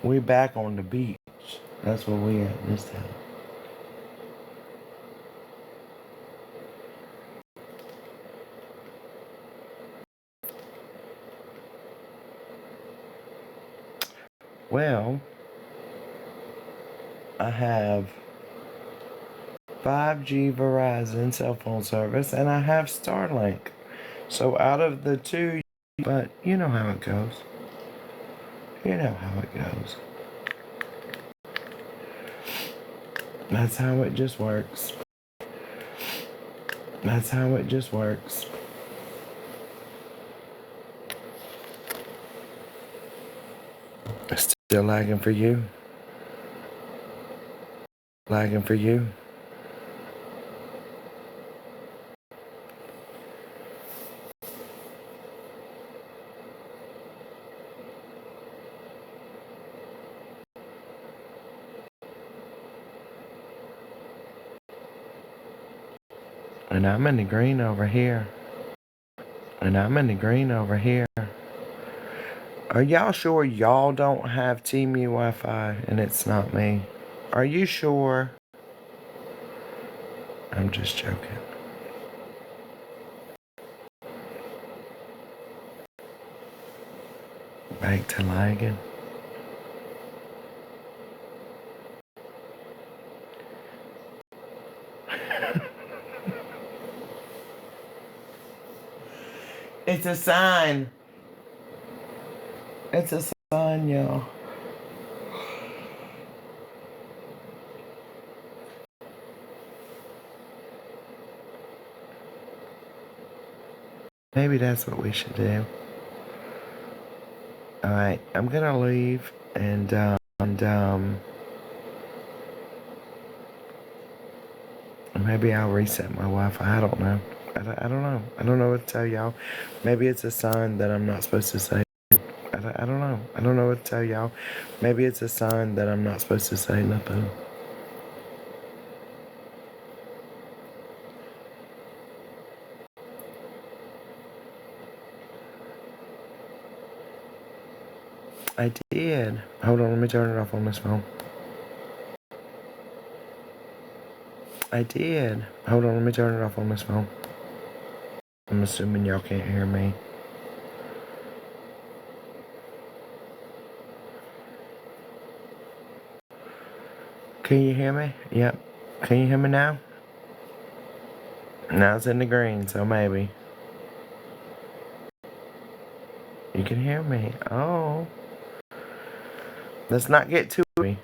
We back on the beach. That's where we at this time. Well, I have 5G Verizon cell phone service and I have Starlink. So out of the two, but you know how it goes. You know how it goes. That's how it just works. That's how it just works. Still lagging for you. Lagging for you. And I'm in the green over here. And I'm in the green over here. Are y'all sure y'all don't have TMU Wi-Fi and it's not me? Are you sure? I'm just joking. Back to lagging. It's a sign. It's a sign, y'all. Maybe that's what we should do. Alright, I'm gonna leave and maybe I'll reset my Wi-Fi. I don't know. I don't know. I don't know what to tell y'all. Maybe it's a sign that I'm not supposed to say. I don't know. I don't know what to tell y'all. Maybe it's a sign that I'm not supposed to say nothing. I did. Hold on, let me turn it off on this phone. I did. Hold on, let me turn it off on this phone. I'm assuming y'all can't hear me. Can you hear me? Yep. Can you hear me now? Now it's in the green, so maybe. You can hear me. Oh. Let's not get too me.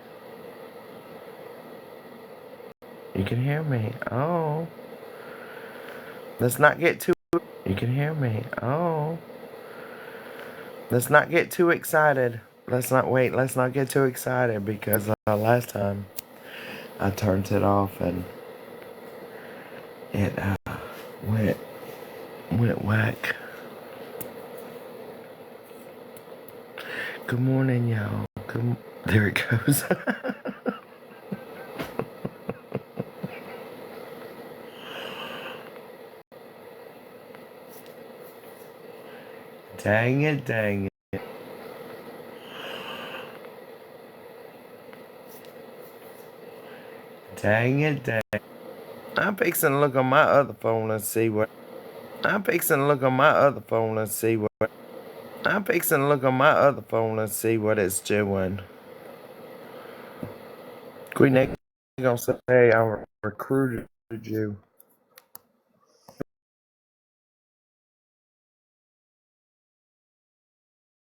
You can hear me. Oh. Let's not get too. You can hear me. Oh. Let's not get too excited. Let's not get too excited because last time I turned it off and it went whack. Good morning, y'all. There it goes. Dang it, dang it. Dang it, dang it. I'm fixing to look on my other phone and see what. I'm fixing to look on my other phone and see what. I'm fixing to look on my other phone and see what it's doing. Queen Nick gonna say I recruited you.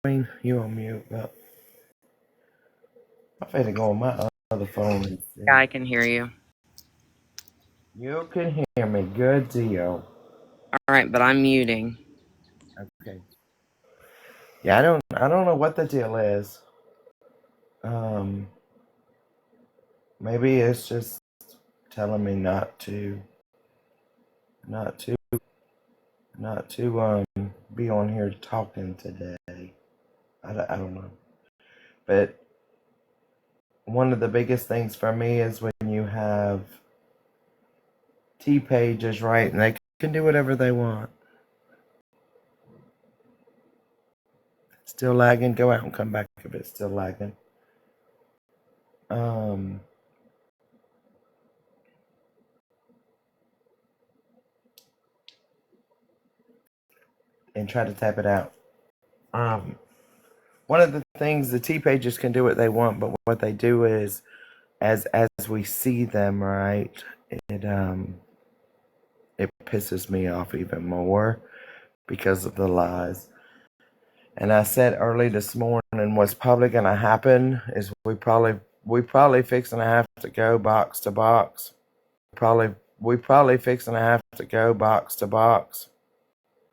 Queen, you on mute, but I'm finna go on my other phone and see. Yeah, I can hear you. You can hear me. Good deal. All right, but I'm muting. Okay. Yeah, I don't know what the deal is. Maybe it's just telling me not to be on here talking today. I don't know. But one of the biggest things for me is when you have T pages, right, and they can do whatever they want. Still lagging, go out and come back if it's still lagging. Um, and try to type it out. One of the things the T pages can do what they want, but what they do is, as we see them, right, it pisses me off even more because of the lies. And I said early this morning, what's probably going to happen is we probably fixing to have to go box to box. We probably fixing to have to go box to box.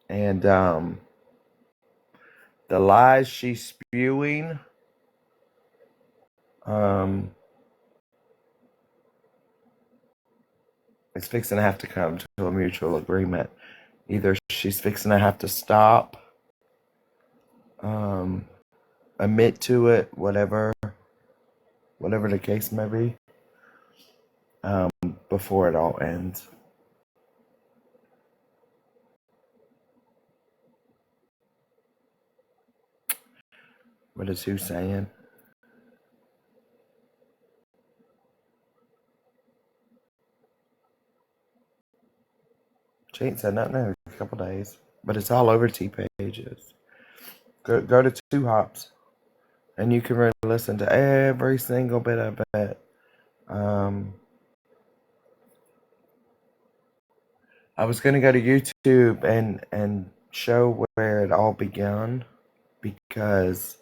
And the lies she's spewing, it's fixing to have to come to a mutual agreement. Either she's fixing to have to stop, admit to it, whatever the case may be, before it all ends. What is who saying? She ain't said nothing in a couple days, but it's all over T pages. Go to Two Hops, and you can really listen to every single bit of it. I was gonna go to YouTube and show where it all began, because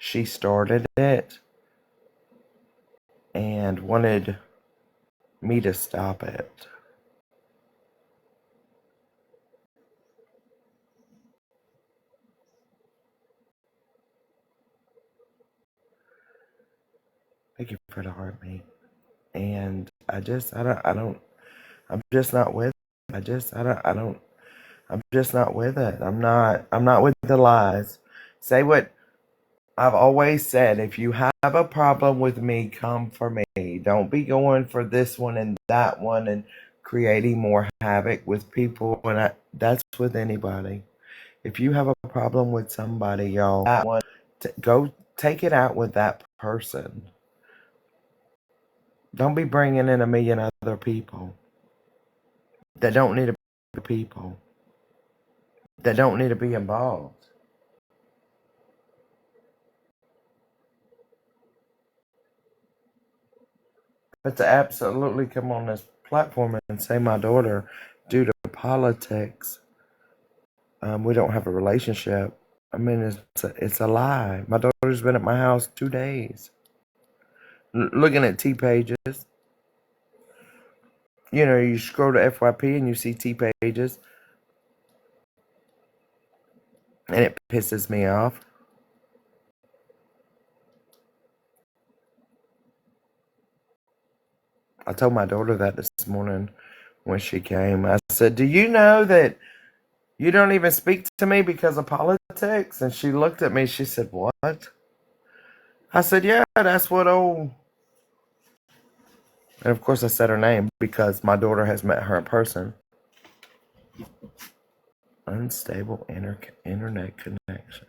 she started it and wanted me to stop it. Thank you for the heartbeat. And I'm just not with it. I'm just not with it. I'm not with the lies. Say what I've always said. If you have a problem with me, come for me. Don't be going for this one and that one and creating more havoc with people. And that's with anybody. If you have a problem with somebody, y'all, go take it out with that person. Don't be bringing in a million other people that don't need to be people, that don't need to be involved. But to absolutely come on this platform and say my daughter, due to politics, we don't have a relationship. I mean, it's a lie. My daughter's been at my house 2 days, looking at T pages. You know, you scroll to FYP and you see T pages, and it pisses me off. I told my daughter that this morning when she came. I said, "Do you know that you don't even speak to me because of politics?" And she looked at me. She said, "What?" I said, "Yeah, that's what old..." And of course I said her name because my daughter has met her in person. Unstable internet connection.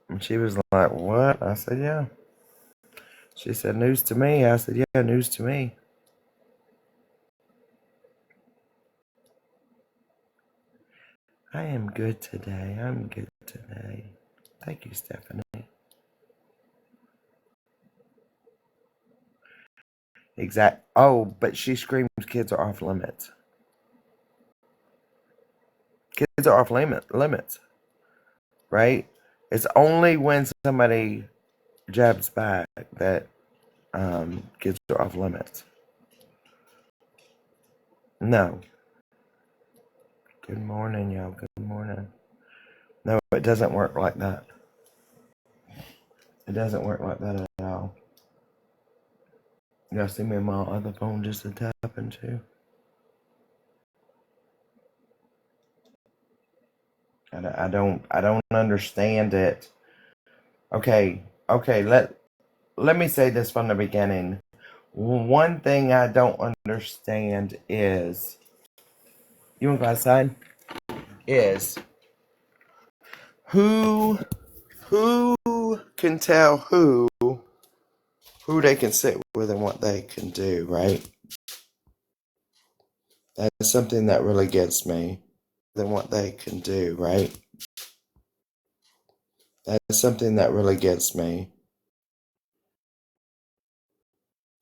And she was like, "What?" I said, "Yeah." She said, "News to me." I said, "Yeah, news to me." I am good today. I'm good today. Thank you, Stephanie. Exact. Oh, but she screams kids are off limits. Kids are off limits, right? It's only when somebody jabs back that kids are off limits. No. Good morning, y'all. Good morning. No, it doesn't work like that. It doesn't work like that at all. Y'all see me on my other phone just a tapping too? I don't understand it. Okay, let me say this from the beginning. One thing I don't understand is, you want to go outside? Is Who can tell who they can sit with and what they can do, right? That's something that really gets me. Than what they can do, right? That's something that really gets me.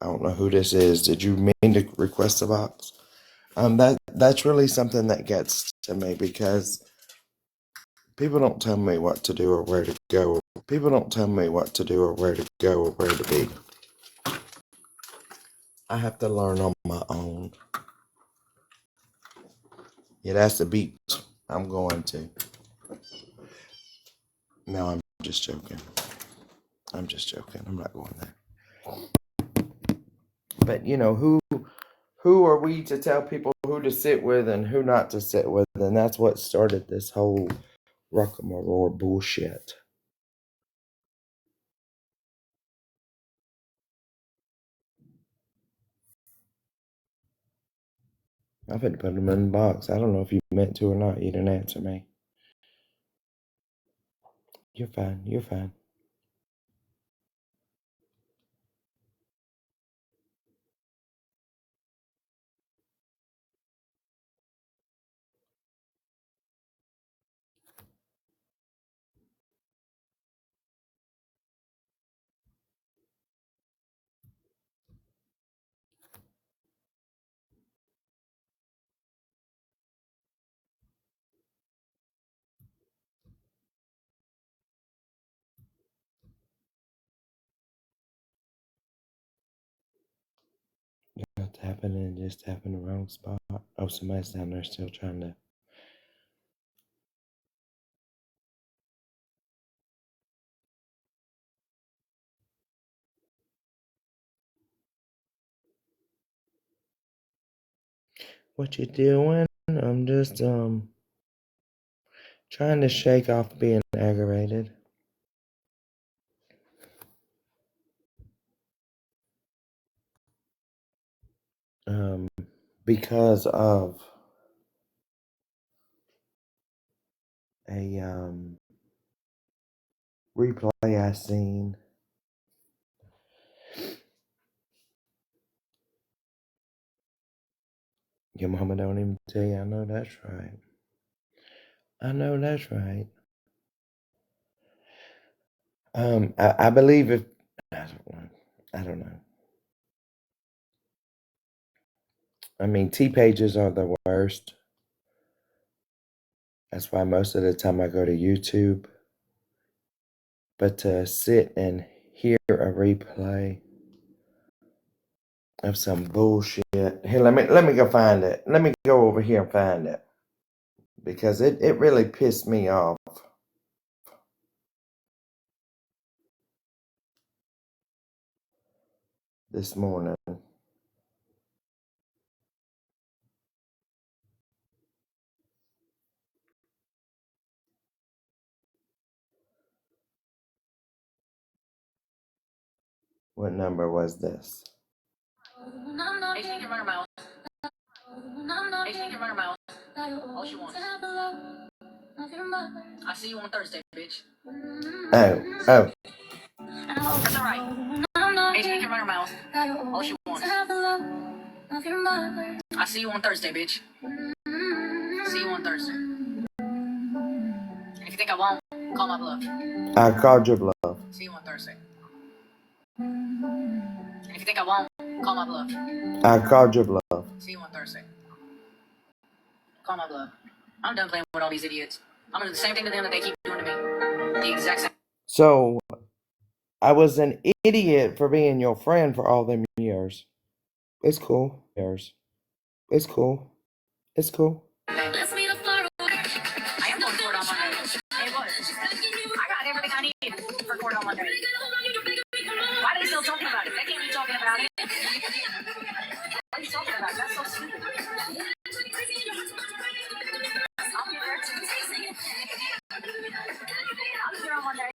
I don't know who this is. Did you mean to request a box? That's really something that gets to me because people don't tell me what to do or where to go. People don't tell me what to do or where to go or where to be. I have to learn on my own. Yeah, that's the beat. I'm going to. No, I'm just joking. I'm just joking. I'm not going there. But you know, who are we to tell people who to sit with and who not to sit with? And that's what started this whole rock-a-roar bullshit. I've had to put them in the box. I don't know if you meant to or not. You didn't answer me. You're fine. You're fine. You're not tapping and just tapping the wrong spot. Oh, somebody's down there still trying to. What you doing? I'm just trying to shake off being aggravated. Because of a replay I seen. Your mama don't even tell you. I know that's right. I know that's right. I believe if I don't know. I mean, T pages are the worst. That's why most of the time I go to YouTube. But to sit and hear a replay of some bullshit. Here, let me go find it. Let me go over here and find it. Because it really pissed me off. This morning. What number was this? H can run her mouth. H can run her mouth. All she wants. I see you on Thursday, bitch. Oh. That's alright. H can run her mouth. All she wants. I see you on Thursday, bitch. See you on Thursday. And if you think I won't, call my bluff. I called your bluff. See you on Thursday. And if you think I won't, call my bluff. I called your bluff. See you on Thursday. Call my bluff. I'm done playing with all these idiots. I'm gonna do the same thing to them that they keep doing to me. The exact same. So, I was an idiot for being your friend for all them years. It's cool. It's cool. It's cool. I am going to court on Monday. Hey, what? I got everything I need for court on Monday. Why are they still talking about it? They can't be talking about it. What are you talking about? That's so stupid. I'll be there. I'll be there on Monday.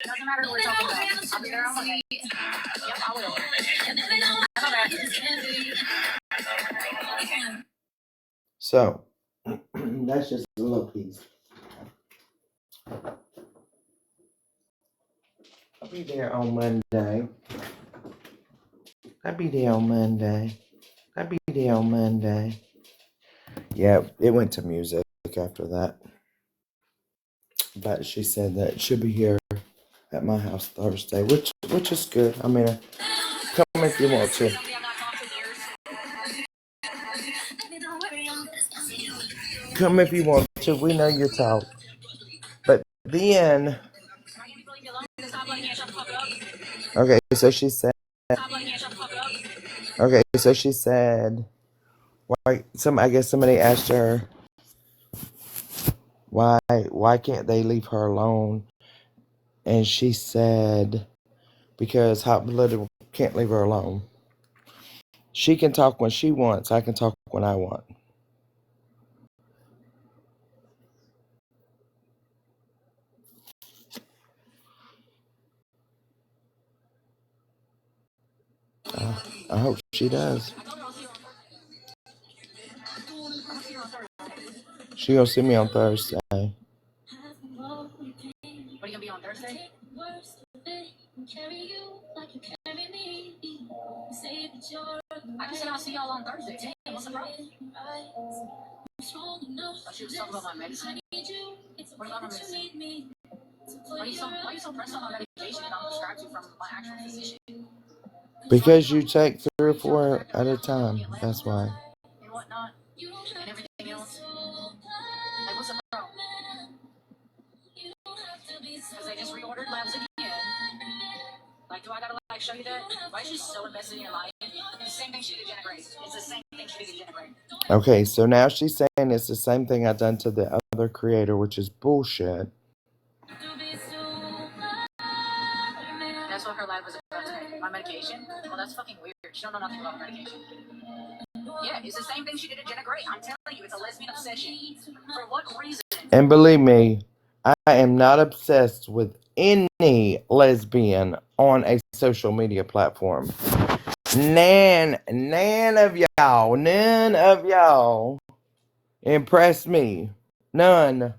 Doesn't matter who we're talking about. I'll be there on Monday. Yep, I will. I know that. So, that's just a little piece. I'll be there on Monday. I'll be there on Monday. I'll be there on Monday. Yeah, it went to music after that. But she said that she'll be here at my house Thursday, which is good. I mean, come if you want to. Come if you want to. We know you talk. But then, okay, so she said. Okay, so she said. Why? I guess somebody asked her why can't they leave her alone, and she said because Hot Blooded can't leave her alone. She can talk when she wants. I can talk when I want. I hope she does. She gonna see me on Thursday. What are you gonna be on Thursday? I just said I'll see y'all on Thursday. Damn, what's the problem? I she was talking about my medicine. What about my medicine? Why are you so pressed on my medication and I'm prescribed you from my actual physician? Because you take 3 or 4 at a time. That's why. And whatnot. And everything else. Like, what's the problem? Because they just reordered labs again. Like, do I gotta, like, show you that? Why is she so invested in your life? It's the same thing she did to Jenna Grace. It's the same thing she did to Jenna Grace. Okay, so now she's saying it's the same thing I done to the other creator, which is bullshit. That's what her life was about today. My medication? Well, that's fucking weird. She don't know nothing about medication. Yeah, it's the same thing she did to Jenna Gray. I'm telling you, it's a lesbian obsession. For what reason? And believe me, I am not obsessed with any lesbian on a social media platform. None of y'all impress me. None.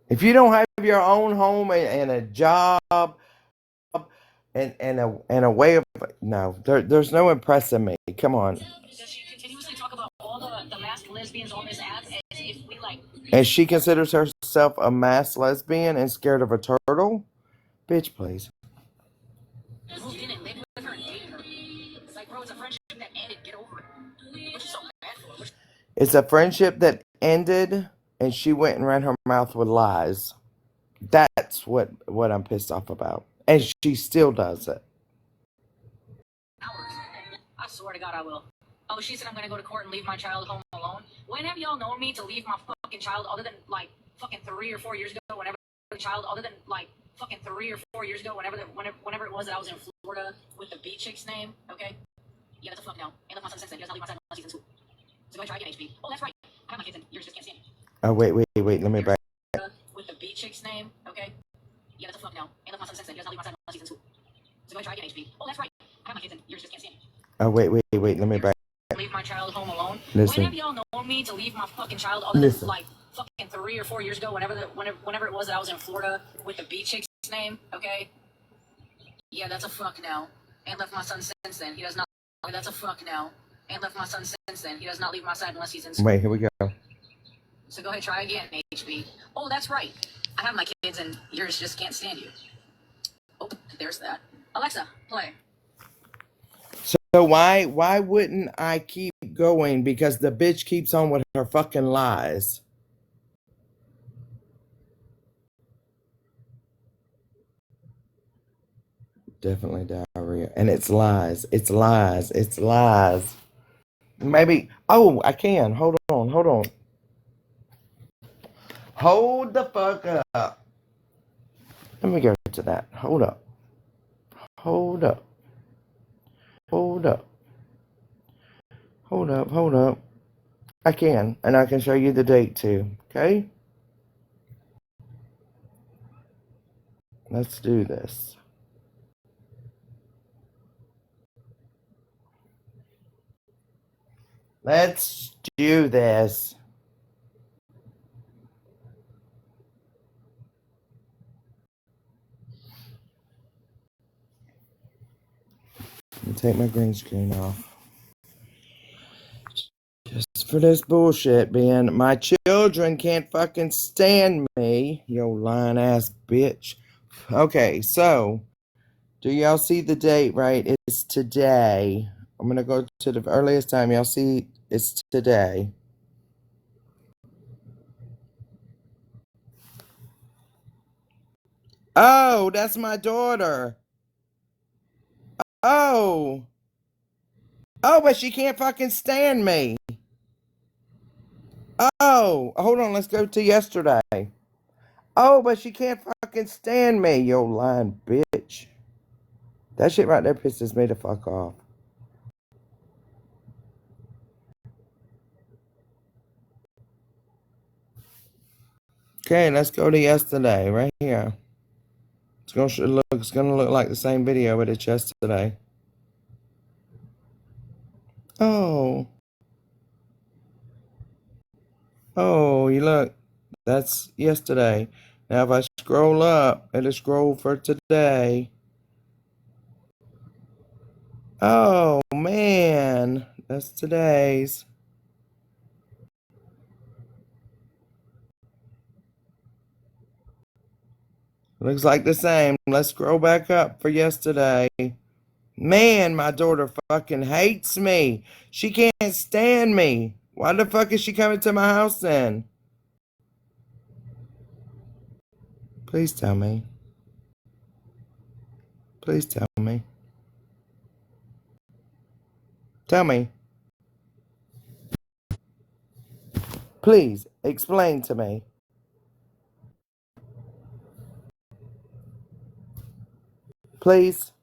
If you don't have your own home and a job and a way of there's no impressing me. Come on. Does she continuously talk about all the masked lesbians on this app as if we like? And she considers herself a masked lesbian and scared of a turtle? Bitch, please. Moved in and lived with her and dated her. It's like, bro, it's a friendship that ended. Get over it. What you so bad for? It's a friendship that ended and she went and ran her mouth with lies. That's what I'm pissed off about. And she still does it. I swear to God I will. Oh, she said I'm gonna go to court and leave my child home alone. When have y'all known me to leave my fucking child other than like fucking 3 or 4 years ago? Whenever it was that I was in Florida with the beach chick's name, okay? Yeah, that's a fuck no. And look, my son since then. He does not leave my side unless he's in school. So go ahead, try again, HB. Oh, that's right. I have my kids and yours just can't stand me. Oh, wait. Let me back. With the beach chick's name, okay? Yeah, that's a fuck no. And look, my son since then. He does not leave my side unless he's in school. So go ahead, try again, HB. Oh, that's right. I have my kids and yours just can't stand me. Oh, wait. Let me back. Leave my child home alone. Listen. When have y'all known me to leave my fucking child other than like fucking 3 or 4 years ago? Whenever it was that I was in Florida with the beach chick's name, okay? Yeah, that's a fuck no. And left my son since then. He does not. That's a fuck no. And left my son since then. He does not leave my side unless he's in school. Wait, here we go. So go ahead, try again, HB. Oh, that's right. I have my kids and yours just can't stand you. Oh, there's that. Alexa, play. So why wouldn't I keep going? Because the bitch keeps on with her fucking lies. Definitely diarrhea. And it's lies. Maybe. Oh, I can. Hold on. Hold the fuck up. Let me go to that. Hold up. I can. And I can show you the date too. Okay? Let's do this. Let's do this. Let me take my green screen off. Just for this bullshit, Ben. My children can't fucking stand me, yo lying ass bitch. Okay, so, do y'all see the date, right? It's today. I'm gonna go to the earliest time. Y'all see it's today. Oh, that's my daughter. Oh. Oh, but she can't fucking stand me. Oh, hold on. Let's go to yesterday. Oh, but she can't fucking stand me, yo lying bitch. That shit right there pisses me the fuck off. Okay, let's go to yesterday, right here. It's gonna look like the same video, but it's yesterday. Oh. Oh, you look. That's yesterday. Now if I scroll up, it'll scroll for today. Oh, man. That's today's. Looks like the same. Let's scroll back up for yesterday. Man, my daughter fucking hates me. She can't stand me. Why the fuck is she coming to my house then? Please tell me. Please tell me. Tell me. Please explain to me. Please.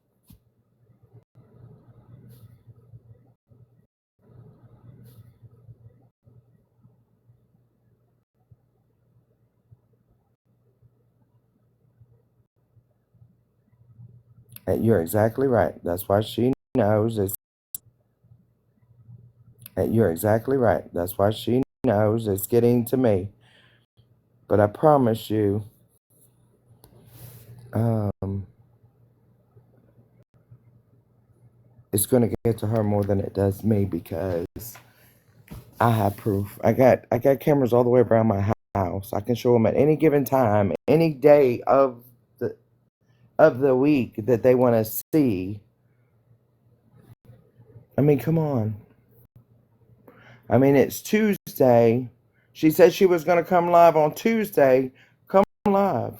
You're exactly right. That's why she knows it's. You're exactly right. That's why she knows it's getting to me. But I promise you, it's going to get to her more than it does me because I have proof. I got cameras all the way around my house. I can show them at any given time, any day of the week that they want to see. I mean, come on. I mean, it's Tuesday. She said she was going to come live on Tuesday. Come live.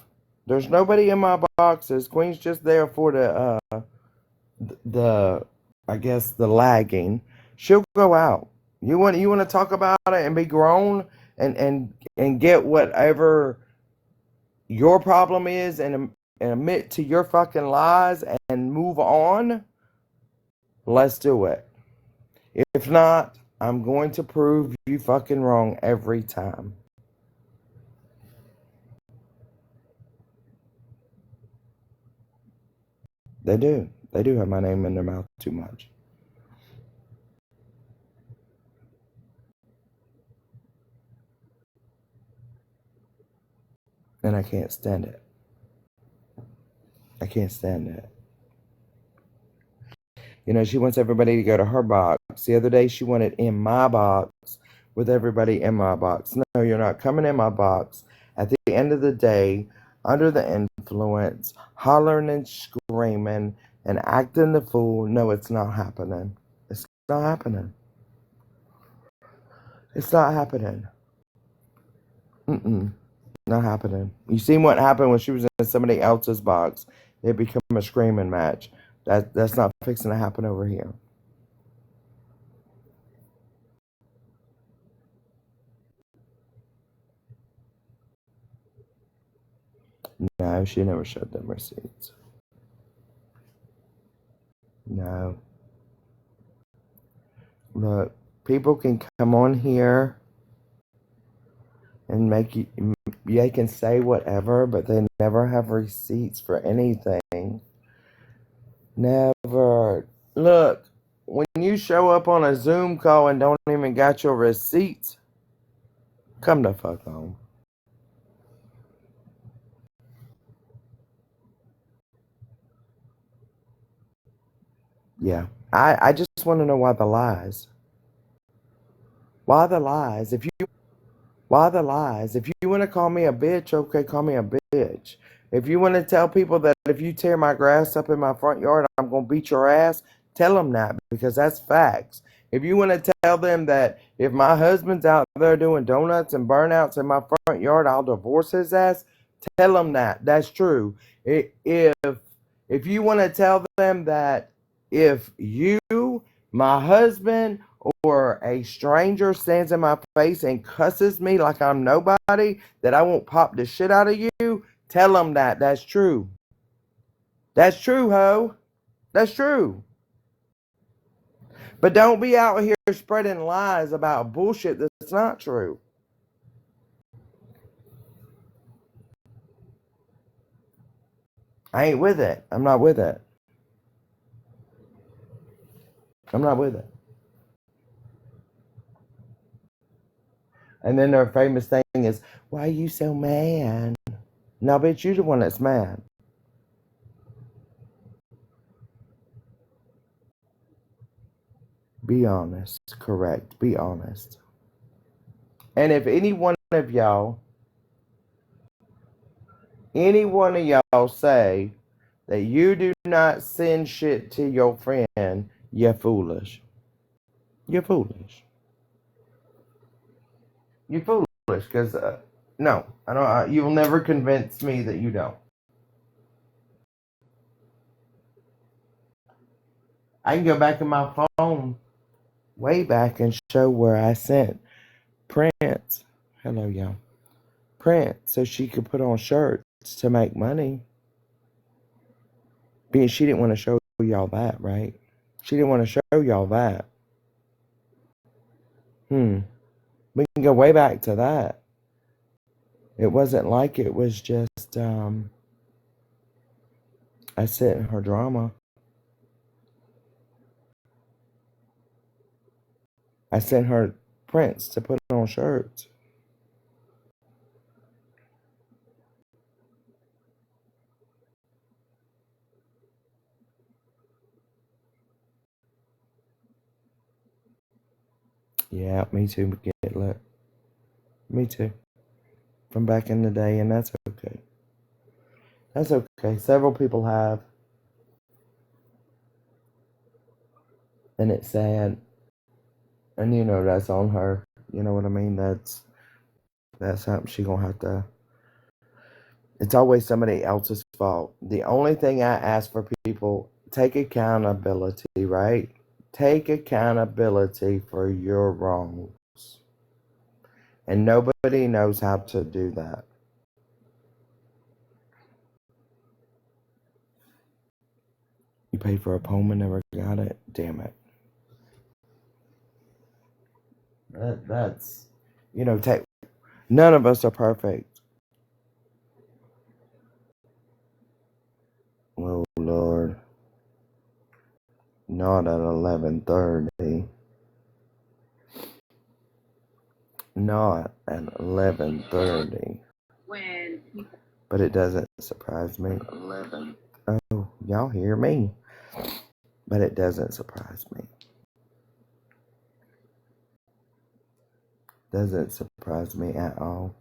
There's nobody in my boxes. Queen's just there for the I guess the lagging. She'll go out. You want to talk about it and be grown and get whatever your problem is and admit to your fucking lies and move on. Let's do it. If not, I'm going to prove you fucking wrong every time. They do. They do have my name in their mouth too much. And I can't stand it. I can't stand it. You know, she wants everybody to go to her box. The other day, she wanted in my box with everybody in my box. No, you're not coming in my box. At the end of the day, under the influence, hollering and screaming and acting the fool. No, it's not happening. It's not happening. It's not happening. Not happening. You seen what happened when she was in somebody else's box? It became a screaming match. That's not fixing to happen over here. No, she never showed them receipts. No. Look, people can come on here and make you, they can say whatever, but they never have receipts for anything. Never. Look, when you show up on a Zoom call and don't even got your receipts, come the fuck home. Yeah. I just want to know why the lies. Why the lies? Why the lies? If you want to call me a bitch, okay, call me a bitch. If you want to tell people that if you tear my grass up in my front yard, I'm going to beat your ass, tell them that because that's facts. If you want to tell them that if my husband's out there doing donuts and burnouts in my front yard, I'll divorce his ass, tell them that. That's true. If you want to tell them that if you, my husband, or a stranger stands in my face and cusses me like I'm nobody, that I won't pop the shit out of you, tell them that. That's true. That's true, ho. That's true. But don't be out here spreading lies about bullshit that's not true. I ain't with it. I'm not with it. I'm not with it. And then their famous thing is, why are you so mad? No, bitch, you're the one that's mad. Be honest. Correct. Be honest. And if any one of y'all say that you do not send shit to your friend, you're foolish. You're foolish. You're foolish because no, I don't. You'll never convince me that you don't. I can go back in my phone way back and show where I sent Prince. Hello, y'all. Prince, so she could put on shirts to make money. Being she didn't want to show y'all that, right? She didn't want to show y'all that. We can go way back to that. It wasn't like it was just I sent her drama. I sent her prints to put on shirts. Yeah, me too. Get lit. Me too. From back in the day, and that's okay. That's okay. Several people have, and it's sad. And you know that's on her. You know what I mean? That's something she gonna have to. It's always somebody else's fault. The only thing I ask for people, take accountability, right? Take accountability for your wrongs. And nobody knows how to do that. You paid for a poem and never got it? Damn it. That's, none of us are perfect. Oh, Lord. Not at 11:30. Not at 11:30. But it doesn't surprise me. 11. Oh, y'all hear me. But it doesn't surprise me. Doesn't surprise me at all.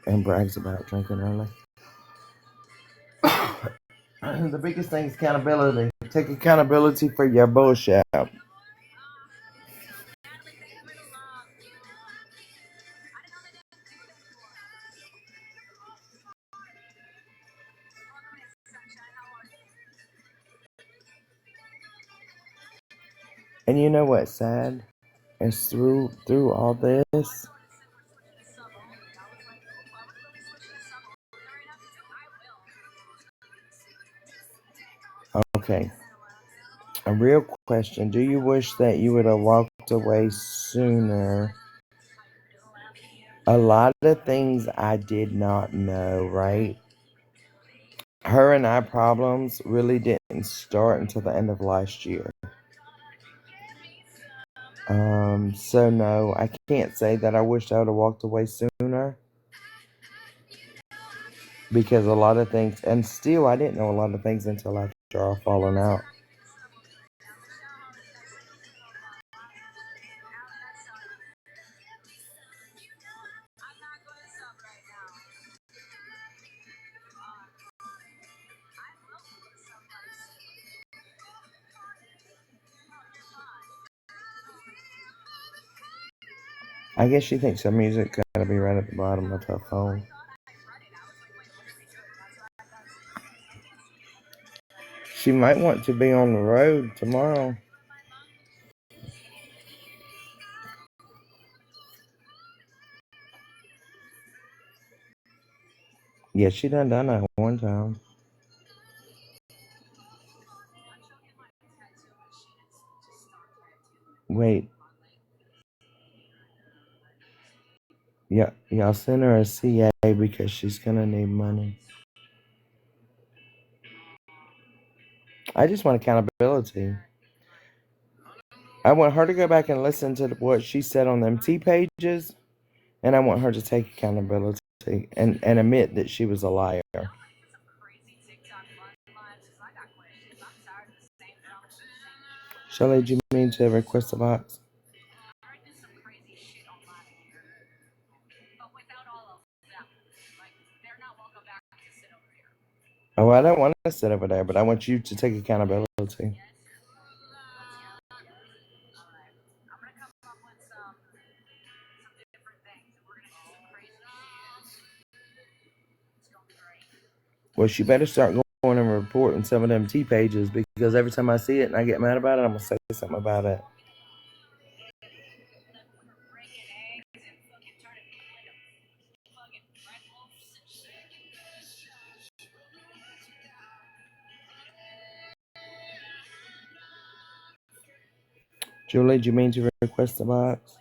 And brags about drinking early. The biggest thing is accountability. Take accountability for your bullshit. And you know what's sad? Is through all this, okay. A real question. Do you wish that you would have walked away sooner A lot of things I did not know, right? Her and I problems really didn't start until the end of last year. So no, I can't say that I wish I would have walked away sooner. Because a lot of things, and still I didn't know a lot of things until after our falling out. I guess she thinks her music gotta be right at the bottom of her phone. She might want to be on the road tomorrow. Yeah, she done that one time. Wait. Yeah, y'all send her a CA because she's gonna need money. I just want accountability. I want her to go back and listen to what she said on them T pages, and I want her to take accountability and admit that she was a liar. Shelly, do you mean to request a box? Oh, I don't want to sit over there, but I want you to take accountability. Well, she better start going and reporting some of them T pages because every time I see it and I get mad about it, I'm going to say something about it. Julie, do you mean to request a box?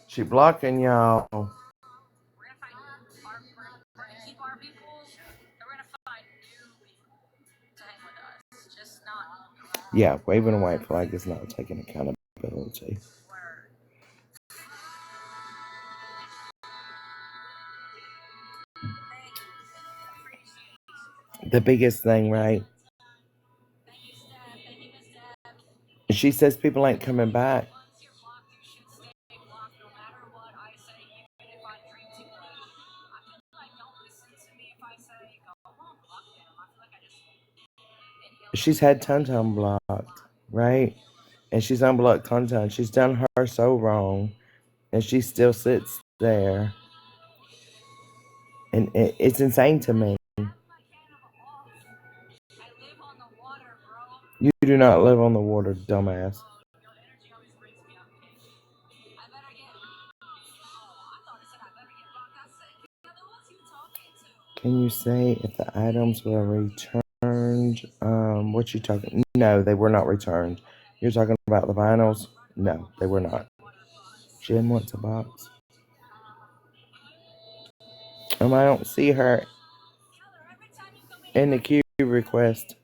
She blocking y'all. Yeah, waving a white flag is not taking accountability. The biggest thing, right? She says people ain't coming back. She's had Tonton unblocked, right? And she's unblocked Tonton. She's done her so wrong, and she still sits there. And it's insane to me. You do not live on the water, dumbass. Can you say if the items were returned? What you talking? No, they were not returned. You're talking about the vinyls? No, they were not. Jen wants a box. I don't see her in the queue request.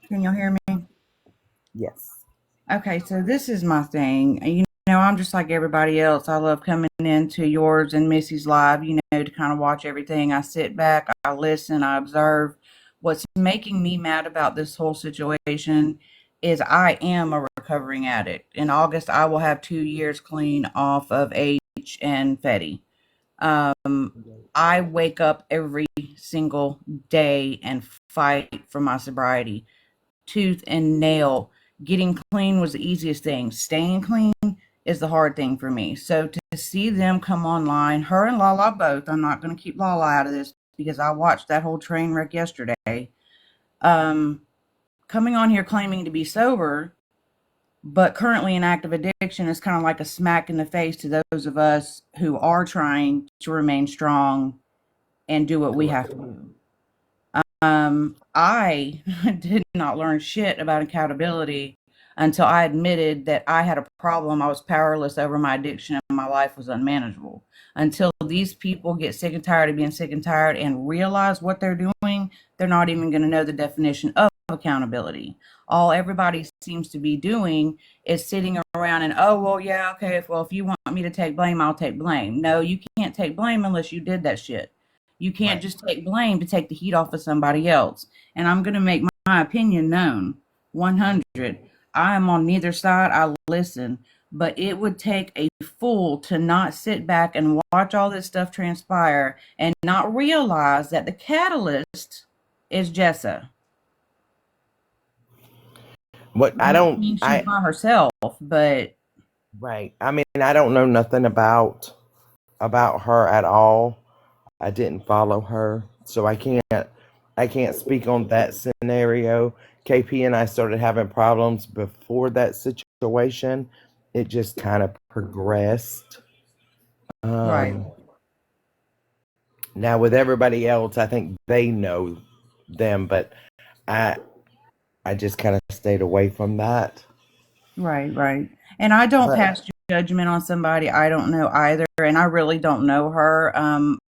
Can y'all hear me? Yes. Okay, so this is my thing. You I'm just like everybody else. I love coming into yours and Missy's live, to kind of watch everything. I sit back, I listen, I observe. What's making me mad about this whole situation is I am a recovering addict. In August, I will have 2 years clean off of H and Fetty. I wake up every single day and fight for my sobriety, tooth and nail. Getting clean was the easiest thing. Staying clean is the hard thing for me. So to see them come online, her and Lala both, I'm not going to keep Lala out of this because I watched that whole train wreck yesterday. Coming on here claiming to be sober, but currently in active addiction is kind of like a smack in the face to those of us who are trying to remain strong and do what we have to do. I did not learn shit about accountability until I admitted that I had a problem. I was powerless over my addiction and my life was unmanageable. Until these people get sick and tired of being sick and tired and realize what they're doing, they're not even going to know the definition of accountability. All everybody seems to be doing is sitting around and, oh, well, yeah, okay, if you want me to take blame, I'll take blame. No, you can't take blame unless you did that shit. You can't just take blame to take the heat off of somebody else. And I'm going to make my opinion known. 100. I am on neither side. I listen. But it would take a fool to not sit back and watch all this stuff transpire and not realize that the catalyst is Jessa. What I don't, she's by herself, but right. I mean, I don't know nothing about her at all. I didn't follow her, so I can't speak on that scenario. KP and I started having problems before that situation. It just kind of progressed. right. Now with everybody else, I think they know them, but I just kind of stayed away from that. Right. And I don't pass judgment on somebody I don't know either, and I really don't know her.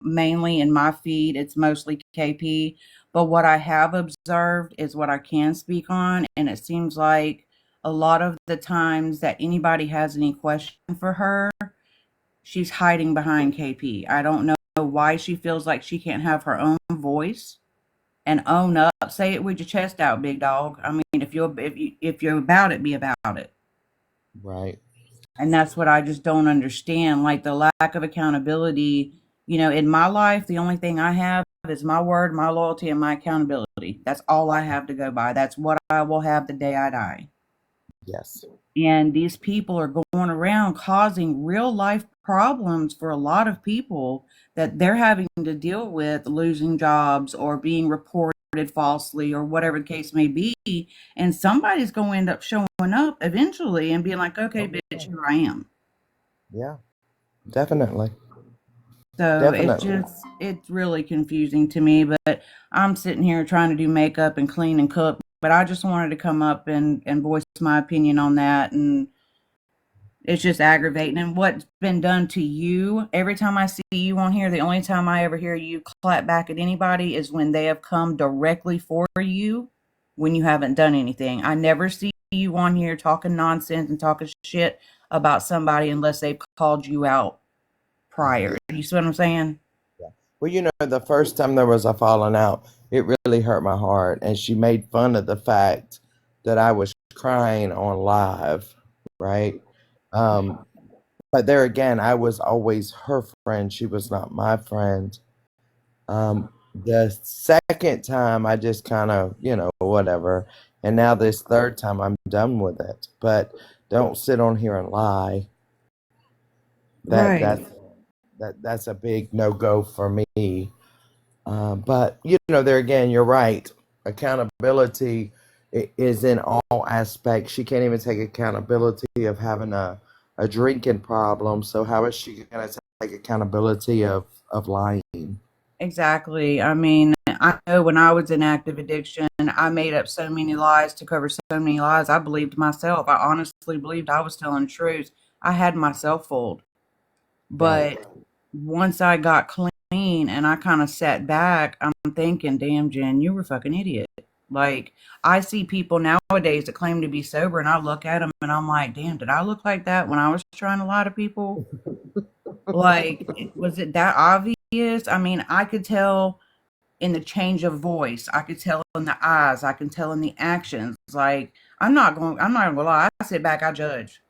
Mainly in my feed, it's mostly KP, but what I have observed is what I can speak on, and it seems like a lot of the times that anybody has any question for her, she's hiding behind KP. I don't know why she feels like she can't have her own voice and own up. Say it with your chest out, big dog. I mean, if you're about it, be about it. Right. And that's what I just don't understand. Like the lack of accountability, in my life, the only thing I have is my word, my loyalty, and my accountability. That's all I have to go by. That's what I will have the day I die. Yes. And these people are going around causing real life problems for a lot of people that they're having to deal with, losing jobs or being reported falsely or whatever the case may be. And somebody's going to end up showing up eventually and being like, okay, bitch, here I am. Yeah, definitely. So Definitely. it's really confusing to me, but I'm sitting here trying to do makeup and clean and cook, but I just wanted to come up and voice my opinion on that. And it's just aggravating. And what's been done to you, every time I see you on here, the only time I ever hear you clap back at anybody is when they have come directly for you when you haven't done anything. I never see you on here talking nonsense and talking shit about somebody unless they've called you out prior. You see what I'm saying? Yeah. Well, the first time there was a falling out, it really hurt my heart. And she made fun of the fact that I was crying on live, right? But there again, I was always her friend. She was not my friend. The second time, I just kind of, whatever. And now this third time, I'm done with it. But don't sit on here and lie. Right. That's a big no-go for me. But there again, you're right. Accountability is in all aspects. She can't even take accountability of having a drinking problem. So how is she going to take accountability of lying? Exactly. I mean, I know when I was in active addiction, I made up so many lies to cover so many lies. I believed myself. I honestly believed I was telling the truth. I had myself fooled. But once I got clean and I kind of sat back, I'm thinking, damn, Jen, you were a fucking idiot. Like, I see people nowadays that claim to be sober, and I look at them and I'm like, damn, did I look like that when I was trying to lie to people? Like, was it that obvious? I mean, I could tell in the change of voice, I could tell in the eyes, I can tell in the actions. Like, I'm not gonna lie, I sit back, I judge.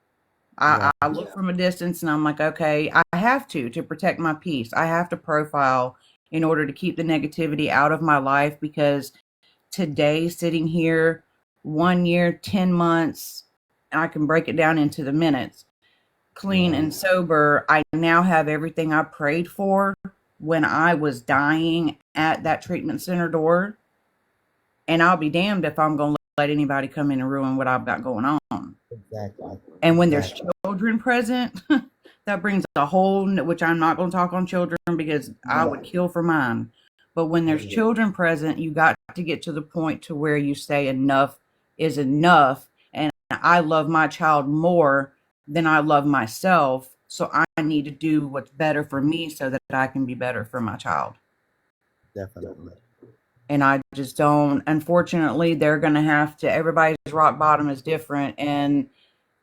Yeah. I look from a distance and I'm like, okay, I have to protect my peace. I have to profile in order to keep the negativity out of my life, because today, sitting here, 1 year, 10 months, and I can break it down into the minutes, clean Yeah. and sober, I now have everything I prayed for when I was dying at that treatment center door. And I'll be damned if I'm going to let anybody come in and ruin what I've got going on. Exactly. And when there's children present, that brings a whole, which I'm not going to talk on children because I would kill for mine. But when there's children present, you got to get to the point to where you say enough is enough. And I love my child more than I love myself. So I need to do what's better for me so that I can be better for my child. Definitely. And I just don't, unfortunately, they're going to have to, everybody's rock bottom is different. And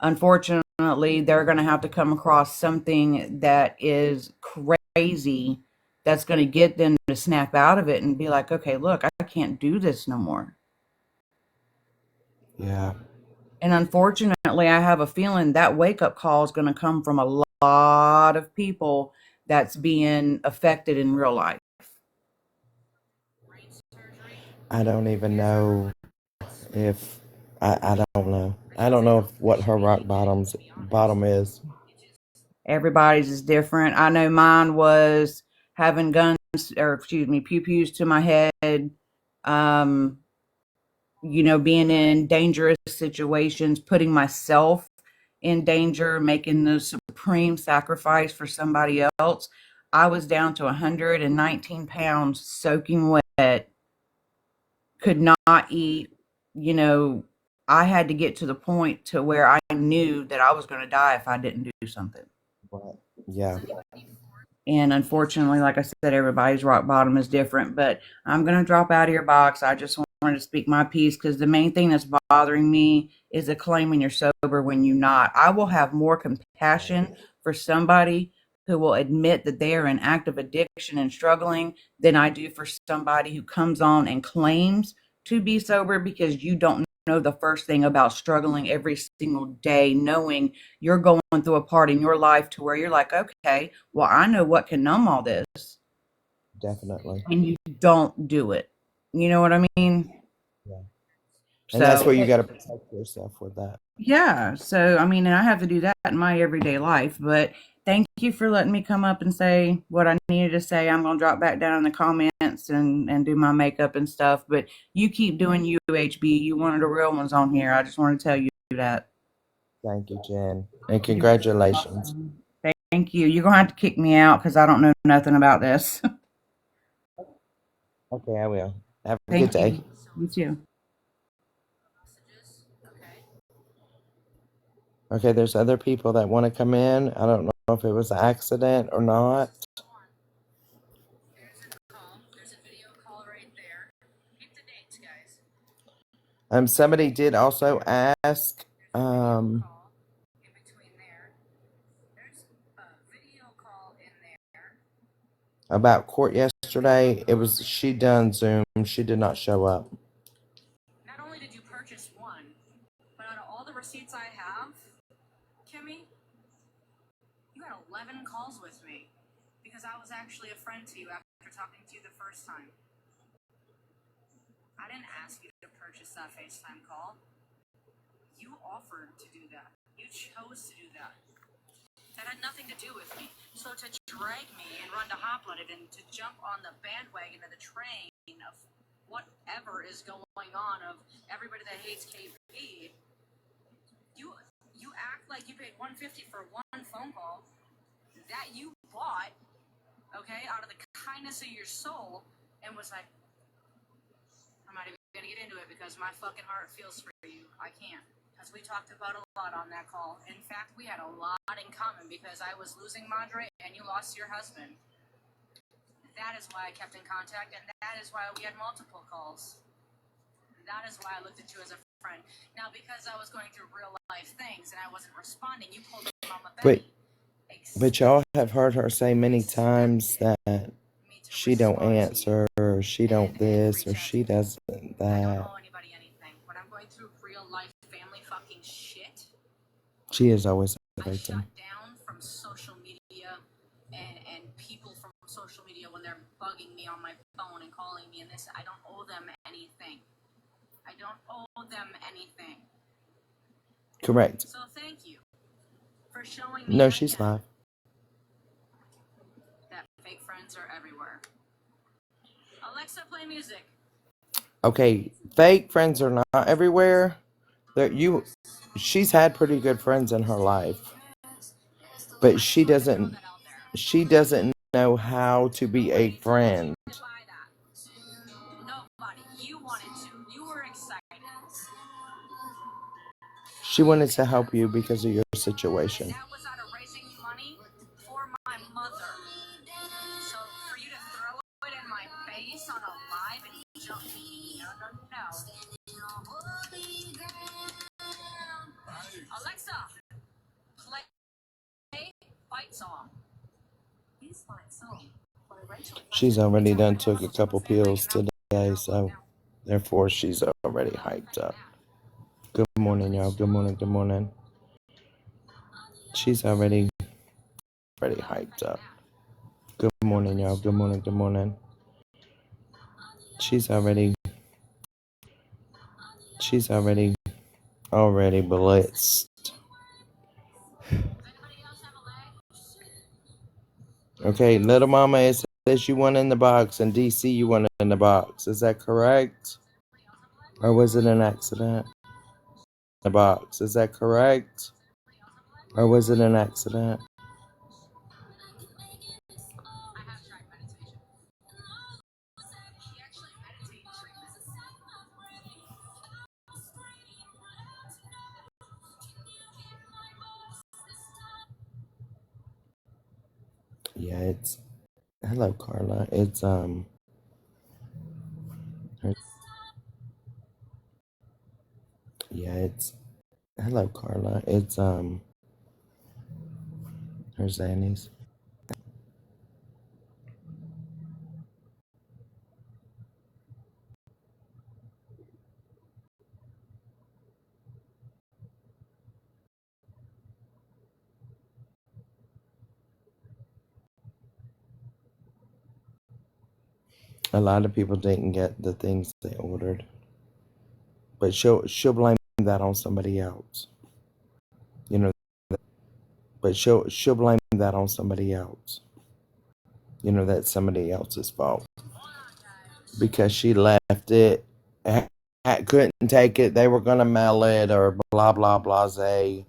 unfortunately, they're going to have to come across something that is crazy that's going to get them to snap out of it and be like, okay, look, I can't do this no more. Yeah. And unfortunately, I have a feeling that wake up call is going to come from a lot of people that's being affected in real life. I don't even know if I don't know. I don't know what her rock bottom is. Everybody's is different. I know mine was having guns, or excuse me, pew pews to my head, um, being in dangerous situations, putting myself in danger, making the supreme sacrifice for somebody else. I was down to 119 pounds, soaking wet, could not eat. I had to get to the point to where I knew that I was going to die if I didn't do something. But, yeah. And unfortunately, like I said, everybody's rock bottom is different. But I'm going to drop out of your box. I just wanted to speak my piece, because the main thing that's bothering me is a claiming you're sober when you're not. I will have more compassion for somebody who will admit that they are in active addiction and struggling than I do for somebody who comes on and claims to be sober, because you don't know the first thing about struggling every single day, knowing you're going through a part in your life to where you're like, okay, well, I know what can numb all this. Definitely. And you don't do it. You know what I mean? Yeah. So, And that's where you got to protect yourself with that. yeah. So, I mean, and I have to do that in my everyday life. But thank you for letting me come up and say what I needed to say. I'm going to drop back down in the comments and do my makeup and stuff. But you keep doing UHB. You one of the real ones on here. I just want to tell you that. Thank you, Jen. And congratulations. Thank you. You're going to have to kick me out because I don't know nothing about this. Okay, I will. Have a Thank good day. you. You too. Okay, there's other people that want to come in. I don't know if it was an accident or not. There's a video call right there. Keep the dates, guys. Somebody did also ask, In between there. There's a video call in there. about court yesterday. She done Zoom. She did not show up. Not only did you purchase one, but out of all the receipts I have, Kimmy, you had 11 calls with me because I was actually a friend to you after talking to you the first time. I didn't ask you to purchase that FaceTime call. You offered to do that. You chose to do that. That had nothing to do with me. So to drag me and run to Hot-Blooded and to jump on the bandwagon of the train of whatever is going on of everybody that hates KB, you act like you paid $150 for one phone call that you bought, okay, out of the kindness of your soul, and was like, I'm not even gonna get into it because my fucking heart feels for you. I can't. Because we talked about a lot on that call. In fact, we had a lot in common because I was losing Madre and you lost your husband. That is why I kept in contact, and that is why we had multiple calls. That is why I looked at you as a friend. Now, because I was going through real life things and I wasn't responding, you pulled up Mama Betty. But y'all have heard her say many times that she don't answer, or she don't this, or she doesn't I don't that. owe anybody anything. When I'm going through real life family fucking shit, She is always a I victim. shut down from social media and people from social media when they're bugging me on my phone and calling me and this. I don't owe them anything. I don't owe them anything. Correct. So thank you for showing me No, that she's again, live. that fake friends are everywhere. Alexa, play music. Okay, fake friends are not everywhere. She's had pretty good friends in her life, but she doesn't know how to be a friend. Nobody. You wanted to. You were excited. She wanted to help you because of your situation. That was out of raising money for my mother. So for you to throw it in my face on a live and jump me, no. Alexa, play fight song. Please find song. She's already done took a couple pills today, so therefore she's already hyped up. Good morning, y'all. Good morning. Good morning. She's already hyped up. Good morning, y'all. Good morning. Good morning. She's already blitzed. Okay, little mama, it says you won in the box, and DC you won in the box. Is that correct? Or was it an accident? The box. Is that correct? Or was it an accident? Yeah, it's hello Carla. It's yeah, it's hello Carla. It's her Zannies. A lot of people didn't get the things they ordered, but she'll blame that on somebody else. You know, but she'll blame that on somebody else. You know, that's somebody else's fault because she left it, couldn't take it. They were gonna mail it or blah blah blase.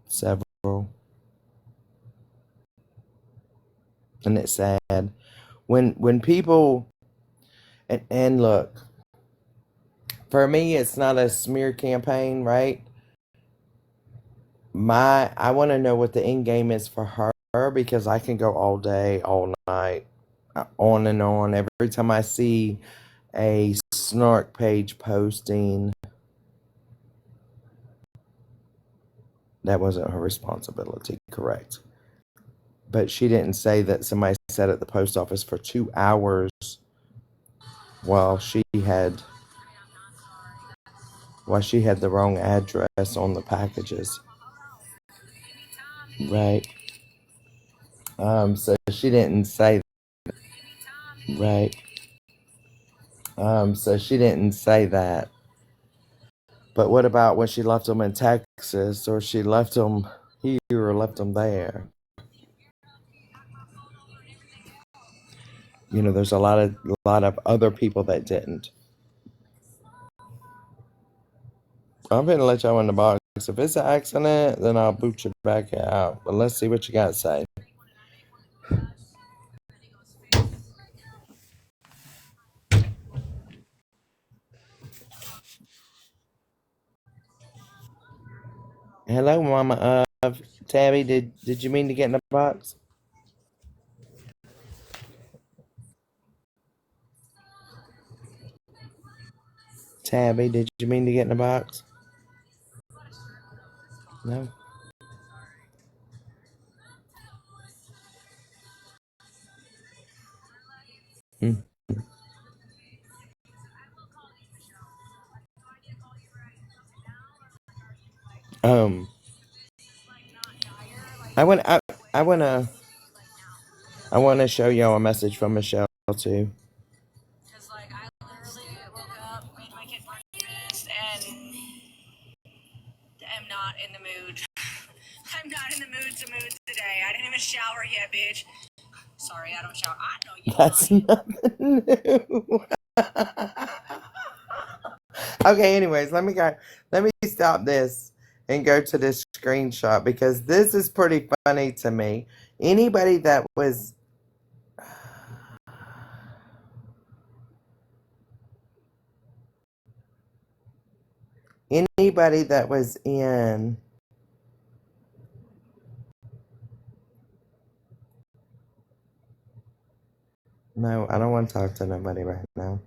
Several, and it's sad when people and look. For me, it's not a smear campaign, right? I want to know what the end game is for her because I can go all day, all night, on and on. Every time I see a snark page posting, that wasn't her responsibility, correct? But she didn't say that somebody sat at the post office for 2 hours while she had the wrong address on the packages, right? So she didn't say right. So she didn't say that. But what about when she left them in Texas, or she left them here, or left them there? You know, there's a lot of other people that didn't. I'm gonna let y'all in the box. If it's an accident, then I'll boot you back out. But let's see what you got to say. Hello, Mama. Tabby, did you mean to get in the box? Tabby, did you mean to get in the box? No. Mm. I want to show y'all a message from Michelle too. Because, like, I literally woke up, made my kid breakfast, and am not in the mood. I'm not in the mood today. I didn't even shower yet, bitch. Sorry, I don't shower. I know you. That's nothing new. Okay, anyways, let me stop this and go to this screenshot because this is pretty funny to me. Anybody that was in no, I don't want to talk to nobody right now.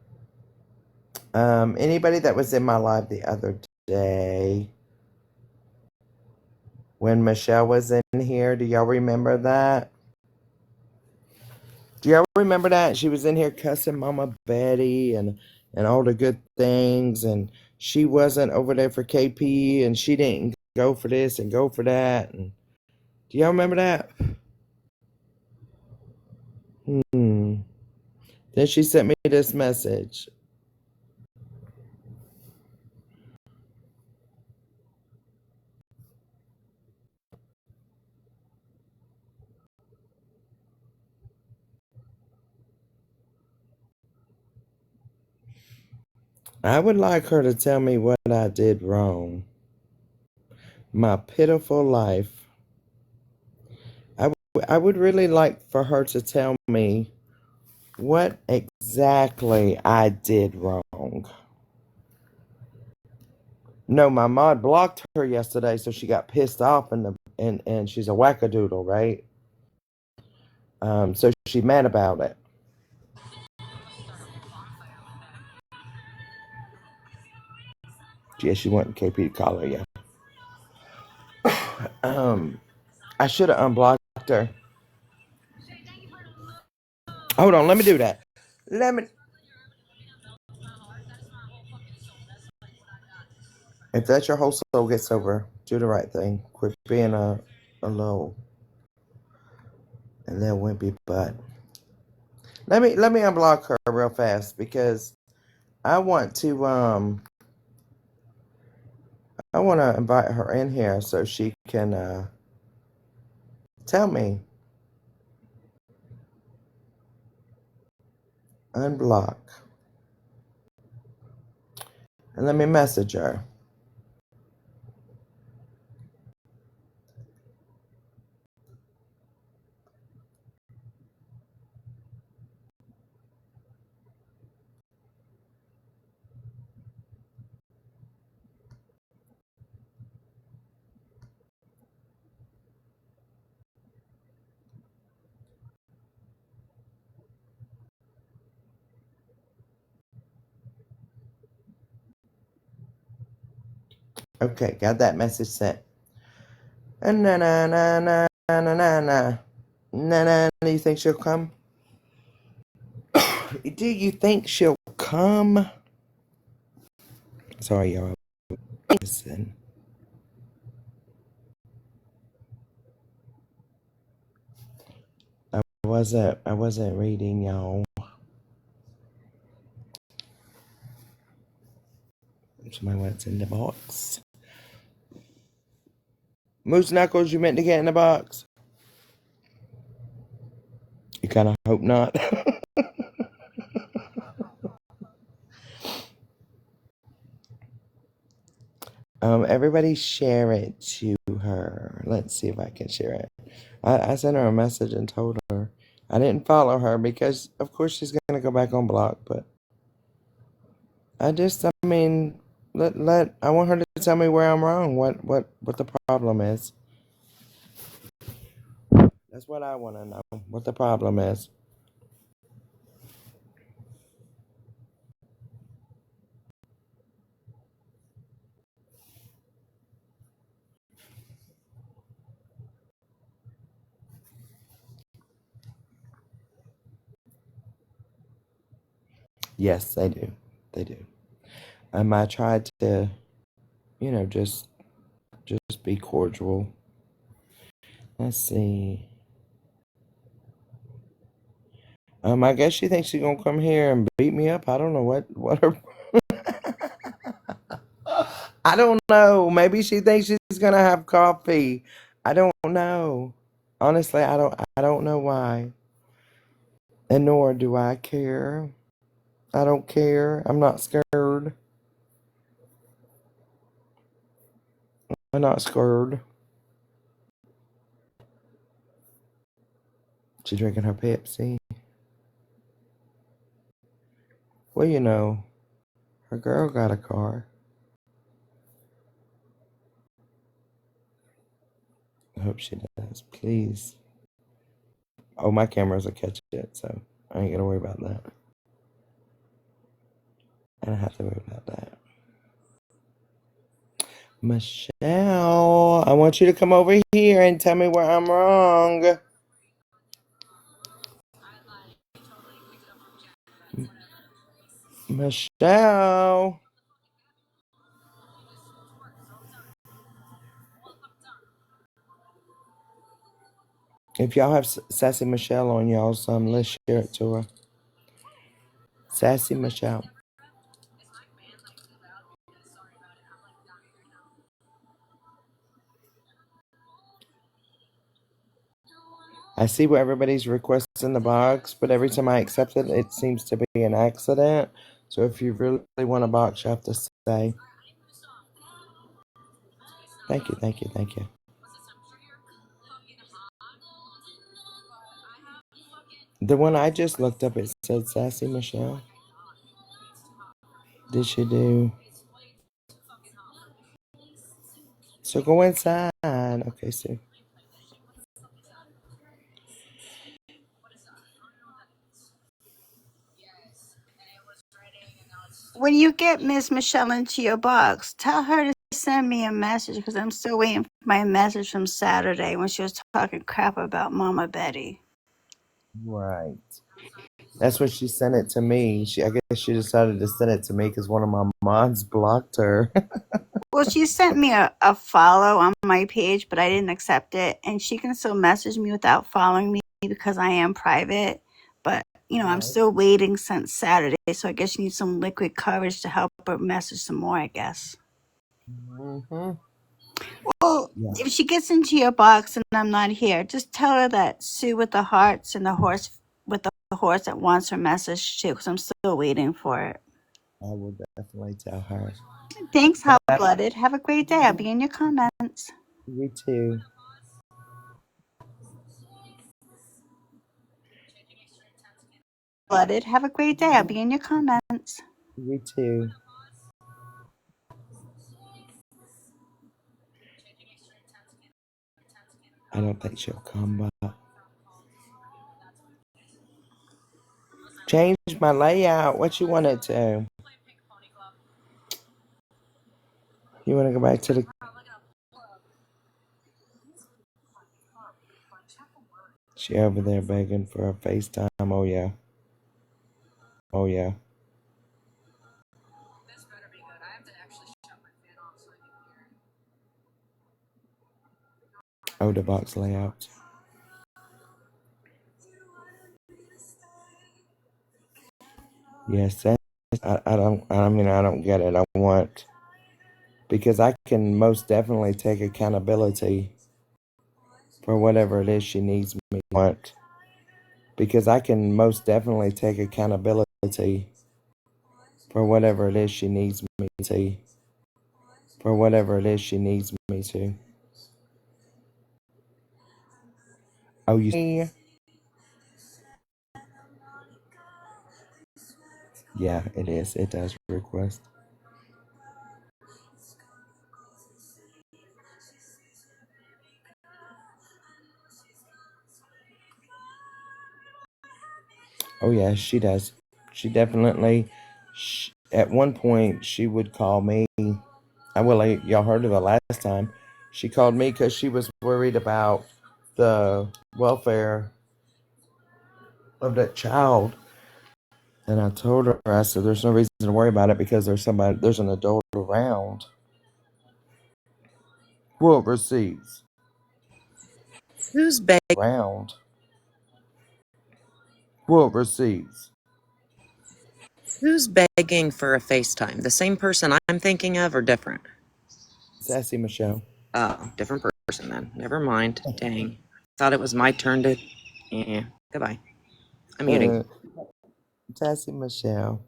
Anybody that was in my live the other day when Michelle was in here, do y'all remember that? Do y'all remember that? She was in here cussing Mama Betty and all the good things, and she wasn't over there for KP, and she didn't go for this and go for that. And do y'all remember that? Then she sent me this message. I would like her to tell me what I did wrong. My pitiful life. I would really like for her to tell me what exactly I did wrong. No, my mod blocked her yesterday, so she got pissed off and she's a wackadoodle, right? So she's mad about it. Yeah, she went KP to call her, yeah. I should have unblocked her. Hold on, let me do that. If that's your whole soul gets over, do the right thing. Quit being a little wimpy butt. Let me unblock her real fast because I want to invite her in here so she can tell me. Unblock. And let me message her. Okay, got that message sent. And na na na na na na na na. Do you think she'll come? Do you think she'll come? Sorry, y'all. Listen. I wasn't reading, y'all. Somebody what's in the box. Moose Knuckles, you meant to get in the box? You kind of hope not. Everybody share it to her. Let's see if I can share it. I sent her a message and told her. I didn't follow her because, of course, she's going to go back on block, but I mean, I want her to tell me where I'm wrong, what the problem is. That's what I want to know, what the problem is. Yes, they do. They do. I tried to, just be cordial. Let's see. I guess she thinks she's gonna come here and beat me up. I don't know what her. I don't know. Maybe she thinks she's gonna have coffee. I don't know. Honestly, I don't know why. And nor do I care. I don't care. I'm not scared. I'm not scared. She drinking her Pepsi. Well, her girl got a car. I hope she does. Please. Oh, my cameras will catch it, so I ain't gonna worry about that. I don't have to worry about that. Michelle, I want you to come over here and tell me where I'm wrong. Michelle. If y'all have Sassy Michelle on y'all's let's share it to her. Sassy Michelle. I see what everybody's requesting the box, but every time I accept it, it seems to be an accident. So if you really want a box, you have to say. Thank you, thank you, thank you. The one I just looked up, it said Sassy Michelle. Did she do? So go inside. Okay, Sue. When you get Miss Michelle into your box, tell her to send me a message because I'm still waiting for my message from Saturday when she was talking crap about Mama Betty. Right. That's what she sent it to me. I guess she decided to send it to me because one of my mods blocked her. Well, she sent me a follow on my page, but I didn't accept it. And she can still message me without following me because I am private. But, I'm still waiting since Saturday. So I guess she needs some liquid courage to help her message some more, I guess. Mm-hmm. Well, Yeah. if she gets into your box and I'm not here, just tell her that Sue with the hearts and the horse with the horse that wants her message too, because I'm still waiting for it. I will definitely tell her. Thanks, Hot Blooded. Have a great day. I'll be in your comments. You too. Blooded. Have a great day. I'll be in your comments. You too. I don't think she'll come back. Change my layout. What you want it to? You want to go back to the... She over there begging for a FaceTime. Oh, yeah. Oh, yeah. Oh, the box layout. Yes, I don't get it. I want... Because I can most definitely take accountability for whatever it is she needs me to want. Because I can most definitely take accountability for whatever it is she needs me to. For whatever it is she needs me to. Oh, you see? Yeah, it is. It does request. Oh, yeah, she does. She definitely... at one point, she would call me. Y'all heard of it last time. She called me because she was worried about the welfare of that child. And I told her, I said, there's no reason to worry about it because there's an adult around. What receipts? Who's beg? Around. What receipts? Who's begging for a FaceTime? The same person I'm thinking of, or different? Sassy Michelle. Oh, different person then. Never mind. Dang. Thought it was my turn to. Yeah. Goodbye. I'm muting. Sassy Michelle.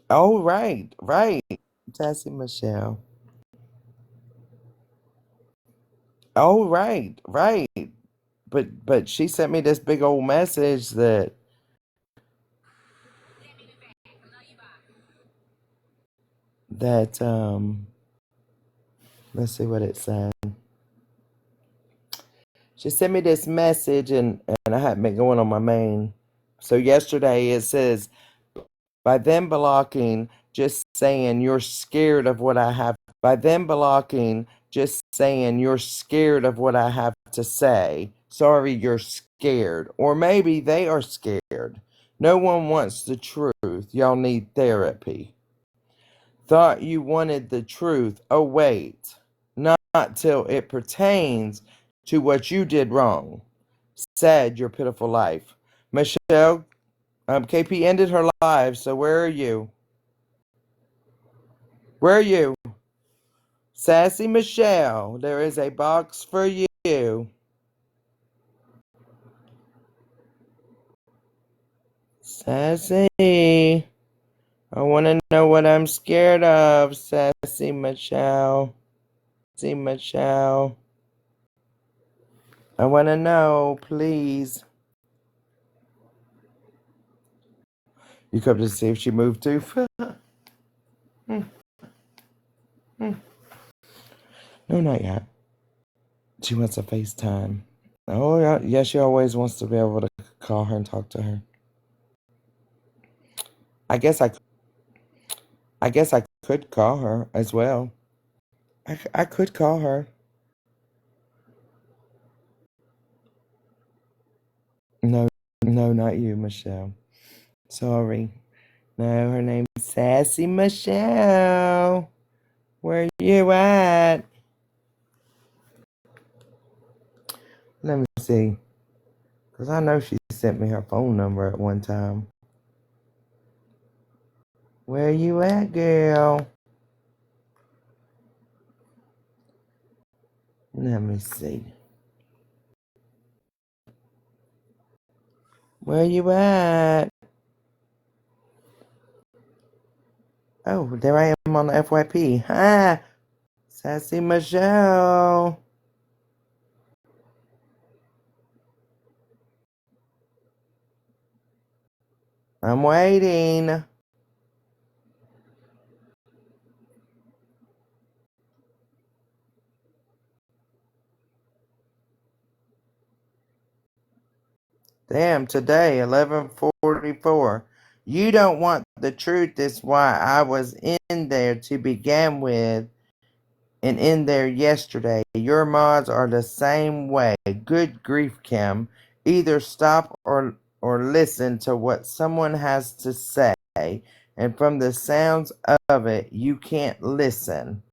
Oh, right. Sassy Michelle. Oh, right. But she sent me this big old message that let's see what it said. She sent me this message and I hadn't been going on my main. So yesterday it says, by them blocking, just saying you're scared of what I have. By them blocking, just saying you're scared of what I have to say. Sorry, you're scared. Or maybe they are scared. No one wants the truth. Y'all need therapy. Thought you wanted the truth. Oh, wait. Not till it pertains to what you did wrong. Sad your pitiful life. Michelle, KP ended her live, so where are you? Where are you? Sassy Michelle, there is a box for you. Sassy, I want to know what I'm scared of, Sassy Michelle. Sassy Michelle. I want to know, please. You come to see if she moved too. No, not yet. She wants a FaceTime. Oh, yeah, she always wants to be able to call her and talk to her. I guess I could call her as well. I could call her. No, not you, Michelle. Sorry. No, her name's Sassy Michelle. Where you at? Let me see. Because I know she sent me her phone number at one time. Where you at, girl? Let me see. Where you at? Oh, there I am on the FYP. Hi, Sassy Michelle. I'm waiting. Damn, today, 11:44. You don't want the truth, is why I was in there to begin with and in there yesterday. Your mods are the same way. Good grief, Kim. Either stop or listen to what someone has to say, and from the sounds of it, you can't listen.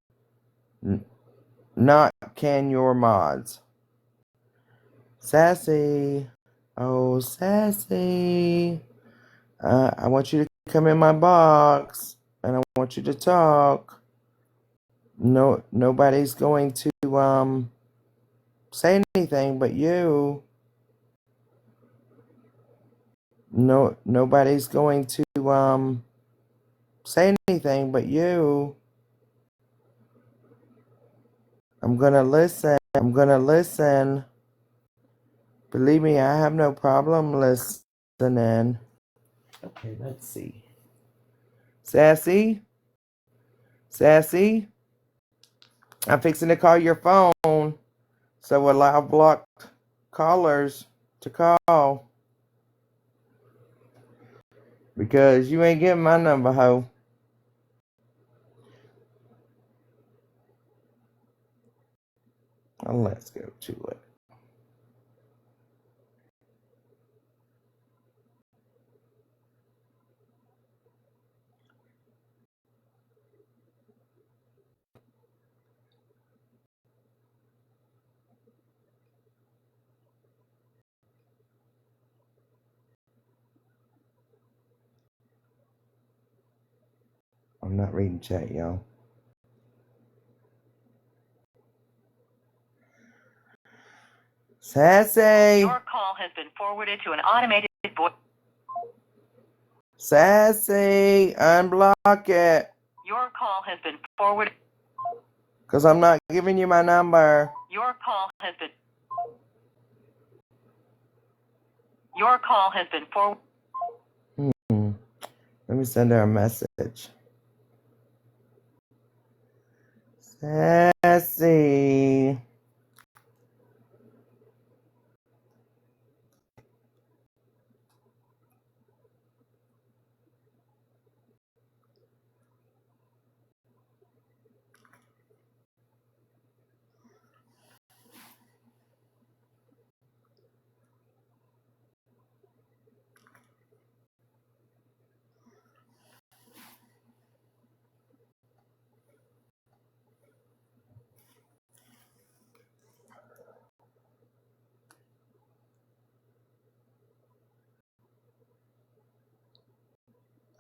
Not can your mods. Sassy. Oh, Sassy. I want you to come in my box, and I want you to talk. No, nobody's going to say anything but you. No, nobody's going to say anything but you. I'm gonna listen. Believe me, I have no problem listening. Okay, let's see. Sassy? Sassy? I'm fixing to call your phone, so allow blocked callers to call. Because you ain't getting my number, ho. Let's go to it. I'm not reading chat, y'all. Sassy! Your call has been forwarded to an automated voice. Sassy! Unblock it! Your call has been forwarded. Because I'm not giving you my number. Your call has been. Your call has been forwarded. Let me send her a message. Sassy.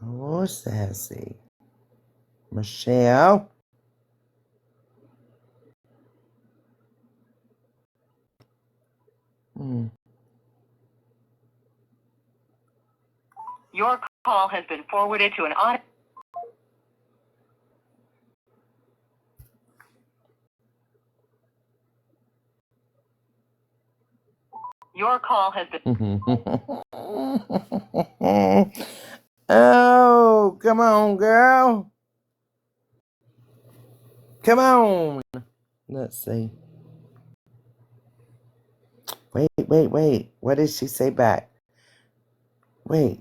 Oh, Sassy. Michelle. Your call has been forwarded to an auto. Your call has been. Oh, come on, girl. Come on. Let's see. Wait. What did she say back? Wait.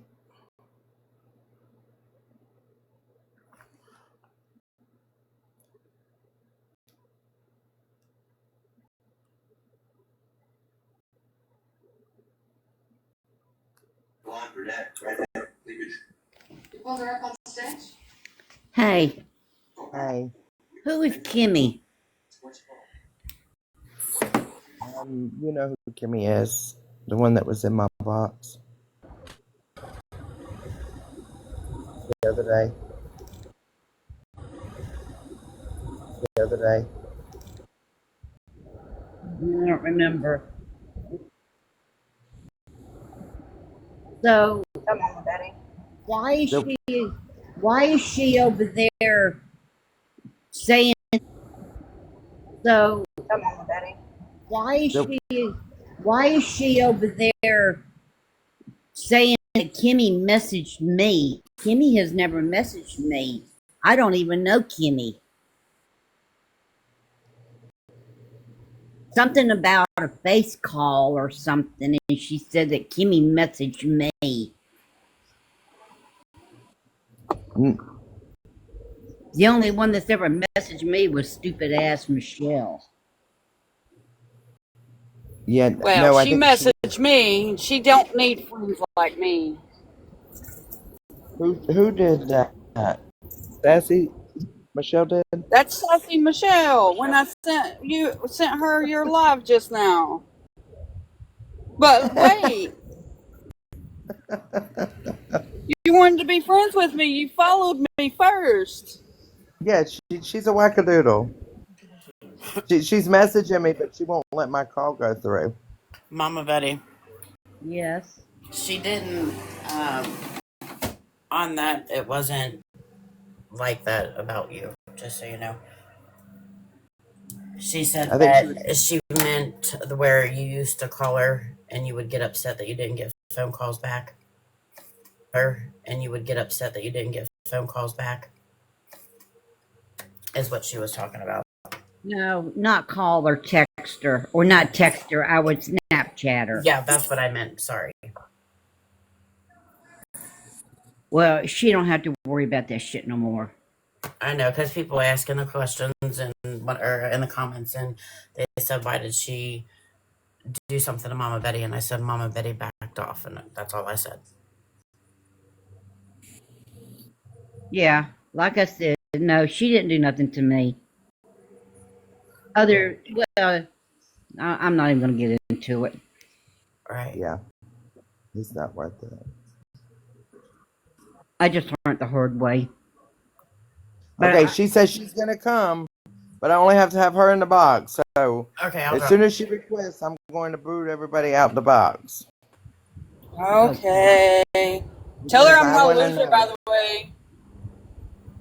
Hey, Hey. who is Kimmy? You know who Kimmy is. The one that was in my box the other day. I don't remember. So, Come on, Betty. why is Nope. she over there saying? So, Come on, Betty. Nope. why is she over there saying that Kimmy messaged me? Kimmy has never messaged me. I don't even know Kimmy. Something about a face call or something, and she said that Kimmy messaged me. Mm, The only one that's ever messaged me was stupid ass Michelle. Yeah, Well, no, I she think messaged me. She don't need friends like me. who did that? Sassy Michelle did? That's Sassy Michelle. When I sent her your live just now. But wait, you wanted to be friends with me. You followed me first. Yeah, she's a wackadoodle. She's messaging me, but she won't let my call go through. Mama Betty. Yes. She didn't, on that, it wasn't like that about you, just so you know. She said I think she was. that she meant where you used to call her and you would get upset that you didn't get phone calls back. Is what she was talking about. No, not call or text her, or not text her. I would Snapchat her. Yeah, that's what I meant. Sorry. Well, she don't have to worry about that shit no more. I know, because people asking the questions and or in the comments, and they said, why did she do something to Mama Betty? And I said, Mama Betty backed off, and that's all I said. Yeah, like I said, no, she didn't do nothing to me. I'm not even going to get into it. Right. Yeah, it's not worth it. I just learned the hard way. But Okay, she says she's gonna come, but I only have to have her in the box. So Okay, I'll as go. soon as she requests, I'm going to boot everybody out the box. Okay. Tell her Because I'm I gonna want to lose her, by know. the way.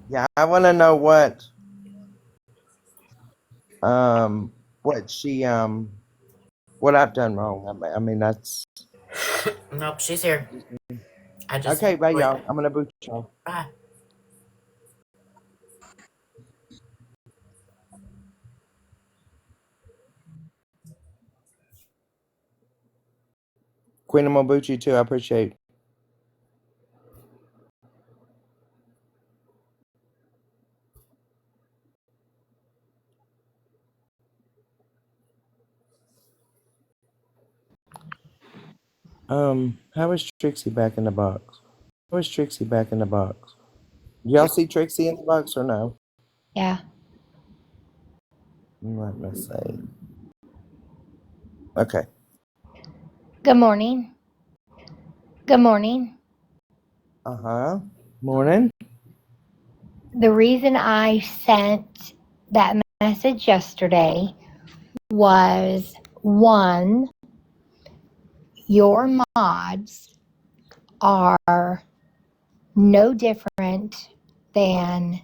Yeah, I want to know what she what I've done wrong. I mean that's Nope, she's here. I just okay. Bye, wait. y'all. I'm gonna boot y'all. Bye. Queen, I'm gonna boot you too. I appreciate. How is Trixie back in the box? How is Trixie back in the box? Y'all see Trixie in the box or no? Yeah. Let me see. Okay. Good morning. Good morning. Morning. The reason I sent that message yesterday was one, your mods are no different than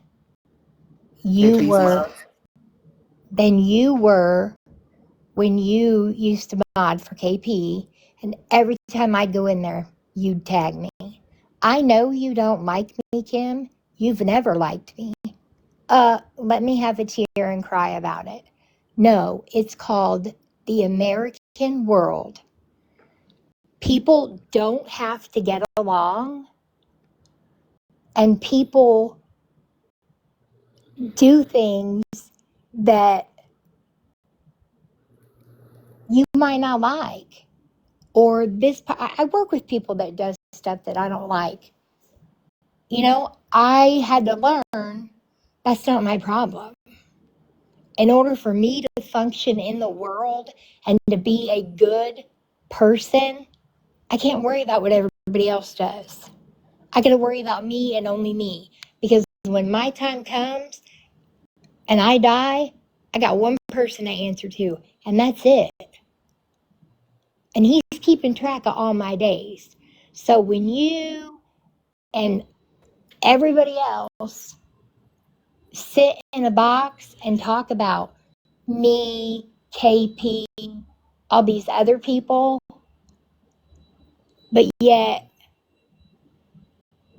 you KP's were mods. than you were when you used to mod for KP, and every time I go in there, you'd tag me. I know you don't like me, Kim. You've never liked me. Let me have a tear and cry about it. No, it's called the American world. People don't have to get along, and people do things that you might not like. Or I work with people that does stuff that I don't like. You know, I had to learn that's not my problem. In order for me to function in the world and to be a good person, I can't worry about what everybody else does. I got to worry about me and only me. Because when my time comes and I die, I got one person to answer to, and that's it. And he's keeping track of all my days. So when you and everybody else sit in a box and talk about me, KP, all these other people, but yet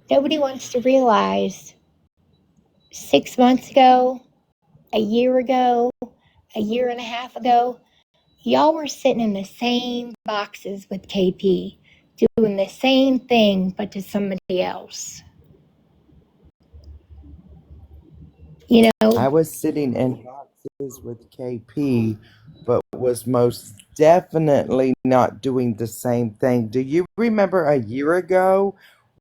nobody wants to realize 6 months ago, a year ago, a year and a half ago, y'all were sitting in the same boxes with KP, doing the same thing, but to somebody else. You know, I was sitting in boxes with KP, but was most definitely not doing the same thing. Do you remember a year ago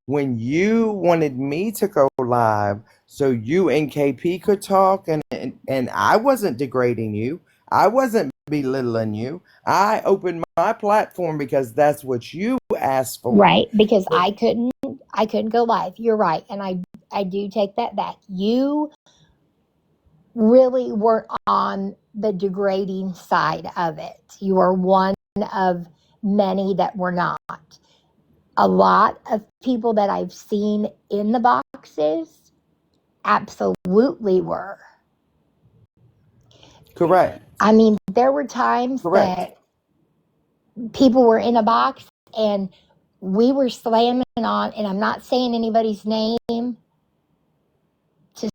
when you wanted me to go live so you and KP could talk and I wasn't degrading you. I wasn't belittling you. I opened my platform because that's what you asked for. right? Because But I couldn't go live. You're right, and I do take that back. You really weren't on the degrading side of it. You are one of many that were not. A lot of people that I've seen in the boxes absolutely were. correct. I mean, there were times Correct. that people were in a box and we were slamming on, and I'm not saying anybody's name to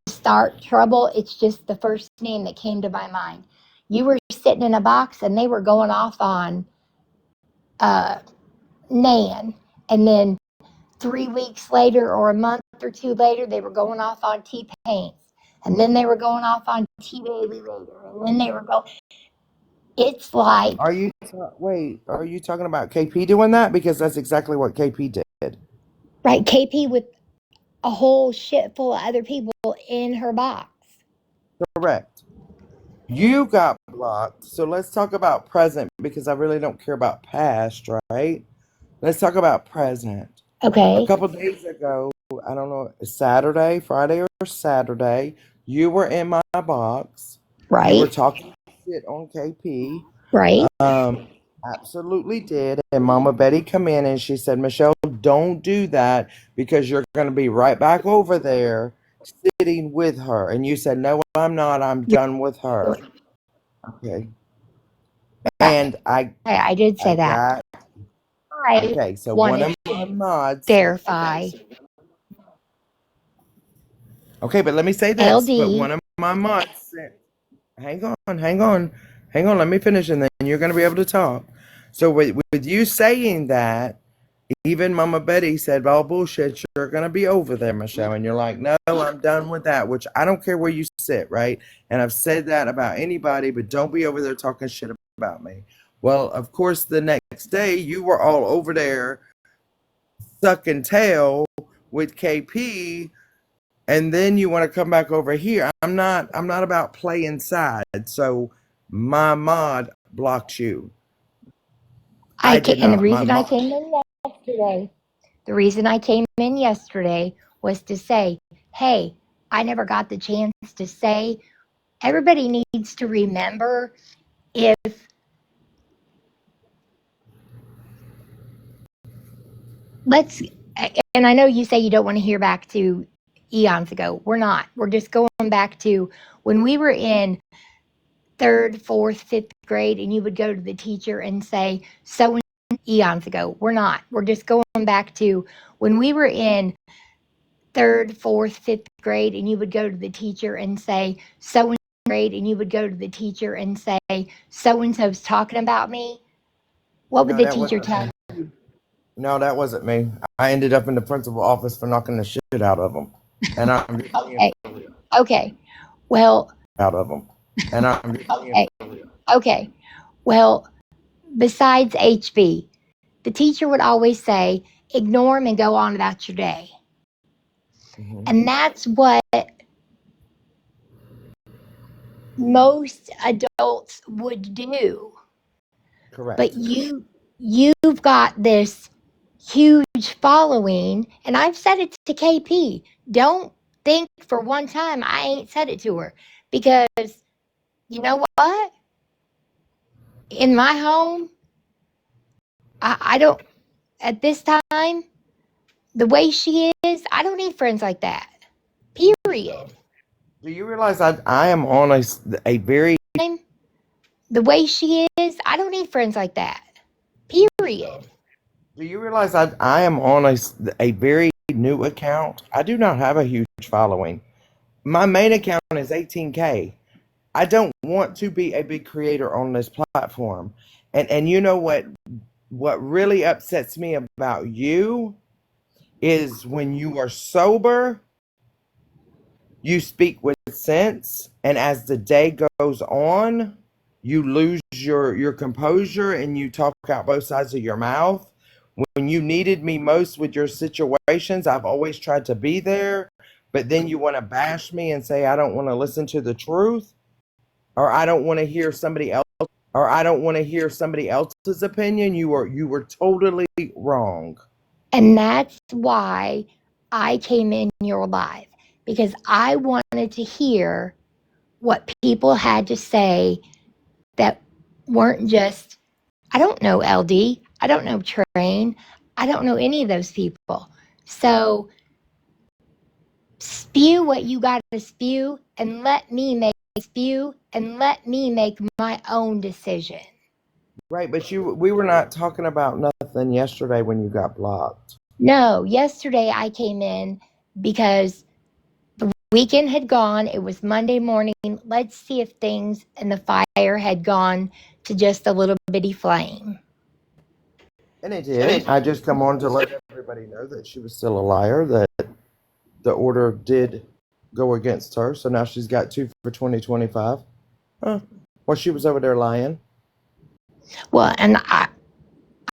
start trouble. It's just the first name that came to my mind. You were sitting in a box and they were going off on Nan, and then 3 weeks later or a month or two later, they were going off on T-Pain, and then they were going off on T-Baby later, and then they were going. It's like, Are you talking about KP doing that? Because that's exactly what KP did. right, KP with a whole shit full of other people in her box. Correct. You got blocked. So let's talk about present because I really don't care about past, right? Let's talk about present. A Okay. couple days ago, I don't know, Saturday, Friday or Saturday, you were in my box. You were Right. talking shit on KP. Right. Absolutely did. And Mama Betty come in and she said, Michelle, don't do that because you're going to be right back over there sitting with her. And you said, no, I'm not. I'm done with her. Okay. And I did say that. I okay, so one of wanted my to mods. verify. Okay, but let me say this. But LD. one of my mods said, hang on. Let me finish and then you're going to be able to talk. So with you saying that, even Mama Betty said, "Oh bullshit, you're gonna be over there, Michelle," and you're like, "No, I'm done with that." Which I don't care where you sit, right? And I've said that about anybody, but don't be over there talking shit about me. Well, of course, the next day you were all over there sucking tail with KP, and then you want to come back over here. I'm not about playing sides. So my mod blocked you. I did And the not. reason I came in yesterday, was to say, hey, I never got the chance to say. Everybody needs to remember if and I know you say you don't want to hear back to eons ago. We're not. We're just going back to when we were in 3rd, 4th, 5th grade, and you would go to the teacher and say, so eons ago. We're not. We're just going back to when we were in 3rd, 4th, 5th grade, and you would go to the teacher and say, so and so's talking about me. What would No, the teacher tell? No, that wasn't me. I ended up in the principal office for knocking the shit out of them. And I'm just Okay. Okay. Well, out of them. And I'm just okay. Well, besides HB, the teacher would always say, ignore him and go on about your day. Mhm. And that's what most adults would do. Correct. But you've got this huge following, and I've said it to KP. Don't think for one time I ain't said it to her, because you know what? In my home, I don't, at this time, the way she is, I don't need friends like that. Period. Do you realize I am on a very The way she is, I don't need friends like that. Period. Do you realize I am on a very new account? I do not have a huge following. My main account is 18K. I don't want to be a big creator on this platform. And you know what really upsets me about you is when you are sober, you speak with sense, and as the day goes on, you lose your composure and you talk out both sides of your mouth. When you needed me most with your situations, I've always tried to be there, but then you want to bash me and say I don't want to listen to the truth, or I don't want to hear somebody else's opinion. You were totally wrong. And that's why I came in your live, because I wanted to hear what people had to say that weren't just, I don't know LD, I don't know Train, I don't know any of those people. So spew what you got to spew and let me make my own decision. Right, but we were not talking about nothing yesterday when you got blocked. No, yesterday I came in because the weekend had gone. It was Monday morning. Let's see if things in the fire had gone to just a little bitty flame. And it did. I just come on to let everybody know that she was still a liar, that the order did go against her. So now she's got 2 for 2025. Huh. Well, she was over there lying. Well, and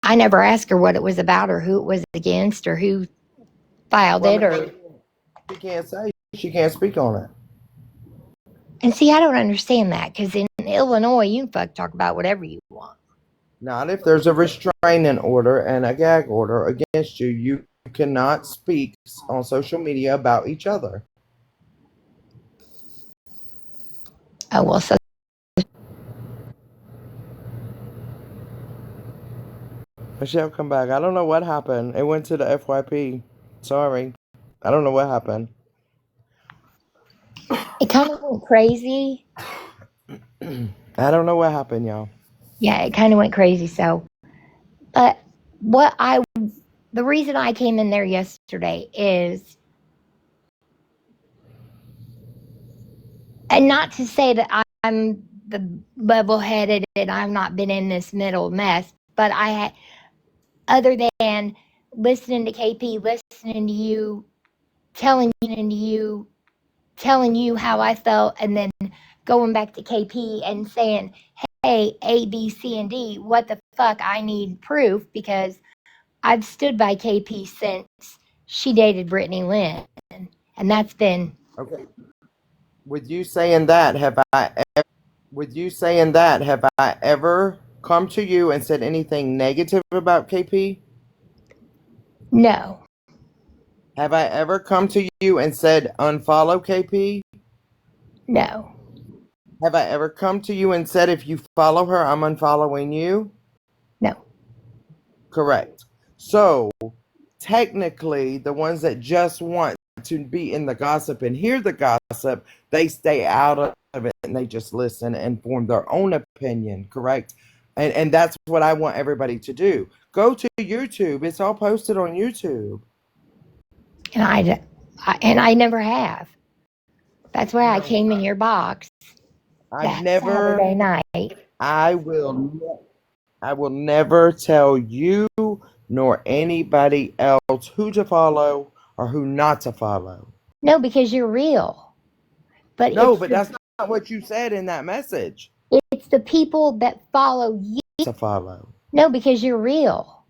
I never asked her what it was about or who it was against or who filed it or. She can't say. She can't speak on it. And see, I don't understand that, because in Illinois, you can talk about whatever you want. Not if there's a restraining order and a gag order against you. You cannot speak on social media about each other. Oh, well, so Michelle, come back. I don't know what happened. It went to the FYP. Sorry. I don't know what happened. it kind of went crazy. I don't know what happened, y'all. Yeah, it kind of went crazy. So, but the reason I came in there yesterday is, and not to say that I'm the level-headed and I've not been in this middle mess, but I had, other than listening to KP, listening to you, telling you how I felt, and then going back to KP and saying, hey, A, B, C, and D, what the fuck, I need proof, because I've stood by KP since she dated Brittany Lynn, and that's been, Okay. With you saying that, have I ever come to you and said anything negative about KP? no, Have I ever come to you and said unfollow KP? no, Have I ever come to you and said if you follow her, I'm unfollowing you? no. Correct. So, technically, the ones that just want to be in the gossip and hear the gossip, they stay out of it and they just listen and form their own opinion, correct? And that's what I want everybody to do. Go to YouTube. It's all posted on YouTube. And I never have. That's why I No, came in your box I've that never, Saturday night. I will never tell you nor anybody else who to follow or who not to follow. No, because you're real. But No, but that's not what you said in that message. it's the people that follow you. To follow. No, because you're real.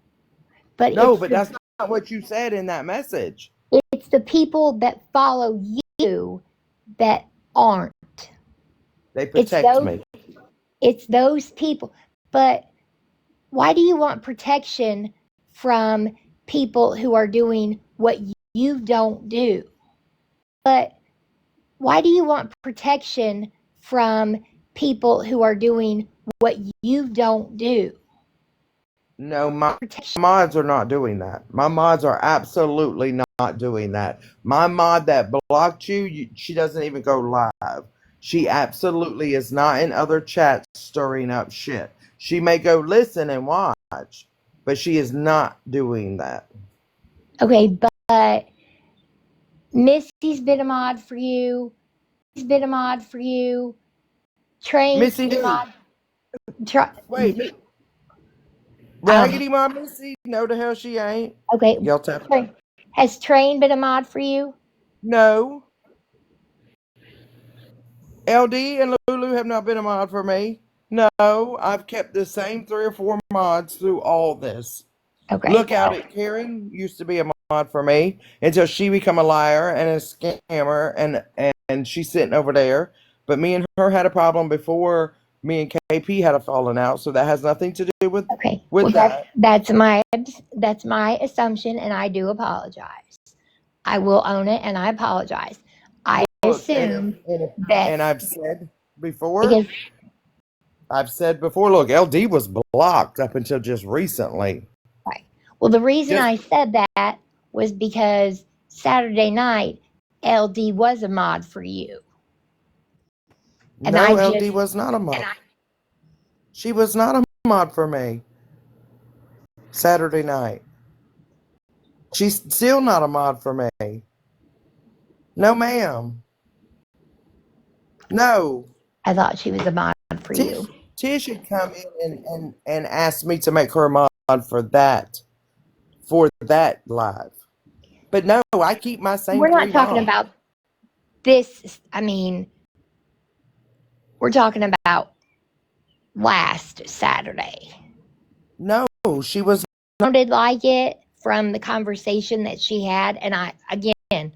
But No, but that's not what you said in that message. it's the people that follow you that aren't. They protect me. It's those people. But why do you want protection from people who are doing what you don't do? But why do you want protection from people who are doing what you don't do? No, my mods are not doing that. My mods are absolutely not doing that. My mod that blocked you, she doesn't even go live. She absolutely is not in other chats stirring up shit. She may go listen and watch, but she is not doing that. Okay, but Missy's been a mod for you. He's been a mod for you. Train's Missy been a who? mod. Wait, Raggedy Mom Missy? No, the hell she ain't. Okay. Y'all tap. Has Train been a mod for you? No. LD and Lulu have not been a mod for me. No, I've kept the same 3 or 4 mods through all this. Okay. Look out at Karen used to be a mod for me until she become a liar and a scammer and she's sitting over there. But me and her had a problem before me and KP had a falling out, so that has nothing to do with that. That's my assumption, and I do apologize. I will own it, and I apologize. I assume that, and I've said before. Look, LD was blocked up until just recently. Right. Well, the reason I said that was because Saturday night, LD was a mod for you. And no, LD was not a mod. She was not a mod for me. Saturday night. She's still not a mod for me. No, ma'am. No. I thought she was a mod for you. Tish had come in and asked me to make her a mod for that live. But no, I keep my same. We're not talking about this. I mean, we're talking about last Saturday. No, she was. Sounded like it from the conversation that she had, and again,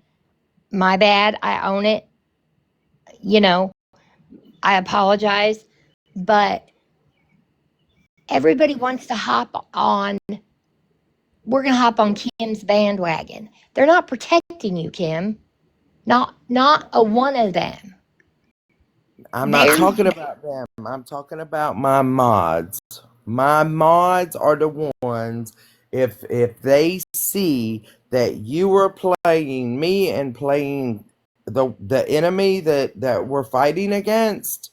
my bad. I own it. You know, I apologize, but everybody wants to hop on we're going to hop on Kim's bandwagon. They're not protecting you, Kim. Not a one of them. I'm not They're talking about them. I'm talking about my mods. My mods are the ones, if they see that you are playing me and playing the enemy that we're fighting against,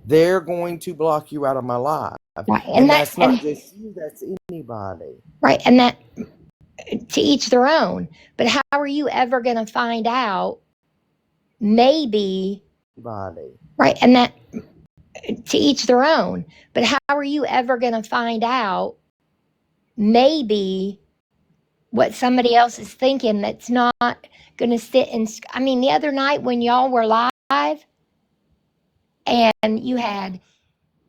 they're going to block you out of my life. right, And that's not just you, that's anybody. right, and that to each their own. But how are you ever going to find out? Maybe Anybody. right, and that to each their own. But how are you ever going to find out? Maybe what somebody else is thinking that's not going to sit and. I mean, the other night when y'all were live, and you had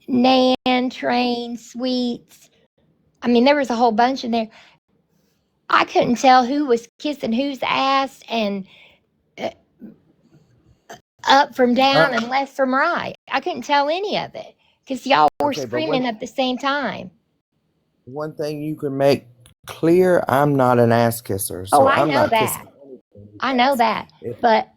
Nan, Train, Sweets. I mean, there was a whole bunch in there. I couldn't tell who was kissing whose ass and up from down and left from right. I couldn't tell any of it because y'all were Okay, but screaming at the same time. one thing you can make clear, I'm not an ass kisser. So Oh, I I'm know not that. kissing I know that. If But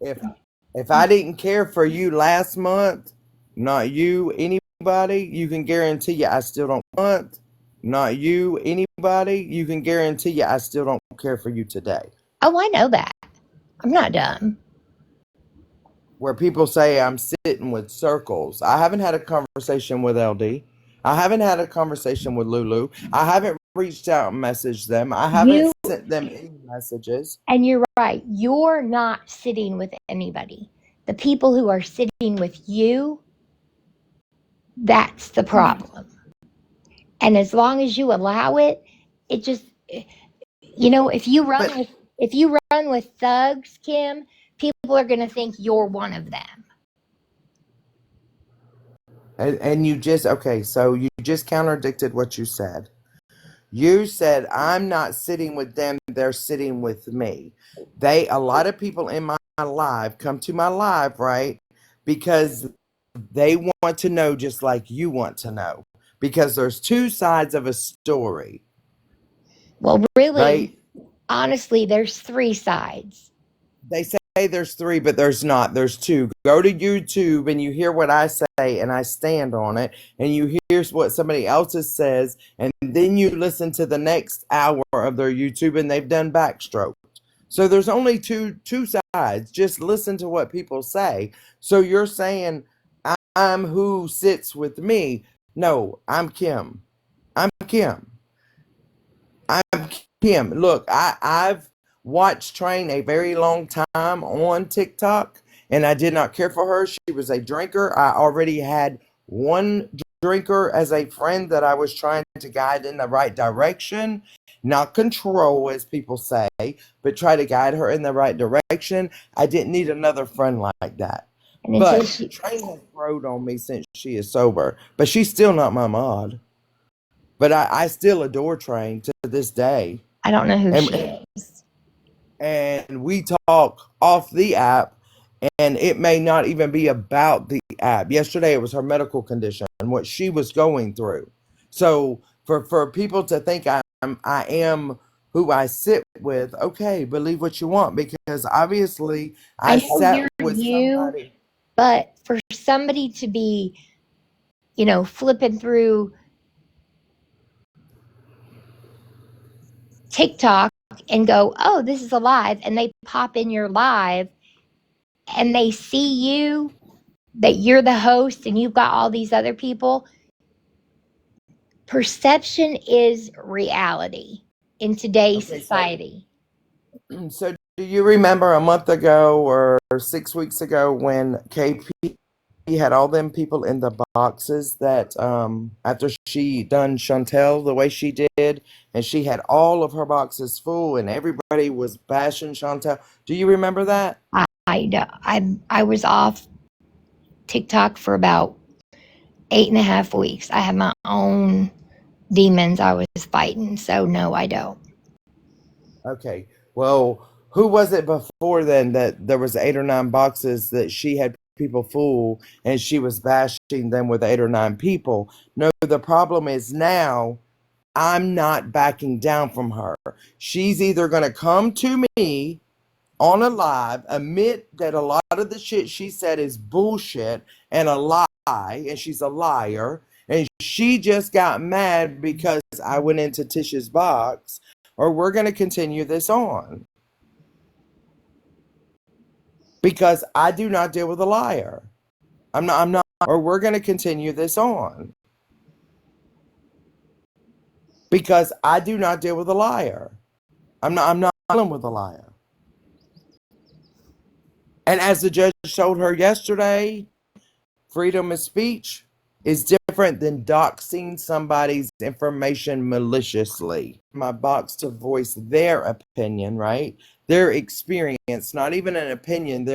if I didn't care for you last month, not you, anybody, you can guarantee you I still don't want. Not you, anybody, you can guarantee you I still don't care for you today. oh, I know that. I'm not dumb. Where people say I'm sitting with circles. I haven't had a conversation with LD. I haven't had a conversation with Lulu. I haven't reached out and messaged them. I haven't You sent them any messages. and you're right. You're not sitting with anybody. The people who are sitting with you, that's the problem. And as long as you allow it, it just if you run But with thugs, Kim, people are going to think you're one of them. and you just okay, so you just contradicted what you said. You said I'm not sitting with them, they're sitting with me. A lot of people in my live come to my live, right? Because they want to know just like you want to know. Because there's two sides of a story, Well, really, right? honestly, there's three sides. They say there's three, but there's not. There's two. Go to YouTube and you hear what I say and I stand on it, and you hear what somebody else says, and then you listen to the next hour of their YouTube and they've done backstroke. So there's only two sides. Just listen to what people say. So you're saying I'm who sits with me. No, I'm Kim. I'm Kim. I'm Kim. Look, I've watched Train a very long time on TikTok, and I did not care for her. She was a drinker. I already had one drinker as a friend that I was trying to guide in the right direction, not control, as people say, but try to guide her in the right direction. I didn't need another friend like that. And until But she, Train has growed on me since she is sober, but she's still not my mod. But I still adore Train to this day. I don't know who And, she is. and we talk off the app, and it may not even be about the app. Yesterday it was her medical condition and what she was going through. So for people to think I am who I sit with, okay, believe what you want, because obviously I I know sat you're with you, somebody. but for somebody to be, flipping through TikTok and go, oh, this is a live, and they pop in your live and they see you, that you're the host and you've got all these other people. Perception is reality in today's Okay, society. So do you remember a month ago or 6 weeks ago when KP had all them people in the boxes that after she done Chantel the way she did, and she had all of her boxes full and everybody was bashing Chantel? Do you remember that? I was off TikTok for about 8.5 weeks. I had my own demons I was fighting. So no, I don't. Okay. Well, who was it before then that there was 8 or 9 boxes that she had people full and she was bashing them with 8 or 9 people? No, the problem is now I'm not backing down from her. She's either going to come to me on a live, admit that a lot of the shit she said is bullshit and a lie, and she's a liar, and she just got mad because I went into Tish's box, or we're going to continue this on. Because I do not deal with a liar. I'm not, or we're going to continue this on. Because I do not deal with a liar. I'm not dealing with a liar. And as the judge told her yesterday, freedom of speech is different than doxing somebody's information maliciously. My box to voice their opinion, right? Their experience, not even an opinion,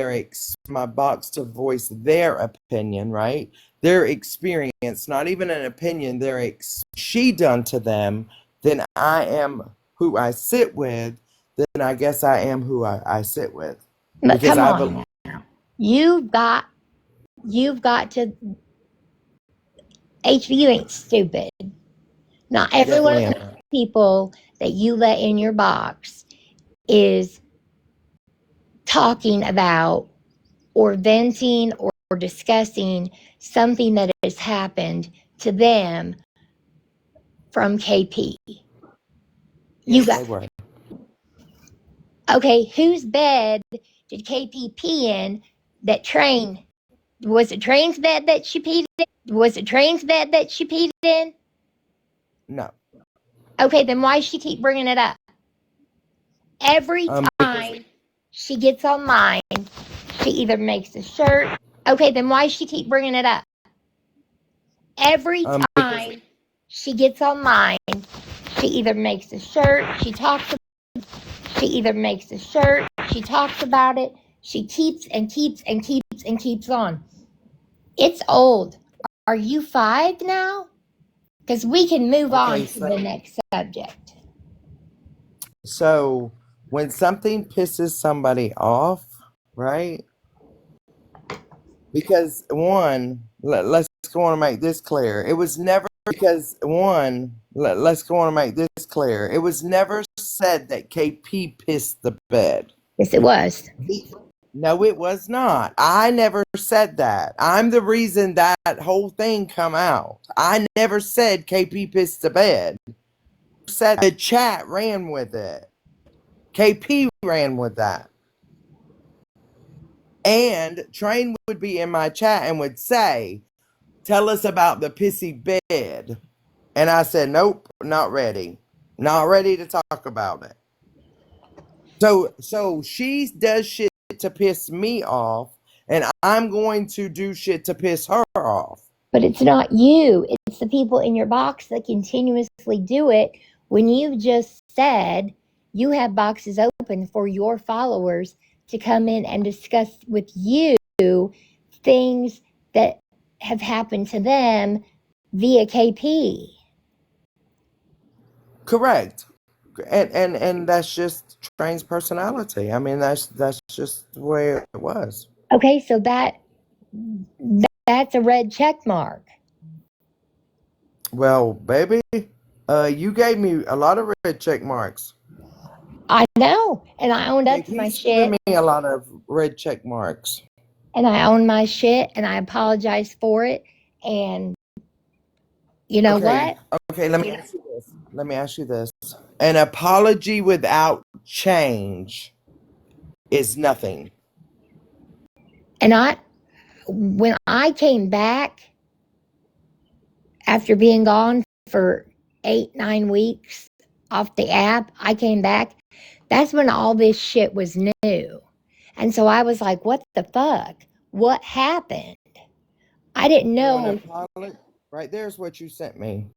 my box to voice their opinion, right? Their experience, not even an opinion, she done to them, then I am who I sit with, then I guess I am who I sit with. But Because come I on believe. now. You've got to, HB, you ain't stupid. Not every one of Definitely the am. people that you let in your box is talking about or venting or discussing something that has happened to them from KP. You Yes, got, they were. okay, whose bed did KP pee in that Train? Was it Train's bed that she peed in? Was it Train's bed that she peed in? No. Okay, then why does she keep bringing it up? Every Because time she gets online, she either makes a shirt. Okay, then why does she keep bringing it up? Every because time she gets online, she either makes a shirt, she talks about it, she keeps and keeps and keeps and keeps on. It's old. Are you 5 now? Because we can move on to the next subject. So when something pisses somebody off, right? Because let's go on and make this clear. It was never let's go on and make this clear. It was never said that KP pissed the bed. Yes, it was. No, it was not. I never said that. I'm the reason that whole thing come out. I never said KP pissed the bed. Said the chat ran with it. KP ran with that. And Train would be in my chat and would say, tell us about the pissy bed. And I said, nope, not ready. Not ready to talk about it. So she does shit to piss me off, and I'm going to do shit to piss her off. But it's not you. It's the people in your box that continuously do it when you just said you have boxes open for your followers to come in and discuss with you things that have happened to them via KP. Correct. And that's just Train's personality. I mean, that's just the way it was. Okay, so that's a red check mark. Well, baby, you gave me a lot of red check marks. I know, and I owned up to my He's shit. given me a lot of red check marks. And I own my shit, and I apologize for it. And you know what? Okay, let me ask you this. An apology without change is nothing. And when I came back after being gone for 8-9 weeks off the app, I came back. That's when all this shit was new. And so I was like, what the fuck? What happened? I didn't know. Right there's what you sent me.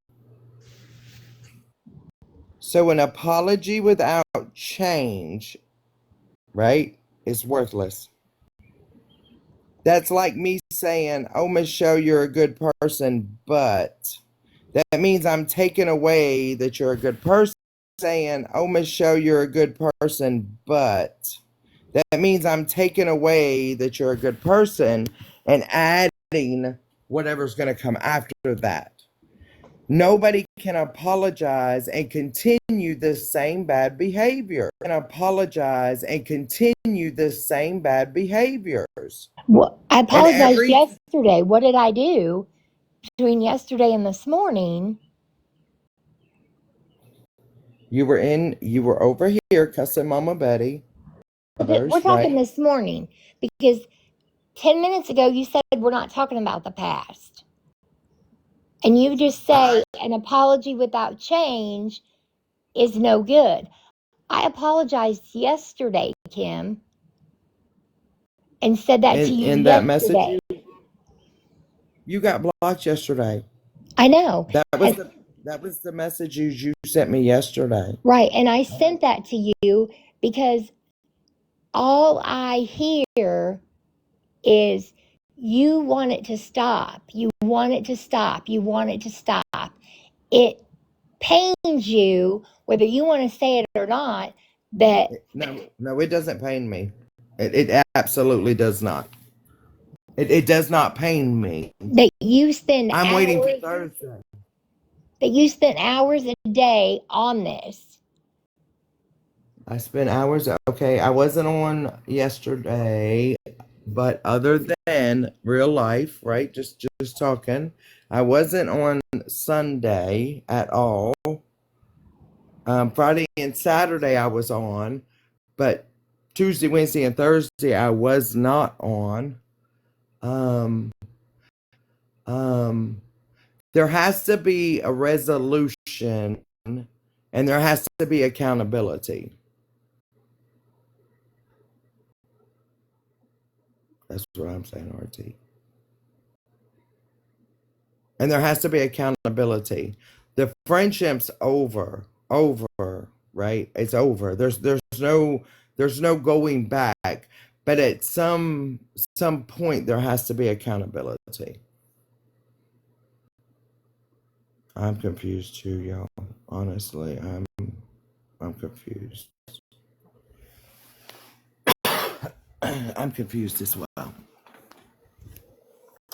So an apology without change, right, is worthless. That's like me saying, oh, Michelle, you're a good person, but that means I'm taking away that you're a good person. Saying, oh, Michelle, you're a good person, but that means I'm taking away that you're a good person and adding whatever's going to come after that. Nobody can apologize and continue the same bad behavior. And apologize and continue the same bad behaviors. Well, I And apologized yesterday. What did I do between yesterday and this morning? you were over here cussing Mama Betty. We're talking this morning because 10 minutes ago you said we're not talking about the past. And you just say an apology without change is no good. I apologized yesterday, Kim, and said that to you In yesterday. that message, you got blocked yesterday. I know. That was the message you sent me yesterday. Right, and I sent that to you because all I hear is you want it to stop. You want it to stop. You want it to stop. It pains you, whether you want to say it or not, that No, it doesn't pain me. It absolutely does not. It does not pain me. that you spend I'm hours, waiting for Thursday. that you spend hours a day on this. I spent hours. Okay, I wasn't on yesterday, but other than real life, right? Just talking. I wasn't on Sunday at all. Friday and Saturday I was on, but Tuesday, Wednesday, and Thursday I was not on. There has to be a resolution, and there has to be accountability. That's what I'm saying, RT. And there has to be accountability. The friendship's over, right? It's over. There's no going back. But at some point there has to be accountability. I'm confused too, y'all. Honestly, I'm confused. I'm confused as well.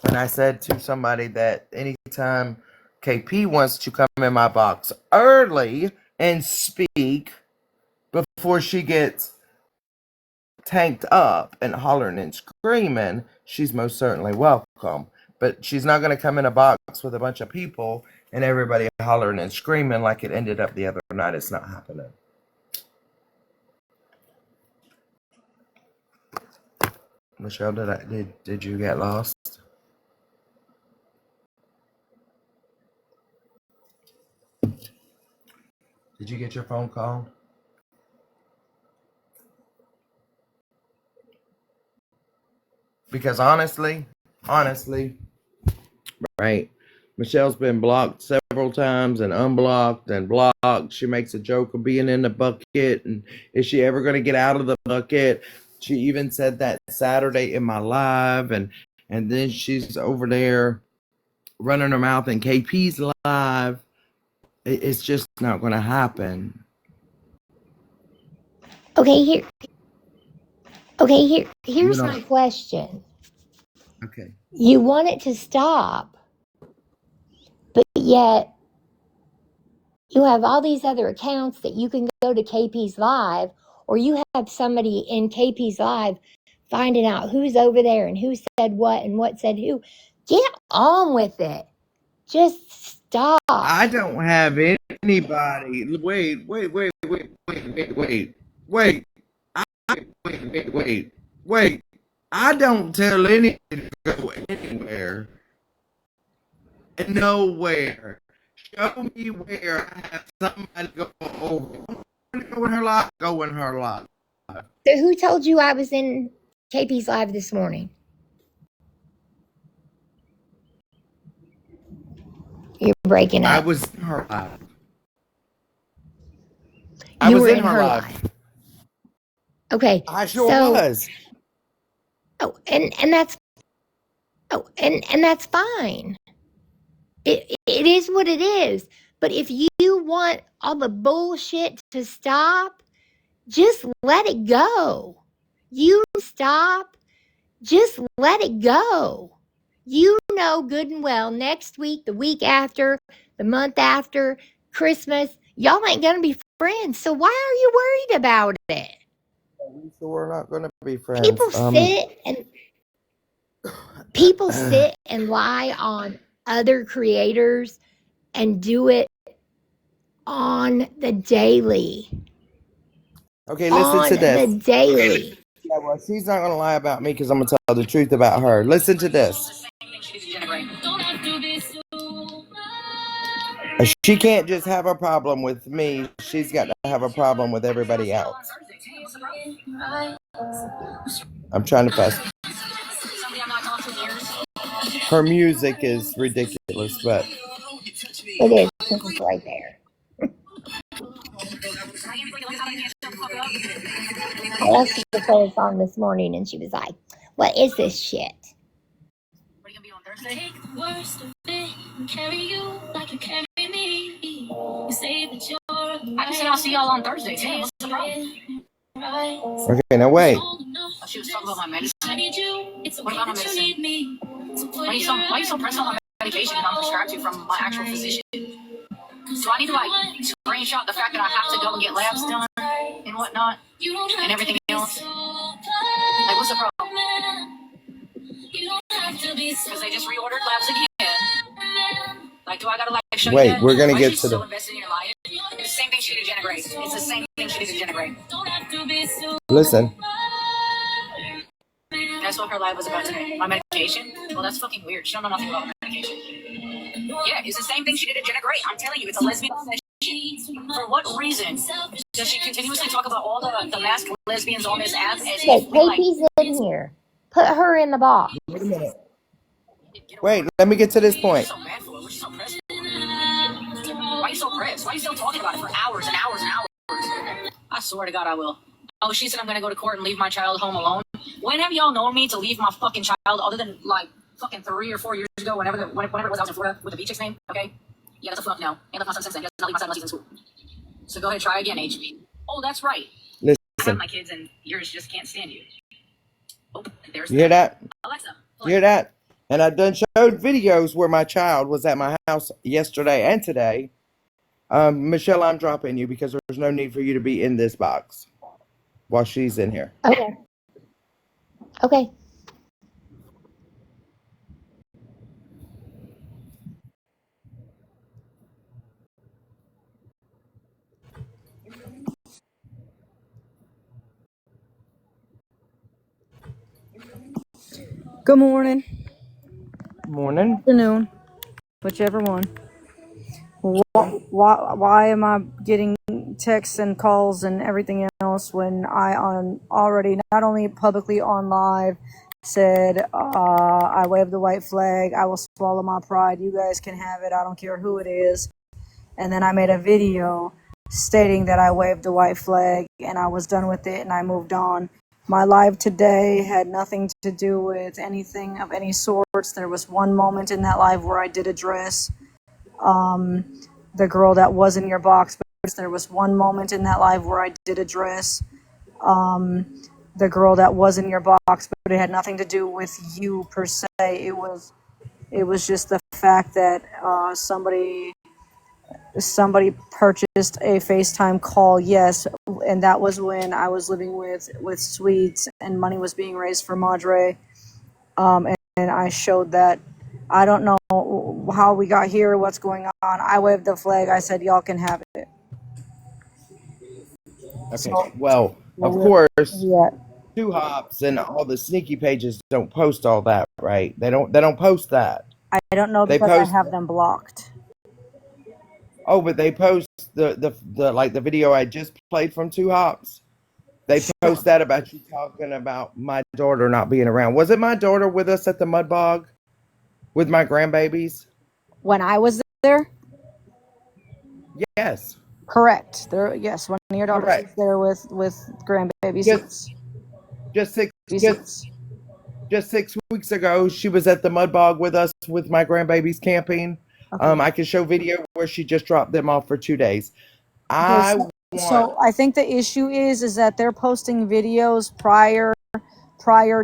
And I said to somebody that anytime KP wants to come in my box early and speak before she gets tanked up and hollering and screaming, she's most certainly welcome. But she's not going to come in a box with a bunch of people and everybody hollering and screaming like it ended up the other night. It's not happening. Michelle, did you get lost? Did you get your phone call? Because honestly, right, Michelle's been blocked several times and unblocked and blocked. She makes a joke of being in the bucket, and is she ever going to get out of the bucket? She even said that Saturday in my live, and then she's over there running her mouth in KP's live. It's just not going to happen. Here's my question. Okay. You want it to stop, but yet you have all these other accounts that you can go to KP's live, or you have somebody in KP's live finding out who's over there and who said what and what said who. Get on with it. Just stop. I don't have anybody. Wait. I don't tell anybody to go anywhere. Nowhere. Show me where I have somebody go over. Go in her life. Go in her life. So who told you I was in KP's live this morning? You're breaking up. I was in her live. You were in her live. Okay. I sure was. Oh, and that's fine. It is what it is. But if you want all the bullshit to stop, just let it go. You stop, just let it go. You know good and well next week, the week after, the month after, Christmas. Y'all ain't gonna be friends. So why are you worried about it? So we're not going to be friends. People sit and lie on other creators and do it on the daily. Okay, listen to this. On the daily. Yeah, well, she's not going to lie about me because I'm going to tell the truth about her. Listen to this. She can't just have a problem with me. She's got to have a problem with everybody else. I'm trying to fast. Her music is ridiculous, but It is. It's right there. I asked her to play a song this morning, and she was like, "What is this shit?" What are you gonna be on Thursday? Take the worst of it and carry you like you carry me. You say that you're I just said I'll see y'all on Thursday. Damn, what's the problem? okay, now wait. Oh, she was talking about my medicine. What about my medicine? Why are you so pressed on my medication and I'm prescribed to from my actual physician? Do I need to like screenshot the fact that I have to go and get labs done and whatnot and everything else? Like, what's the problem? Because they just reordered labs again. Like, do I gotta like show Wait, you that? we're gonna Why get is to she so the. invested in your life? It's the same thing she did to Jenna Grace. It's the same thing she did to Jenna Grace. Listen. That's what her life was about today. My medication? Well, that's fucking weird. She don't know nothing about my medication. Yeah, it's the same thing she did to Jenna Gray. I'm telling you, it's a lesbian obsession. For what reason does she continuously talk about all the masked lesbians on this app as Okay, if we like... KP's in here. Put her in the box. Wait a minute. Wait, let me get to this point. So bad for her. What's she so pressed for? Why are you so pressed? Why are you still talking about it for hours and hours and hours? I swear to God, I will. Oh, she said I'm gonna go to court and leave my child home alone. When have y'all known me to leave my fucking child other than like fucking 3 or 4 years ago, whenever it was I was in Florida with the beach chick's name? Okay, yeah, that's a fuck no. And my son since then. Just not leave my son unless he's in school. So go ahead, try again, HB. Oh, that's right. Listen. I have my kids and yours just can't stand you. Oh, there's You hear that? Alexa. You hear that? And I've done showed videos where my child was at my house yesterday and today. Michelle, I'm dropping you because there's no need for you to be in this box while she's in here. Okay. Okay. Good morning. Morning. Afternoon. Whichever one. Why am I getting texts and calls and everything else when I already not only publicly on live said I wave the white flag, I will swallow my pride, you guys can have it, I don't care who it is. And then I made a video stating that I waved the white flag and I was done with it and I moved on. My live today had nothing to do with anything of any sorts. There was one moment in that live where I did address the girl that was in your box, but there was one moment in that live where I did address the girl that was in your box, but it had nothing to do with you per se. It was just the fact that somebody purchased a FaceTime call, yes, and that was when I was living with Sweets and money was being raised for Madre, and I showed that. I don't know how we got here, what's going on. I waved the flag. I said, y'all can have it. Okay, So, well, of course, yeah. Two Hops and all the sneaky pages don't post all that, right? They don't post that. I don't know They because I post. have them blocked. Oh, but they post the like the video I just played from Two Hops. They post that about you talking about my daughter not being around. Was it my daughter with us at the mud bog with my grandbabies? When I was there? Yes. Correct. There, yes, one of your daughters Correct. was there with grandbabies. Just 6 weeks ago, she was at the mud bog with us with my grandbabies camping. Okay. I can show video where she just dropped them off for 2 days. So I think the issue is that they're posting videos prior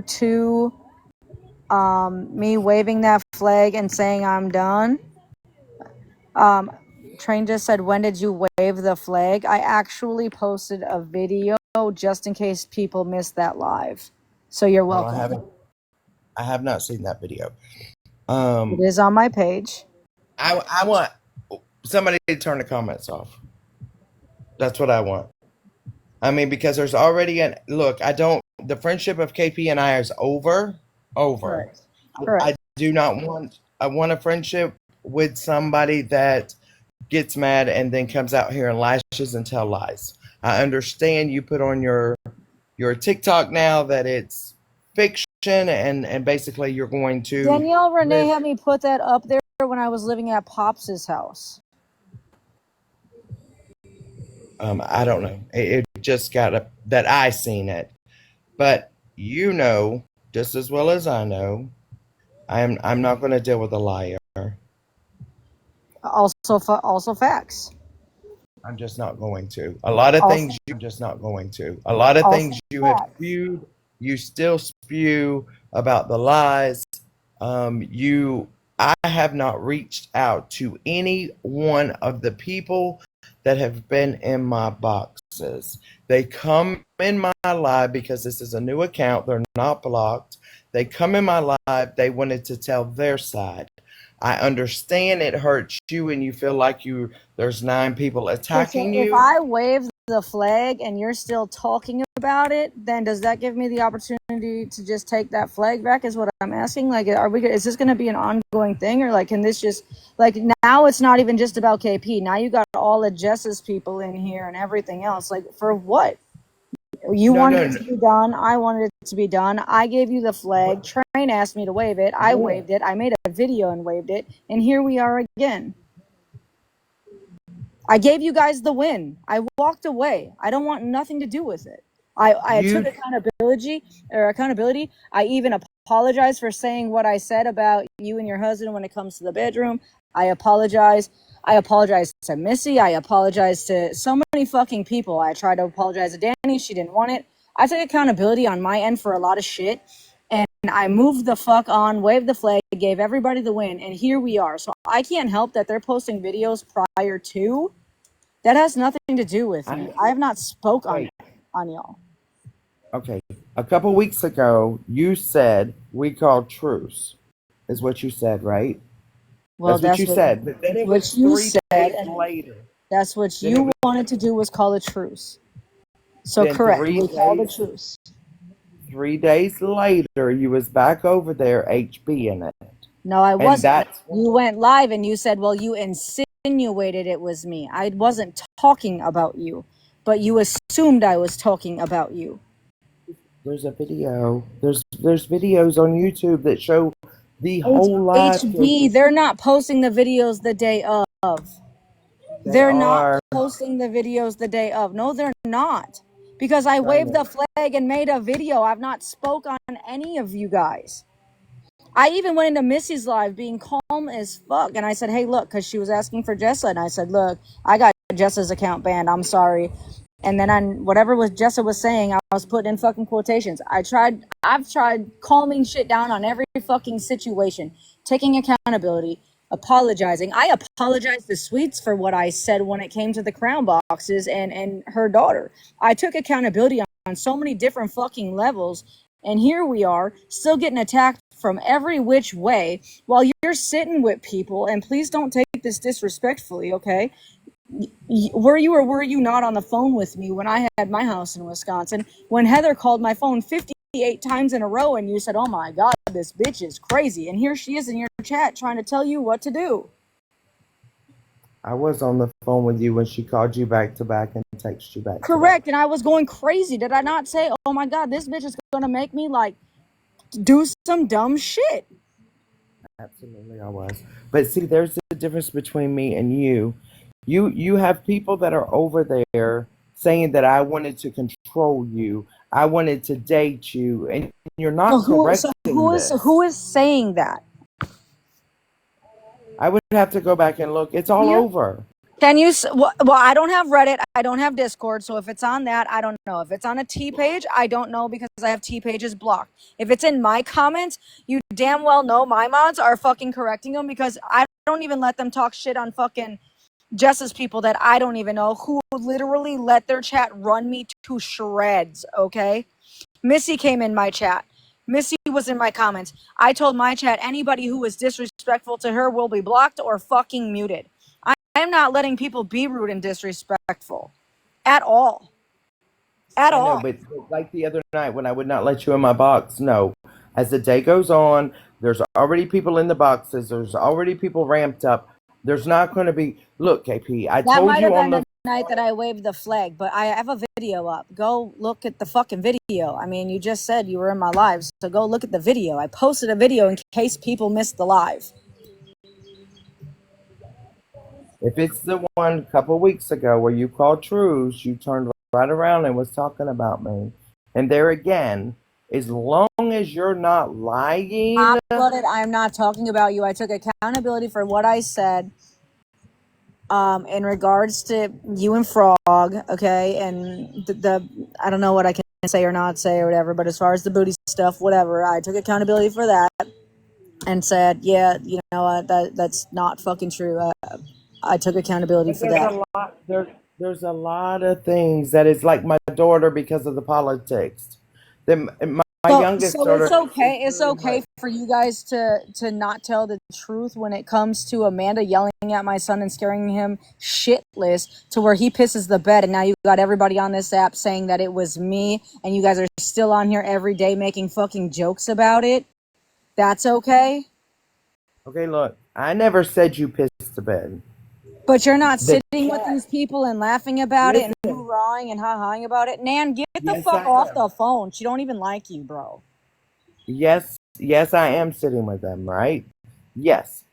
to me waving that flag and saying I'm done. Train just said, when did you wave the flag? I actually posted a video just in case people missed that live. So you're Well, welcome. I have not seen that video. It is on my page. I want somebody to turn the comments off. That's what I want. I mean, because there's already the friendship of KP and I is over. Correct. I do not want, I want a friendship with somebody that gets mad and then comes out here and lashes and tell lies. I understand you put on your TikTok now that it's fiction and basically you're going to Danielle Renee had me put that up there when I was living at Pops's house. I don't know. It just got that I seen it, but you know just as well as I know, I'm not going to deal with a liar. Also facts. I'm just not going to. A lot of things you're just not going to. A lot of things you have spewed, you still spew about the lies. I have not reached out to any one of the people that have been in my boxes. They come in my live because this is a new account. They're not blocked. They come in my live. They wanted to tell their side. I understand it hurts you and you feel like there's 9 people attacking you. If I wave the flag and you're still talking about it, then does that give me the opportunity to just take that flag back is what I'm asking? Like, is this going to be an ongoing thing, or like, can this just, like, now it's not even just about KP. Now you got all of Jess's people in here and everything else. Like, for what? You wanted it to be done. I wanted it to be done. I gave you the flag. Train asked me to wave it. I waved it. I made a video and waved it. And here we are again. I gave you guys the win. I walked away. I don't want nothing to do with it. I took accountability. I even apologized for saying what I said about you and your husband when it comes to the bedroom. I apologize. I apologized to Missy. I apologized to so many fucking people. I tried to apologize to Danny. She didn't want it. I took accountability on my end for a lot of shit. And I moved the fuck on, waved the flag, gave everybody the win. And here we are. So I can't help that they're posting videos prior to. That has nothing to do with me. I have not spoke on y'all. Okay. A couple weeks ago, you said we called truce, is what you said, right? Well, that's what you said. But then it was 3 days later. That's what you wanted to do, was call a truce. So correct, we called a truce. 3 days later, you was back over there HBing it. No, I wasn't. You went live and you said, well, you insinuated it was me. I wasn't talking about you, but you assumed I was talking about you. There's a video. There's videos on YouTube that show the whole live. HB, they're not posting the videos the day of. They're not posting the videos the day of. No, they're not. Because I waved the flag and made a video. I've not spoke on any of you guys. I even went into Missy's live being calm as fuck. And I said, hey, look, because she was asking for Jessa. And I said, look, I got Jessa's account banned. I'm sorry. And then whatever Jessa was saying, I was putting in fucking quotations. I've tried calming shit down on every fucking situation, taking accountability, apologizing. I apologized to Sweets for what I said when it came to the crown boxes and her daughter. I took accountability on so many different fucking levels. And here we are, still getting attacked from every which way while you're sitting with people. And please don't take this disrespectfully, okay? Were you or were you not on the phone with me when I had my house in Wisconsin, when Heather called my phone 58 times in a row and you said, oh my God, this bitch is crazy. And here she is in your chat trying to tell you what to do. I was on the phone with you when she called you back to back and texted you back. Correct. And I was going crazy. Did I not say, oh my God, this bitch is going to make me like do some dumb shit? Absolutely, I was. But see, there's a difference between me and you. You have people that are over there saying that I wanted to control you. I wanted to date you. And you're not correcting this. Who is saying that? I would have to go back and look. It's all over. Can you? Well, I don't have Reddit. I don't have Discord. So if it's on that, I don't know. If it's on a T page, I don't know because I have T pages blocked. If it's in my comments, you damn well know my mods are fucking correcting them because I don't even let them talk shit on fucking Jess's people that I don't even know, who literally let their chat run me to shreds, okay? Missy came in my chat. Missy was in my comments. I told my chat, anybody who is disrespectful to her will be blocked or fucking muted. I am not letting people be rude and disrespectful. At all. At I know, all. but like the other night when I would not let you in my box, no. As the day goes on, there's already people in the boxes. There's already people ramped up. There's not going to be. Look, KP, I That told might you have on been the. the night that I waved the flag, but I have a video up. Go look at the fucking video. I mean, you just said you were in my live, so go look at the video. I posted a video in case people missed the live. If it's the one a couple weeks ago where you called truce, you turned right around and was talking about me. And there again, as long as you're not lying. I'm not talking about you. I took accountability for what I said. In regards to you and Frog, okay, and the I don't know what I can say or not say or whatever, but as far as the booty stuff, whatever, I took accountability for that and said, yeah, you know what, that's not fucking true. I took accountability for that. There's a lot of things that is like my daughter because of the politics. Then my youngest daughter. It's okay for you guys to not tell the truth when it comes to Amanda yelling at my son and scaring him shitless to where he pisses the bed, and now you got everybody on this app saying that it was me, and you guys are still on here every day making fucking jokes about it. That's okay. Okay, look, I never said you pissed the bed. But you're not sitting with these people and laughing about it and hoorahing and ha-haing about it. Nan, get the fuck off the phone. She don't even like you, bro. Yes, I am sitting with them, right? Yes.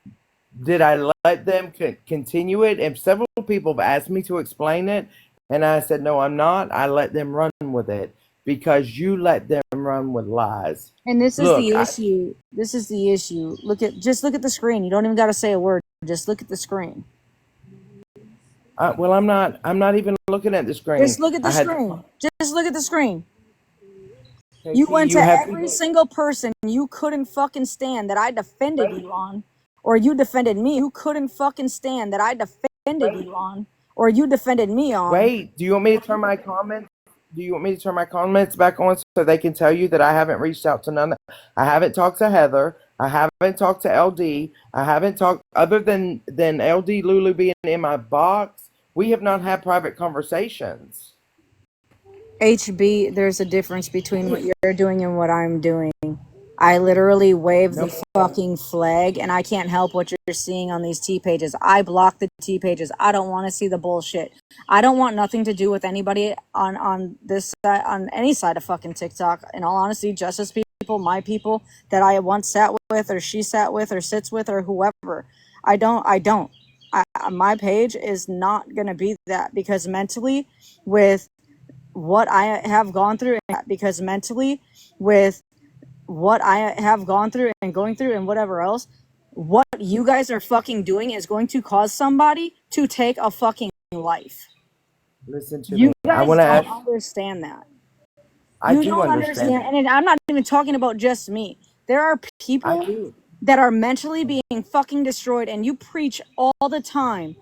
Did I let them continue it? And several people have asked me to explain it, and I said, no, I'm not. I let them run with it because you let them run with lies. And this is the issue. This is the issue. Just look at the screen. You don't even got to say a word. Just look at the screen. Well, I'm not even looking at the screen. Just look at the screen. Just look at the screen. Okay, You went to every single person you couldn't fucking stand that I defended you on, or you defended me who couldn't fucking stand that I defended you on, or you defended me on. Wait, do you want me to turn my comments? Do you want me to turn my comments back on so they can tell you that I haven't reached out to none? I haven't talked to Heather. I haven't talked to LD. I haven't talked other than LD Lulu being in my box. We have not had private conversations. HB, there's a difference between what you're doing and what I'm doing. I literally waved the fucking flag, and I can't help what you're seeing on these T pages. I block the T pages. I don't want to see the bullshit. I don't want nothing to do with anybody on this side, on any side of fucking TikTok. In all honesty, Justice people, my people that I once sat with, or she sat with, or sits with, or whoever. I don't. My page is not gonna be that, because mentally, with what I have gone through, and going through and whatever else, what you guys are fucking doing is going to cause somebody to take a fucking life. Listen to You me. guys I want to don't ask. understand that. I You do don't understand. and I'm not even talking about just me. There are I people do. that are mentally being fucking destroyed, and you preach all the time.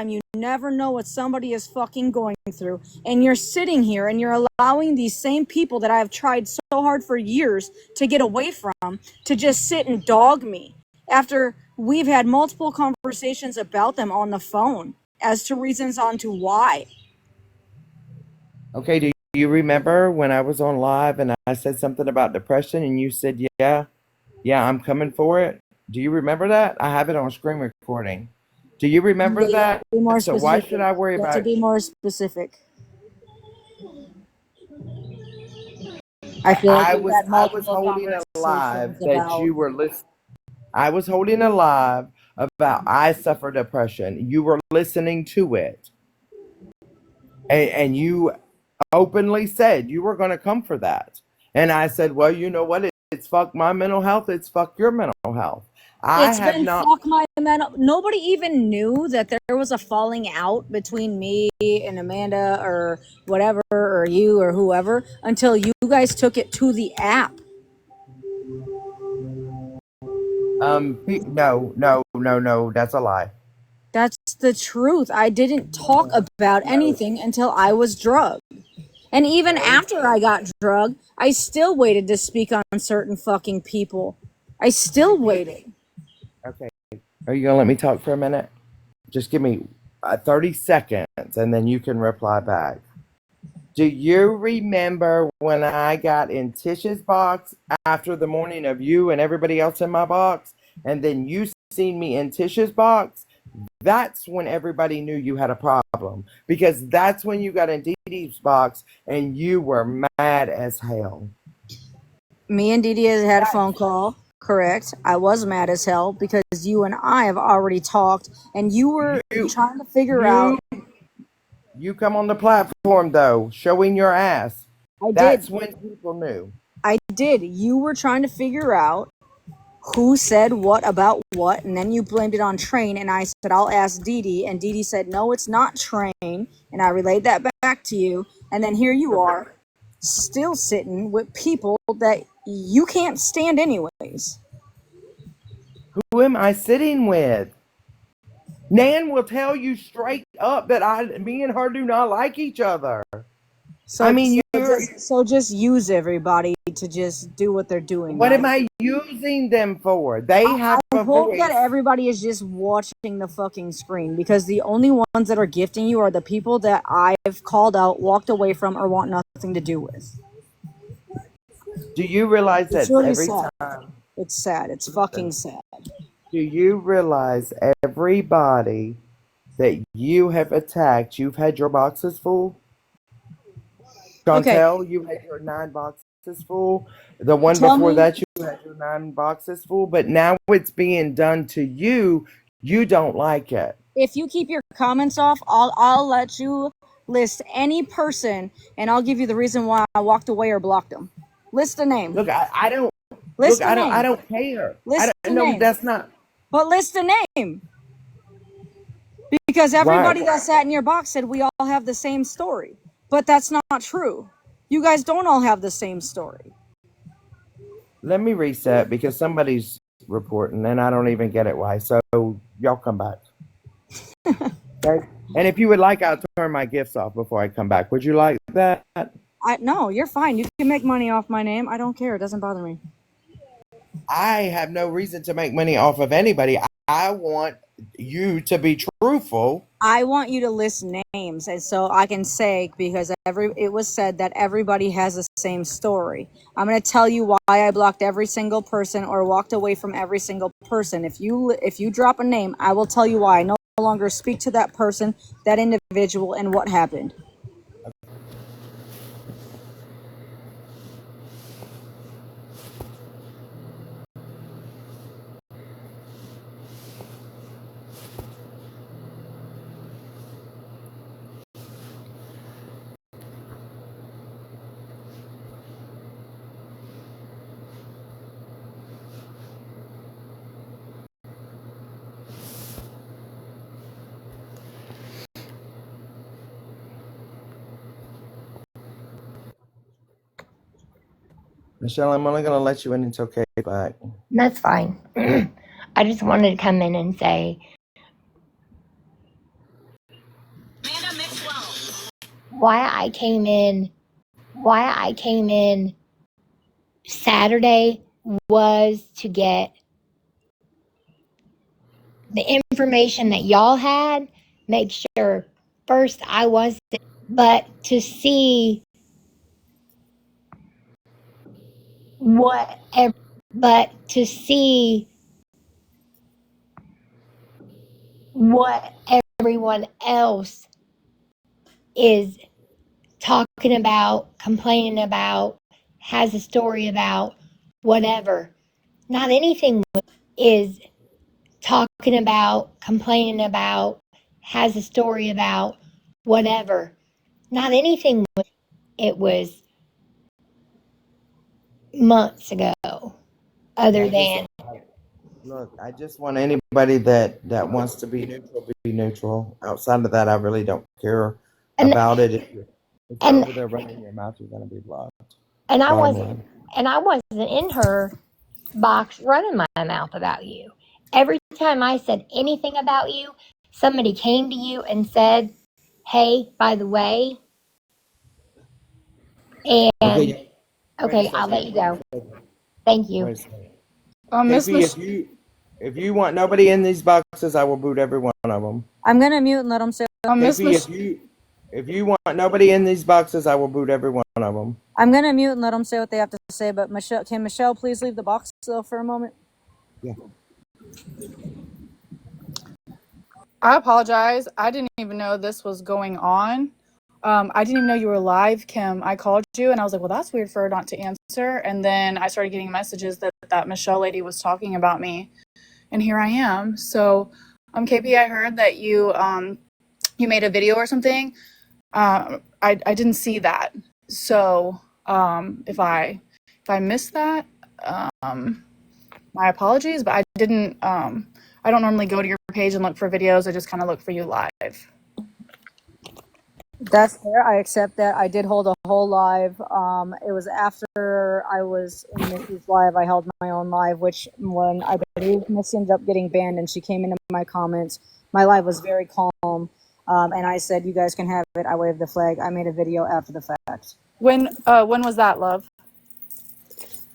You never know what somebody is fucking going through, and you're sitting here and you're allowing these same people that I have tried so hard for years to get away from to just sit and dog me after we've had multiple conversations about them on the phone as to reasons on to why. Okay, do you remember when I was on live and I said something about depression and you said, yeah, I'm coming for it? Do you remember that? I have it on screen recording. Do you remember that? Be more So specific. why should I worry You have about to be more specific. I feel like I we've was had I was multiple holding a live conversations that about. you were listening. I was holding a live about I suffer depression. You were listening to it. And you openly said you were going to come for that. And I said, well, you know what? It's fuck my mental health. It's fuck your mental health. Fuck my mental. Nobody even knew that there was a falling out between me and Amanda or whatever, or you or whoever, until you guys took it to the app. No. That's a lie. That's the truth. I didn't talk about anything until I was drugged. And even after I got drugged, I still waited to speak on certain fucking people. I still waited. Okay. Are you gonna let me talk for a minute? Just give me 30 seconds, and then you can reply back. Do you remember when I got in Tish's box after the morning of you and everybody else in my box, and then you seen me in Tish's box? That's when everybody knew you had a problem, because that's when you got in Dee Dee's box and you were mad as hell. Me and Dee Dee had a phone call. Correct. I was mad as hell because you and I have already talked, and you were trying to figure out. You come on the platform though, showing your ass. That's when people knew. I did. You were trying to figure out who said what about what, and then you blamed it on Train, and I said, I'll ask Dee Dee, and Dee Dee said, no, it's not Train, and I relayed that back to you, and then here you are, still sitting with people that you can't stand anyways. Who am I sitting with? Nan will tell you straight up that me and her do not like each other. So just use everybody to just do what they're doing. What am I using them for? They have I a hope voice. that everybody is just watching the fucking screen, because the only ones that are gifting you are the people that I've called out, walked away from, or want nothing to do with. Do you realize that really every sad. time? It's sad. It's fucking sad. Do you realize everybody that you have attacked, you've had your boxes full? Chantel, you had your 9 boxes full. The one before that, you had your 9 boxes full. But now it's being done to you. You don't like it. If you keep your comments off, I'll let you list any person, and I'll give you the reason why I walked away or blocked them. List a name. Look, I don't. List look, a name. I don't care. List a no, name. that's not. But list a name. Because everybody that sat in your box said we all have the same story. But that's not true. You guys don't all have the same story. Let me reset because somebody's reporting and I don't even get it why. So y'all come back. Okay? And if you would like, I'll turn my gifts off before I come back. Would you like that? No, you're fine. You can make money off my name. I don't care. It doesn't bother me. I have no reason to make money off of anybody. I want you to be truthful. I want you to list names, and so I can say, because it was said that everybody has the same story. I'm going to tell you why I blocked every single person or walked away from every single person. If you drop a name, I will tell you why I no longer speak to that person, that individual, and what happened. Michelle, I'm only going to let you in until Kate back. That's fine. I just wanted to come in and say why I came in Saturday was to get the information that y'all had, make sure first I wasn't, but to see what everyone else is talking about, complaining about, has a story about, whatever. Not anything is talking about, complaining about, has a story about, whatever. Not anything. It was months ago. Other than. Look, I just want anybody that wants to be neutral. Outside of that, I really don't care about it. If you're over there running your mouth, you're going to be blocked. And I wasn't in her box running my mouth about you. Every time I said anything about you, somebody came to you and said, hey, by the way, and Okay. okay, I'll let you go. Thank you. Wait a second. Miss KP, if you want nobody in these boxes, I will boot every one of them. I'm gonna mute and let them say. Miss KP, if you want nobody in these boxes, I will boot every one of them. I'm gonna mute and let them say what they have to say. But Michelle, can Michelle please leave the box though for a moment? Yeah. I apologize. I didn't even know this was going on. I didn't even know you were live, Kim. I called you and I was like, well, that's weird for her not to answer. And then I started getting messages that Michelle lady was talking about me. And here I am. So, KP, I heard that you made a video or something. I didn't see that. So, if I missed that, my apologies, but I didn't, I don't normally go to your page and look for videos. I just kind of look for you live. That's fair. I accept that. I did hold a whole live. It was after I was in Missy's live. I held my own live, which when I believe Missy ended up getting banned and she came into my comments, my live was very calm. And I said, you guys can have it. I waved the flag. I made a video after the fact. When was that, love?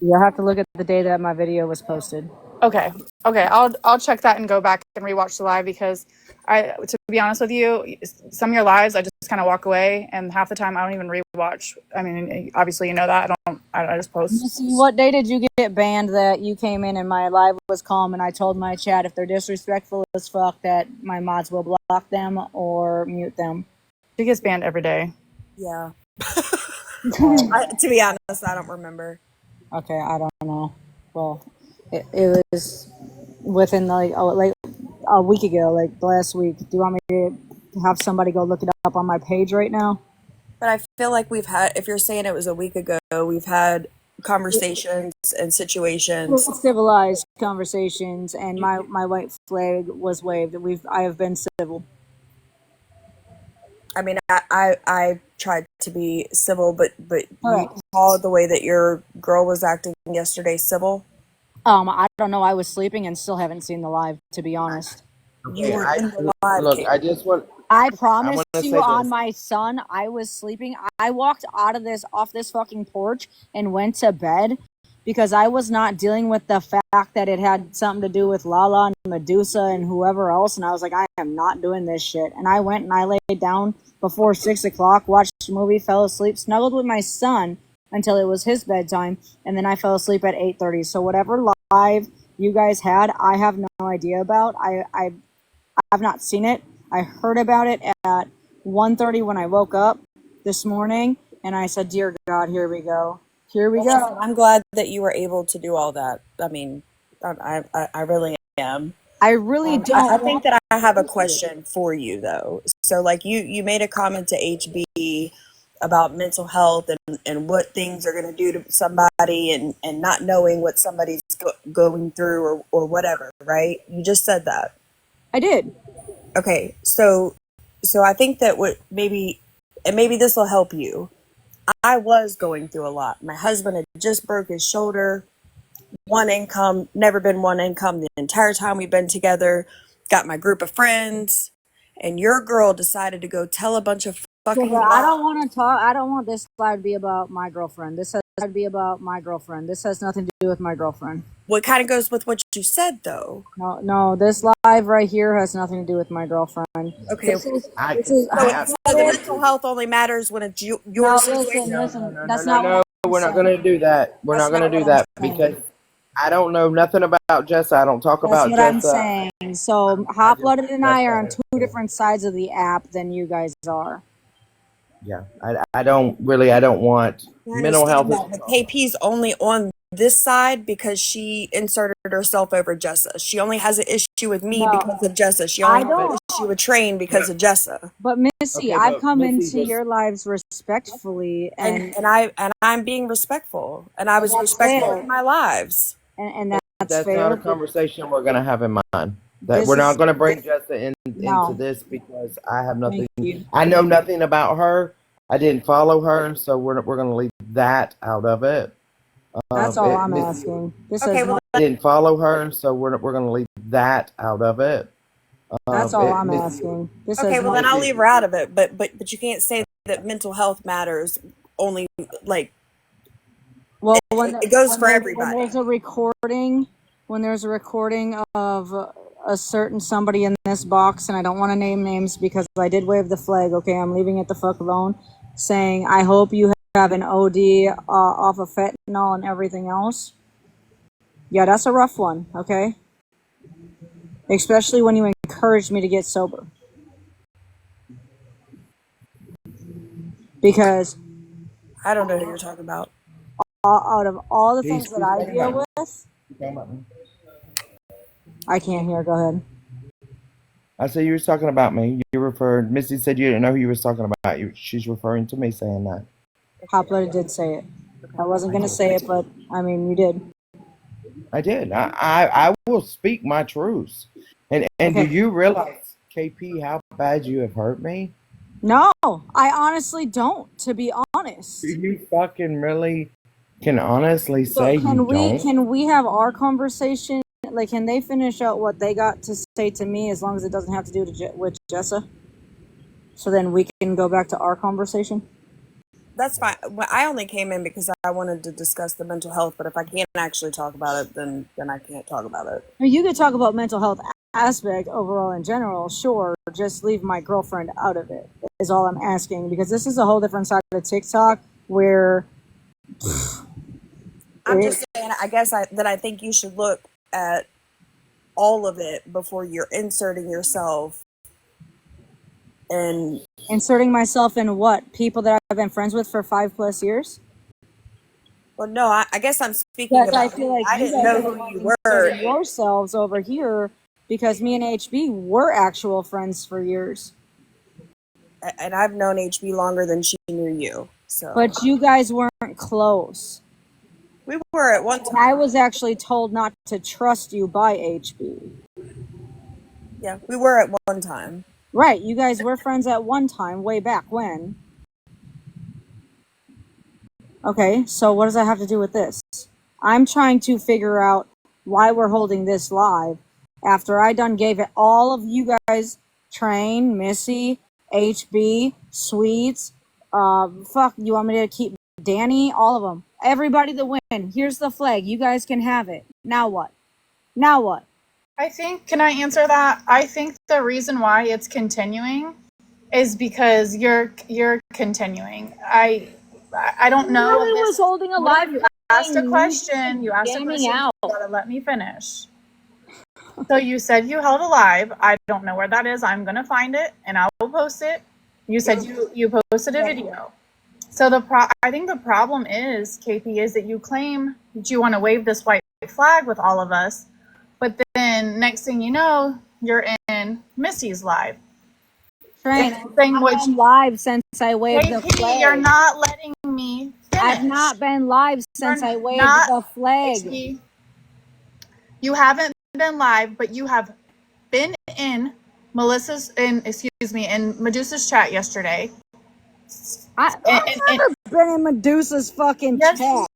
You'll have to look at the day that my video was posted. Okay. I'll check that and go back and rewatch the live because to be honest with you, some of your lives I just kind of walk away, and half the time I don't even rewatch. I mean, obviously you know that I just post. Missy, what day did you get banned that you came in and my live was calm and I told my chat if they're disrespectful as fuck that my mods will block them or mute them? She gets banned every day. Yeah. To be honest, I don't remember. Okay, I don't know. Well, it was within like a week ago, like last week. Do you want me to have somebody go look it up on my page right now? But I feel like we've had, if you're saying it was a week ago, we've had conversations and situations. Civilized conversations, and my white flag was waved. I have been civil. I mean, I tried to be civil, but you called the way that your girl was acting yesterday civil? I don't know. I was sleeping and still haven't seen the live, to be honest. You were in the live. Look, I just want. I promise wanna you say on this. my son, I was sleeping. I walked off this fucking porch and went to bed because I was not dealing with the fact that it had something to do with Lala and Medusa and whoever else. And I was like, I am not doing this shit. And I went and I laid down before 6 o'clock, watched a movie, fell asleep, snuggled with my son until it was his bedtime. And then I fell asleep at 8:30. So whatever live you guys had, I have no idea about. I've not seen it. I heard about it at 1:30 when I woke up this morning, and I said, dear God, here we go. Here we go. I'm glad that you were able to do all that. I mean, I really am. I really don't. I think that I have a question for you, though. So, like, you made a comment to HB about mental health and what things are going to do to somebody and not knowing what somebody's going through or whatever, right? You just said that. I did. Okay, so I think that maybe this will help you. I was going through a lot. My husband had just broke his shoulder. One income, never been one income the entire time we've been together. Got my group of friends, and your girl decided to go tell a bunch of fucking. I don't want to talk. I don't want this live to be about my girlfriend. This has to be about my girlfriend. This has nothing to do with my girlfriend. Well, it kind of goes with what you said, though. No, this live right here has nothing to do with my girlford. Okay. So the mental health only matters when it's your situation. Listen, We're not going to do that. We're not going to do that because I don't know nothing about Jessa. I don't talk about Jessa. That's what I'm saying. So Hot Blooded and I are on two different sides of the app than you guys are. Yeah, I don't want mental health. KP's only on this side because she inserted herself over Jessa. She only has an issue with me because of Jessa. She only has an issue with Train because of Jessa. But Missy, I've come into your lives respectfully, and I'm being respectful, and I was respectful in my lives. And that's fair. Not a conversation we're going to have in mind. That we're not going to bring Jessa into this because I have nothing. I know nothing about her. I didn't follow her, so we're going to leave that out of it. That's all I'm asking. This has didn't follow her, so we're going to leave that out of it. That's all I'm asking. This Okay, has well then nothing- I'll leave her out of it. But you can't say that mental health matters only like. Well, when it goes when for there- everybody. when there's a recording of a certain somebody in this box, and I don't want to name names because I did wave the flag. Okay, I'm leaving it the fuck alone. Saying, I hope you have an OD off of fentanyl and everything else. Yeah, that's a rough one. Okay, especially when you encouraged me to get sober. Because I don't know who you're talking about. out of all the things that I deal with, I can't hear. Go ahead. I said you were talking about me. You referred. Missy said you didn't know who you was talking about. She's referring to me saying that. Hot Blooded did say it. I wasn't going to say it, but I mean, you did. I did. I will speak my truths. And Okay. do you realize, KP, how bad you have hurt me? No, I honestly don't, to be honest. Do you fucking really can honestly So say you don't? can we have our conversation? Like, can they finish out what they got to say to me as long as it doesn't have to do with Jessa? So then we can go back to our conversation? That's fine. Well, I only came in because I wanted to discuss the mental health, but if I can't actually talk about it, then I can't talk about it. I mean, you could talk about mental health aspect overall in general, sure. Just leave my girlfriend out of it is all I'm asking, because this is a whole different side of TikTok where I'm just saying, I guess I think you should look at all of it before you're inserting yourself. And inserting myself in what? People that I've been friends with for 5+ years? well, no, I guess I'm speaking Yes, about. I feel like I you didn't guys know are who you inserting were. yourselves over here because me and HB were actual friends for years. And I've known HB longer than she knew you. So, But you guys weren't close. we were at one And time. I was actually told not to trust you by HB. Yeah, we were at one time. Right, you guys were friends at one time, way back when. Okay, so what does that have to do with this? I'm trying to figure out why we're holding this live after I done gave it all of you guys, Train, Missy, HB, Sweets, fuck, you want me to keep Danny, all of them. Everybody that win. Here's the flag. You guys can have it. Now what? Now what? I think, can I answer that? I think the reason why it's continuing is because you're continuing. I don't know. Nobody was holding a live. You asked a thing. question. You asked a Gaming question. out. You gotta let me finish. So you said you held a live. I don't know where that is. I'm gonna find it and I will post it. You said you posted a video. So I think the problem is, KP, is that you claim that you want to wave this white flag with all of us, but then next thing you know, you're in Missy's live. Train. Saying I've what been live since I waved the KP, flag. you're not letting me finish. I've not been live since You're I waved not- the flag. HB, you haven't been live, but you have been in in Medusa's chat yesterday. I've And- never been in Medusa's fucking Yes, chat.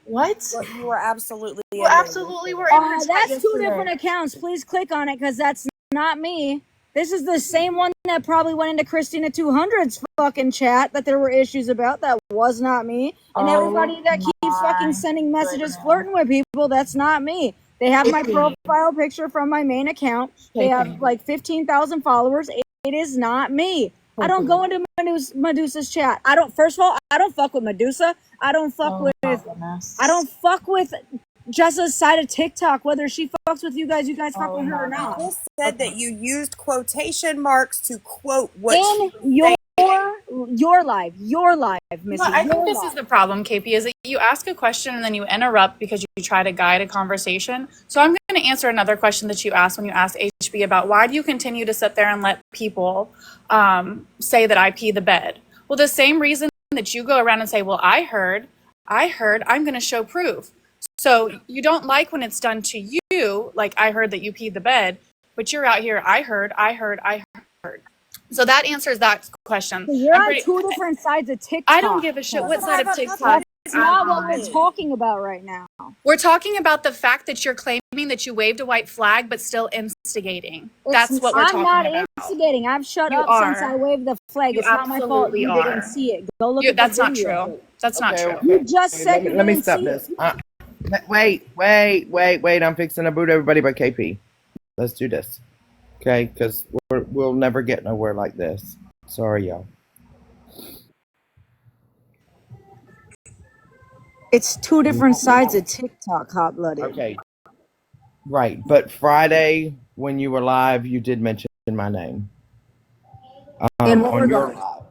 What? But you were absolutely. You absolutely were in her chat That's two yesterday. different accounts. Please click on it because that's not me. This is the same one that probably went into Christina 200's fucking chat that there were issues about. That was not me. And everybody that keeps fucking sending messages flirting with people, that's not me. They have my profile picture from my main account. They have like 15,000 followers. It is not me. I don't go into Medusa's chat. First of all, I don't fuck with Medusa. I don't fuck with Jessa's side of TikTok, whether she fucks with you guys fuck with her or not. You just said that you used quotation marks to quote what In your live, Missy. No, I think your this live. is the problem, KP, is that you ask a question and then you interrupt because you try to guide a conversation. So I'm going to answer another question that you asked when you asked HB about why do you continue to sit there and let people say that I pee the bed? Well, the same reason that you go around and say, well, I heard, I'm going to show proof. So you don't like when it's done to you, like I heard that you peed the bed, but you're out here, I heard. So that answers that question. So you're on two different sides of TikTok. I don't give a shit what side of TikTok. not what we're talking about right now. We're talking about the fact that you're claiming that you waved a white flag, but still instigating. That's what we're I'm talking not about. instigating. I've shut You up since I are. waved the flag. You It's not my fault. absolutely You are. didn't see it. Go look at the That's not video. true. That's not true. You just said you let me didn't stop see this. it. Wait. I'm fixing to boot everybody but KP. Let's do this. Okay? Because we'll never get nowhere like this. Sorry, y'all. It's two different sides of TikTok, Hot Blooded. Okay. Right. But Friday, when you were live, you did mention my name. In what on your regard? live.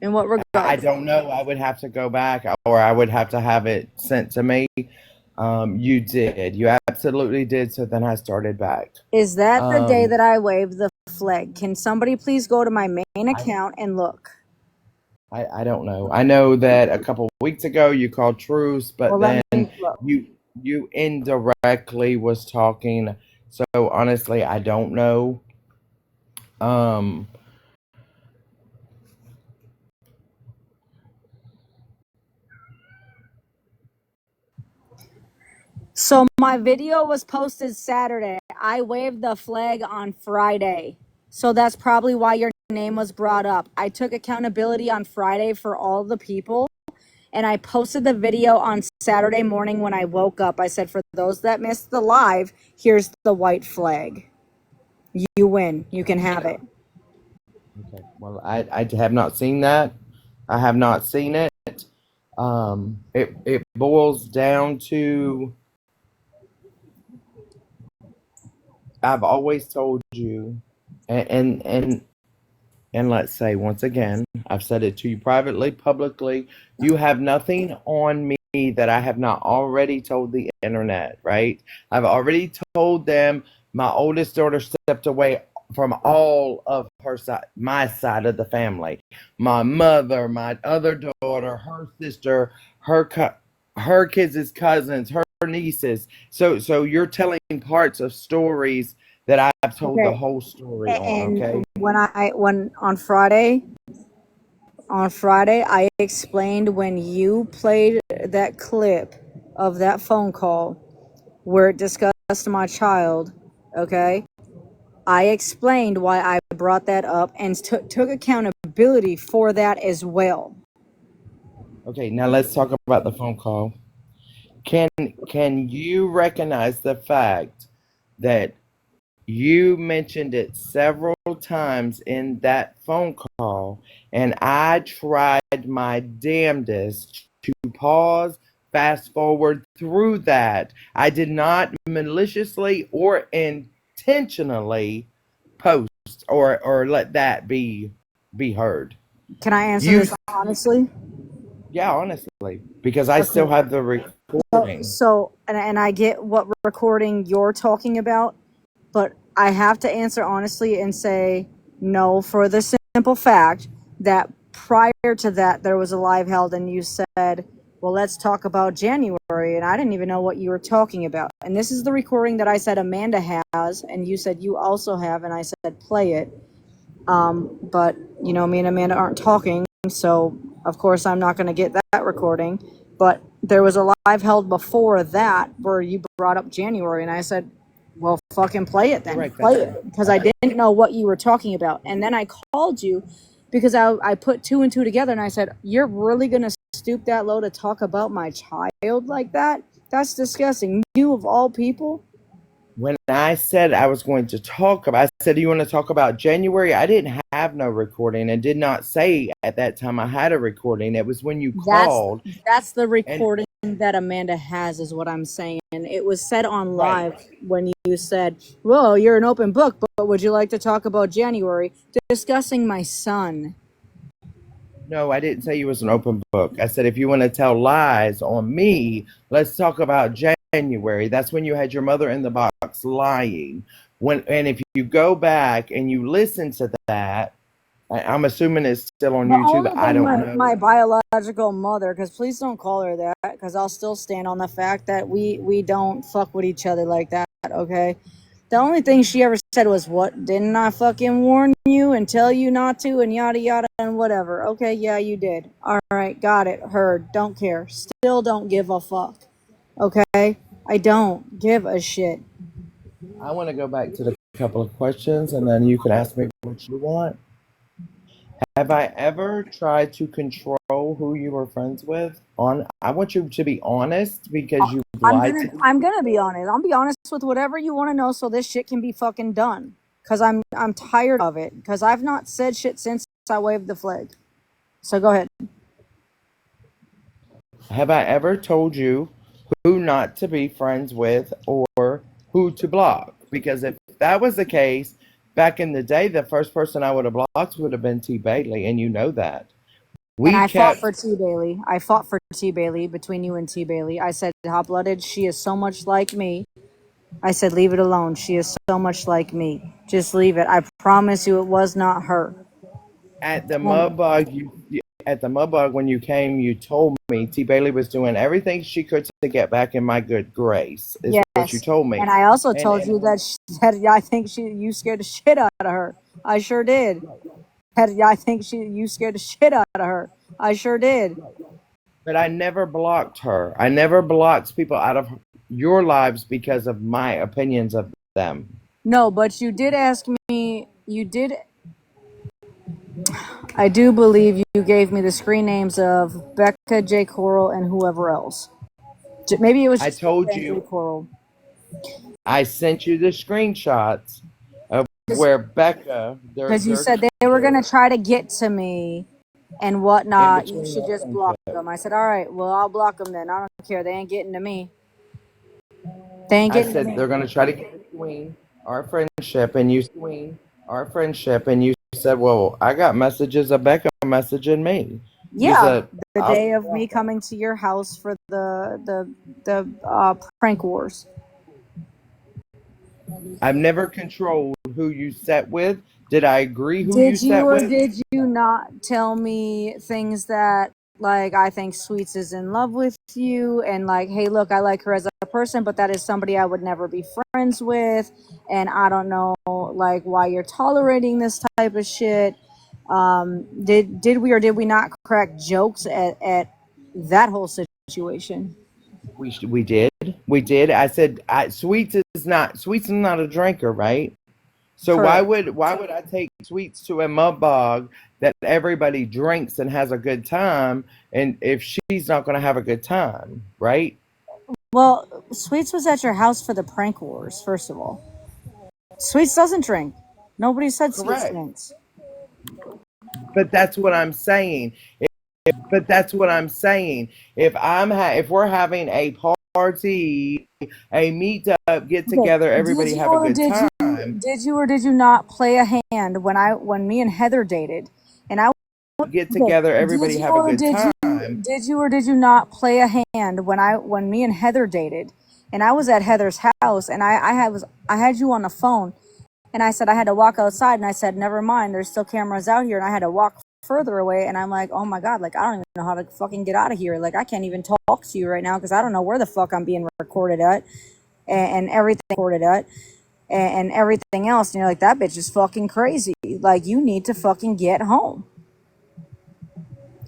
In what regard? I don't know. I would have to go back, or I would have to have it sent to me. You did. You absolutely did. So then I started back. Is that the day that I waved the flag? Can somebody please go to my main account and look? I don't know. I know that a couple weeks ago you called truce, but Well, let then me look. you indirectly was talking. So honestly, I don't know. So my video was posted Saturday. I waved the flag on Friday. So that's probably why your name was brought up. I took accountability on Friday for all the people, and I posted the video on Saturday morning when I woke up. I said, for those that missed the live, here's the white flag. You win. You can have it. Okay. Well, I have not seen that. I have not seen it. It boils down to, I've always told you, and let's say once again, I've said it to you privately, publicly, you have nothing on me that I have not already told the internet, right? I've already told them my oldest daughter stepped away from all of her side, my side of the family. My mother, my other daughter, her sister, her kids' cousins, her nieces. So you're telling parts of stories that I've told the whole story on, okay? When on Friday, I explained when you played that clip of that phone call where it discussed my child, okay? I explained why I brought that up and took accountability for that as well. Okay, now let's talk about the phone call. Can you recognize the fact that you mentioned it several times in that phone call, and I tried my damnedest to pause, fast forward through that. I did not maliciously or intentionally post or let that be heard. Can I answer this honestly? Yeah, honestly, because I still have the recording. So, and I get what recording you're talking about, but I have to answer honestly and say no, for the simple fact that prior to that, there was a live held and you said, well, let's talk about January. And I didn't even know what you were talking about. And this is the recording that I said Amanda has, and you said you also have, and I said play it. But, you know, me and Amanda aren't talking, so of course I'm not going to get that recording. But there was a live held before that where you brought up January, and I said, well, fucking play it then. Correct. Play it. Because I didn't know what you were talking about. And then I called you because I put two and two together, and I said, you're really going to stoop that low to talk about my child like that? That's disgusting. You of all people? When I said I was going to talk about, I said, do you want to talk about January? I didn't have no recording and did not say at that time I had a recording. It was when you called. That's the recording that Amanda has, is what I'm saying. It was said on live when you said, well, you're an open book, but would you like to talk about January? Discussing my son. No, I didn't say you was an open book. I said, if you want to tell lies on me, let's talk about January. That's when you had your mother in the box lying. And if you go back and you listen to that, I'm assuming it's still on YouTube. I don't know. My biological mother, because please don't call her that, because I'll still stand on the fact that we don't fuck with each other like that, okay? The only thing she ever said was, "What, didn't I fucking warn you and tell you not to and yada yada and whatever." Okay, yeah, you did. All right, got it. Heard. Don't care. Still don't give a fuck. Okay? I don't give a shit. I want to go back to the couple of questions, and then you can ask me what you want. Have I ever tried to control who you were friends with? I want you to be honest because you lied to me. I'm gonna be honest. I'll be honest with whatever you want to know, so this shit can be fucking done. Cause I'm tired of it. Cause I've not said shit since I waved the flag. So go ahead. Have I ever told you who not to be friends with or who to block? Because if that was the case, back in the day, the first person I would have blocked would have been T. Bailey, and you know that. And I fought for T. Bailey. I fought for T. Bailey between you and T. Bailey. I said, Hot Blooded, she is so much like me. I said, leave it alone. She is so much like me. Just leave it. I promise you it was not her. At the Mudbug, when you came, you told me T. Bailey was doing everything she could to get back in my good grace. Is what you told me. And I also told you that I think you scared the shit out of her. I sure did. I think you scared the shit out of her. I sure did. But I never blocked her. I never blocked people out of your lives because of my opinions of them. No, but you did ask me. I do believe you gave me the screen names of Becca, J. Coral, and whoever else. Maybe it was. I told you. J. Coral. I sent you the screenshots of where Becca. Because you said they were gonna try to get to me and whatnot. You should just block them. I said, all right, well, I'll block them then. I don't care. They ain't getting to me. They ain't getting to me. They're gonna try to get between our friendship, and you said, well, I got messages of Becca messaging me. Yeah, the day of me coming to your house for the prank wars. I've never controlled who you sat with. Did I agree who you sat with? Did you not tell me things that, like, I think Sweets is in love with you, and like, hey, look, I like her as a person, but that is somebody I would never be friends with, and I don't know, like, why you're tolerating this type of shit. Did we or did we not crack jokes at that whole situation? We did. I said Sweets is not a drinker, right? So Correct. why would I take Sweets to a mud bog that everybody drinks and has a good time, and if she's not going to have a good time, right? Well, Sweets was at your house for the prank wars, first of all. Sweets doesn't drink. Nobody said Sweets drinks. But that's what I'm saying. If we're having a party, a meetup, get together, everybody have a good time. Did you or did you not play a hand when me and Heather dated, and I get together, everybody have a good time. Did you or did you not play a hand when me and Heather dated, and I was at Heather's house, and I had you on the phone, and I said I had to walk outside, and I said never mind, there's still cameras out here, and I had to walk further away, and I'm like, oh my god, like I don't even know how to fucking get out of here, like I can't even talk to you right now because I don't know where the fuck I'm being recorded at, and everything recorded at, and everything else, and you're like, that bitch is fucking crazy, like you need to fucking get home.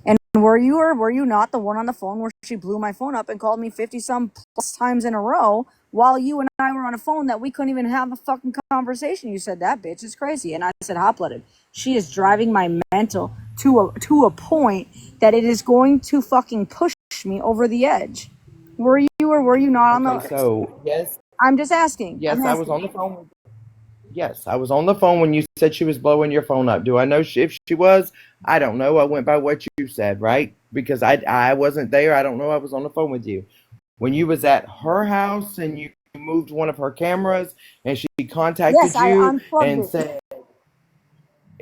And were you not the one on the phone where she blew my phone up and called me 50-some plus times in a row while you and I were on a phone that we couldn't even have a fucking conversation? You said that bitch is crazy, and I said, hot-blooded, she is driving my mental to a point that it is going to fucking push me over the edge. Were you or were you not on the? So yes, I'm just asking. Yes, I was on the phone. Yes, I was on the phone when you said she was blowing your phone up. Do I know if she was? I don't know. I went by what you said, right? Because I wasn't there. I don't know. I was on the phone with you. When you was at her house and you moved one of her cameras and she contacted you and said,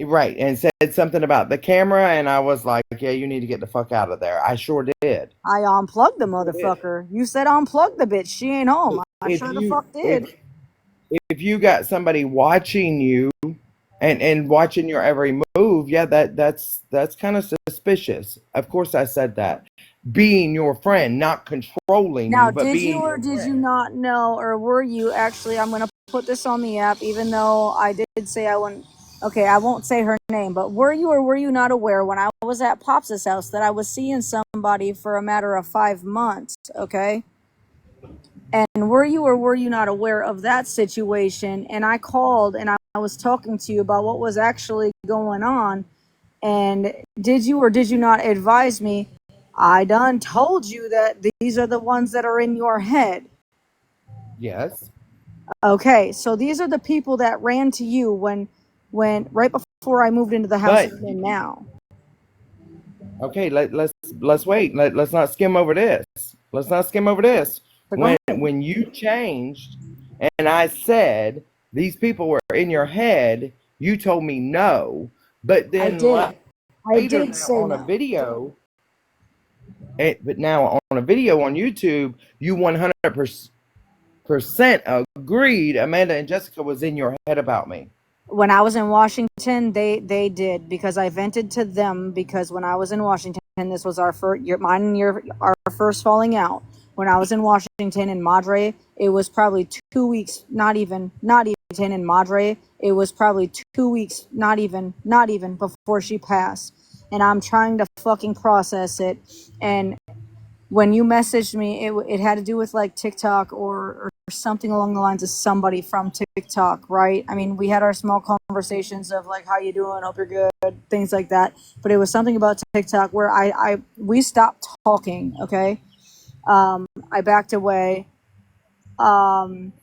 right, and said something about the camera, and I was like, yeah, you need to get the fuck out of there. I sure did. I unplugged the motherfucker. You said unplug the bitch. She ain't home. I sure the fuck did. If you got somebody watching you and watching your every move, yeah, that's kind of suspicious. Of course I said that. Being your friend, not controlling now, you, but did being you or did you not know, or were you actually, I'm going to put this on the app, even though I did say I wouldn't. Okay, I won't say her name, but were you or were you not aware when I was at Pops' house that I was seeing somebody for a matter of 5 months? Okay. And were you or were you not aware of that situation? And I called and I was talking to you about what was actually going on. And did you or did you not advise me? I done told you that these are the ones that are in your head. Yes. Okay, so these are the people that ran to you when right before I moved into the house But I'm in now. okay, let's wait. Let's not skim over this. Let's not skim over this. So go ahead. When you changed and I said these people were in your head, you told me no. But I then did. I later did say on a no. video, but now on a video on YouTube, you 100% agreed Amanda and Jessica was in your head about me. When I was in Washington, they did, because I vented to them, because when I was in Washington, this was our first falling out. When I was in Washington in Madre, it was probably 2 weeks, not even in Madre, it was probably 2 weeks, not even before she passed. And I'm trying to fucking process it. And when you messaged me, it had to do with like TikTok or something along the lines of somebody from TikTok, right? I mean, we had our small conversations of like, how you doing? Hope you're good, things like that. But it was something about TikTok where we stopped talking. Okay, I backed away, and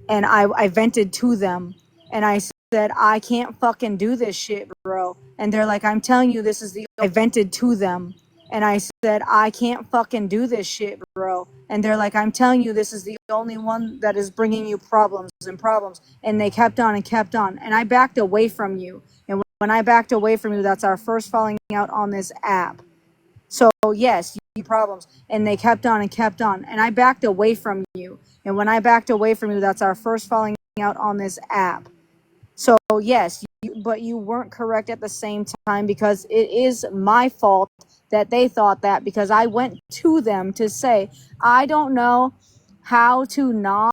I vented to them, and I said, I can't fucking do this shit, bro. And they're like, I'm telling you, I vented to them. And I said, I can't fucking do this shit, bro. And they're like, I'm telling you, this is the only one that is bringing you problems and problems. And they kept on and kept on. And I backed away from you. And when I backed away from you, that's our first falling out on this app. So, yes, you problems. And they kept on and kept on. And I backed away from you. And when I backed away from you, that's our first falling out on this app. So, yes, but you weren't correct at the same time, because it is my fault that they thought that, because I went to them to say, I don't know how to not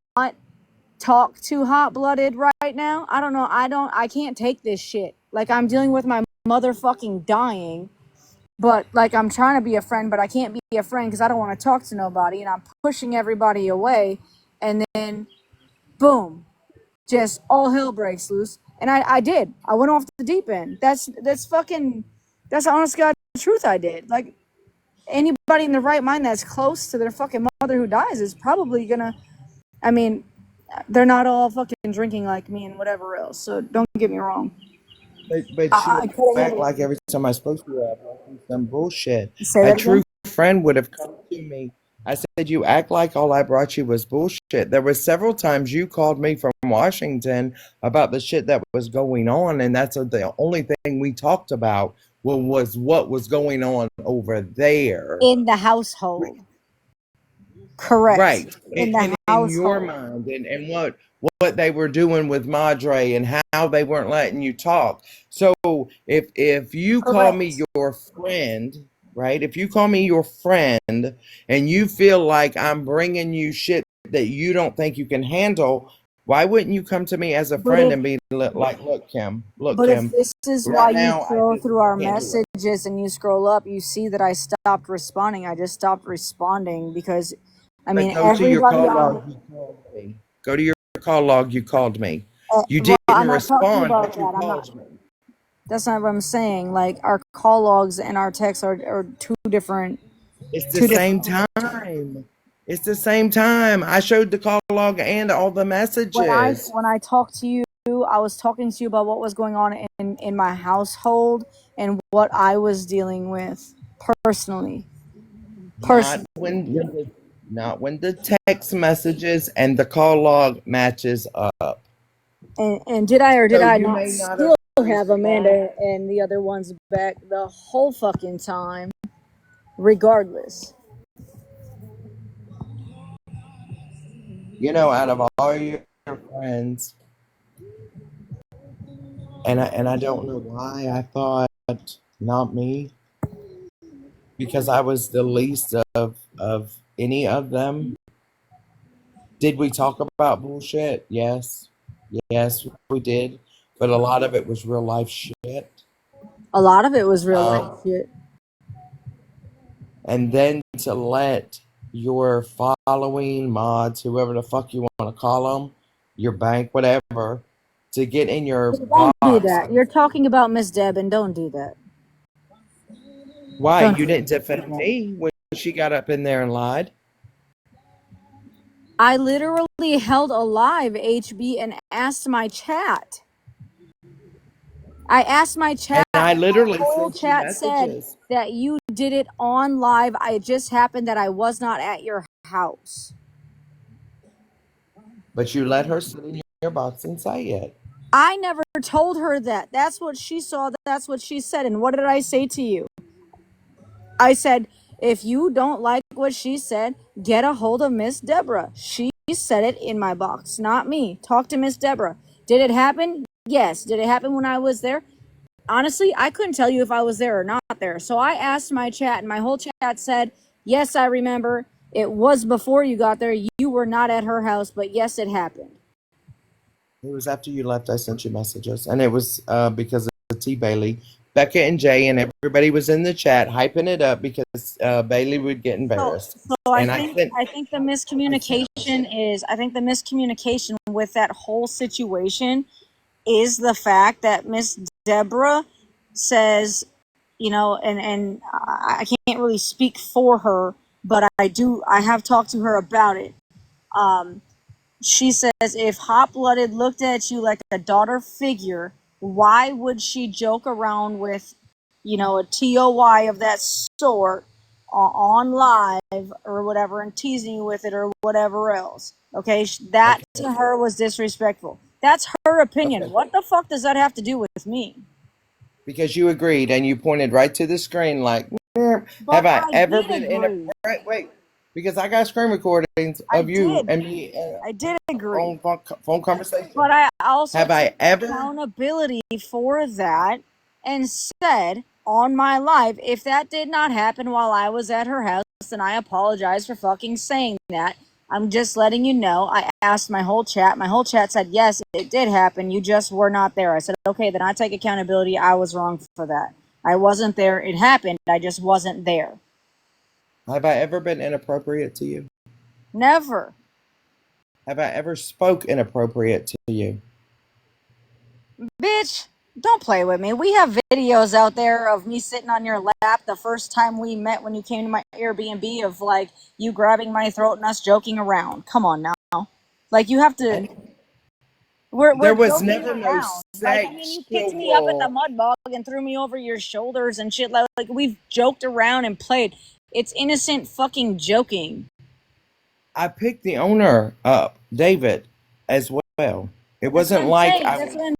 talk to Hot Blooded right now. I don't know. I can't take this shit. Like, I'm dealing with my motherfucking dying, but like, I'm trying to be a friend, but I can't be a friend because I don't want to talk to nobody, and I'm pushing everybody away. And then, boom, just all hell breaks loose. And I did. I went off the deep end. That's the honest God truth. I did. Like, anybody in the right mind that's close to their fucking mother who dies is probably gonna, I mean, they're not all fucking drinking like me and whatever else. So don't get me wrong. But I she would act like every time I spoke to her, I brought you some bullshit. say A that true again. friend would have come to me. I said, you act like all I brought you was bullshit. There were several times you called me from Washington about the shit that was going on, and that's the only thing we talked about was what was going on over there. In the household. Correct. Right. In the And in your household. mind, and what they were doing with Madre and how they weren't letting you talk. So if you call me Correct. your friend, right? If you call me your friend and you feel like I'm bringing you shit that you don't think you can handle, why wouldn't you come to me as a But friend if and be like, look, Kim, But if this is why right you now scroll through our can't do it. messages and you scroll up, you see that I stopped responding. I just stopped responding because, I But mean, go to your everybody call on. log, you called me. Go to your call log, you called me. You Well, I'm didn't not talking respond, about but you that. I'm not. called me. That's not what I'm saying. Like, our call logs and our texts are two different. It's the same time. It's the same time. I showed the call log and all the messages. When I talked to you, I was talking to you about what was going on in my household and what I was dealing with personally. Not when the text messages and the call log matches up. And did I or did So I you not may not still have have Amanda and the other ones back the whole fucking time, regardless? out of all your friends, and I don't know why I thought not me, because I was the least of any of them. Did we talk about bullshit? Yes. Yes, we did. But a lot of it was real life shit. A lot of it was real life Um, shit. and then to let your following mods, whoever the fuck you want to call them, your bank, whatever, to get in your Don't do box. that. You're talking about Miss Deb, and don't do that. Why? Don't You do didn't defend that. me when she got up in there and lied. I literally held a live HB and asked my chat. I asked my chat. And I literally My whole sent you chat said messages. that you did it on live. It just happened that I was not at your house. But you let her sit in your box and say it. I never told her that. That's what she saw. That's what she said. And what did I say to you? I said, if you don't like what she said, get a hold of Miss Deborah. She said it in my box, not me. Talk to Miss Deborah. Did it happen? Yes. Did it happen when I was there? Honestly, I couldn't tell you if I was there or not there. So I asked my chat, and my whole chat said, yes, I remember. It was before you got there. You were not at her house, but yes, it happened. It was after you left I sent you messages. And it was because of T. Bailey. Becca and Jay and everybody was in the chat hyping it up because Bailey would get embarrassed. So I think the miscommunication with that whole situation is the fact that Miss Deborah says, you know, and I can't really speak for her, but I have talked to her about it. She says if Hot Blooded looked at you like a daughter figure, why would she joke around with, you know, a TOY of that sort on live or whatever and teasing you with it or whatever else? Okay, that to her was disrespectful. That's her opinion. Okay. What the fuck does that have to do with me? Because you agreed and you pointed right to the screen like, have I ever been in a wait? Because I got screen recordings of you and me. I did agree. Phone conversation. But I also have I ever accountability for that and said on my live, if that did not happen while I was at her house, then I apologize for fucking saying that. I'm just letting you know. I asked my whole chat. My whole chat said, yes, it did happen. You just were not there. I said, okay, then I take accountability. I was wrong for that. I wasn't there. It happened. I just wasn't there. Have I ever been inappropriate to you? Never. Have I ever spoke inappropriate to you? Bitch, don't play with me. We have videos out there of me sitting on your lap the first time we met when you came to my Airbnb of like you grabbing my throat and us joking around. Come on now. Like you have to There was joking never no around. Like, I mean, you picked me up at the mud bog and threw me over your shoulders and shit. Like we've joked around and played. It's innocent fucking joking. I picked the owner up, David, as well. It wasn't like that's what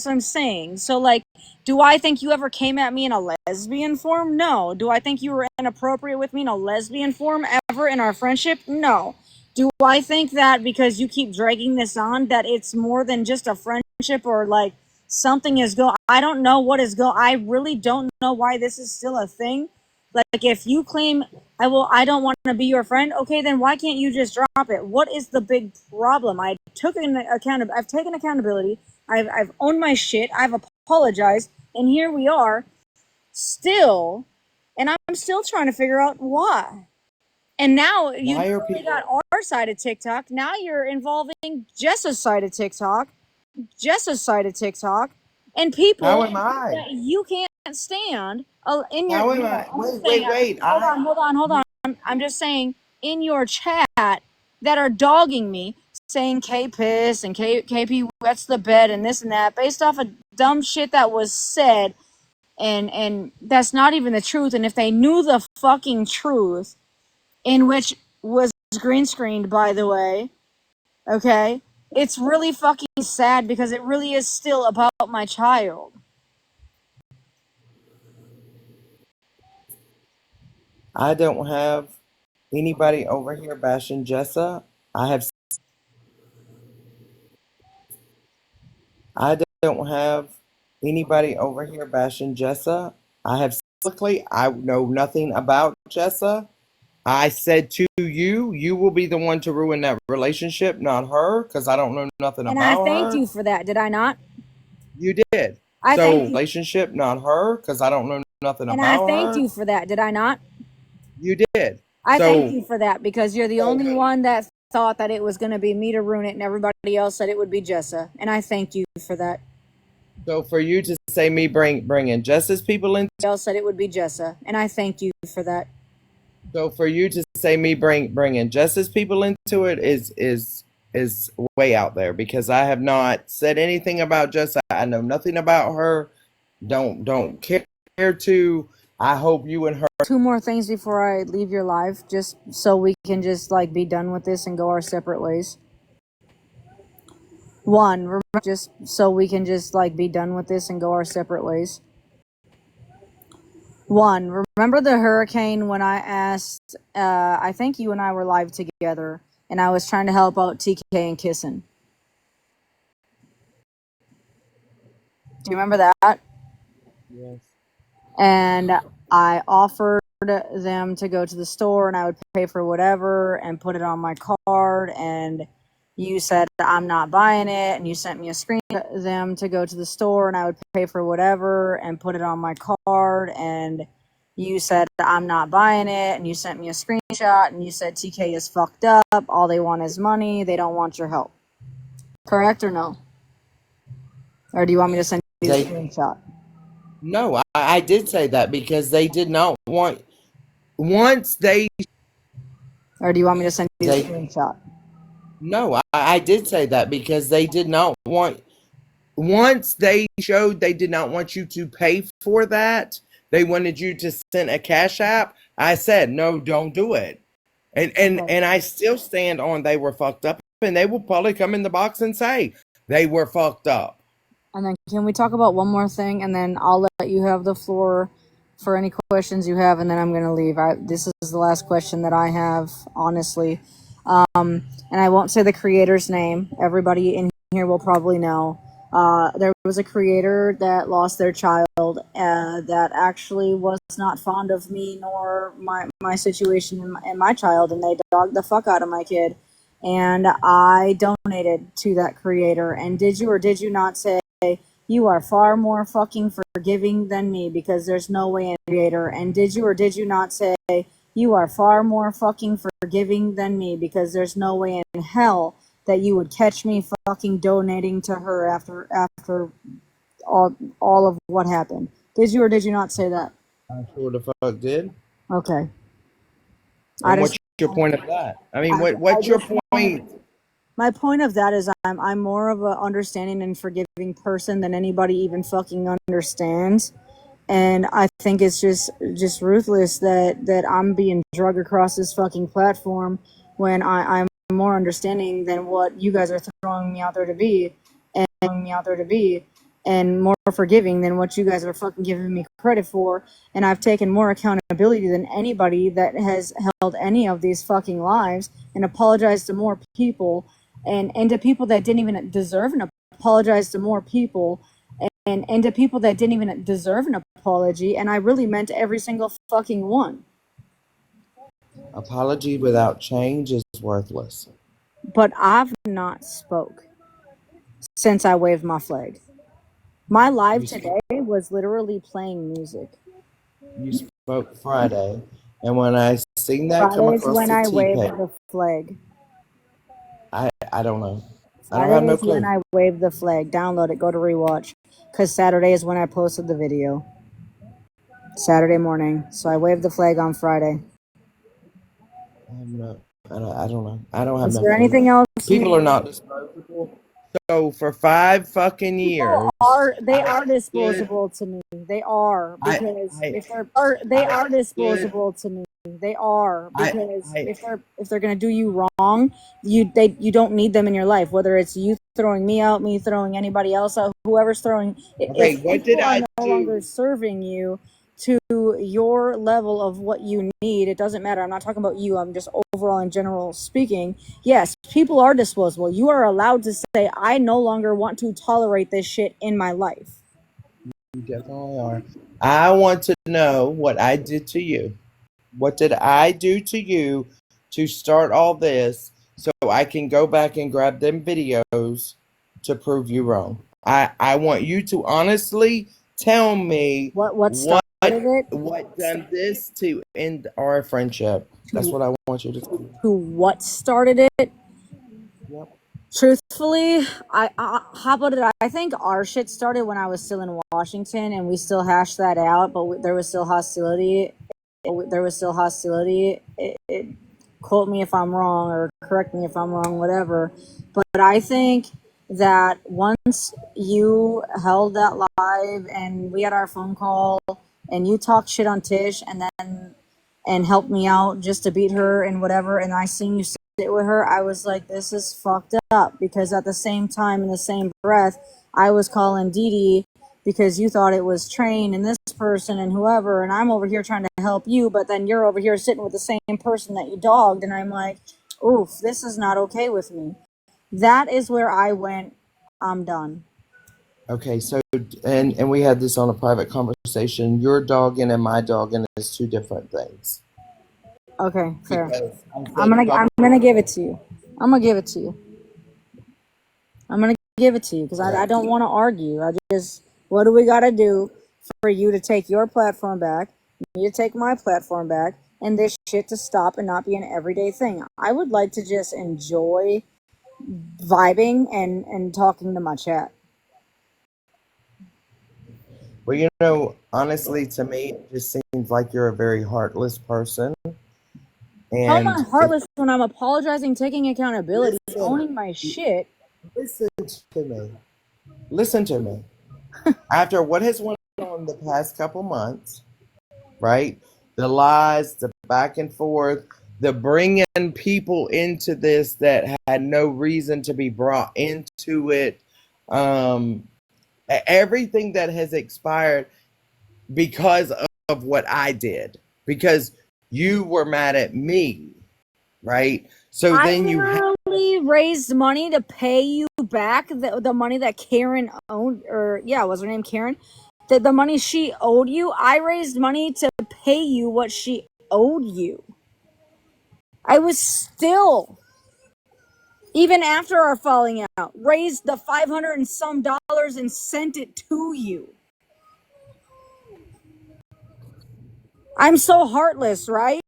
I'm saying. So, like, do I think you ever came at me in a lesbian form? No. Do I think you were inappropriate with me in a lesbian form ever in our friendship? No. Do I think that because you keep dragging this on that it's more than just a friendship or like something is going? I don't know what is going. I really don't know why this is still a thing. Like, if you claim I don't want to be your friend, okay, then why can't you just drop it? What is the big problem? I've taken accountability. I've owned my shit. I've apologized, and here we are, still, and I'm still trying to figure out why. And now you got our side of TikTok. Now you're involving Jessa's side of TikTok, and people How am I? that you can't stand. In your, How am I? Wait. Hold on. I'm just saying, in your chat that are dogging me, saying K piss and KP wets the bed and this and that, based off of dumb shit that was said, and that's not even the truth. And if they knew the fucking truth, in which was green screened, by the way, okay, it's really fucking sad because it really is still about my child. I don't have anybody over here bashing Jessa. I don't have anybody over here bashing Jessa. I know nothing about Jessa. I said to you, you will be the one to ruin that relationship, not her, because I don't know nothing And I about thanked her. you for that, did I not? You did. I So thanked you. relationship, not her, because I don't know nothing And I about thanked her. you for that, did I not? You did. I thanked So you for that because you're the only one that thought that it was going to be me to ruin it, and everybody else said it would be Jessa. And I thank you for that. so for you to say me bringing Justice people in, Else said it would be Jessa, and I thank you for that. so for you to say me bringing Justice people into it is way out there, because I have not said anything about Justice. I know nothing about her. Don't care to. I hope you and her. Two more things before I leave your life, just so we can just like be done with this and go our separate ways. One, remember, just so we can just like be done with this and go our separate ways. One, remember the hurricane when I asked, I think you and I were live together, and I was trying to help out TK and Kissin. Do you remember that? Yes. And I offered them to go to the store and I would pay for whatever and put it on my card, and you said I'm not buying it, and you sent me a screen of them to go to the store and I would pay for whatever and put it on my card, and you said I'm not buying it, and you sent me a screenshot and you said TK is fucked up, all they want is money, they don't want your help. Correct or no? Or do you want me to send you the screenshot? No, I did say that because they did not want. Once they. Or do you want me to send you the screenshot? No, I did say that because they did not want. Once they showed they did not want you to pay for that, they wanted you to send a cash app. I said no, don't do it, and I still stand on they were fucked up, and they will probably come in the box and say they were fucked up. And then can we talk about one more thing, and then I'll let you have the floor for any questions you have, and then I'm going to leave. This is the last question that I have, honestly. And I won't say the creator's name. Everybody in here will probably know. There was a creator that lost their child that actually was not fond of me nor my situation and my child, and they dogged the fuck out of my kid. And I donated to that creator. And did you or did you not say, you are far more fucking forgiving than me because there's no way in creator? And did you or did you not say, you are far more fucking forgiving than me because there's no way in hell that you would catch me fucking donating to her after all of what happened? Did you or did you not say that? I sure the fuck did. Okay. And what's your point of that? I mean, what's your point? My point of that is I'm more of a understanding and forgiving person than anybody even fucking understands. And I think it's just ruthless that I'm being dragged across this fucking platform when I'm more understanding than what you guys are throwing me out there to be, and more forgiving than what you guys are fucking giving me credit for. And I've taken more accountability than anybody that has held any of these fucking lives, and apologized to more people, and to people that didn't even deserve an apologize to more people, and to people that didn't even deserve an apology. And I really meant every single fucking one. Apology without change is worthless. But I've not spoke since I waved my flag. My live today was literally playing music. You spoke Friday, and when I seen that come across when the I waved T-pad, the flag. I don't know. I don't have no clue. When I waved the flag. Download it. Go to rewatch. Because Saturday is when I posted the video. Saturday morning. So I waved the flag on Friday. I don't know. I don't have. Is there anything else? People are not disposable. So for 5 fucking years, they are disposable to me. They are, because if they're gonna do you wrong, you don't need them in your life. Whether it's you throwing me out, me throwing anybody else out, whoever's throwing. Okay, what did I do? No longer serving you to your level of what you need. It doesn't matter. I'm not talking about you. I'm just overall in general speaking. Yes, people are disposable. You are allowed to say, I no longer want to tolerate this shit in my life. You definitely are. I want to know what I did to you. What did I do to you to start all this so I can go back and grab them videos to prove you wrong? I want you to honestly tell me What started it? what done this to end our friendship. That's what I want you to do. Who what started it? Yep. Truthfully, how about it? I think our shit started when I was still in Washington, and we still hashed that out. But there was still hostility. Quote me if I'm wrong, or correct me if I'm wrong, whatever. But I think that once you held that live and we had our phone call, and you talked shit on Tish, and helped me out just to beat her and whatever, and I seen you sit with her, I was like, this is fucked up. Because at the same time, in the same breath, I was calling Dee Dee because you thought it was Train and this person and whoever, and I'm over here trying to help you, but then you're over here sitting with the same person that you dogged, and I'm like, oof, this is not okay with me. That is where I went, I'm done. Okay, so and we had this on a private conversation. Your dogging and my dogging is two different things. Okay, fair. Because I'm gonna give it to you. I'm gonna give it to you because I don't want to argue. What do we gotta do for you to take your platform back, me to take my platform back, and this shit to stop and not be an everyday thing? I would like to just enjoy vibing and talking to my chat. Well, you know, honestly, to me, it just seems like you're a very heartless person. How And am I heartless when I'm apologizing, taking accountability, listen, owning my shit? listen to me. Listen to me. After what has went on the past couple months, right? The lies, the back and forth, the bringing people into this that had no reason to be brought into it. Everything that has expired because of what I did, because you were mad at me, right? So then you literally raised money to pay you back the money that Karen owned, or yeah, was her name Karen? The money she owed you, I raised money to pay you what she owed you. I was still, even after our falling out, raised the $500 and some and sent it to you. I'm so heartless, right?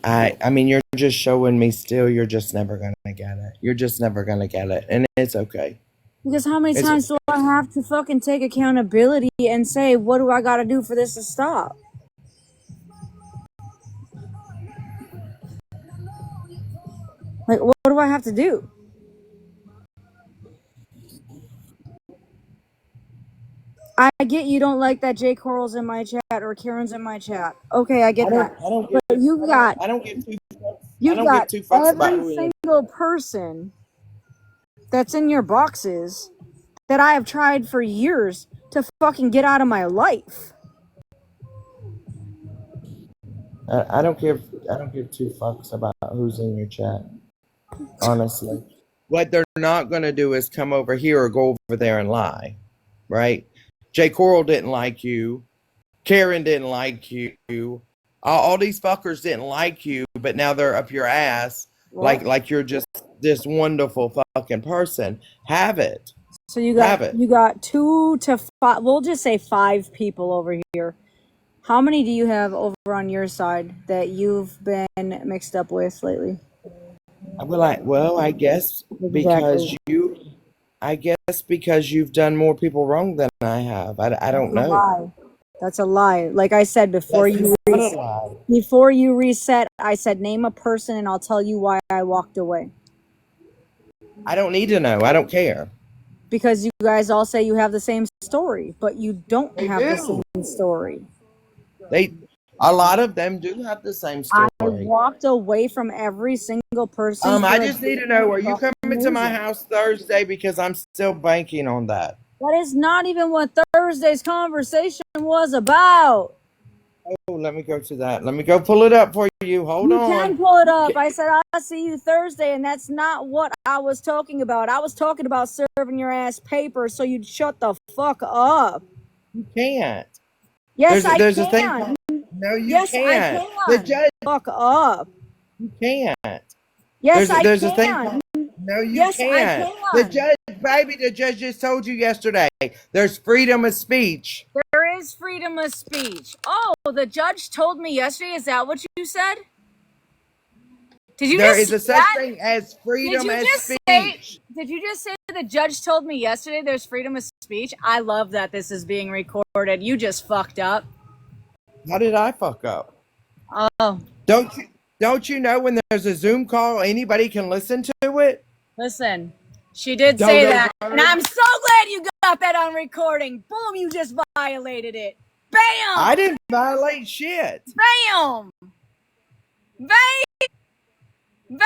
I mean, you're just showing me still you're just never gonna get it. You're just never gonna get it, and it's okay. Because how many times do I have to fucking take accountability and say, what do I gotta do for this to stop? Like, what do I have to do? I get you don't like that J. Coral's in my chat or Karen's in my chat. Okay, I get that. But you've got every single person that's in your boxes that I have tried for years to fucking get out of my life. I don't give two fucks about who's in your chat. Honestly, what they're not gonna do is come over here or go over there and lie, right? Jay Coral didn't like you. Karen didn't like you. All these fuckers didn't like you, but now they're up your ass like you're just this wonderful fucking person. Have it. So you got 2 to 5. We'll just say 5 people over here. How many do you have over on your side that you've been mixed up with lately? I guess because you've done more people wrong than I have. I don't know. That's a lie. Like I said before you reset, I said name a person and I'll tell you why I walked away. I don't need to know. I don't care. Because you guys all say you have the same story, but you don't have the same story. A lot of them do have the same story. I walked away from every single person. I just need to know, are you coming to my house Thursday? Because I'm still banking on that. That is not even what Thursday's conversation was about. Oh, let me go to that. Let me go pull it up for you. Hold on. You can pull it up. I said, I'll see you Thursday, and that's not what I was talking about. I was talking about serving your ass paper so you'd shut the fuck up. You can't. Yes, I There's a thing can. called, no, you Yes, I can't. The can. judge, Fuck up. you can't. Yes, I There's a thing can. called, no, you Yes, I can't. The can. judge, baby, the judge just told you yesterday. There's freedom of speech. There is freedom of speech. Oh, the judge told me yesterday. Is that what you said? Did you There just is a say such that? thing as Did freedom you of just say? speech. Did you just say the judge told me yesterday there's freedom of speech? I love that this is being recorded. You just fucked up. How did I fuck up? Oh, Don't you know when there's a Zoom call, anybody can listen to it? listen. She did Dodo say that. bird. And I'm so glad you got that on recording. Boom, you just violated it. Bam! I didn't violate shit. Bam! Bam! Bam!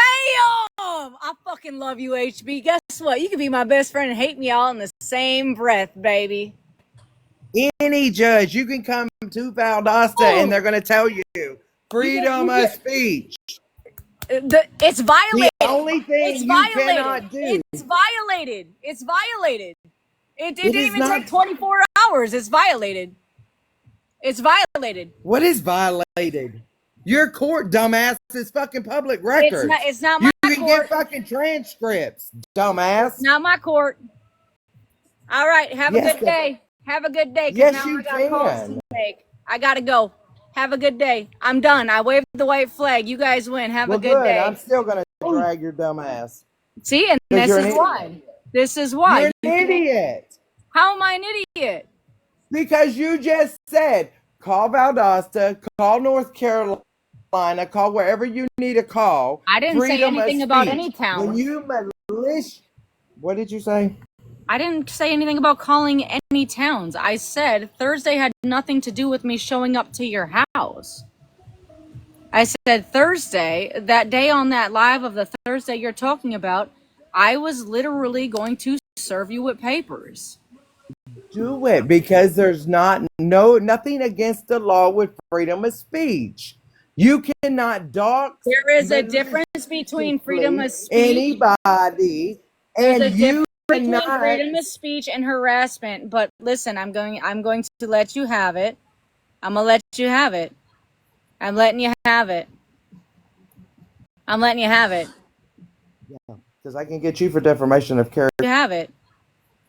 I fucking love you, HB. Guess what? You can be my best friend and hate me all in the same breath, baby. Any judge, you can come to Valdosta and they're going to tell you freedom of speech. It's violated. The only thing It's you violated. cannot do. It's violated. It's violated. It didn't is even not- take 24 hours. It's violated. It's violated. What is violated? Your court, dumbass, is fucking public records. It's not You my can court. get fucking transcripts, dumbass. It's not my court. All right. Have Yes, a good day. Have a good day. 'Cause Yes, now you I got calls can. to make. I gotta go. Have a good day. I'm done. I waved the white flag. You guys win. Have Well, a good day. I'm still going to drag your dumbass. See, and 'Cause this you're is an why. This is why. You're an idiot. How am I an idiot? Because you just said, call Valdosta, call North Carolina, call wherever you need to call. I didn't say Freedom of anything about speech. any town. When you what did you say? I didn't say anything about calling any towns. I said Thursday had nothing to do with me showing up to your house. I said Thursday, that day on that live of the Thursday you're talking about, I was literally going to serve you with papers. Do it, because there's nothing against the law with freedom of speech. You cannot dox. There is a difference between freedom of speech. Anybody, There's a and you between cannot. freedom of speech and harassment. But listen, I'm going to let you have it. I'm gonna let you have it. I'm letting you have it. I'm letting you have it. Because I can get you for defamation of character. You have it.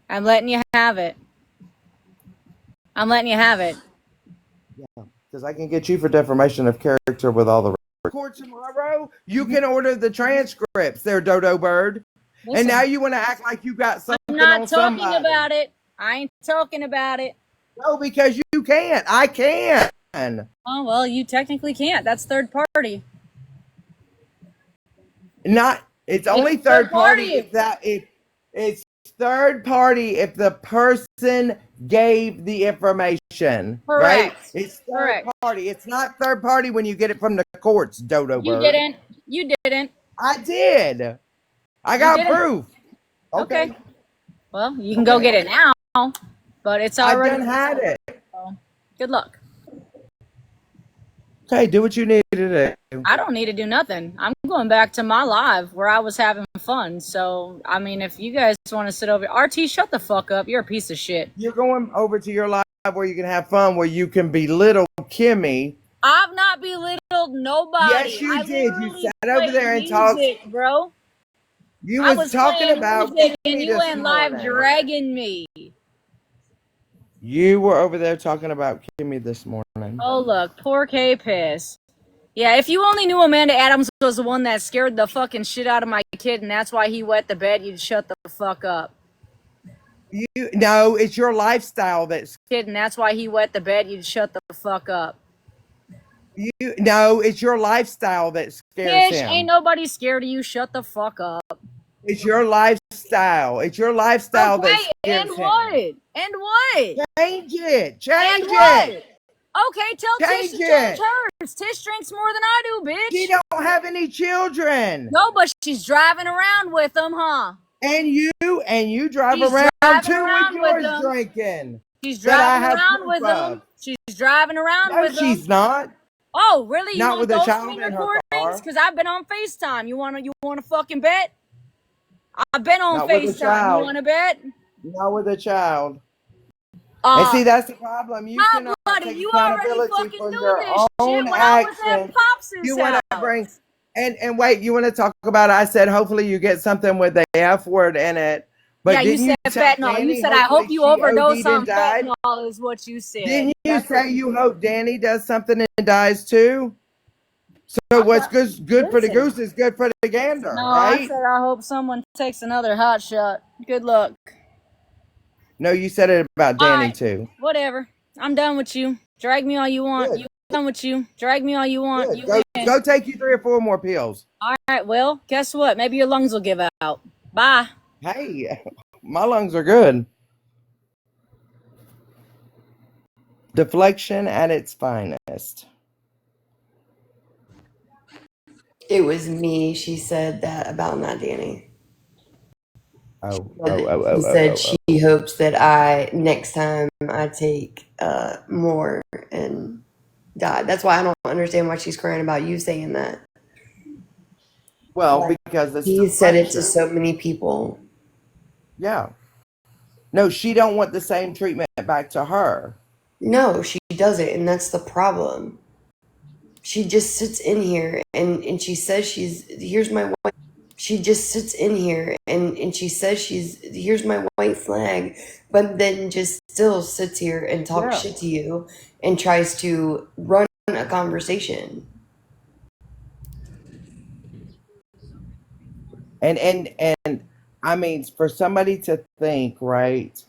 I'm letting you have it. I'm letting you have it. Because I can get you for defamation of character with all the court tomorrow. You can order the transcripts there, Dodo Bird. Listen, And now you want to act like you got something I'm not on talking somebody. about it. I ain't talking about it. No, because you can't. I can. Oh well, you technically can't. That's third party. It's only It's third third party party. if it's third party if the person gave the information. Right? Correct. It's third Correct. party. It's not third party when you get it from the courts, Dodo You Bird. didn't. You didn't. I did. I got didn't. proof. Okay. Well, you can go get it now, but it's I already. done had it. So, good luck. Okay, do what you need to do. I don't need to do nothing. I'm going back to my live where I was having fun. So, I mean, if you guys want to sit over, RT, shut the fuck up. You're a piece of shit. You're going over to your live where you can have fun, where you can belittle Kimmy. I've not belittled nobody. Yes, you I did. You literally sat over there and played talked. music, bro. You I was talking playing about music and Kimmy you this went live morning. dragging me. You were over there talking about Kimmy this morning. Oh, look. Poor K-Piss. Yeah, if you only knew Amanda Adams was the one that scared the fucking shit out of my kid and that's why he wet the bed, you'd shut the fuck up. No, it's your lifestyle that's. Kid, and that's why he wet the bed, you'd shut the fuck up. No, it's your lifestyle that scares Bitch, him. ain't nobody scared of you. Shut the fuck up. It's your lifestyle. It's your lifestyle that Okay, scares and him. what? And what? Change it. Change And what? it. Okay, tell Tish Change to change it. hers. Tish drinks more than I do, bitch. She don't have any children. No, but she's driving around with them, huh? And you drive She's around driving too around with with yours them. drinking. She's that I driving have around proof with them. of. She's driving around No, with them. she's not. Oh, really? You Not want with a those child screen in her recordings? car. Because I've been on FaceTime. You wanna fucking bet? I've been on Not with a FaceTime. child. You wanna bet? Not with a child. And see, that's the problem. You Nah, cannot buddy, take you already accountability fucking for knew your this own shit when I was at actions. Pops' You want to house. bring and wait. You want to talk about? I said hopefully you get something with the F word in it. But Yeah, you didn't you said tell fentanyl. You Danny said, I hopefully hope you she overdose OD'd and on died? fentanyl, is what you said. Didn't you That's what say you hope Danny does something and dies too? So I what's thought, good for the listen. goose is good for the gander, No, I right? said, I hope someone takes another hot shot. Good luck. No, you said it about All Danny right, too. whatever. I'm done with you. Drag me all you want. Good, You done with you. Drag me all you want. good. You Go win. go take you 3 or 4 more pills. All right, well, guess what? Maybe your lungs will give out. Bye. Hey, my lungs are good. Deflection at its finest. It was me. She said that about, not Danny. Oh, She said she hopes that next time I take more and die. That's why I don't understand why she's crying about you saying that. Well, because it's He said it to deflection. so many people. Yeah. No, she don't want the same treatment back to her. No, she doesn't, and that's the problem. She just sits in here and she says here's my white. She just sits in here and she says here's my white flag, but then just still sits here and talks Yeah. shit to you and tries to run a conversation. And I mean, for somebody to think, right?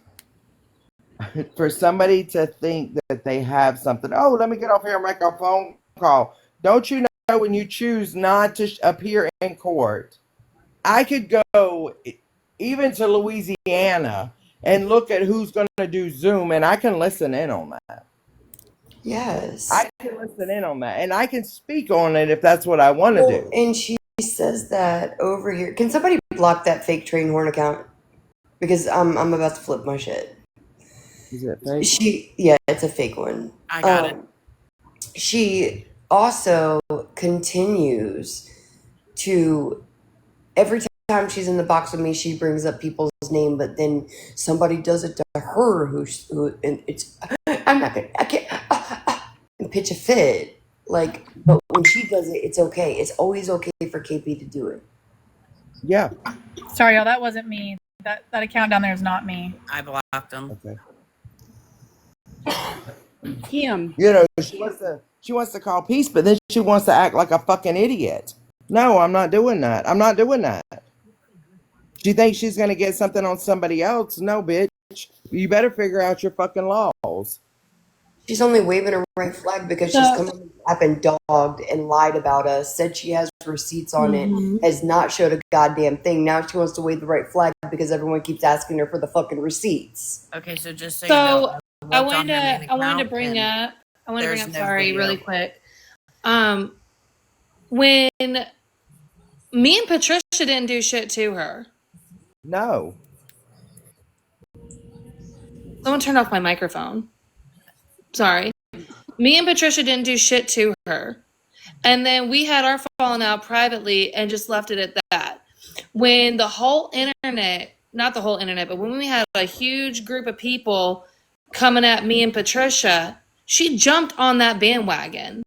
For somebody to think that they have something. Oh, let me get off here and make a phone call. Don't you know when you choose not to appear in court, I could go even to Louisiana and look at who's going to do Zoom, and I can listen in on that. Yes. I can listen in on that, and I can speak on it if that's what I want to do. And she says that over here. Can somebody block that fake train horn account? Because I'm about to flip my shit. Is it fake? Yeah, it's a fake one. I got it. She also continues to, every time she's in the box with me, she brings up people's name, but then somebody does it to her and it's, I can't, and pitch a fit. Like, but when she does it, it's okay. It's always okay for KP to do it. Yeah. Sorry, y'all, that wasn't me. That account down there is not me. I blocked him. Okay. Kim. You know, she wants to call peace, but then she wants to act like a fucking idiot. No, I'm not doing that. I'm not doing that. She thinks she's going to get something on somebody else. No, bitch. You better figure out your fucking laws. She's only waving a white flag because she's come on the app and dogged and lied about us, said she has receipts on it, has not showed a goddamn thing. Now she wants to wave the right flag because everyone keeps asking her for the fucking receipts. Okay, so just so you know, I wanted to bring up, sorry, really quick. When me and Patricia didn't do shit to her. No. Someone turned off my microphone. Sorry. Me and Patricia didn't do shit to her. And then we had our falling out privately and just left it at that. When the whole internet, not the whole internet, but when we had a huge group of people coming at me and Patricia, she jumped on that bandwagon.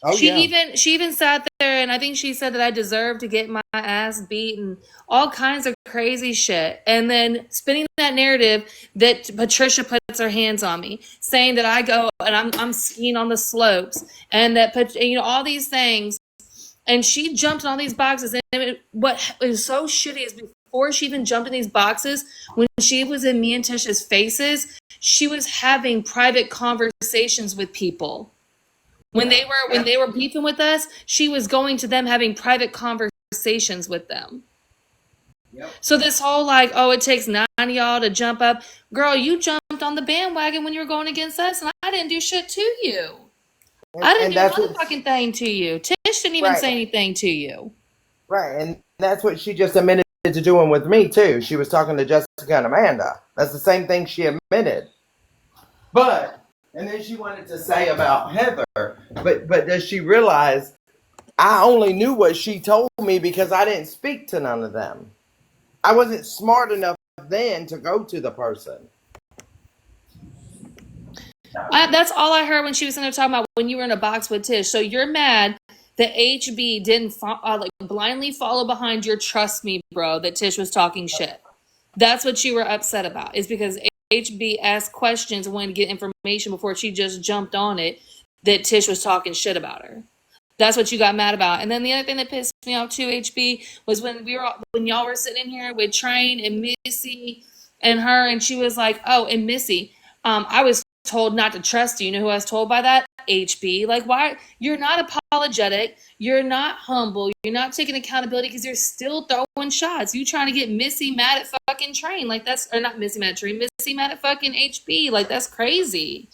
Oh, she yeah. even sat there and I think she said that I deserved to get my ass beat and all kinds of crazy shit. And then spinning that narrative that Patricia puts her hands on me, saying that I go and I'm skiing on the slopes and that all these things. And she jumped in all these boxes. And what is so shitty is before she even jumped in these boxes, when she was in me and Tisha's faces, she was having private conversations with people. When they were beefing with us, she was going to them having private conversations with them. Yep. So this whole it takes 9 of y'all to jump up. Girl, you jumped on the bandwagon when you were going against us, and I didn't do shit to you. I didn't do one fucking thing to you. Tish didn't even say anything to you. Right, and that's what she just admitted to doing with me, too. She was talking to Jessica and Amanda. That's the same thing she admitted. And then she wanted to say about Heather, but does she realize I only knew what she told me because I didn't speak to none of them. I wasn't smart enough then to go to the person. That's all I heard when she was in there talking about when you were in a box with Tish. So you're mad that HB didn't like blindly follow behind your trust me, bro, that Tish was talking shit. That's what you were upset about. Is because HB asked questions and wanted to get information before she just jumped on it that Tish was talking shit about her. That's what you got mad about. And then the other thing that pissed me off too, HB, was when y'all were sitting in here with Train and Missy and her, and she was like, "Oh, and Missy, I was told not to trust you." You know who I was told by that? HB. Like, why? You're not apologetic. You're not humble. You're not taking accountability because you're still throwing shots. You trying to get Missy mad at fucking Train. Like, that's, or not Missy mad at Train, Missy mad at fucking HB. Like, that's crazy.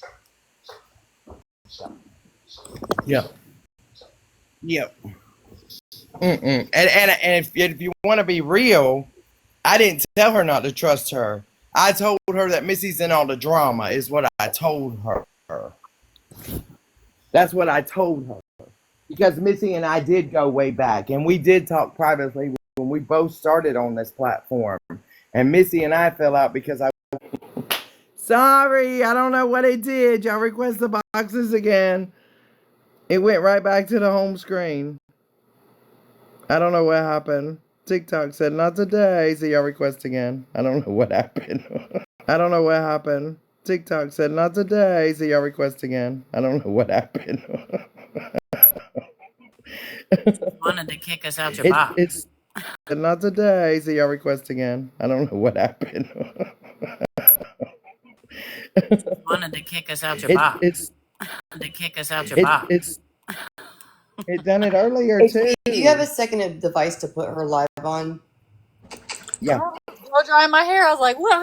Yep. Yep. And if you want to be real, I didn't tell her not to trust her. I told her that Missy's in all the drama is what I told her. That's what I told her. Because Missy and I did go way back, and we did talk privately when we both started on this platform. And Missy and I fell out because sorry, I don't know what it did. Y'all request the boxes again. It went right back to the home screen. I don't know what happened. TikTok said, not today. See y'all request again. I don't know what happened. I don't know what happened. TikTok said, not today. See y'all request again. I don't know what happened. Wanted to kick us out your box. It's not today. See y'all request again. I don't know what happened. Wanted to kick us out your box. To kick us out your box. It done it earlier too. Do you have a second device to put her live on? Yeah. Blow drying my hair. I was like, what?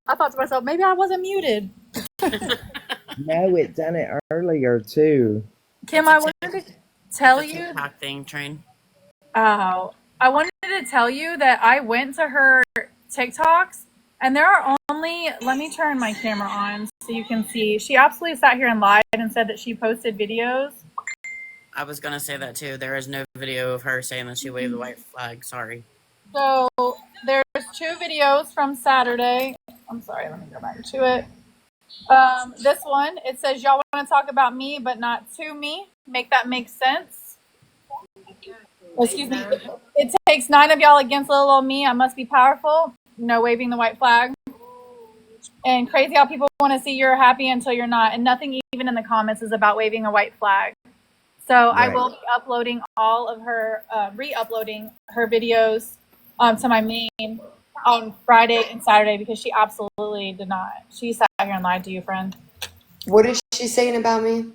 I thought to myself, maybe I wasn't muted. No, it done it earlier too. Kim, I wanted to tell you. TikTok thing, Train. Oh, I wanted to tell you that I went to her TikToks, and there are only. Let me turn my camera on so you can see. She absolutely sat here and lied and said that she posted videos. I was gonna say that too. There is no video of her saying that she waved the white flag. Sorry. So there's 2 videos from Saturday. I'm sorry, let me go back to it. This one, it says, y'all want to talk about me, but not to me. Make that make sense. Excuse me. It takes 9 of y'all against little old me. I must be powerful. No waving the white flag. And crazy how people want to see you're happy until you're not. And nothing even in the comments is about waving a white flag. So I will be uploading all of her, re-uploading her videos to my main on Friday and Saturday because she absolutely did not. She sat here and lied to you, friend. What is she saying about me?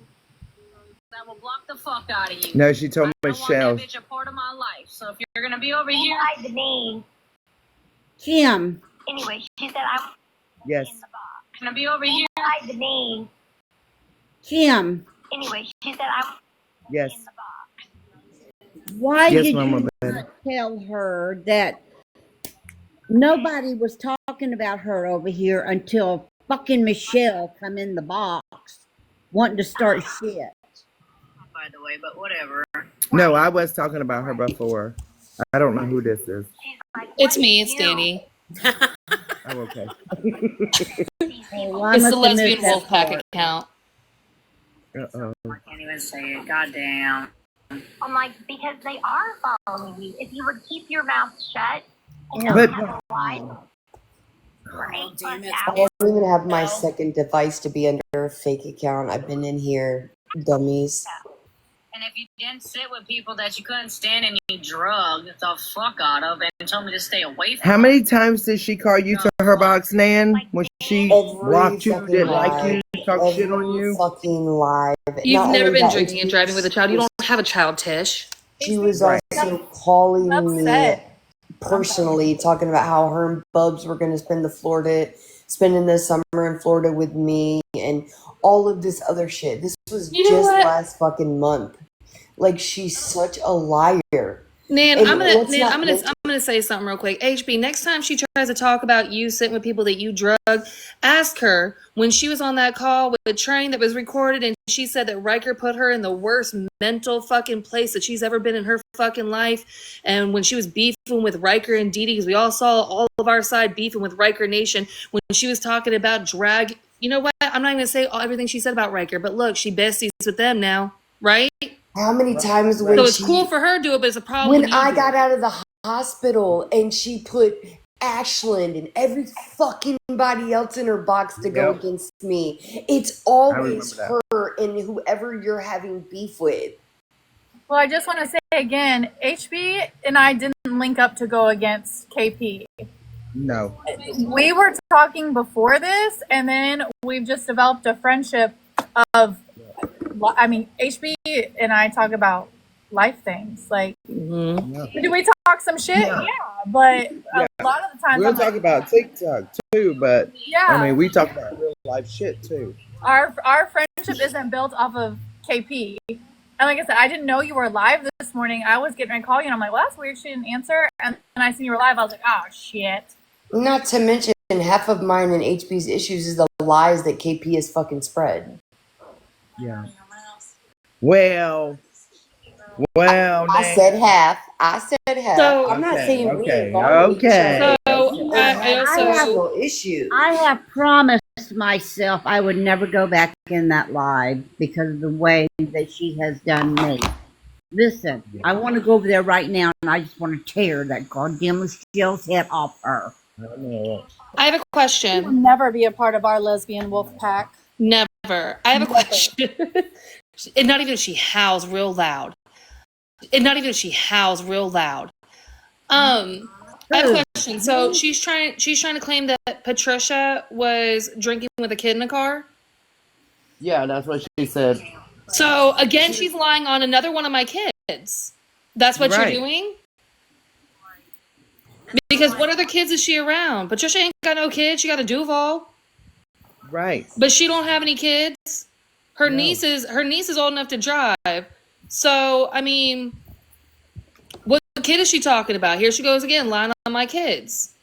I will block the fuck out of you. No, she told Michelle. I don't want that bitch a part of my life. So if you're gonna be over here, hide the name. Kim. Anyway, she said I'm Yes. gonna be over here. Hide the name. Kim. Anyway, she said I'm Yes. Why Yes, did Mama you Betty. not tell her that nobody was talking about her over here until fucking Michelle come in the box wanting to start shit? by the way, but whatever. No, I was talking about her before. I don't know who this is. It's me. It's Danny. Oh, okay. Oh, I It's must the have lesbian missed that Wolfpack part. account. Uh-oh. I can't even say it. Goddamn. I'm like, because they are following you. If you would keep your mouth shut and But- not have a lie for 8 plus I hours. don't even have my second device to be under a fake account. I've been in here, dummies. And if you didn't sit with people that you couldn't stand and you drugged the fuck out of and told me to stay away from How many times did she call you to her box, Nan? When she blocked you, didn't like you, talked shit on you? Fucking live. You've Not never only been that, drinking and driving with a child. You don't have a child, Tish. She was also calling me upset. personally, talking about how her and Bubs were going to spending the summer in Florida with me and all of this other shit. This was You know just what? last fucking month. Like, she's such a liar. Nan, And I'm let's not gonna mention- I'm gonna say something real quick. HB, next time she tries to talk about you sitting with people that you drug, ask her when she was on that call with the train that was recorded and she said that Riker put her in the worst mental fucking place that she's ever been in her fucking life. And when she was beefing with Riker and Dee Dee, because we all saw all of our side beefing with Riker Nation, when she was talking about you know what? I'm not even gonna say everything she said about Riker, but look, she besties with them now, right? How many times So when it's cool for her to do it, but it's a problem when when you I do got it. out of the hospital and she put Ashland and every fucking body else in her box to go Yep. against me. It's I always remember that. her and whoever you're having beef with. Well, I just want to say again, HB and I didn't link up to go against KP. No. We were talking before this, and then we've just developed a friendship of, I mean, HB and I talk about life things. Like, Mm-hmm. do we talk some shit? Yeah. Yeah, but Yeah. a lot of the times We'll I'm talk like, about TikTok too, but yeah, I mean, we talk about real life shit too. our friendship isn't built off of KP. And like I said, I didn't know you were live this morning. I was getting ready to call you, and I'm like, well, that's weird. She didn't answer. And then I seen you were live. I was like, oh, shit. Not to mention, half of mine and HB's issues is the lies that KP has fucking spread. Yeah. Well, I said half. I said half. So I'm not Okay, saying we okay, ain't following each other. So I also Issue. I have promised myself I would never go back in that live because of the way that she has done me. Listen, I want to go over there right now and I just want to tear that goddamn Michelle's head off her. I have a You will question. never be a part of our lesbian wolf pack. Never. I have a question. And not even if she howls real loud. And not even if she howls real loud. I have a question. So she's trying to claim that Patricia was drinking with a kid in a car. Yeah, that's what she said. So again, she's lying on another one of my kids. That's what Right. you're doing? Because what other kids is she around? Patricia ain't got no kids. She got a Duval. Right. But she don't have any kids. Her No. niece is old enough to drive. So, I mean, what kid is she talking about? Here she goes again, lying on my kids.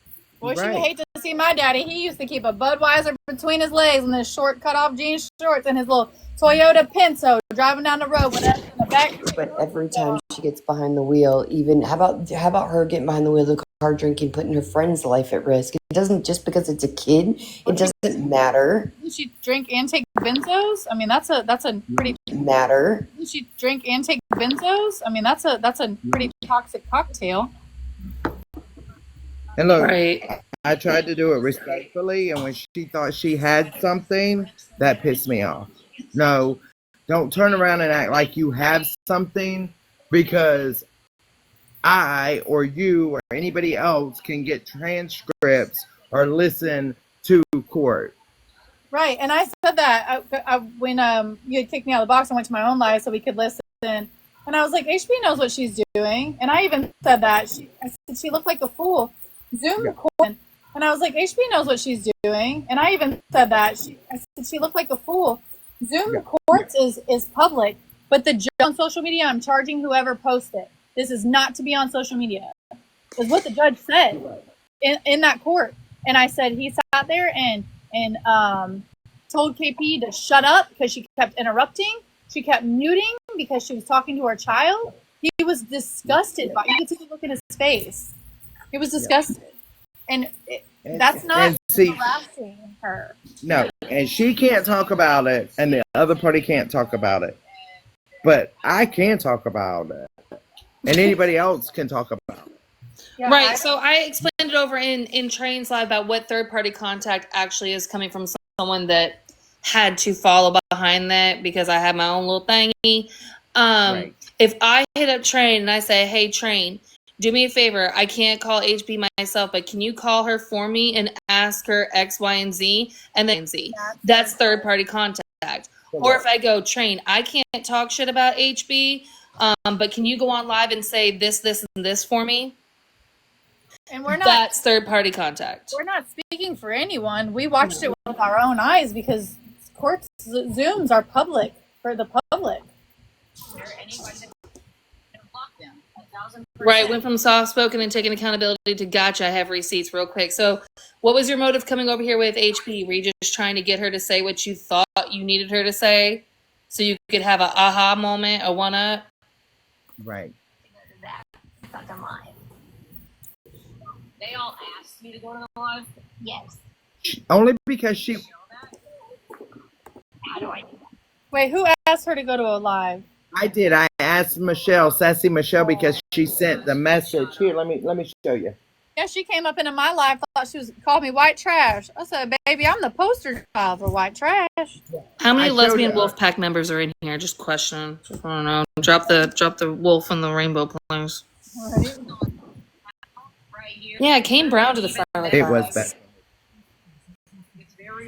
Boy, she Right. would hate to see my daddy. He used to keep a Budweiser between his legs and his short cut-off jean shorts and his little Toyota Pinto driving down the road with us in the back. But every time she gets behind the wheel, even how about her getting behind the wheel of the car drinking, putting her friend's life at risk? It doesn't, just because it's a kid, it doesn't matter. Didn't she drink and take benzos? I mean, that's a pretty. Matter. Didn't she drink and take benzos? I mean, that's a pretty toxic cocktail. And look, Right. I tried to do it respectfully, and when she thought she had something, that pissed me off. No, don't turn around and act like you have something because I or you or anybody else can get transcripts or listen to court. Right, and I said that when you had kicked me out of the box, I went to my own live so we could listen. And I was like, HB knows what she's doing. And I even said that. I said she looked like a fool. Zoom court. And I was like, HB knows what she's doing. And I even said that. I said she looked like a fool. Zoom courts is public. But the judge on social media, I'm charging whoever posts it. This is not to be on social media. Is what the judge said in that court. And I said he sat there and told KP to shut up because she kept interrupting. She kept muting because she was talking to her child. He was disgusted by it. You could take a look at his face. He was disgusted. And that's not and see- harassing her. No, and she can't talk about it, and the other party can't talk about it. But I can talk about it, and anybody else can talk about it. Yeah, Right. So I explained it over in Train's Live about what third party contact actually is coming from someone that had to follow behind that because I had my own little thingy. Right. If I hit up Train and I say, hey, Train, do me a favor. I can't call HB myself, but can you call her for me and ask her X, Y, and Z? And then Z. That's third party contact. Or if I go, Train, I can't talk shit about HB, but can you go on live and say this, this, and this for me? And we're not That's third party contact. we're not speaking for anyone. We watched it with our own eyes because courts Zooms are public for the public. Right, went from soft spoken and taking accountability to gotcha. I have receipts real quick. So, what was your motive coming over here with HB? Were you just trying to get her to say what you thought you needed her to say so you could have a aha moment, a one up? Right. They all asked me to go to the live. Yes. Only because she Wait, who asked her to go to a live? I did. I asked Michelle, Sassy Michelle, because she sent the message. Here, let me show you. Yeah, she came up into my live, thought she was called me white trash. I said, baby, I'm the poster child for white trash. How many I showed lesbian her. wolf pack members are in here? Just question. I don't know. Drop the wolf and the rainbow, please. Right. Yeah, it came brown to the front of the It was class. bad.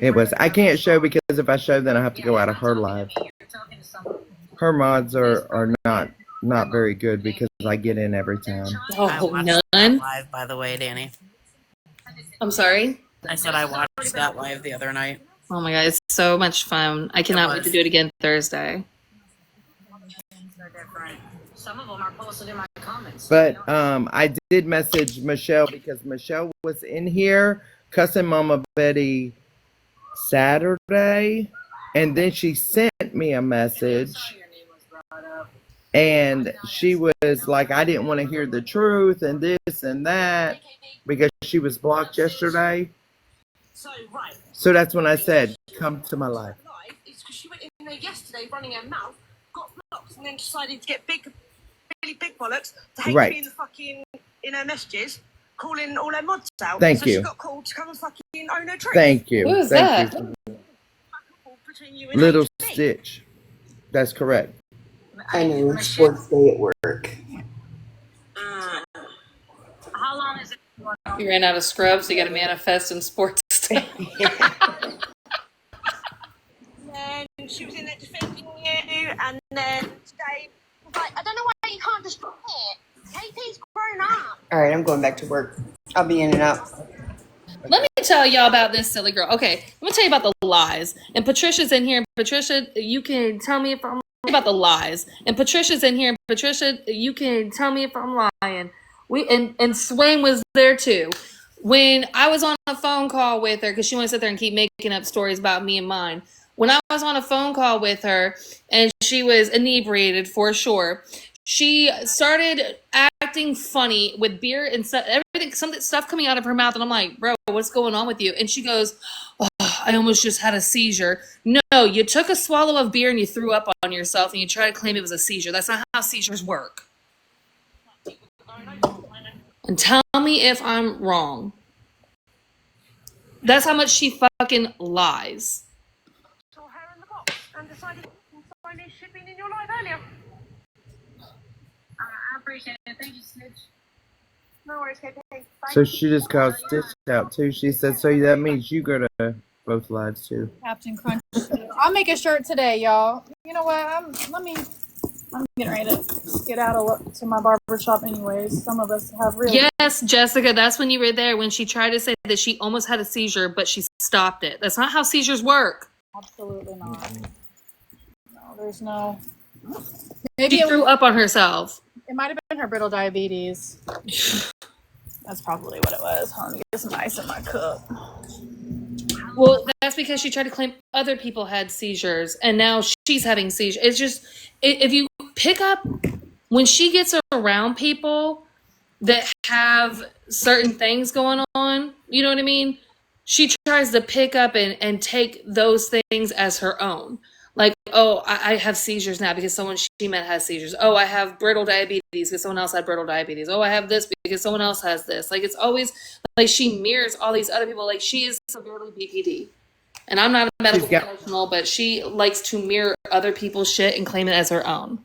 It was. I can't show because if I show, then I have to go out of her live. Her mods are not very good because I get in every time. I Oh, watched that none. live, by the way, Danny. I'm sorry. I said I watched that live the other night. Oh my god, it's so much fun. I cannot wait to do it again Thursday. Some of them are posted in my comments. But I did message Michelle because Michelle was in here cussing Mama Betty Saturday, and then she sent me a message, and she was like, I didn't want to hear the truth and this and that because she was blocked yesterday. So that's when I said, come to my life. It's because she went in there yesterday running her mouth, got blocked, and then decided to get really big bollocks to hate Right. me in her messages, calling all her mods out. Thank so you. she got called to come and fucking own her truth. Thank you. Who is Thank that? you. Between you and Little HB. Stitch. That's correct. I know, sports day at work. How long is it? You ran out of scrubs, so you got to manifest in sports stuff. And she was in there defending you, and then today was like, I don't know why you can't destroy it. KP's grown up. All right, I'm going back to work. I'll be in and out. Let me tell y'all about this silly girl. Okay, let me tell you about the lies. And Patricia's in here. Patricia, you can tell me if I'm lying about the lies. And Patricia's in here. Patricia, you can tell me if I'm lying. And Swain was there too. When I was on a phone call with her, because she wanted to sit there and keep making up stories about me and mine. When I was on a phone call with her, and she was inebriated for sure, she started acting funny with beer and stuff, everything, some stuff coming out of her mouth, and I'm like, bro, what's going on with you? And she goes, oh, I almost just had a seizure. No, you took a swallow of beer and you threw up on yourself, and you tried to claim it was a seizure. That's not how seizures work. And tell me if I'm wrong. That's how much she fucking lies. Saw her in the box and decided Simon should have been in your life earlier. I appreciate it. Thank you, Snitch. No worries, KP. Bye. So she just called Stitch out too. She said, so that means you go to both lives too. Captain Crunch. I'll make a shirt today, y'all. You know what? I'm getting ready to get out to my barber shop anyways. Some of us have really... Yes, Jessica, that's when you were there, when she tried to say that she almost had a seizure, but she stopped it. That's not how seizures work. Absolutely not. No, there's no... Maybe she threw up on herself. It might have been her brittle diabetes. That's probably what it was. Hold on, get some ice in my cup. Well, that's because she tried to claim other people had seizures, and now she's having seizures. It's just, if you pick up, when she gets around people that have certain things going on, you know what I mean? She tries to pick up and take those things as her own. Like, oh, I have seizures now because someone she met has seizures. Oh, I have brittle diabetes because someone else had brittle diabetes. Oh, I have this because someone else has this. Like, it's always like she mirrors all these other people. Like, she is severely BPD. And I'm not a medical professional, but she likes to mirror other people's shit and claim it as her own.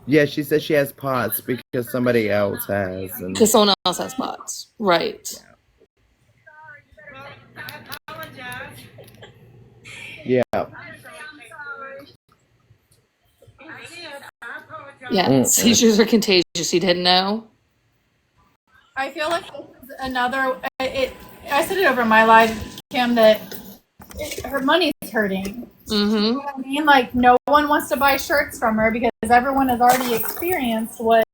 Yeah, she said she has POTS because somebody else has. Because someone else has POTS. Right. Yeah. Yeah, seizures are contagious. You didn't know? I feel like this is another... I said it over my live, Kim, that her money's hurting. Mm-hmm. You know what I mean? Like, no one wants to buy shirts from her because everyone has already experienced what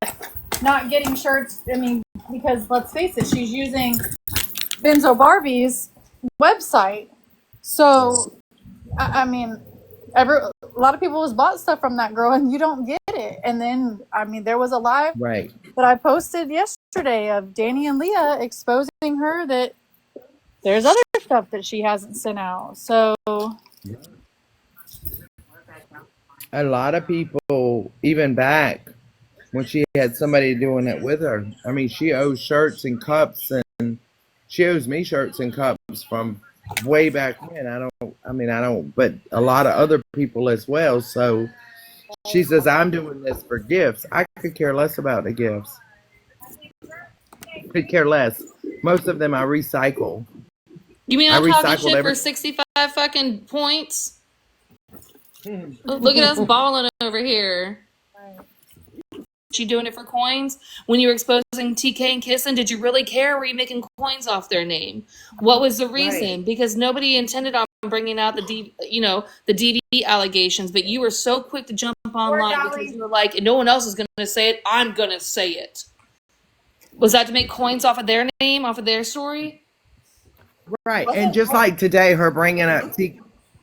not getting shirts... I mean, because let's face it, she's using Benzo Barbie's website. So... I mean, a lot of people has bought stuff from that girl, and you don't get it. And then, I mean, there was a live right that I posted yesterday of Danny and Leah exposing her that there's other stuff that she hasn't sent out. So A lot of people, even back when she had somebody doing it with her. I mean, she owes shirts and cups, and she owes me shirts and cups from way back when. I don't, but a lot of other people as well. So she says, I'm doing this for gifts. I could care less about the gifts. Could care less. Most of them I recycle. You mean I I'm talking recycled shit every. for 65 fucking points? Look at us balling over here. She doing it for coins? When you were exposing TK and Kissing, did you really care? Or were you making coins off their name? What was the reason? Right. Because nobody intended on bringing out the DD allegations, but you were so quick to jump online because you were like, no one else is going to say it. I'm going to say it. Was that to make coins off of their name, off of their story? Right. And just like today, her bringing up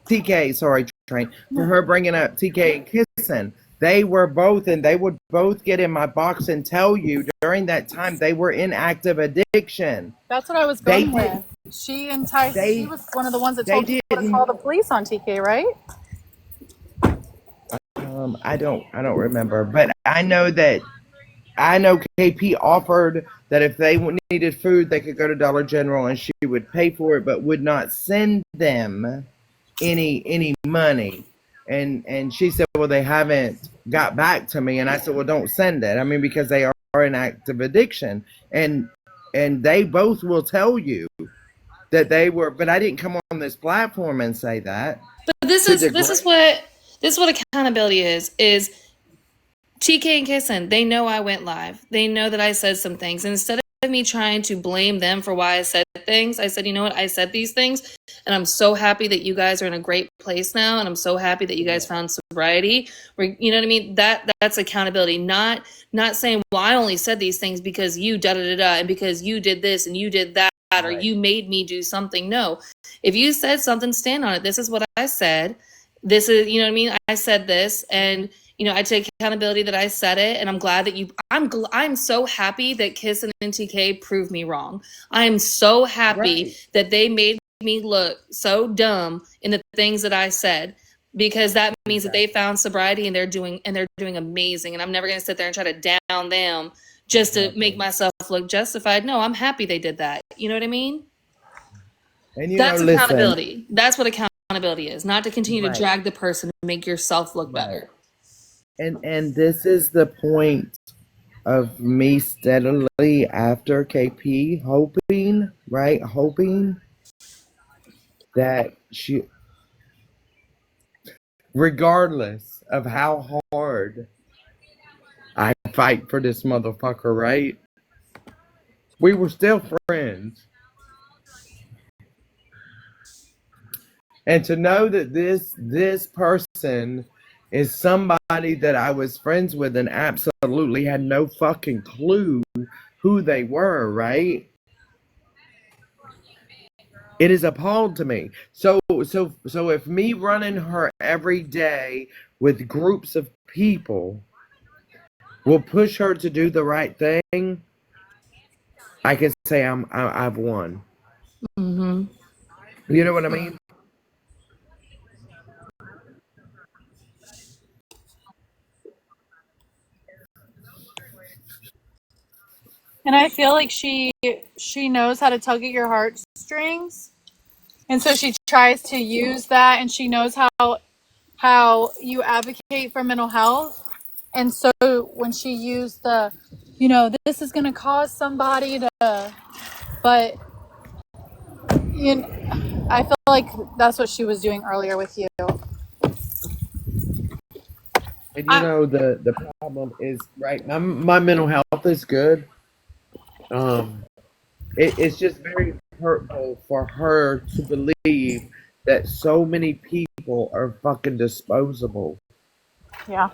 TK, sorry, Train, for her bringing up TK and Kissing, they were both, and they would both get in my box and tell you during that time they were in active addiction. that's what I was They going did. with. She enticed. She was one of the ones that They told people to didn't. call the police on TK, right? I don't remember, but I know KP offered that if they needed food, they could go to Dollar General and she would pay for it, but would not send them any money. And she said, well, they haven't got back to me. And I said, well, don't send it. I mean, because they are in active addiction, and they both will tell you that they were. But I didn't come on this platform and say that. But this is what accountability is TK and Kissing. They know I went live. They know that I said some things. And instead of me trying to blame them for why I said things, I said, you know what? I said these things, and I'm so happy that you guys are in a great place now, and I'm so happy that you guys found sobriety. You know what I mean? That's accountability. Not saying, well, I only said these things because you da-da-da-da, and because you did this and you did that, or you made me do something. No. If you said something, stand on it. This is what I said. This is, you know what I mean? I said this, and I take accountability that I said it, and I'm glad that I'm so happy that Kiss and TK proved me wrong. I am so happy that they made me look so dumb in the things that I said, because that means that they found sobriety and they're doing amazing. And I'm never going to sit there and try to down them just to make myself look justified. No, I'm happy they did that. You know what I mean? And that's accountability. That's what accountability is, not to continue to drag the person and make yourself look better. And this is the point of me steadily after KP hoping that she, regardless of how hard I fight for this motherfucker, right? We were still friends. And to know that this person is somebody that I was friends with and absolutely had no fucking clue who they were, right? It is appalled to me. So if me running her every day with groups of people will push her to do the right thing, I can say I've won. Mm-hmm. You know what I mean? And I feel like she knows how to tug at your heartstrings, and so she tries to use that, and she knows how you advocate for mental health, and so when she used the, this is going to cause somebody to, but I feel like that's what she was doing earlier with you. And the problem is, right, my mental health is good. It's just very hurtful for her to believe that so many people are fucking disposable. Yeah.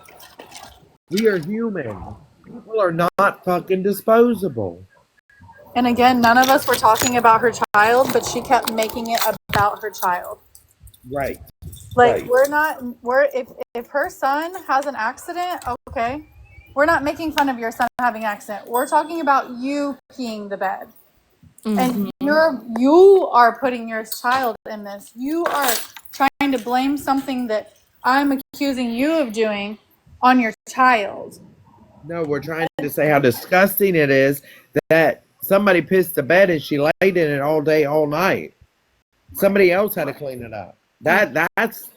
We are human. People are not fucking disposable. And again, none of us were talking about her child, but she kept making it about her child. Right. Like, if her son has an accident, okay. We're not making fun of your son having an accident. We're talking about you peeing the bed. And you are putting your child in this. You are trying to blame something that I'm accusing you of doing on your child. No, we're trying to say how disgusting it is that somebody pissed the bed and she laid in it all day, all night. Somebody else had to clean it up. That's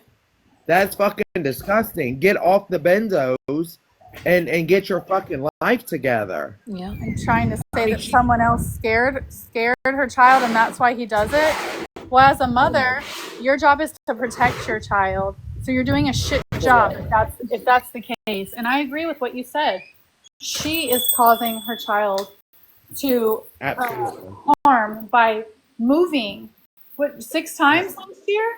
fucking disgusting. Get off the benzos and get your fucking life together. Yeah. I'm trying to say that someone else scared her child and that's why he does it. Well, as a mother, your job is to protect your child. So you're doing a shit job if that's the case. And I agree with what you said. She is causing her child to harm by moving 6 times last year.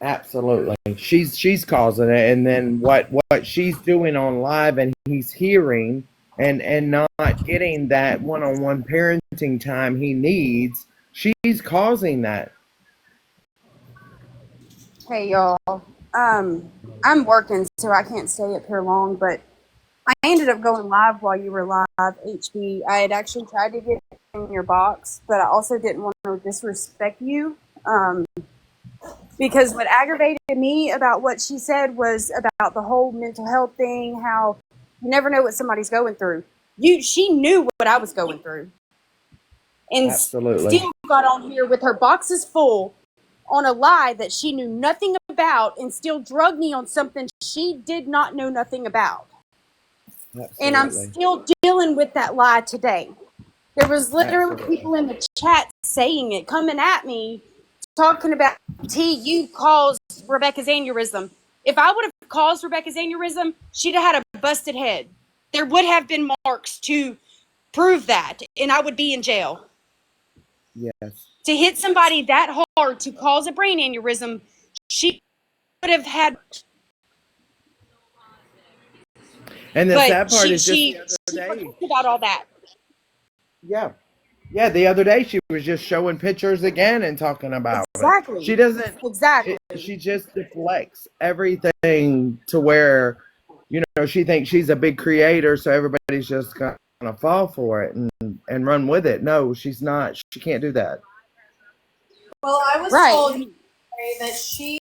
Absolutely. She's causing it, and then what she's doing on live and he's hearing and not getting that one-on-one parenting time he needs, she's causing that. Hey y'all, I'm working so I can't stay up here long, but I ended up going live while you were live, HB. I had actually tried to get in your box, but I also didn't want to disrespect you, because what aggravated me about what she said was about the whole mental health thing, how you never know what somebody's going through. She knew what I was going through, and Absolutely. still got on here with her boxes full on a lie that she knew nothing about and still drug me on something she did not know nothing about. Absolutely. And I'm still dealing with that lie today. There was literally people in the chat saying it, coming at me, talking about, you caused Rebecca's aneurysm. If I would have caused Rebecca's aneurysm, she'd have had a busted head. There would have been marks to prove that, and I would be in jail. Yes. To hit somebody that hard to cause a brain aneurysm, she would have had. And the But sad part she is just the other day. forgot about all that. Yeah. Yeah, the other day she was just showing pictures again and talking about Exactly. it. She doesn't. Exactly. She just deflects everything to where, she thinks she's a big creator, so everybody's just gonna fall for it and run with it. No, she's not. She can't do that. Well, I was told that she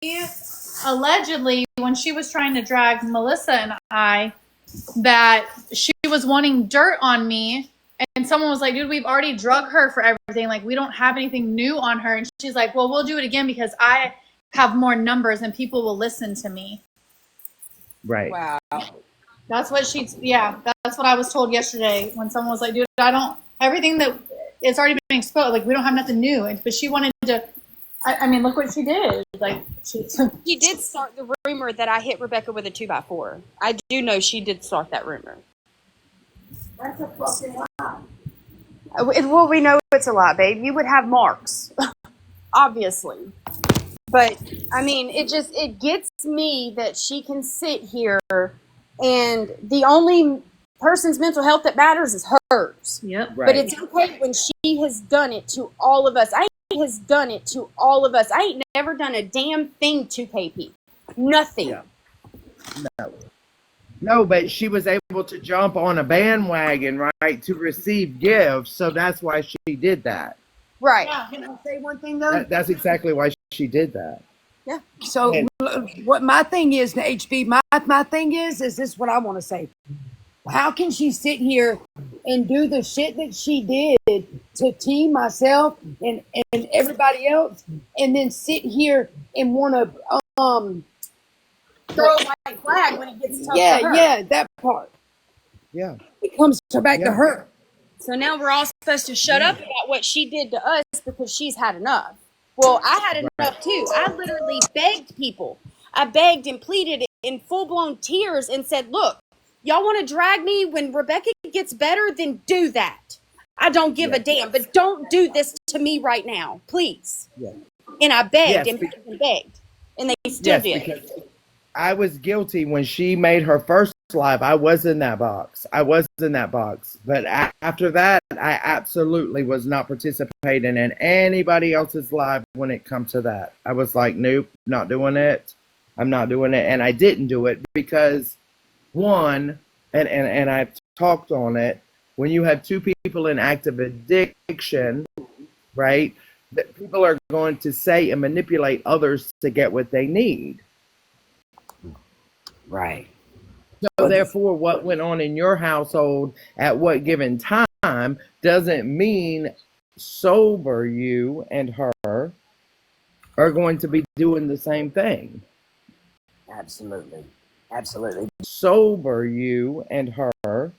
allegedly, when she was trying to drag Melissa and I, that she was wanting dirt on me. And someone was like, dude, we've already drug her for everything. Like, we don't have anything new on her. And she's like, well, we'll do it again because I have more numbers and people will listen to me. Right. Wow. That's what that's what I was told yesterday when someone was like, dude, everything that it's already been exposed. Like, we don't have nothing new. But she wanted to, I mean, look what she did. Like, She did start the rumor that I hit Rebecca with a 2x4. I do know she did start that rumor. That's a fucking lie. Well, we know it's a lie, babe. You would have marks, obviously. But, I mean, it gets me that she can sit here and the only person's mental health that matters is hers. Yep. Right. But it's okay when she has done it to all of us. I ain't never done a damn thing to KP. Nothing. Yeah. No, but she was able to jump on a bandwagon, right, to receive gifts. So that's why she did that. Right. Can I say one thing though? That's exactly why she did that. Yeah. So what my thing is, the HB, my thing is this what I want to say. How can she sit here and do the shit that she did to T, myself, and everybody else, and then sit here and want to Throw a white flag when it gets tough for her. yeah, that part. Yeah. It comes back to her. So now we're all supposed to shut up about what she did to us because she's had enough. Well, I had enough too. I literally begged people. I begged and pleaded in full-blown tears and said, look, y'all want to drag me when Rebecca gets better? Then do that. I don't give a damn, but don't do this to me right now, please. Yeah. And I begged and begged and begged, and they still did. Because I was guilty when she made her first live. I was in that box. But after that, I absolutely was not participating in anybody else's live when it comes to that. I was like, nope, not doing it. I'm not doing it. And I didn't do it because, one, and I talked on it, when you have two people in active addiction, right, that people are going to say and manipulate others to get what they need. Right. So therefore, what went on in your household at what given time doesn't mean sober you and her are going to be doing the same thing. Absolutely. Absolutely. Sober you and her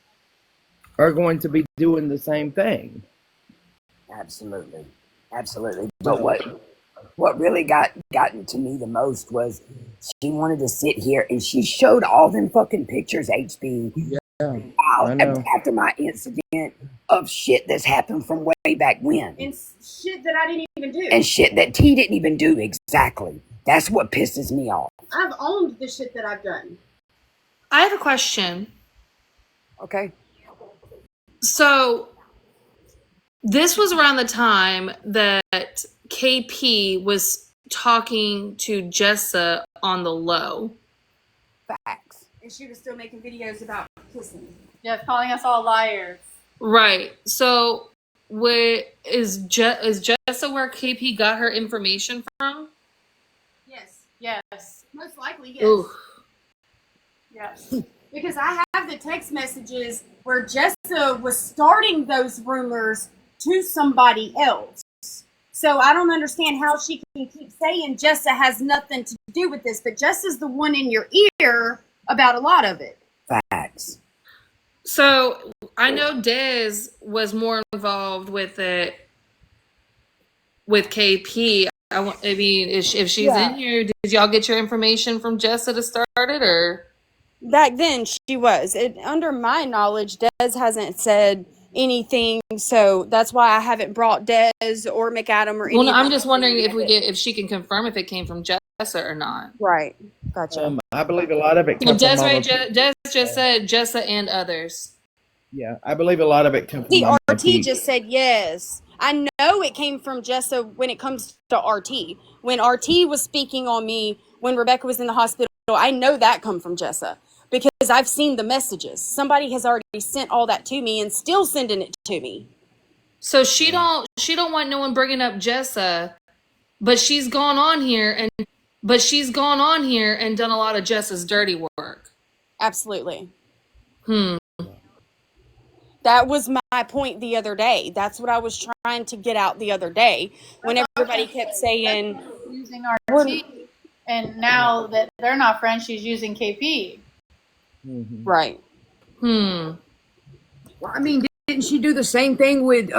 are going to be doing the same thing. Absolutely. Absolutely. But what really gotten to me the most was she wanted to sit here and she showed all them fucking pictures, HB, Yeah, I know. after my incident of shit that's happened from way back when. And shit that I didn't even do. And shit that T didn't even do exactly. That's what pisses me off. I've owned the shit that I've done. I have a question. Okay. So this was around the time that KP was talking to Jessa on the low. Facts. And she was still making videos about kissing. Yeah, calling us all liars. Right. So is Jessa where KP got her information from? Yes. Most likely, yes. Ooh. Yes. Because I have the text messages where Jessa was starting those rumors to somebody else. So I don't understand how she can keep saying Jessa has nothing to do with this, but Jessa's the one in your ear about a lot of it. Facts. So I know Dez was more involved with it with KP. I mean, if she's in here, did y'all get your information from Jessa to start it, or? Back then, she was. Under my knowledge, Dez hasn't said anything, so that's why I haven't brought Dez or McAdam or any. Well, no, of I'm them just wondering into it. if she can confirm if it came from Jessa or not. Right. Gotcha. I believe a lot of it Well, comes from Desiree, Mama. Des just said Jessa and others. Yeah, I believe a lot of it comes from The Mama RT P. just said yes. I know it came from Jessa when it comes to RT. When RT was speaking on me when Rebecca was in the hospital, I know that come from Jessa because I've seen the messages. Somebody has already sent all that to me and still sending it to me. So she don't want no one bringing up Jessa, but she's gone on here and done a lot of Jessa's dirty work. Absolutely. That was my point the other day. That's what I was trying to get out the other day when everybody kept saying Using RT, and now that they're not friends, she's using KP. Right. Well, I mean, didn't she do the same thing with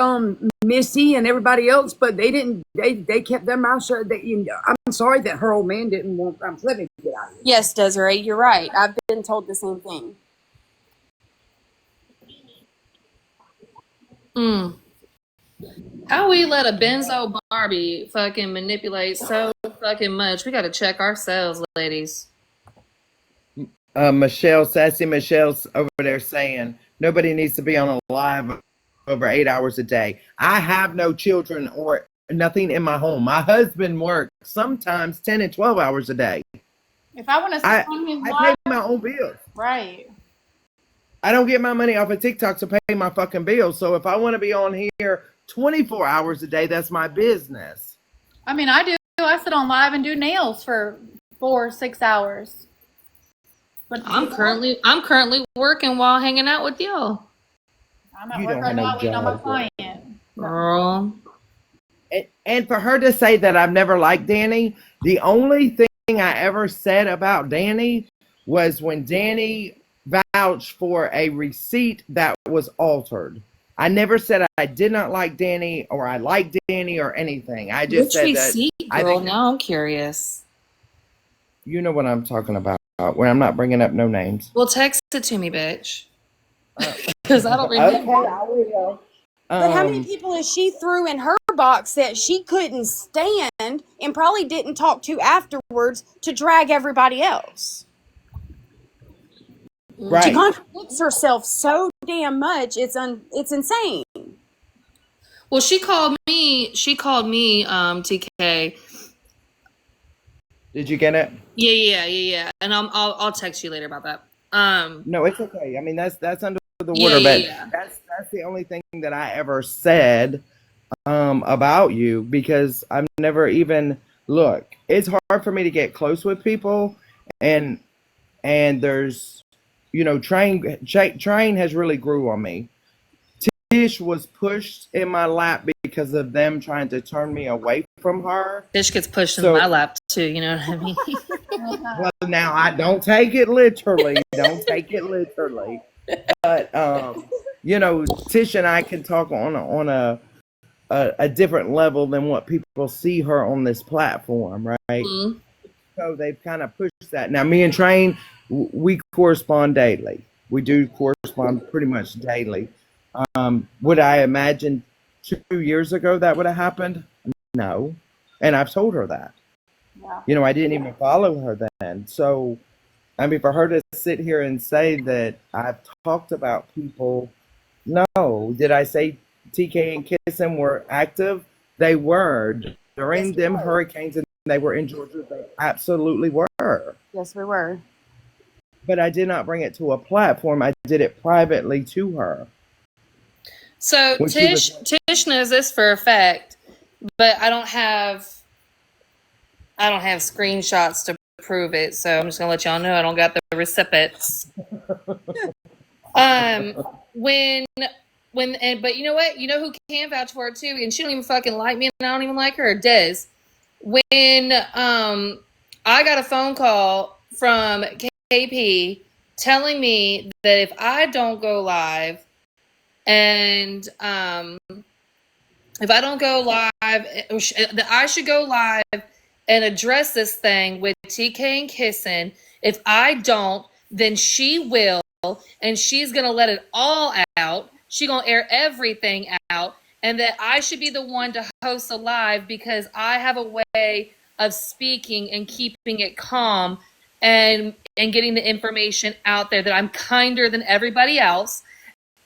Missy and everybody else? But they didn't. They kept their mouth shut. I'm sorry that her old man didn't want. Let me get out of here. Yes, Desiree, you're right. I've been told the same thing. How we let a benzo Barbie fucking manipulate so fucking much? We gotta check ourselves, ladies. Sassy Michelle's over there saying nobody needs to be on a live over 8 hours a day. I have no children or nothing in my home. My husband works sometimes 10 and 12 hours a day. If I want to I on his pay live, my own bills. right? I don't get my money off of TikTok to pay my fucking bills. So if I want to be on here 24 hours a day, that's my business. I mean, I do. I sit on live and do nails for 4 or 6 hours. But I'm currently working while hanging out with y'all. I'm at You work don't right have no now waiting on my job, client. Girl. And for her to say that I've never liked Danny, the only thing I ever said about Danny was when Danny vouched for a receipt that was altered. I never said I did not like Danny or I liked Danny or anything. I just Which said receipt, that girl? Now I'm curious. You know what I'm talking about, where I'm not bringing up no names. Well, text it to me, bitch. Because I don't remember. Okay, I will. But how many people has she threw in her box that she couldn't stand and probably didn't talk to afterwards to drag everybody else? Right. She contradicts herself so damn much. It's insane. Well, she called me, TK. Did you get it? Yeah. And I'll text you later about that. No, it's okay. I mean, that's under the Yeah, water, yeah, but yeah. that's the only thing that I ever said about you, because I've never even look. It's hard for me to get close with people, and there's Train has really grew on me. Tish was pushed in my lap because of them trying to turn me away from her. Fish gets pushed in So, my lap too. You know what I mean? well, now I don't take it literally. Don't take it literally. But Tish and I can talk on a different level than what people see her on this platform, right? Mhm. So they've kind of pushed that. Now, me and Train, we correspond daily. We do correspond pretty much daily. Would I imagine 2 years ago that would have happened? No. And I've told her that. Yeah. I didn't even follow her then. So, I mean, for her to sit here and say that I've talked about people, no. Did I say TK and Kissing were active? They were. During Yes, we them were. hurricanes and they were in Georgia, they absolutely were. Yes, we were. But I did not bring it to a platform. I did it privately to her. So When she was Tish knows this for a fact, but I don't have screenshots to prove it. So I'm just gonna let y'all know I don't got the recipients. But you know what? You know who can vouch for it too, and she don't even fucking like me, and I don't even like her. Des. When I got a phone call from KP telling me that if I don't go live, and if I don't go live, that I should go live and address this thing with TK and Kissing. If I don't, then she will, and she's gonna let it all out. She's gonna air everything out, and that I should be the one to host a live because I have a way of speaking and keeping it calm and getting the information out there, that I'm kinder than everybody else.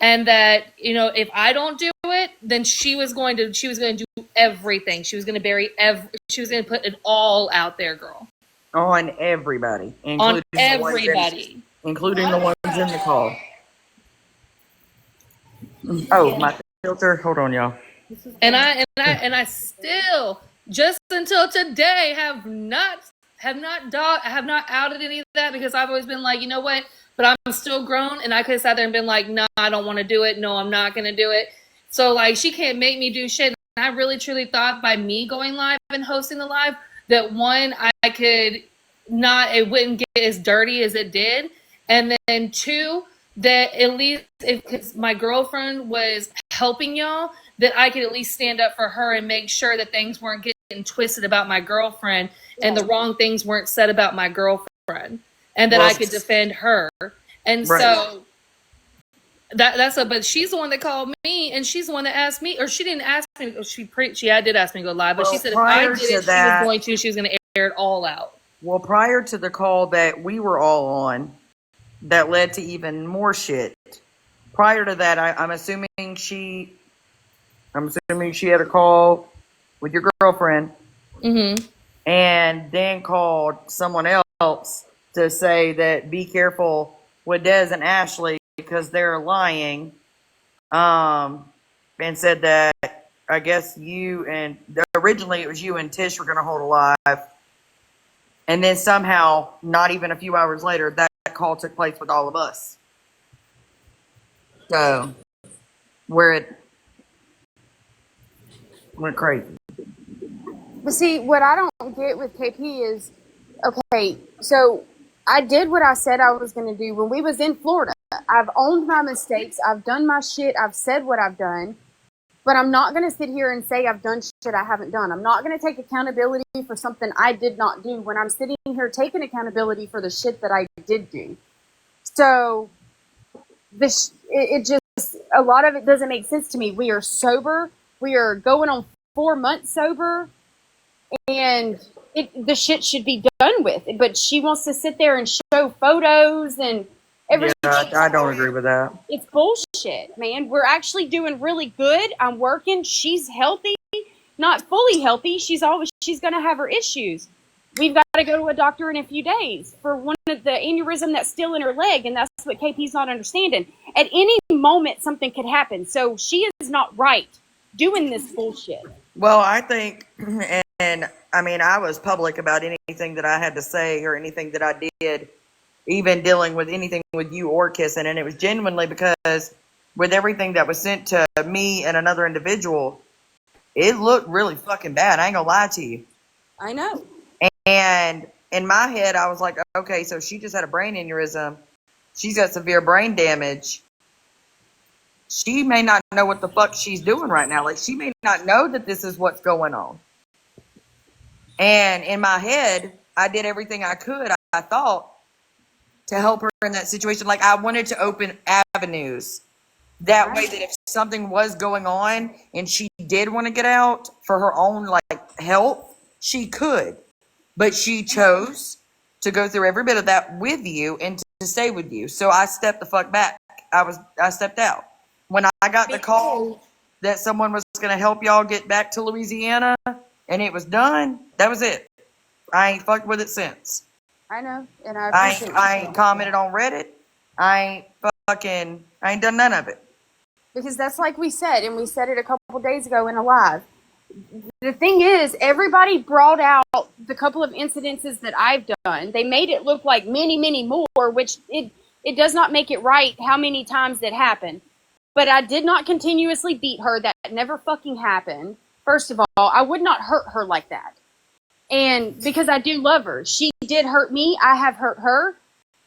And that, if I don't do it, then she was going to do everything. She was going to she was going to put it all out there, girl. On everybody. On everybody. Including the ones in the call. Oh, my filter. Hold on, y'all. And I still, just until today, have not outed any of that, because I've always been like, you know what? But I'm still grown, and I could have sat there and been like, no, I don't want to do it. No, I'm not going to do it. So, like, she can't make me do shit. And I really, truly thought by me going live and hosting the live that, one, I could not, it wouldn't get as dirty as it did. And then two, that at least if my girlfriend was helping y'all, that I could at least stand up for her and make sure that things weren't getting twisted about my girlfriend and the wrong things weren't said about my girlfriend, and that I could defend her. And so but she's the one that called me, and she's the one that asked me, or she didn't ask me. She did ask me to go live, but she said if I did it, she was going to air it all out. Well, prior to the call that we were all on, that led to even more shit. Prior to that, I'm assuming she had a call with your girlfriend, and then called someone else to say that be careful with Des and Ashley because they're lying, and said that I guess originally it was you and Tish were going to hold a live, and then somehow, not even a few hours later, that call took place with all of us. So, where it went crazy. But see, what I don't get with KP is, okay, so I did what I said I was going to do when we was in Florida. I've owned my mistakes. I've done my shit. I've said what I've done. But I'm not going to sit here and say I've done shit I haven't done. I'm not going to take accountability for something I did not do when I'm sitting here taking accountability for the shit that I did do. So it just, a lot of it doesn't make sense to me. We are sober. We are going on 4 months sober. And the shit should be done with. But she wants to sit there and show photos and everything. Yeah, I don't agree with that. It's bullshit, man. We're actually doing really good. I'm working. She's healthy, not fully healthy. She's going to have her issues. we've got to go to a doctor in a few days for one of the aneurysm that's still in her leg, and that's what KP's not understanding. At any moment, something could happen. So she is not right doing this bullshit. Well, I think, and I mean, I was public about anything that I had to say or anything that I did, even dealing with anything with you or kissing, and it was genuinely because with everything that was sent to me and another individual, it looked really fucking bad. I ain't gonna lie to you. I know. And in my head, I was like, okay, so she just had a brain aneurysm. She's got severe brain damage. She may not know what the fuck she's doing right now. Like, she may not know that this is what's going on. And in my head, I did everything I could, I thought, to help her in that situation. Like, I wanted to open avenues. That way that if something was going on and she did want to get out for her own, like, health, she could. But she chose to go through every bit of that with you and to stay with you. So I stepped the fuck back. I stepped out. When I got the call that someone was going to help y'all get back to Louisiana and it was done, that was it. I ain't fucked with it since. I know, and I appreciate I ain't commented on Reddit. I ain't done none of it. because that's like we said, and we said it a couple days ago in a live. The thing is, everybody brought out the couple of incidences that I've done. They made it look like many, many more, which it does not make it right how many times that happened. But I did not continuously beat her. That never fucking happened. First of all, I would not hurt her like that. And because I do love her. She did hurt me. I have hurt her.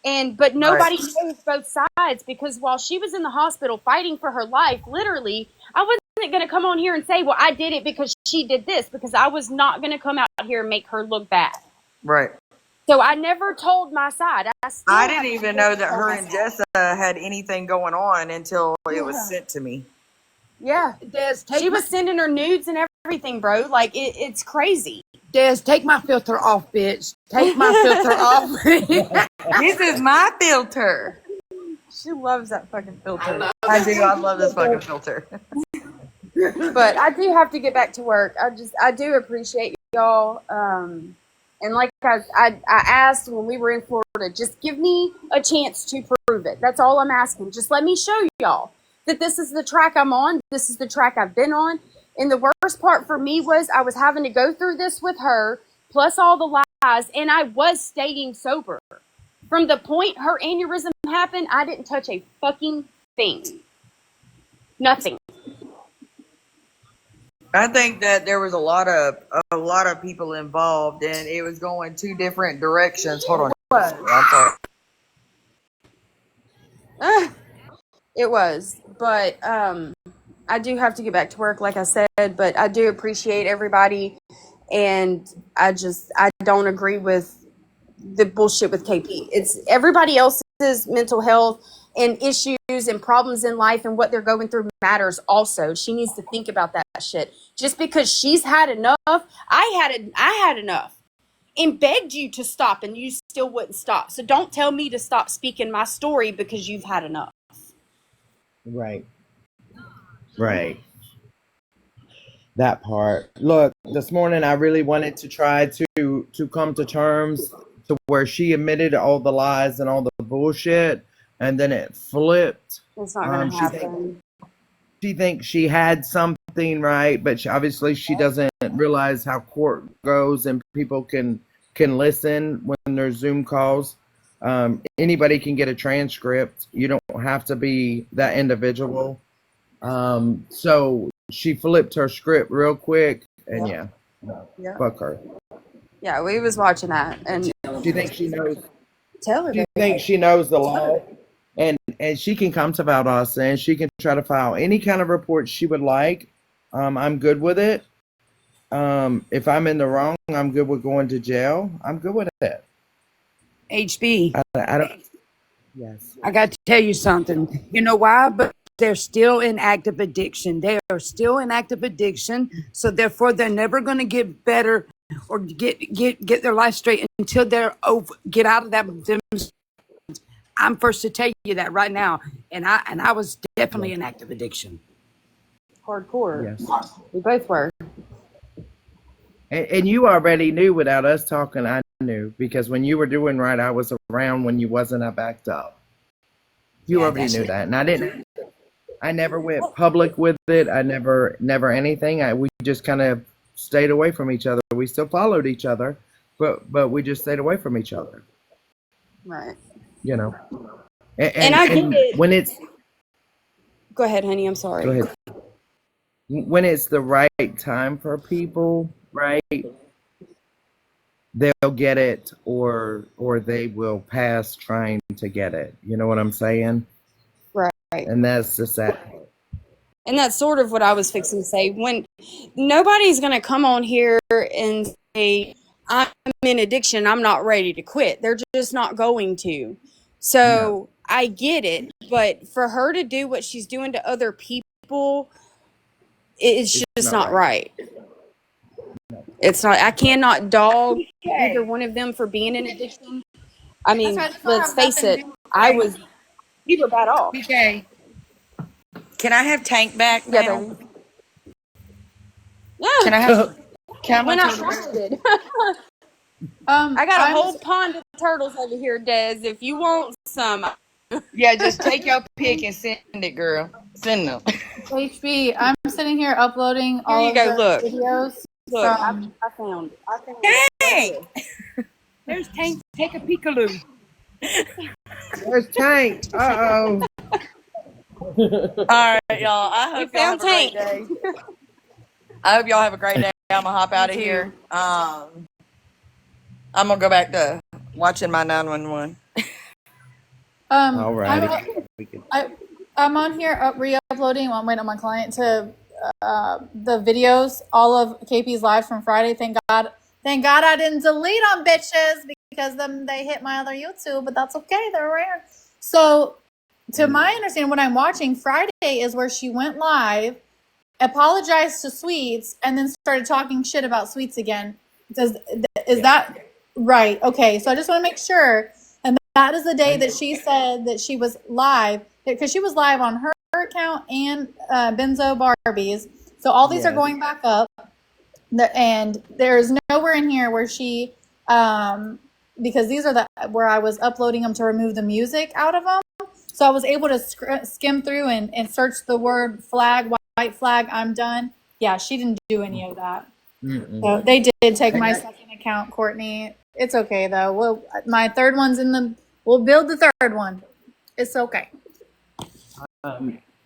But nobody knows both sides, because while she was in the hospital fighting for her life, literally, I wasn't going to come on here and say, well, I did it because she did this, because I was not going to come out here and make her look bad. Right. So I never told my side. I didn't even know that her and Jessa had anything going on until it was sent to me. Yeah. She was sending her nudes and everything, bro. Like, it's crazy. Des, take my filter off, bitch. Take my filter off. This is my filter. She loves that fucking filter. I do. I love this fucking filter. But I do have to get back to work. I do appreciate y'all. And like I asked when we were in Florida, just give me a chance to prove it. That's all I'm asking. Just let me show y'all that this is the track I'm on. This is the track I've been on. And the worst part for me was I was having to go through this with her, plus all the lies, and I was staying sober. From the point her aneurysm happened, I didn't touch a fucking thing. Nothing. I think that there was a lot of people involved, and it was going two different directions. Hold on. I'm sorry. It was, but I do have to get back to work, like I said, but I do appreciate everybody, and I don't agree with the bullshit with KP. It's everybody else's mental health and issues and problems in life and what they're going through matters also. She needs to think about that shit. Just because she's had enough, I had enough and begged you to stop, and you still wouldn't stop. So don't tell me to stop speaking my story because you've had enough. Right. That part. Look, this morning I really wanted to try to come to terms to where she admitted all the lies and all the bullshit, and then it flipped. It's not going to happen. She thinks she had something right, but obviously she doesn't realize how court goes, and people can listen when there's Zoom calls. Anybody can get a transcript. You don't have to be that individual. So she flipped her script real quick, and yeah. Fuck her. Yeah, we was watching that, and She thinks she knows. tell her. She thinks she knows the law, and she can come to Valdosta and she can try to file any kind of report she would like. I'm good with it. If I'm in the wrong, I'm good with going to jail. I'm good with it. HB. I don't. Yes. I got to tell you something. You know why? But they're still in active addiction. They are still in active addiction. So therefore, they're never going to get better or get their life straight until they're get out of that. I'm first to tell you that right now. And I was definitely in active addiction. Hardcore. Yes. We both were. And you already knew without us talking. I knew because when you were doing right, I was around. When you wasn't, I backed up. You Yeah, already that's knew that, and I didn't. I never went public with it. I never anything. We just kind of stayed away from each other. We still followed each other, but we just stayed away from each other. Right. You know. And I get it. When it's Go ahead, honey. I'm sorry. go ahead. When it's the right time for people, right? They'll get it, or they will pass trying to get it. You know what I'm saying? Right. And that's the sad. And that's sort of what I was fixing to say. When nobody's going to come on here and say, I'm in addiction, I'm not ready to quit. They're just not going to. So I get it. But for her to do what she's doing to other people, it's just not right. It's not. I cannot dog either one of them for being in addiction. I mean, let's face it. We were bad off. BK, can I have Tank back now? Yeah, baby. Yeah. Can I have? Can I When have I wanted. I got a whole pond of turtles over here, Des. If you want some. Yeah, just take your pick and send it, girl. Send them. HB, I'm sitting here uploading all of Here you the go, look. videos. Look, I from, found it. Tank! There's Tank. Take a peekaloo. There's Tank. Uh-oh. All right, y'all. I hope y'all have a great day. I hope y'all have a great day. I'm gonna hop out of here. I'm gonna go back to watching my 911. All right. I'm on here re-uploading. I'm waiting on my client to the videos, all of KP's lives from Friday. Thank God I didn't delete them, bitches, because then they hit my other YouTube, but that's okay. They're rare. So, to my understanding, what I'm watching Friday is where she went live, apologized to Sweets, and then started talking shit about Sweets again. Is that right? Okay, so I just want to make sure. And that is the day that she said that she was live, because she was live on her account and Benzo Barbie's. So all these are going back up. And there's nowhere in here where she, because these are where I was uploading them to remove the music out of them. So I was able to skim through and search the word flag, white flag, I'm done. Yeah, she didn't do any of that. So they did take my second account, Courtney. It's okay though. My third one's we'll build the third one. It's okay.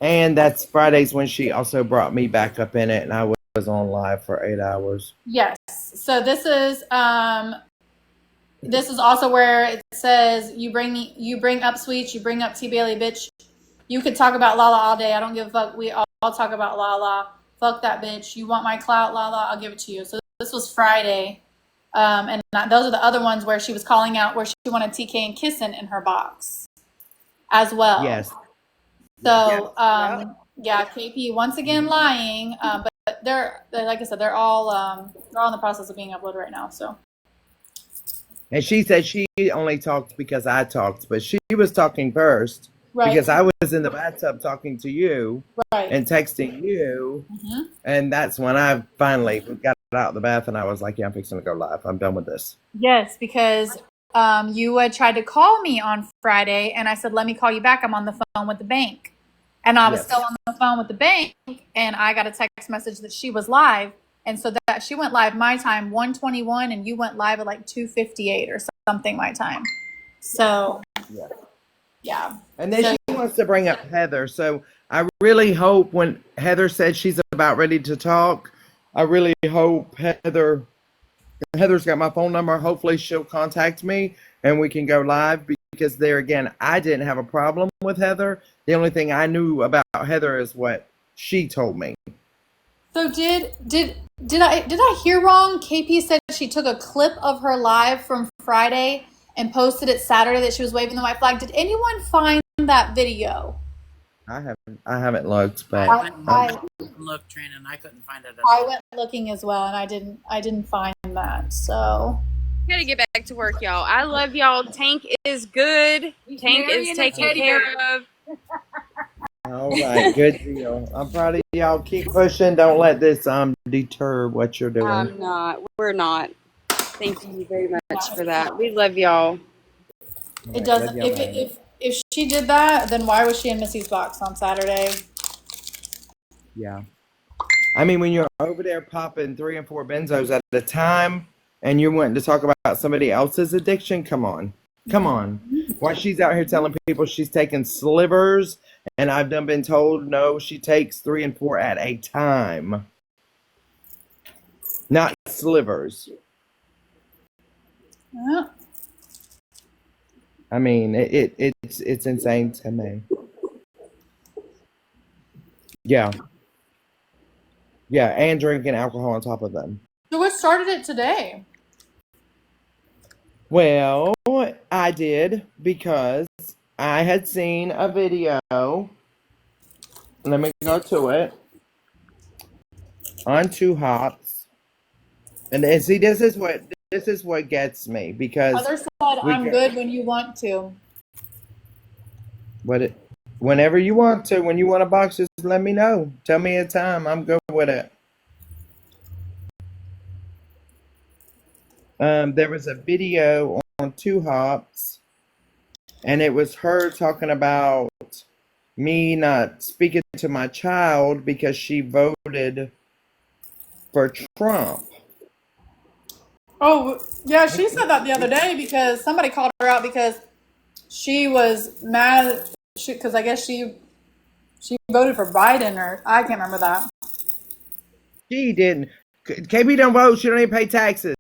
And that's Fridays when she also brought me back up in it, and I was on live for 8 hours. Yes. So this is also where it says you bring up Sweets, you bring up T Bailey, bitch. You could talk about Lala all day. I don't give a fuck. We all talk about Lala. Fuck that bitch. You want my clout, Lala? I'll give it to you. So this was Friday. And those are the other ones where she was calling out where she wanted TK and Kissin in her box as well. Yes. So, yeah, KP once again lying, but they're like I said, they're all in the process of being uploaded right now. So, and she said she only talked because I talked, but she was talking first because I was in the bathtub talking to you and texting you, and that's when I finally got out of the bath and I was like, "Yeah, I'm fixing to go live. I'm done with this." yes, because you had tried to call me on Friday, and I said, "Let me call you back. I'm on the phone with the bank." And I was still on the phone with the bank, and I got a text message that she was live. And so that she went live my time, 1:21, and you went live at like 2:58 or something my time. So, yeah. And then she wants to bring up Heather. So I really hope when Heather said she's about ready to talk, I really hope Heather's got my phone number. Hopefully she'll contact me and we can go live, because there again, I didn't have a problem with Heather. The only thing I knew about Heather is what she told me. So did I hear wrong? KP said she took a clip of her live from Friday and posted it Saturday that she was waving the white flag. Did anyone find that video? I haven't looked, but I looked, Trina, and I couldn't find it. I went looking as well, and I didn't find that. So Gotta get back to work, y'all. I love y'all. Tank is good. Tank is taken care of. All right, good deal. I'm proud of y'all. Keep pushing. Don't let this deter what you're doing. I'm not. We're not. Thank you very much for that. We love y'all. It doesn't. If she did that, then why was she in Missy's box on Saturday? Yeah. I mean, when you're over there popping 3 and 4 benzos at a time and you're wanting to talk about somebody else's addiction, come on. Come on. Why she's out here telling people she's taking slivers, and I've done been told no, she takes 3 and 4 at a time. Not slivers. Yeah. I mean, it's insane to me. Yeah. Yeah, and drinking alcohol on top of them. So what started it today? Well, I did because I had seen a video. Let me go to it. On Two Hops. And see, this is what gets me because Others said I'm good when you want to. Whenever you want to, when you want a box, just let me know. Tell me a time. I'm good with it. There was a video on Two Hops, and it was her talking about me not speaking to my child because she voted for Trump. Oh, yeah, she said that the other day because somebody called her out because she was mad because I guess she voted for Biden, or I can't remember that. She didn't. KB don't vote. She don't even pay taxes.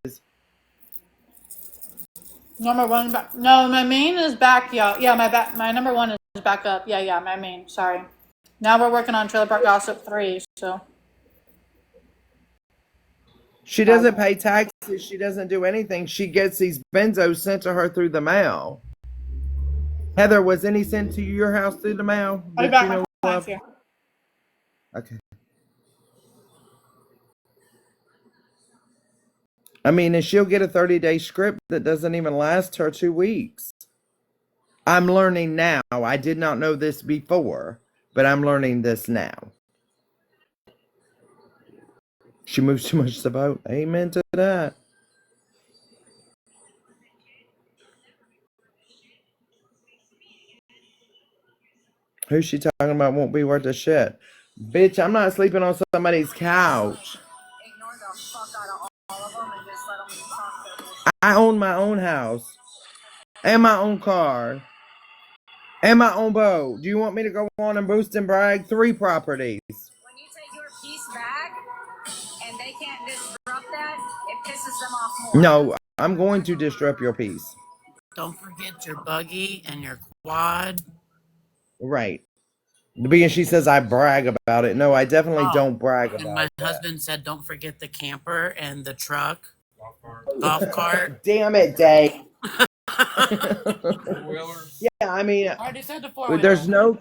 Number one back. No, my main is back, y'all. Yeah, my number one is back up. Yeah, my main. Sorry. Now we're working on Trailer Park Gossip 3, so. She doesn't pay taxes. She doesn't do anything. She gets these benzos sent to her through the mail. Heather, was any sent to your house through the mail? I'll be back. My client's here. Okay. I mean, and she'll get a 30-day script that doesn't even last her 2 weeks. I'm learning now. I did not know this before, but I'm learning this now. She moves too much to vote. Amen to that. Who's she talking about won't be worth a shit? Bitch, I'm not sleeping on somebody's couch. I own my own house. And my own car. And my own boat. Do you want me to go on and boost and brag 3 properties? When you take your piece back and they can't disrupt that, it pisses them off more. No, I'm going to disrupt your peace. Don't forget your buggy and your quad. Right. Because she says I brag about it. No, I definitely don't brag about it. And my husband said don't forget the camper and the truck. Golf cart. Damn it, Day. Yeah, I mean, I already said the 4-wheeler. there's no...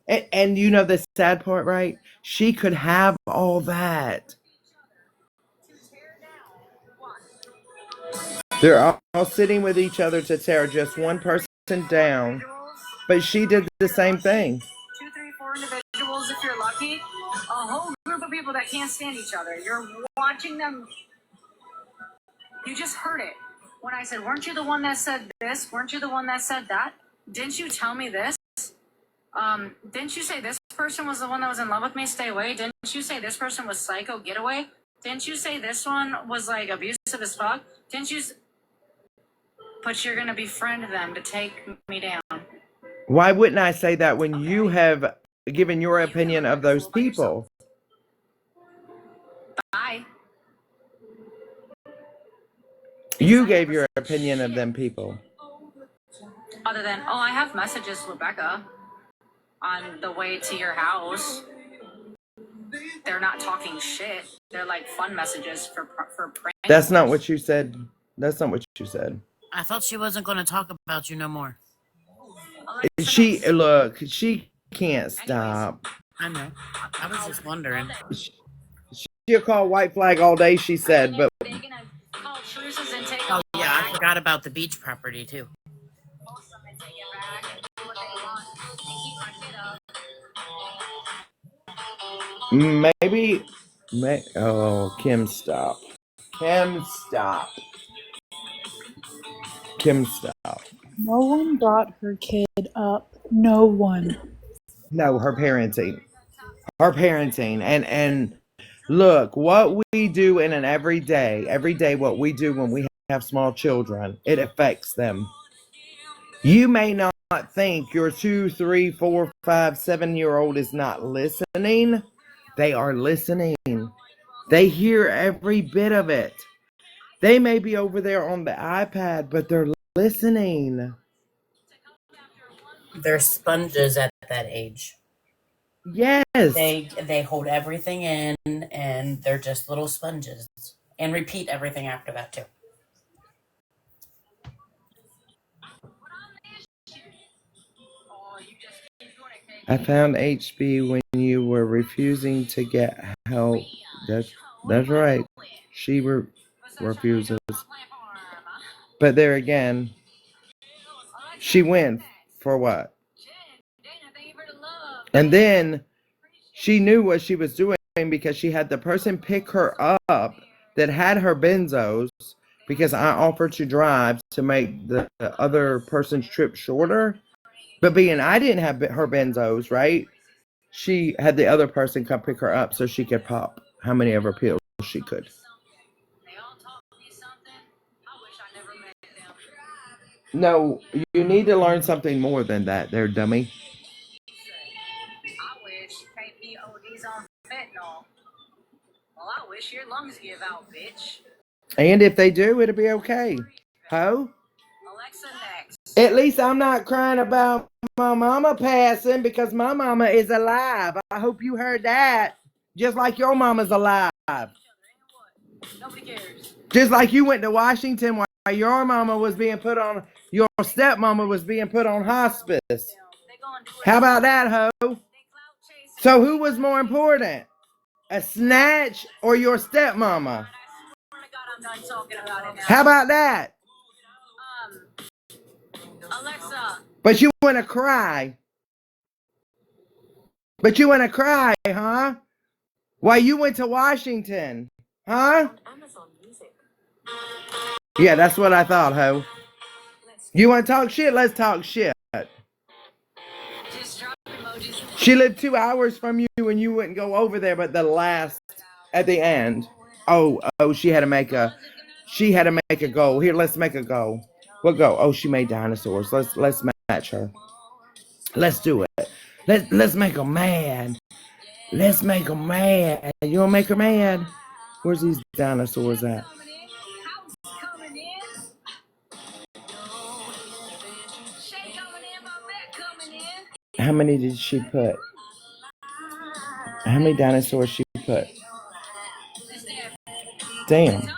And you know the sad part, right? She could have all that. They're all sitting with each other to tear just one person down. But she did the same thing. 2, 3, 4 individuals, if you're lucky. A whole group of people that can't stand each other. You're watching them. You just heard it. When I said, weren't you the one that said this? Weren't you the one that said that? Didn't you tell me this? Didn't you say this person was the one that was in love with me? Stay away. Didn't you say this person was psycho? Get away. Didn't you say this one was like abusive as fuck? Didn't you? But you're gonna befriend them to take me down. Why wouldn't I say that when you have given your opinion of those people? Bye. You gave your opinion of them people. Other than, oh, I have messages with Rebecca on the way to your house. They're not talking shit. They're like fun messages for pranks. That's not what you said. That's not what you said. I thought she wasn't going to talk about you no more. She can't stop. I know. I was just wondering. She'll call white flag all day, she said, but... Oh, yeah, I forgot about the beach property, too. Oh, Kim, stop. Kim, stop. Kim, stop. No one brought her kid up. No one. No, her parenting. Her parenting. And look, what we do in an every day, what we do when we have small children, it affects them. You may not think your 2, 3, 4, 5, 7-year-old is not listening. They are listening. They hear every bit of it. They may be over there on the iPad, but they're listening. They're sponges at that age. Yes. They hold everything in, and they're just little sponges, and repeat everything after that too. I found HB when you were refusing to get help. That's right. She refuses. But there again, she went for what? And then she knew what she was doing because she had the person pick her up that had her benzos, because I offered to drive to make the other person's trip shorter. But being I didn't have her benzos, right? She had the other person come pick her up so she could pop how many of her pills she could. No, you need to learn something more than that there, dummy. I wish KPOD's on fentanyl. Well, I wish your lungs give out, bitch. And if they do, it'll be okay. Ho? Alexa next. At least I'm not crying about my mama passing, because my mama is alive. I hope you heard that. Just like your mama's alive. Nobody cares. Just like you went to Washington while your mama was being put on, your stepmama was being put on hospice. How about that, ho? So who was more important? A snatch or your stepmama? How about that? Alexa. But you want to cry. But you want to cry, huh? Why you went to Washington, huh? Yeah, that's what I thought, ho. You want to talk shit? Let's talk shit. She lived 2 hours from you and you wouldn't go over there, but at the end. Oh, she had to make a goal. Here, let's make a goal. What goal? Oh, she made dinosaurs. Let's match her. Let's do it. Let's make her mad. Let's make her mad. You wanna make her mad? Where's these dinosaurs at? How many did she put? How many dinosaurs she put? Damn.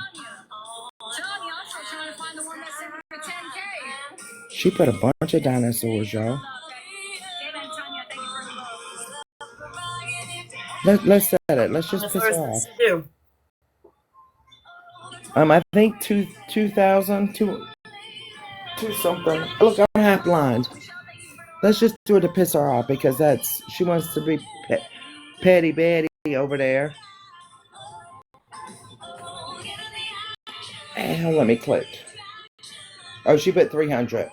She put a bunch of dinosaurs, y'all. Let's set it. Let's just piss her off. I think 2,000, two something. Look, I'm half blind. Let's just do it to piss her off, because she wants to be petty Betty over there. And let me click. Oh, she put 300.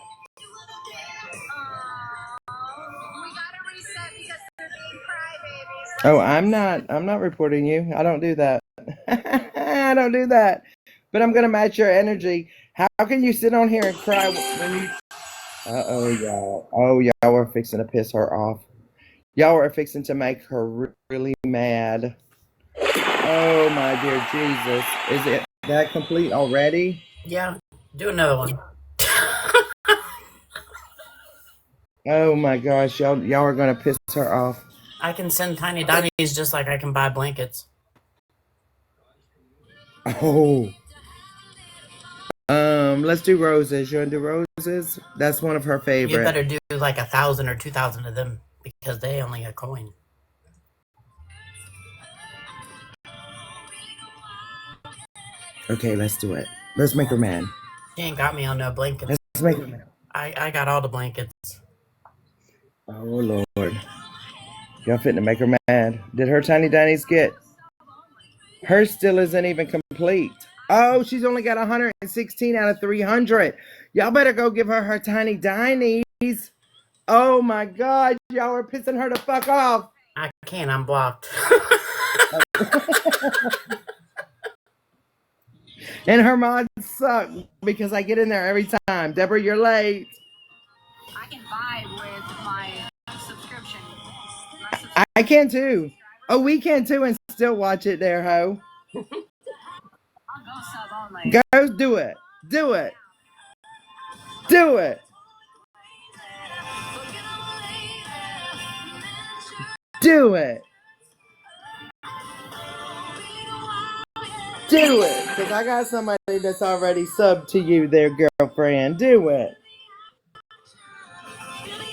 Oh, I'm not reporting you. I don't do that. I don't do that. But I'm gonna match your energy. How can you sit on here and cry when you? Y'all. Oh, y'all are fixing to piss her off. Y'all are fixing to make her really mad. Oh my dear Jesus! Is it that complete already? Yeah. Do another one. Oh my gosh, y'all are gonna piss her off. I can send tiny Donnies just like I can buy blankets. Oh. Let's do roses. You wanna do roses? That's one of her favorite. You better do like 1,000 or 2,000 of them, because they only a coin. Okay, let's do it. Let's make her mad. She ain't got me on no blankets. Let's make her mad. I got all the blankets. Oh Lord. Y'all fitting to make her mad. Did her tiny Donnies get? Hers still isn't even complete. Oh, she's only got 116 out of 300. Y'all better go give her her tiny dinies. Oh my God, y'all are pissing her the fuck off. I can't. I'm blocked. And her mods suck because I get in there every time. Deborah, you're late. I can vibe with my subscription. I can too. Oh, we can too and still watch it there, ho. I'll go sub only. Go do it. Do it. Do it. Do it. Do it. Because I got somebody that's already subbed to you there, girlfriend. Do it.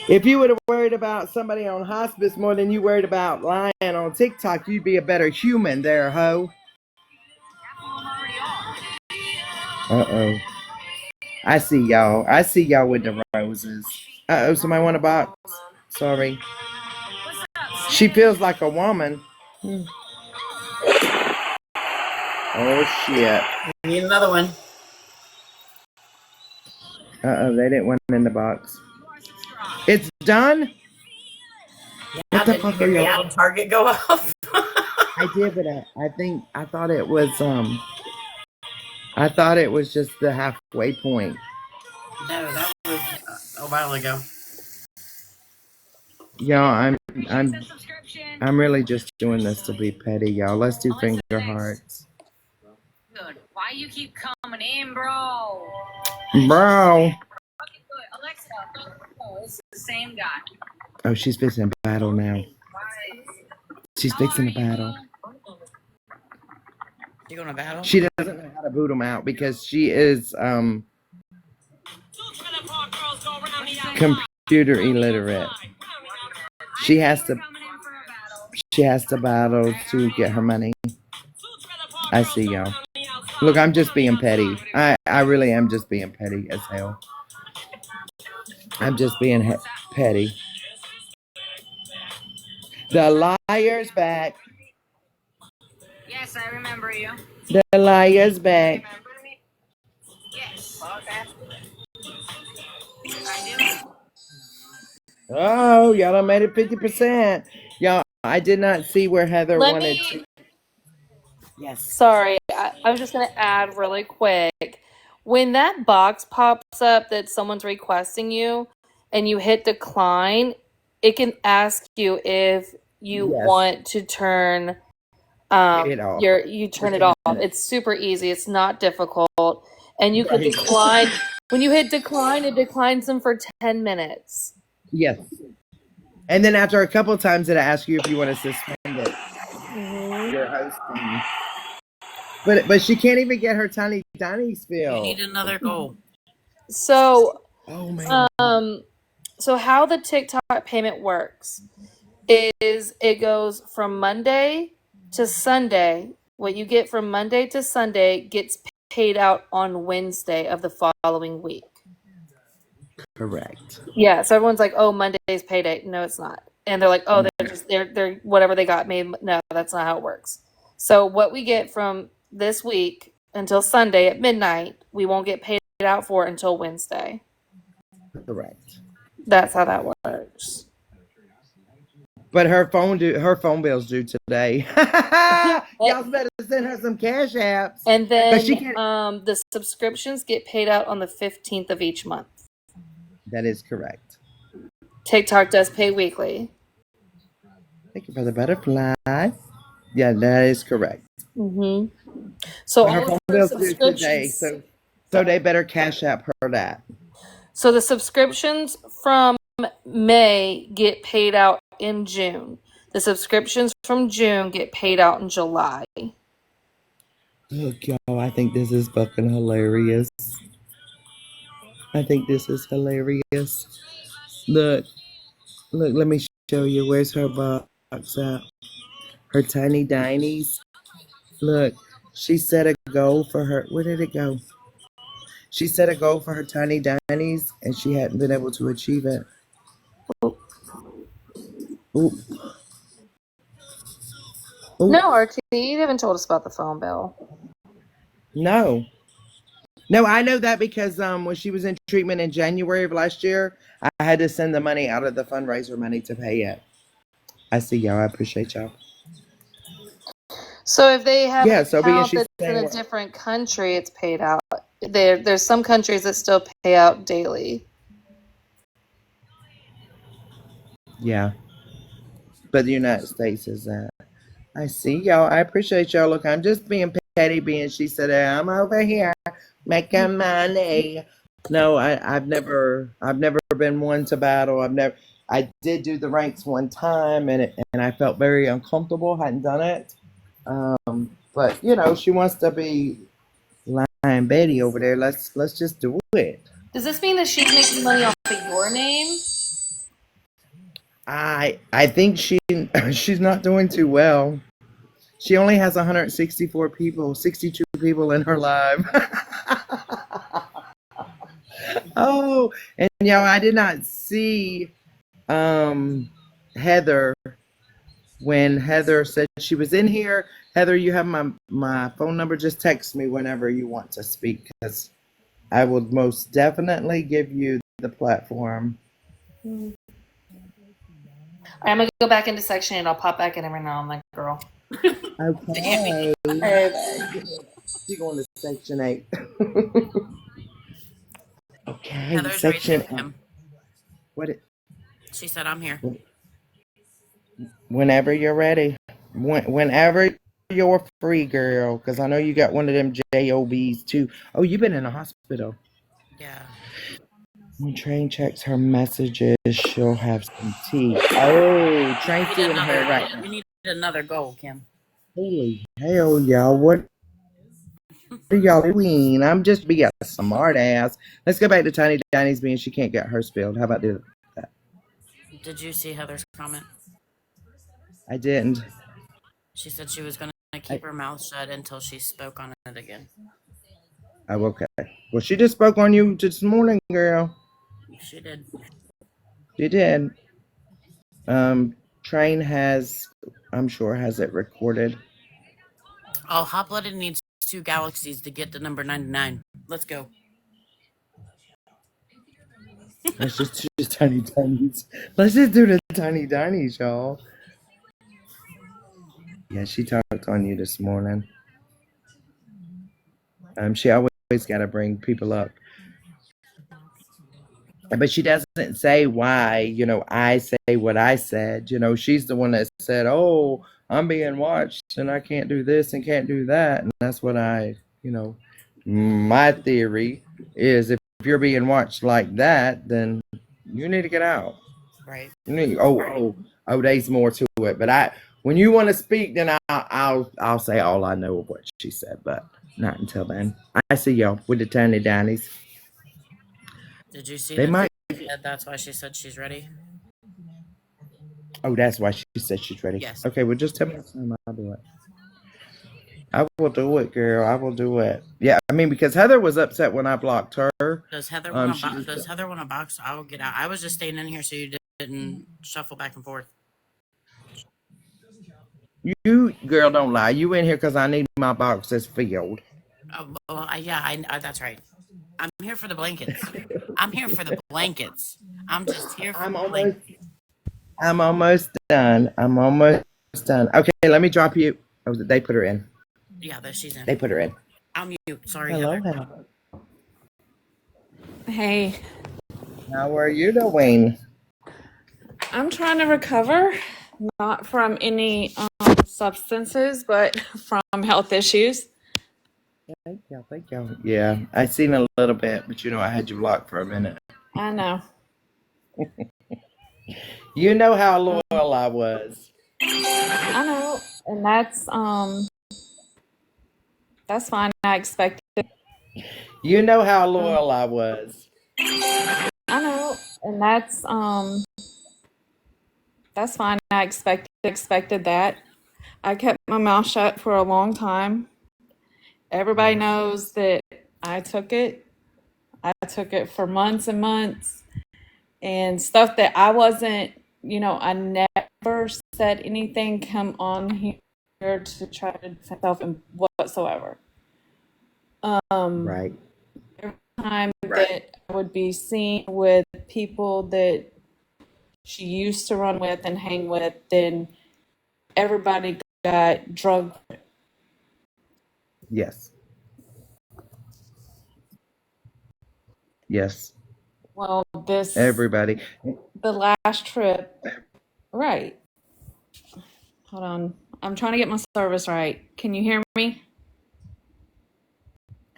If you would have worried about somebody on hospice more than you worried about lying on TikTok, you'd be a better human there, ho. Uh-oh. I see y'all. I see y'all with the roses. Uh-oh, somebody want a box? Sorry. She feels like a woman. Oh, shit. I need another one. Uh-oh, they didn't want it in the box. It's done? Yeah, What the fuck are you y'all? Target go off? I did, but I thought it was, I thought it was just the halfway point. No, that was a while ago. Y'all, I'm really just doing this to be petty, y'all. Let's do finger hearts. Good. Why you keep coming in, bro? Bro. Alexa. Oh, it's the same guy. Oh, she's fixing a battle now. She's fixing a battle. You going to battle? She doesn't know how to boot them out because she is computer illiterate. She has to battle to get her money. I see y'all. Look, I'm just being petty. I really am just being petty as hell. I'm just being petty. The liar's back. Yes, I remember you. The liar's back. Yes. Okay. I do. Oh, y'all done made it 50%. Y'all, I did not see where Heather wanted to. Yes. Sorry, I was just going to add really quick. When that box pops up that someone's requesting you and you hit decline, it can ask you if you want to turn it off. you turn it off. It's super easy. It's not difficult. And you can decline. When you hit decline, it declines them for 10 minutes. Yes. And then after a couple of times, it'll ask you if you want to suspend it. Your hosting. But she can't even get her tiny dinies filled. You need another goal. So, oh man. So how the TikTok payment works is it goes from Monday to Sunday. What you get from Monday to Sunday gets paid out on Wednesday of the following week. Correct. Yeah, so everyone's like, "Oh, Monday's payday." No, it's not. And they're like, "Oh, they're whatever they got made." No, that's not how it works. So what we get from this week until Sunday at midnight, we won't get paid out for until Wednesday. Correct. That's how that works. But her phone bill's due today. Y'all better send her some cash apps. And then the subscriptions get paid out on the 15th of each month. That is correct. TikTok does pay weekly. Thank you for the butterfly. Yeah, that is correct. Mm-hmm. So her phone bill's due today, so they better cash app her that. So the subscriptions from May get paid out in June. The subscriptions from June get paid out in July. Look, y'all, I think this is fucking hilarious. I think this is hilarious. Look, let me show you. Where's her box at? Her tiny dinies. Look, she set a goal for her. Where did it go? She set a goal for her tiny dinies, and she hadn't been able to achieve it. Ooh. No, RT, you haven't told us about the phone bill. No. No, I know that because when she was in treatment in January of last year, I had to send the money out of the fundraiser money to pay it. I see y'all. I appreciate y'all. So if they have an Yeah, so being account she's that's in saying a what? different country, it's paid out. There's some countries that still pay out daily. Yeah, but the United States is that. I see y'all. I appreciate y'all. Look, I'm just being petty, being she said, I'm over here making money. No, I've never been one to battle. I did do the ranks one time, and I felt very uncomfortable. Hadn't done it, but you know, she wants to be Lion Betty over there. Let's just do it. Does this mean that she's making money off of your name? I think she's not doing too well. She only has 164 people, 62 people in her live. Oh, and y'all, I did not see Heather when Heather said she was in here. Heather, you have my phone number. Just text me whenever you want to speak, because I will most definitely give you the platform. I'm gonna go back into Section 8. I'll pop back in every now and then, girl. Okay. Alright. You're going to Section 8. Okay, Heather's Section raising 8. him. What? She said, I'm here. Whenever you're ready. Whenever you're free, girl. Because I know you got one of them JOBs too. Oh, you've been in a hospital. Yeah. When Train checks her messages, she'll have some tea. Oh, Train's We need doing her right another. now. We need another goal, Kim. Holy hell, y'all. What are y'all doing? I'm just being a smart ass. Let's go back to Tiny Danny's being she can't get her spilled. How about that? Did you see Heather's comment? I didn't. She said she was going to keep her mouth shut until she spoke on it again. Oh, okay. Well, she just spoke on you this morning, girl. She did. She did. Train has, I'm sure, has it recorded. Oh, Hot Blooded needs 2 galaxies to get to number 99. Let's go. Let's just do the Tiny Tinies. Let's just do the Tiny Tinies, y'all. Yeah, she talked on you this morning. She always got to bring people up. But she doesn't say why, you know, I say what I said. You know, she's the one that said, oh, I'm being watched and I can't do this and can't do that. And that's what my theory is if you're being watched like that, then you need to get out. Right. You need, there's more to it. But when you want to speak, then I'll say all I know of what she said, but not until then. I see y'all with the Tiny Dannies. Did you see They that might. she said that's why she said she's ready? Oh, that's why she said she's ready. Yes. Okay, well, just tell me next time I'll do it. I will do it, girl. I will do it. Yeah, I mean, because Heather was upset when I blocked her. Does Heather want a box? I will get out. I was just staying in here so you didn't shuffle back and forth. You, girl, don't lie. You in here because I need my boxes filled. That's right. I'm here for the blankets. I'm here for the blankets. I'm just here for the blankets. I'm almost done. Okay, let me drop you. Oh, they put her in. Yeah, there she's in. They put her in. I'm mute. Sorry, Hello, Heather. Heather. Hey, How are you doing? I'm trying to recover, not from any substances, but from health issues. Thank you. Yeah, I seen a little bit, but I had you blocked for a minute. I know. You know how loyal I was. I know, and that's fine. I expected. You know how loyal I was. I know, and that's fine. I expected that. I kept my mouth shut for a long time. Everybody knows that I took it. I took it for months and months, and stuff that I wasn't, I never said anything come on here to try to defend myself and whatsoever. Right. Every time that I would be seen with people that she used to run with and hang with, then everybody got drug. Yes. Yes. Well, Everybody. the last trip, right. Hold on. I'm trying to get my service right. Can you hear me?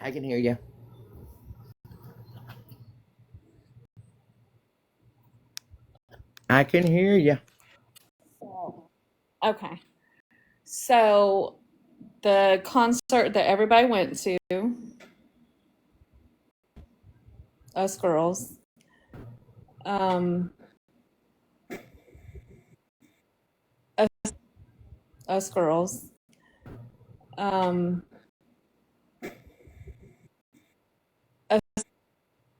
I can hear you. I can hear you. Okay. So the concert that everybody went to, us girls, um, us girls, um,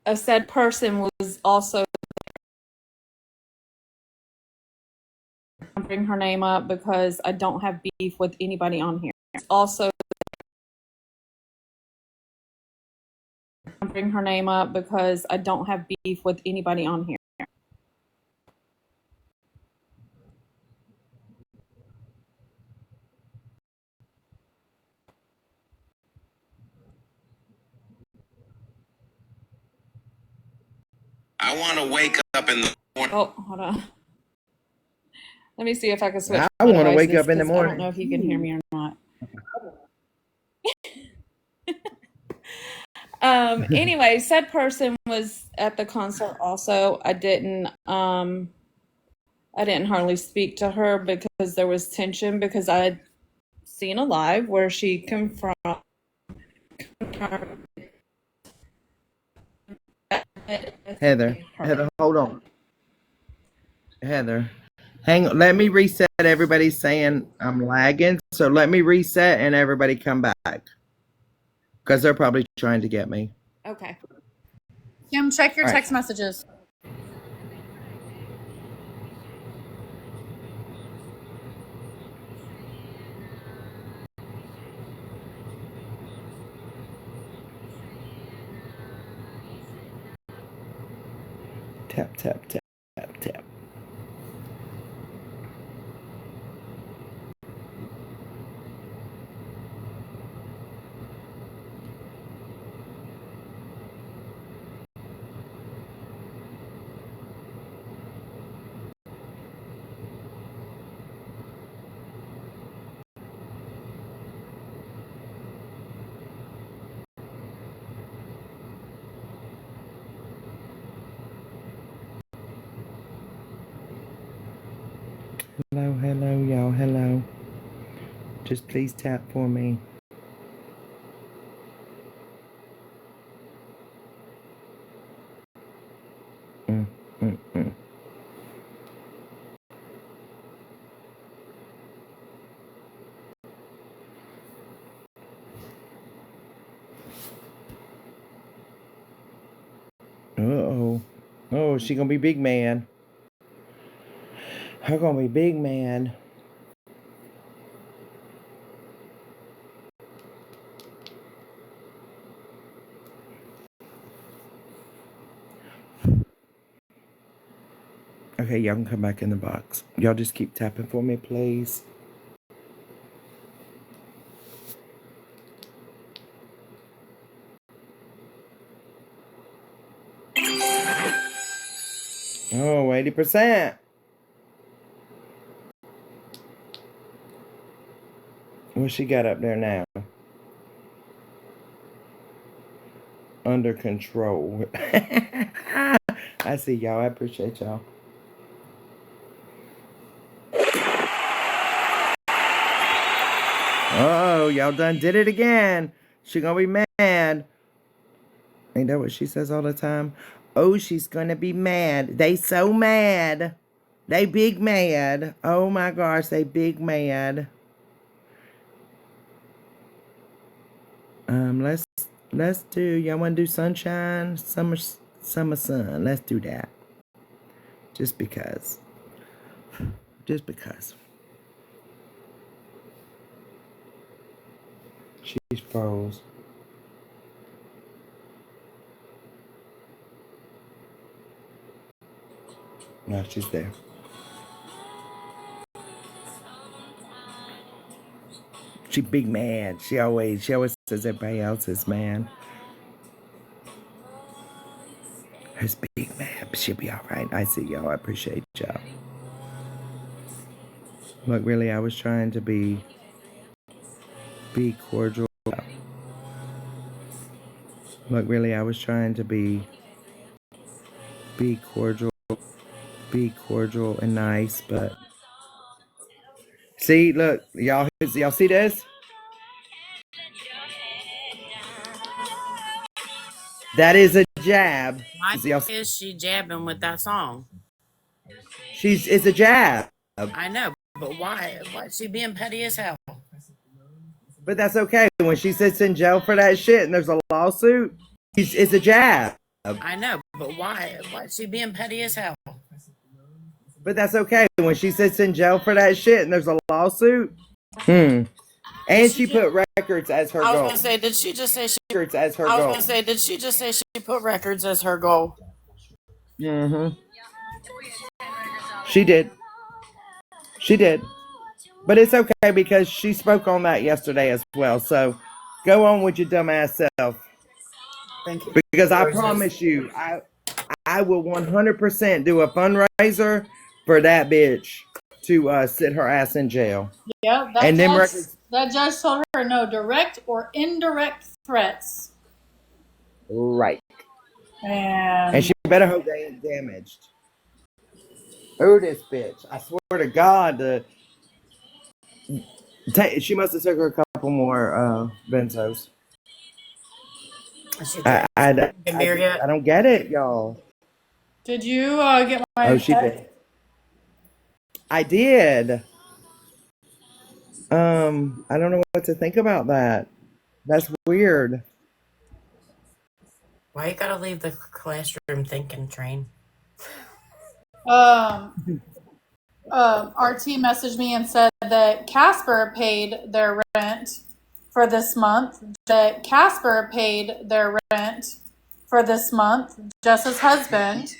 a said person was also, bring her name up because I don't have beef with anybody on here. Also, bring her name up because I don't have beef with anybody on here. I want to wake up in the morning. Oh, hold on. Let me see if I can switch. I want to wake up in the I don't know morning. if you can hear me or not. Anyway, said person was at the concert also. I didn't hardly speak to her because there was tension because I had seen a live where she confronted Heather, hold on. Heather, hang on. Let me reset. Everybody's saying I'm lagging, so let me reset and everybody come back because they're probably trying to get me. Okay. Kim, check your All right. text messages. Tap, tap, tap, tap, tap. Hello, y'all. Hello. Just please tap for me. Mm, mm, mm. Uh-oh. Oh, she gonna be big man. Her gonna be big man. Okay, y'all can come back in the box. Y'all just keep tapping for me, please. Oh, 80%. What she got up there now? Under control. I see y'all. I appreciate y'all. Oh, y'all done did it again. She gonna be mad. Ain't that what she says all the time? Oh, she's gonna be mad. They so mad. They big mad. Oh my gosh, they big mad. Let's do. Y'all wanna do sunshine, summer sun? Let's do that. Just because. Just because. She's froze. No, she's there. She big mad. She always says everybody else is mad. Her's big mad, but she'll be all right. I see y'all. I appreciate y'all. Look, really, I was trying to be cordial. Look, really, I was trying to be cordial, and nice, but see, look, y'all see this? That is a jab. Why is she jabbing with that song? It's a jab. I know, but why? Why is she being petty as hell? But that's okay. When she sits in jail for that shit and there's a lawsuit, it's a jab. I know, but why? Why is she being petty as hell? But that's okay. When she sits in jail for that shit and there's a lawsuit. And she put records as her goal. I was gonna say, did she just say she put records as her goal? She did. But it's okay because she spoke on that yesterday as well. So go on with your dumbass self. Thank you. Because I promise you, I will 100% do a fundraiser for that bitch to sit her ass in jail. Yeah, And them records. that judge told her no direct or indirect threats. Right. And she better hope they ain't damaged. Oh, this bitch. I swear to God, she must have took her a couple more benzos. I don't get it, y'all. did you get my Oh, she text? did. I did. I don't know what to think about that. That's weird. Why you gotta leave the classroom thinking, Train? RT messaged me and said that Casper paid their rent for this month. Jess's husband.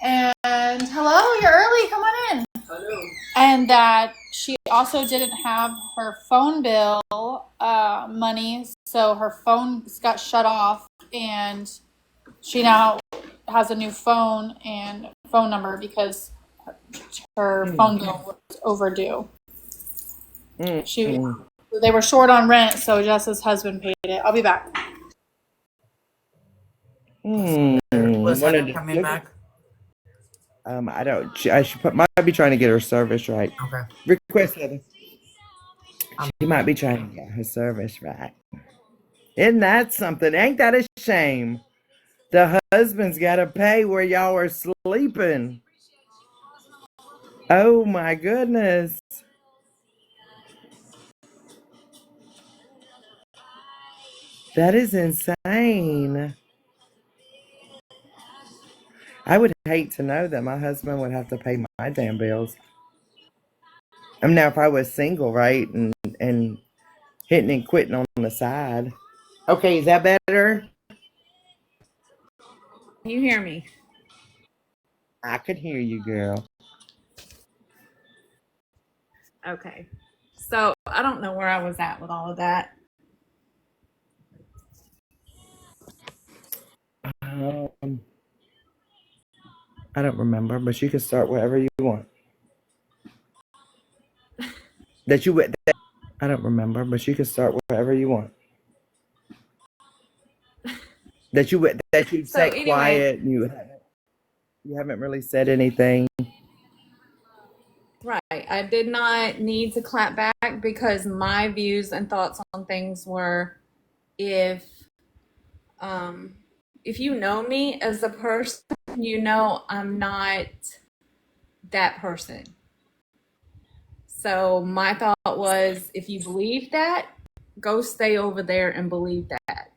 And hello, you're early. Come on in. Hello. And that she also didn't have her phone bill money, so her phone got shut off, and she now has a new phone and phone number because her phone bill was overdue. They were short on rent, so Jess's husband paid it. I'll be back. Was Heather coming back? I don't. She might be trying to get her service right. Okay. Request Heather. She might be trying to get her service right. Isn't that something? Ain't that a shame? The husband's got to pay where y'all are sleeping. Oh my goodness. That is insane. I would hate to know that my husband would have to pay my damn bills. I mean, now if I was single, right, and hitting and quitting on the side. Okay, is that better? You hear me? I could hear you, girl. Okay. So I don't know where I was at with all of that. I don't remember, but you can start wherever you want. I don't remember, but you can start wherever you want. That you sat anyway, quiet and you haven't really said anything. Right. I did not need to clap back because my views and thoughts on things were if you know me as a person, you know I'm not that person. So my thought was, if you believe that, go stay over there and believe that.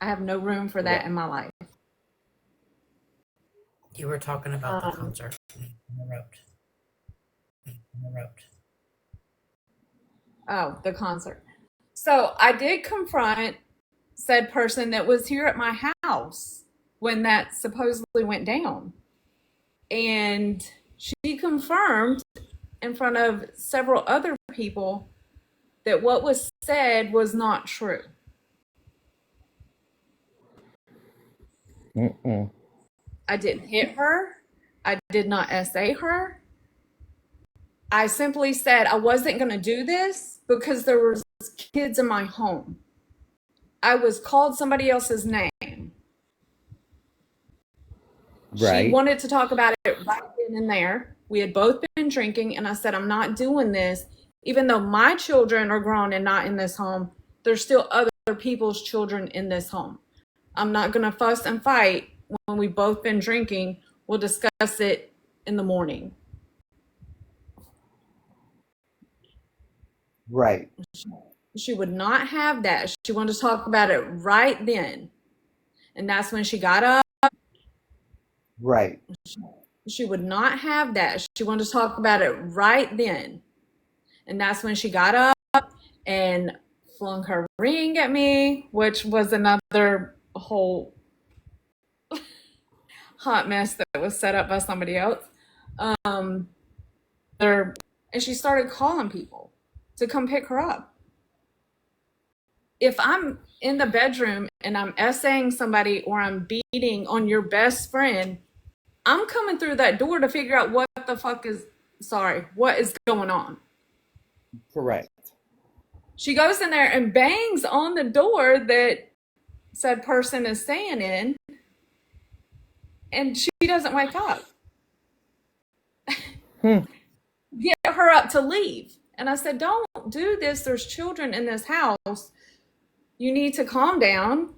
I have no room for that in my life. You were talking about the concert. Oh, the concert. So I did confront said person that was here at my house when that supposedly went down. And She confirmed in front of several other people that what was said was not true. Mm-mm. I didn't hit her. I did not SA her. I simply said I wasn't going to do this because there was kids in my home. I was called somebody else's name. She Right. wanted to talk about it right then and there. We had both been drinking, and I said, I'm not doing this. Even though my children are grown and not in this home, there's still other people's children in this home. I'm not going to fuss and fight when we've both been drinking. We'll discuss it in the morning. Right. She would not have that. She wanted to talk about it right then. And that's when she got up. Right. She would not have that. She wanted to talk about it right then. And that's when she got up and flung her ring at me, which was another whole hot mess that was set up by somebody else. And she started calling people to come pick her up. If I'm in the bedroom and I'm essaying somebody or I'm beating on your best friend, I'm coming through that door to figure out what is going on. Correct. She goes in there and bangs on the door that said person is staying in, and she doesn't wake up. Get her up to leave. And I said, don't do this. There's children in this house. You need to calm down.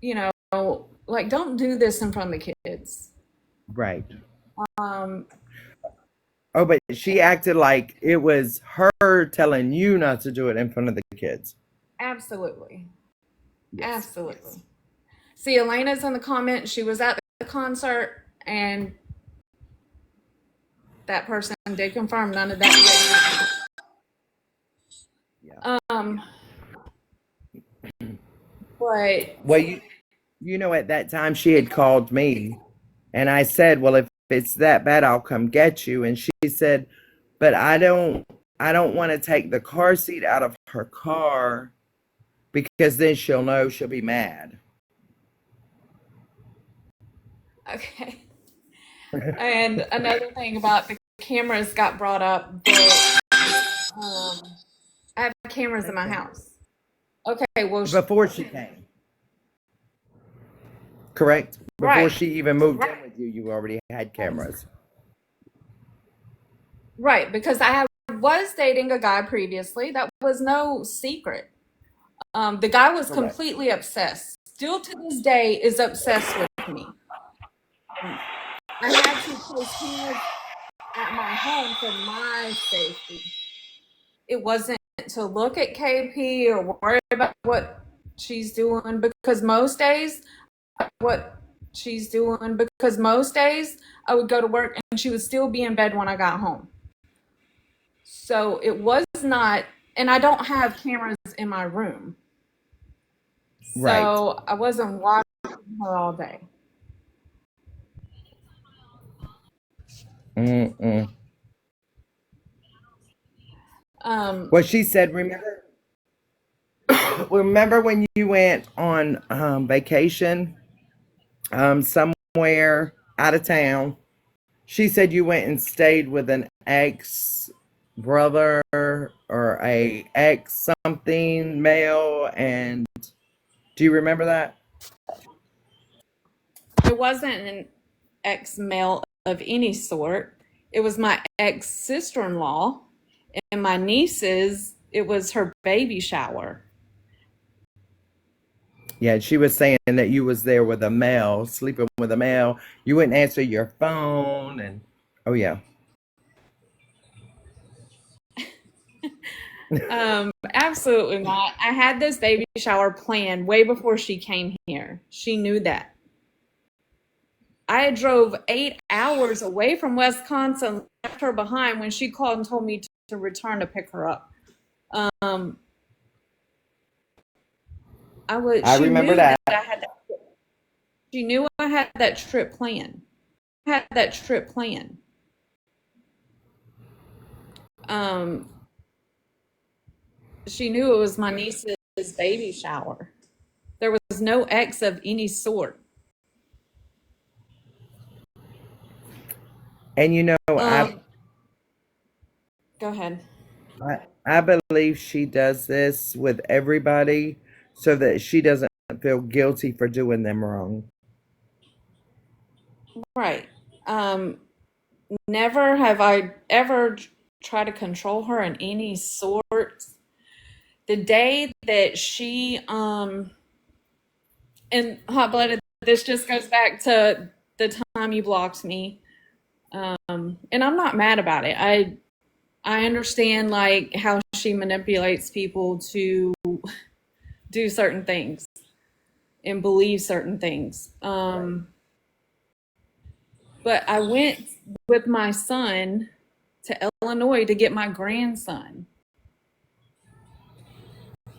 You know, like, don't do this in front of the kids. Right. Oh, but she acted like it was her telling you not to do it in front of the kids. Absolutely. Yes. Absolutely. See, Elena's in the comments. She was at the concert, and that person did confirm none of that. Yeah. But Well, you know, at that time she had called me, and I said, well, if it's that bad, I'll come get you. And she said, but I don't want to take the car seat out of her car because then she'll know she'll be mad. okay. And another thing about the cameras got brought up that I have cameras in my house. Okay, well, Before she came. Correct? Before Right. she even moved in with you, you already had cameras. right, because I was dating a guy previously. That was no secret. The guy was Correct. completely obsessed. Still to this day is obsessed with me. I had to place cameras at my home for my safety. It wasn't to look at KP or worry about what she's doing because most days I would go to work and she would still be in bed when I got home. So it was not, and I don't have cameras in my room. Right. So I wasn't watching her all day. Mm-mm. Well, she said, remember when you went on vacation somewhere out of town? She said you went and stayed with an ex brother or a ex something male, and do you remember that? It wasn't an ex male of any sort. It was my ex sister-in-law and my niece's. It was her baby shower. Yeah, she was saying that you was there with a male, sleeping with a male. You wouldn't answer your phone, and oh yeah. Absolutely not. I had this baby shower planned way before she came here. She knew that. I drove 8 hours away from Wisconsin, left her behind when she called and told me to return to pick her up. I remember that. She knew I had that trip planned. Um, she knew it was my niece's baby shower. There was no ex of any sort. And you know, Um, go ahead. I believe she does this with everybody so that she doesn't feel guilty for doing them wrong. Right. Never have I ever tried to control her in any sort. The day that she and hot blooded, this just goes back to the time you blocked me. And I'm not mad about it. I understand like how she manipulates people to do certain things and believe certain things. But I went with my son to Illinois to get my grandson.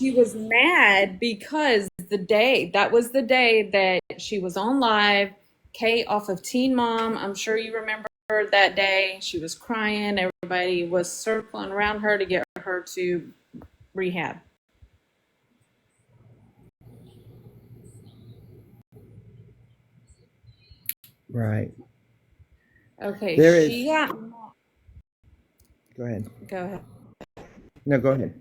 She was mad because that was the day that she was on live, Kate off of Teen Mom. I'm sure you remember that day. She was crying. Everybody was circling around her to get her to rehab. Right. Okay, There she is. got. Go ahead. Go ahead. No, go ahead.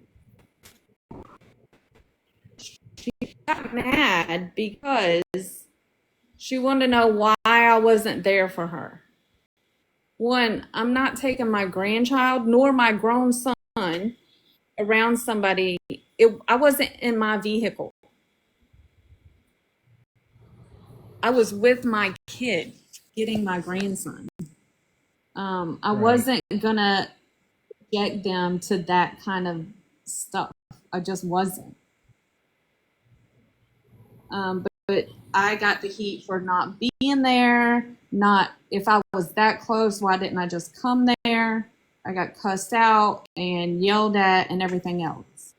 She got mad because she wanted to know why I wasn't there for her. One, I'm not taking my grandchild nor my grown son around somebody. I wasn't in my vehicle. I was with my kid getting my grandson. I Right. wasn't gonna get them to that kind of stuff. I just wasn't. But I got the heat for not being there. Not if I was that close, why didn't I just come there? I got cussed out and yelled at and everything else.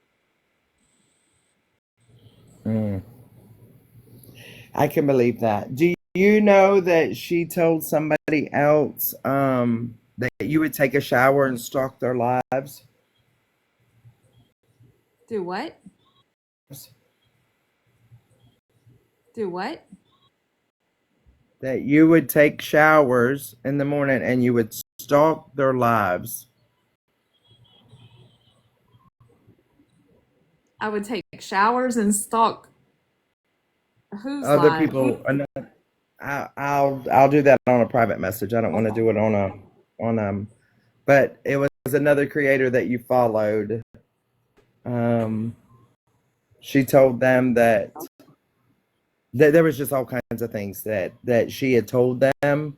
Mm. I can believe that. Do you know that she told somebody else that you would take a shower and stalk their lives? Do what? Do what? That you would take showers in the morning and you would stalk their lives. I would take showers and stalk whose Other live? people. I'll do that on a private message. I don't want to do it on. But it was another creator that you followed. She told them that there was just all kinds of things that she had told them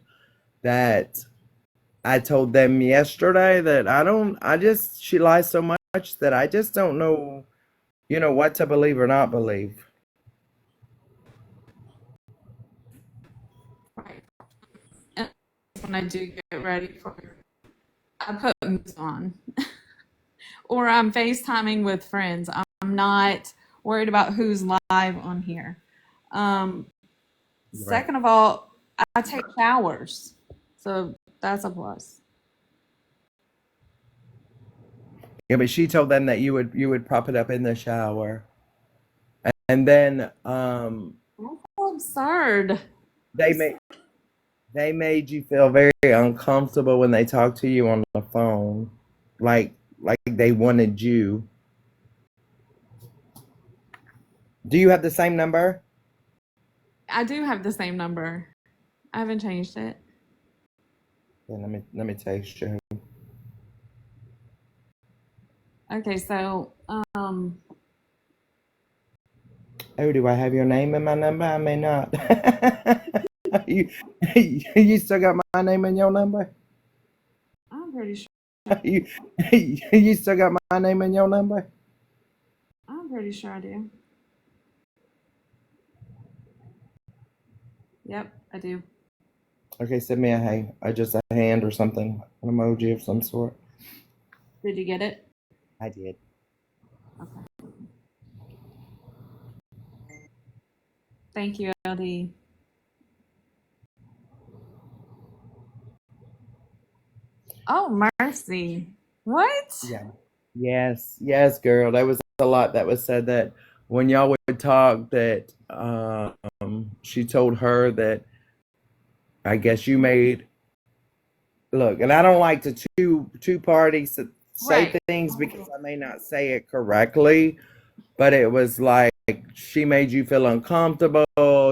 that I told them yesterday that she lies so much that I just don't know, what to believe or not believe. Right. And when I do get ready for I put moves on. Or I'm FaceTiming with friends. I'm not worried about who's live on here. Right. Second of all, I take showers. So that's a plus. Yeah, but she told them that you would prop it up in the shower. And then That's so absurd. they made you feel very uncomfortable when they talked to you on the phone. Like they wanted you. Do you have the same number? I do have the same number. I haven't changed it. Yeah, let me text you. Okay, so Oh, do I have your name in my number? I may not. you, you still got my name in your number? I'm pretty sure You still got my name in your number? I do. Yep, I do. Okay, send me just a hand or something, an emoji of some sort. Did you get it? I did. Okay. Thank you, LD. Oh, mercy. What? Yeah. Yes, yes, girl. There was a lot that was said that when y'all would talk that she told her that I guess you made look, and I don't like to two parties say Right. things because I may not say it correctly, but it was like she made you feel uncomfortable.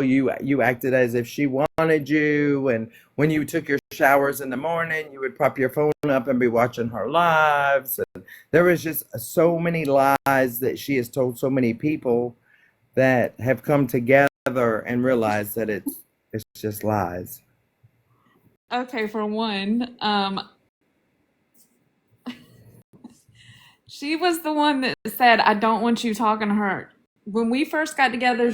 You acted as if she wanted you, and when you took your showers in the morning, you would prop your phone up and be watching her lives. And there was just so many lies that she has told so many people that have come together and realized that it's just lies. Okay, for one, she was the one that said, I don't want you talking to her. When we first got together,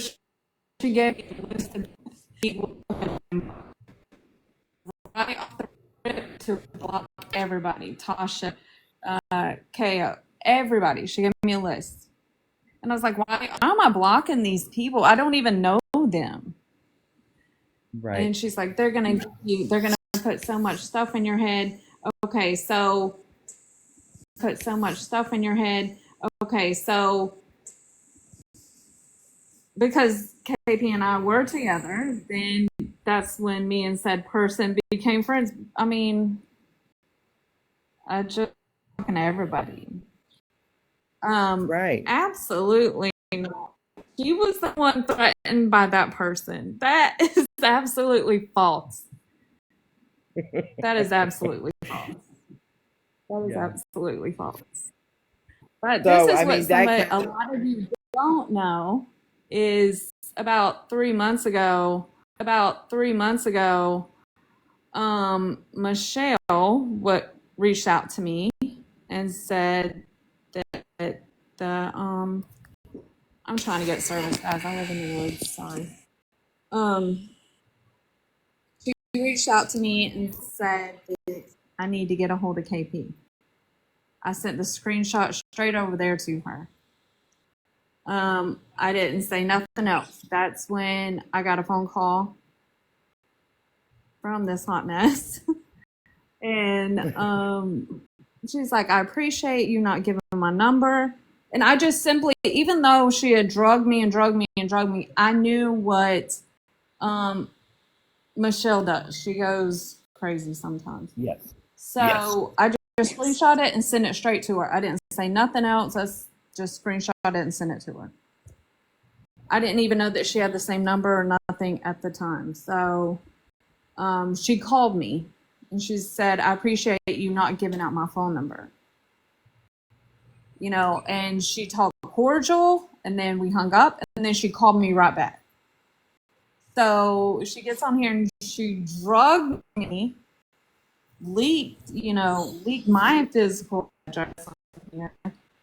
she gave me a list of people right off the rip to block everybody. Tasha, Ko, everybody. She gave me a list. And I was like, why am I blocking these people? I don't even know them. Right. And she's like, they're gonna put so much stuff in your head. Okay, so put so much stuff in your head. Okay, so because KP and I were together, then that's when me and said person became friends. I mean, I just talking to everybody. Right. Absolutely not. She was the one threatened by that person. That is absolutely false. That is absolutely false. That is Yeah. absolutely false. But So, this is I what mean, that a lot of you don't know is about 3 months ago, Michelle reached out to me and said that I'm trying to get service, guys. I live in the woods. Sorry. She reached out to me and said that I need to get a hold of KP. I sent the screenshot straight over there to her. I didn't say nothing else. That's when I got a phone call from this hot mess. And she's like, I appreciate you not giving my number. And I just simply, even though she had drugged me, I knew what Michelle does. She goes crazy sometimes. Yes. So yes. I just screenshot it and sent it straight to her. I didn't say nothing else. I just screenshot it and sent it to her. I didn't even know that she had the same number or nothing at the time. So she called me and she said, I appreciate you not giving out my phone number. You know, and she talked cordial and then we hung up and then she called me right back. So she gets on here and she drugged me, leaked my physical address,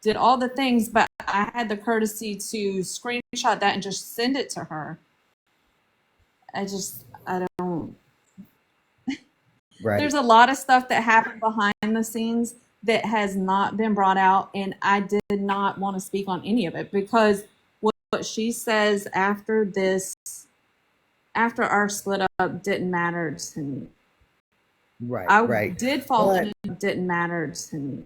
did all the things, but I had the courtesy to screenshot that and just send it to her. I don't. Right. There's a lot of stuff that happened behind the scenes that has not been brought out, and I did not want to speak on any of it because what she says after our split up didn't matter to me. Right. I did fall in it didn't matter to me.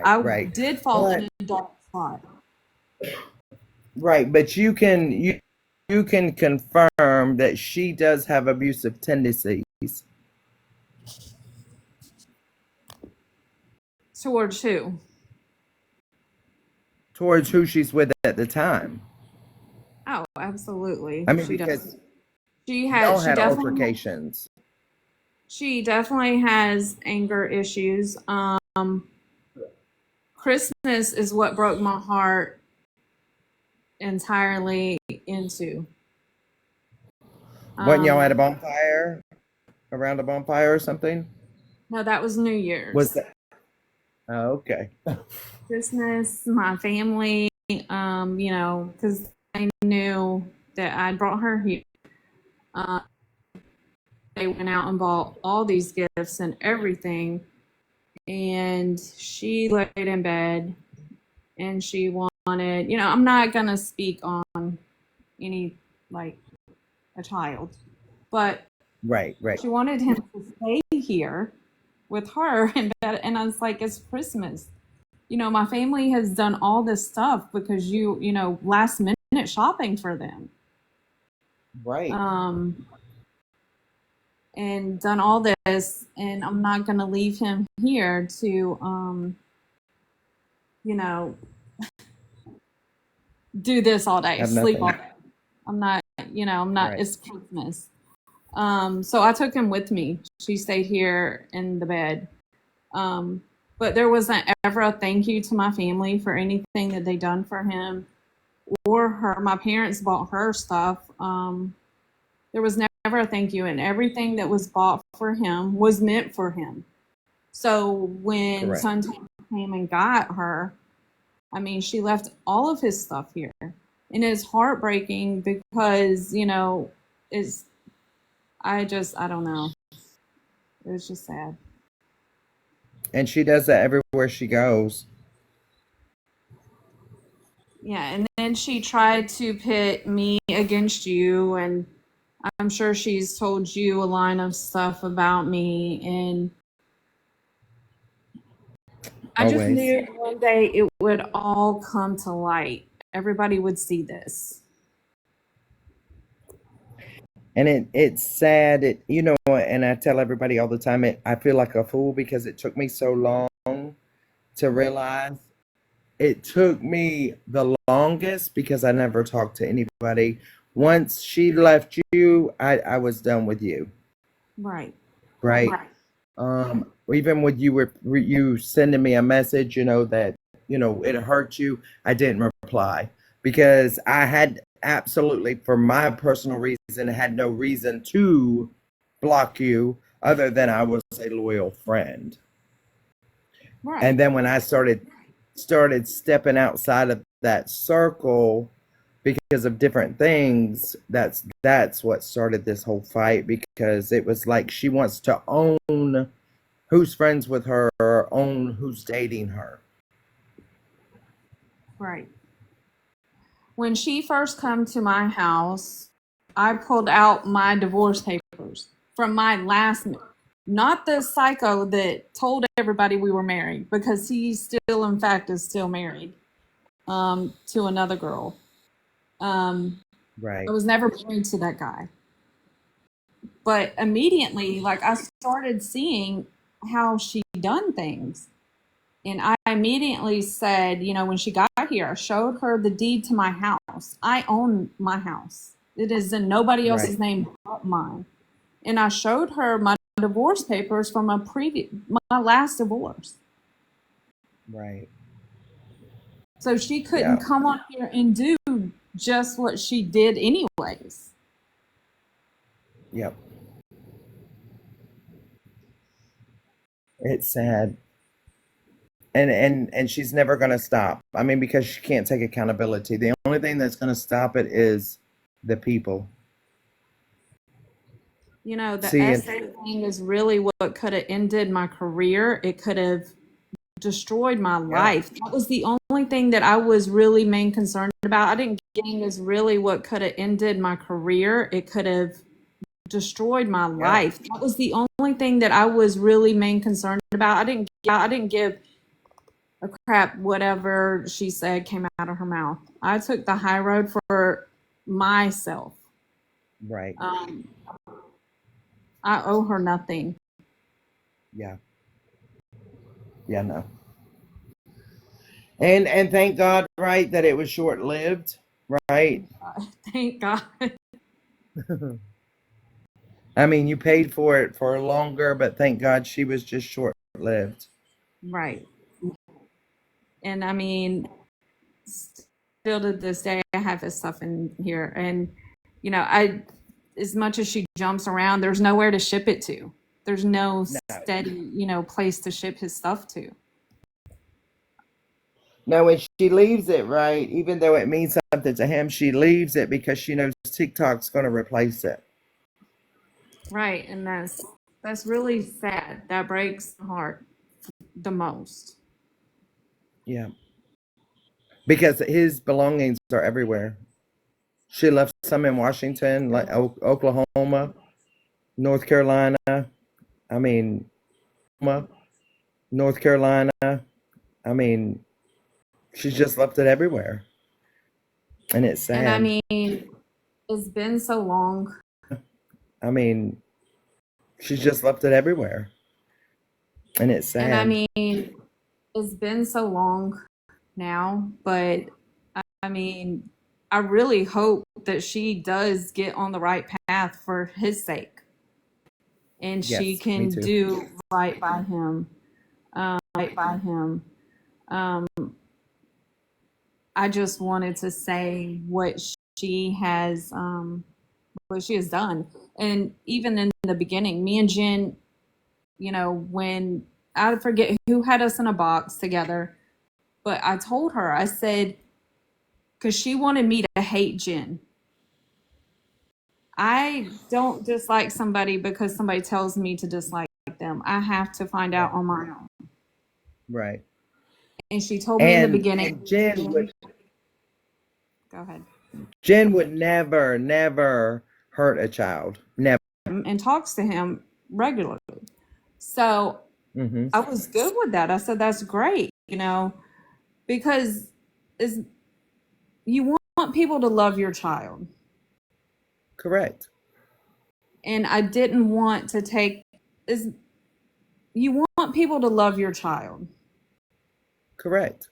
I did fall in a dark spot. Right, but you can confirm that she does have abusive tendencies. Towards who? Towards who she's with at the time. Oh, absolutely. I mean, she because does. y'all had altercations. She definitely has anger issues. Christmas is what broke my heart entirely into. Wasn't y'all at a bonfire? Around a bonfire or something? No, that was New Year's. Was that? Oh, okay. Christmas, my family, because they knew that I brought her here. They went out and bought all these gifts and everything. And she laid in bed and she wanted, I'm not going to speak on any, a child, but right. She wanted him to stay here with her and I was like, it's Christmas. You know, my family has done all this stuff because you know, last minute shopping for them. Right. And done all this, and I'm not gonna leave him here to you know, do this all day, Have sleep all nothing. day. I'm not, you know, I'm not, Right. it's Christmas. So I took him with me. She stayed here in the bed. But there wasn't ever a thank you to my family for anything that they done for him or her. My parents bought her stuff. There was never a thank you, and everything that was bought for him was meant for him. So when Correct. Suntan came and got her, I mean, she left all of his stuff here. And it's heartbreaking because, you know, I don't know. It was just sad. And she does that everywhere she goes. Yeah, and then she tried to pit me against you, and I'm sure she's told you a line of stuff about me, and I just Always. knew one day it would all come to light. Everybody would see this. And it's sad. You know, and I tell everybody all the time, I feel like a fool because it took me so long to realize. It took me the longest because I never talked to anybody. Once she left you, I was done with you. Right. Right. Even with you sending me a message, you know, that, you know, it hurt you, I didn't reply because I had absolutely, for my personal reason, had no reason to block you other than I was a loyal friend. Right. And then when I started stepping outside of that circle because of different things, that's what started this whole fight, because it was like she wants to own who's friends with her or own who's dating her. Right. When she first come to my house, I pulled out my divorce papers from my last, not the psycho that told everybody we were married, because he still, in fact, is still married to another girl. Right. I was never married to that guy. But immediately, like, I started seeing how she done things. And I immediately said, you know, when she got here, I showed her the deed to my house. I own my house. It is in nobody else's Right. name but mine. And I showed her my divorce papers from my last divorce. Right. So she couldn't Yeah. come on here and do just what she did anyways. Yep. It's sad. And she's never going to stop. I mean, because she can't take accountability. The only thing that's going to stop it is the people. You know, the See, essay thing is really what could have ended my career. It could have destroyed my life. That was the only thing that I was really main concerned about. I didn't get is really what could have ended my career. It could have destroyed my life. That was the only thing that I was really main concerned about. I didn't give a crap whatever she said came out of her mouth. I took the high road for myself. Right. I owe her nothing. Yeah. Yeah, no. And thank God, right, that it was short lived, right? Thank God. I mean, you paid for it for longer, but thank God she was just short lived. Right. And I mean, still to this day, I have his stuff in here. And, you know, as much as she jumps around, there's nowhere to ship it to. There's no steady, you know, place to ship his stuff to. No, when she leaves it, right, even though it means something to him, she leaves it because she knows TikTok's going to replace it. Right. And that's really sad. That breaks the heart the most. Yeah. Because his belongings are everywhere. She left some in Washington, like Oklahoma, North Carolina. I mean, North Carolina. I mean, she's just left it everywhere. And it's sad. And I mean, it's been so long. I mean, she's just left it everywhere. And it's sad. And I mean, it's been so long now, but I mean, I really hope that she does get on the right path for his sake. And she Yes, can me too. do right by him. Right by him. I just wanted to say what she has done. And even in the beginning, me and Jen, when I forget who had us in a box together, but I told her, I said, because she wanted me to hate Jen. I don't dislike somebody because somebody tells me to dislike them. I have to find out on my own. Right. And she told me in the beginning. And Jen would, Go ahead. Jen would never hurt a child. Never. And talks to him regularly. So I was good with that. I said, that's great, because you want people to love your child. Correct. And I didn't want to take, you want people to love your child. Correct.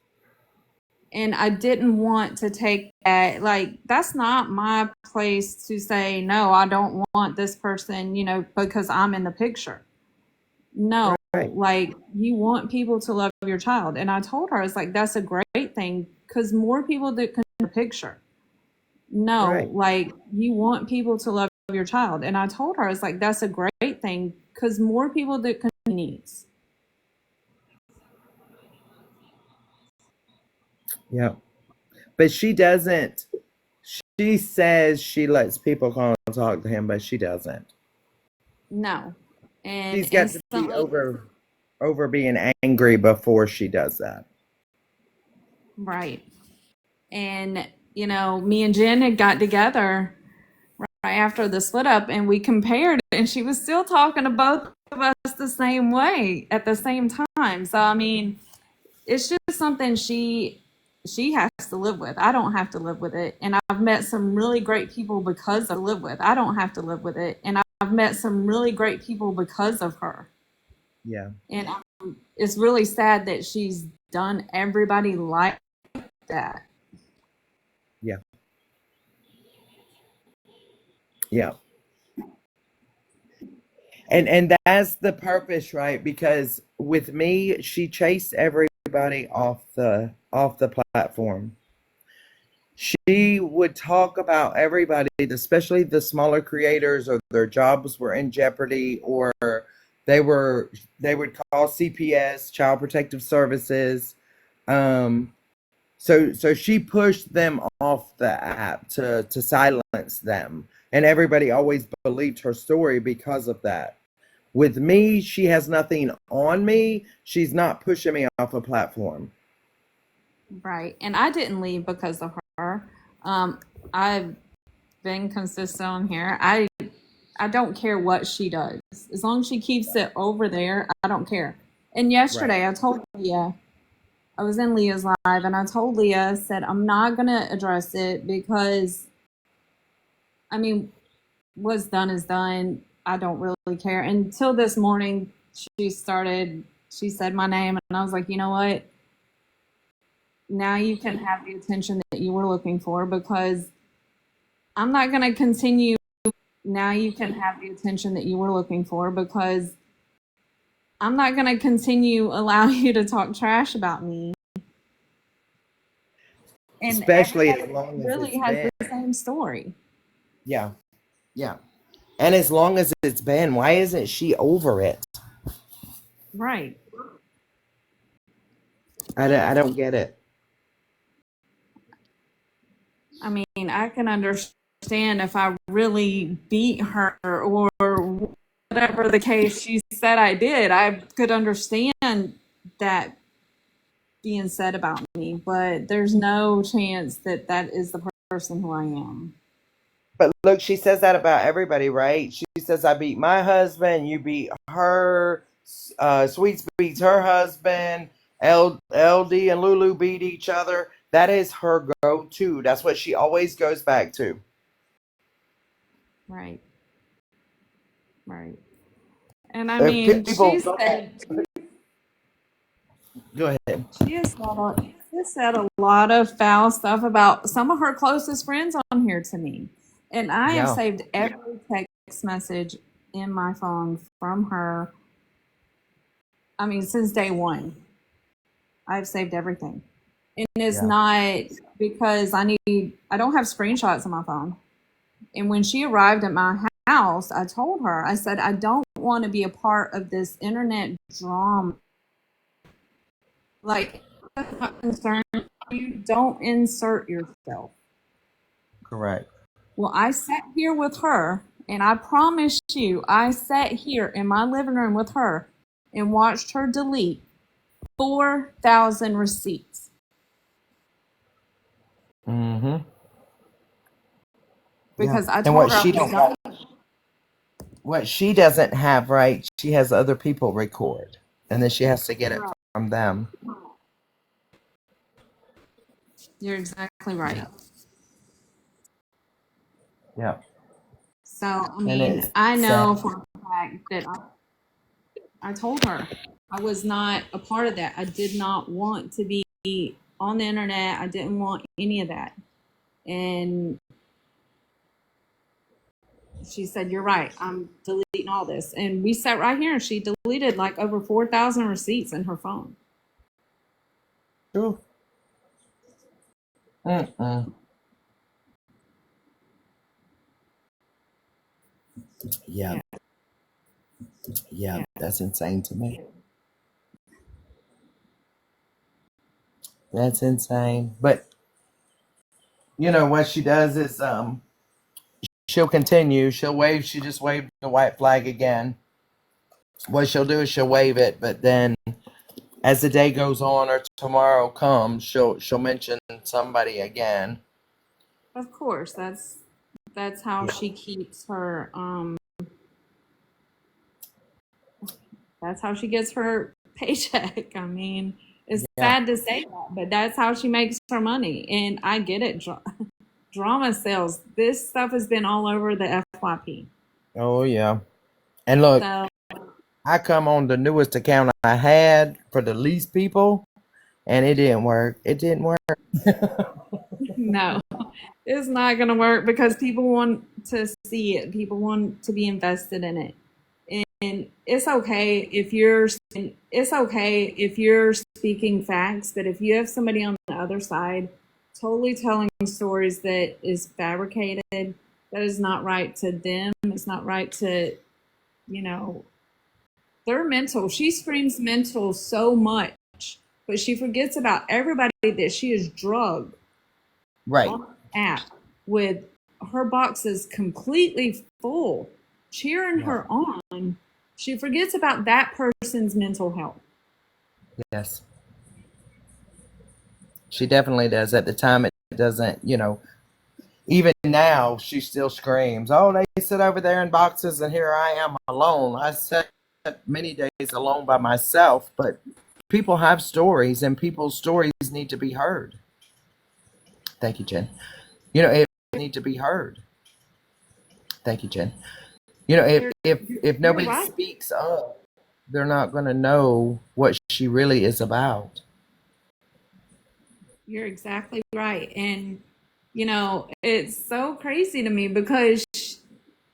And I didn't want to take that, that's not my place to say, no, I don't want this person, because I'm in the picture. No, right. You want people to love your child. And I told her, it's that's a great thing because more people that can in the picture. No, right. You want people to love your child. And I told her, it's that's a great thing because more people that can needs. Yeah. But she doesn't. She says she lets people call and talk to him, but she doesn't. No. And she's got to be over being angry before she does that. Right. And, me and Jen had got together right after the split up and we compared and she was still talking to both of us the same way at the same time. So, I mean, it's just something she has to live with. I don't have to live with it. And I've met some really great people because I live with. I don't have to live with it. And I've met some really great people because of her. Yeah. And it's really sad that she's done everybody like that. Yeah. Yeah. And that's the purpose, right? Because with me, she chased everybody off the platform. She would talk about everybody, especially the smaller creators, or their jobs were in jeopardy, or they would call CPS, Child Protective Services. So she pushed them off the app to silence them, and everybody always believed her story because of that. With me, she has nothing on me. She's not pushing me off a platform. Right. And I didn't leave because of her. I've been consistent on here. I don't care what she does. As long as she keeps it over there, I don't care. And yesterday I told Leah, I was in Leah's live and I told Leah, I said, I'm not going to address it because, I mean, what's done is done. I don't really care. Until this morning, she said my name and I was like, you know what? Now you can have the attention that you were looking for because I'm not going to continue. Now you can have the attention that you were looking for because I'm not going to continue allowing you to talk trash about me. And especially as long as really it's has been. the same story. Yeah. Yeah. And as long as it's been, why isn't she over it? Right. I don't get it. I mean, I can understand if I really beat her or whatever the case she said I did. I could understand that being said about me, but there's no chance that that is the person who I am. But look, she says that about everybody, right? She says, I beat my husband, you beat her, Sweet Speaks her husband, LD and Lulu beat each other. That is her go-to. That's what she always goes back to. Right. Right. And I If mean, people, she said go ahead. she has said a lot of foul stuff about some of her closest friends on here to me. And I have Yeah. saved every text message in my phone from her. I mean, since day one, I've saved everything. And it's Yeah. not because I don't have screenshots on my phone. And when she arrived at my house, I told her, I said, I don't want to be a part of this internet drama. Like, if I'm not concerned, you don't insert yourself. Correct. Well, I sat here with her, and I promise you, I sat here in my living room with her and watched her delete 4,000 receipts. Mm-hmm. Because I And told what her, she don't, what she doesn't have, right? She has other people record, and then she has to get it from them. You're exactly right. Yeah. So, I And mean, it's I know sad. for a fact that I told her I was not a part of that. I did not want to be on the internet. I didn't want any of that. And she said, you're right. I'm deleting all this. And we sat right here and she deleted like over 4,000 receipts in her phone. True. Mm-mm. Yeah. Yeah, that's insane to me. That's insane. But you know what she does is she'll continue. She'll wave. She just waved the white flag again. What she'll do is she'll wave it, but then as the day goes on or tomorrow comes, she'll mention somebody again. Of course, that's how she keeps her that's how she gets her paycheck. I mean, it's sad to say that, but that's how she makes her money. And I get it. Drama sells. This stuff has been all over the FYP. Oh yeah. And look, So, I come on the newest account I had for the least people, and it didn't work. It didn't work. no, it's not going to work because people want to see it. People want to be invested in it. And it's okay if you're speaking facts, but if you have somebody on the other side totally telling stories that is fabricated, that is not right to them. It's not right to, they're mental. She screams mental so much, but she forgets about everybody that she is drugged. Right. On the app with her boxes completely full, cheering her on. She forgets about that person's mental health. Yes. She definitely does. At the time, it doesn't, even now, she still screams, oh, they sit over there in boxes and here I am alone. I sat many days alone by myself, but people have stories and people's stories need to be heard. Thank you, Jen. It need to be heard. Thank you, Jen. If nobody speaks up, they're not going to know what she really is about. You're exactly right. And, it's so crazy to me because,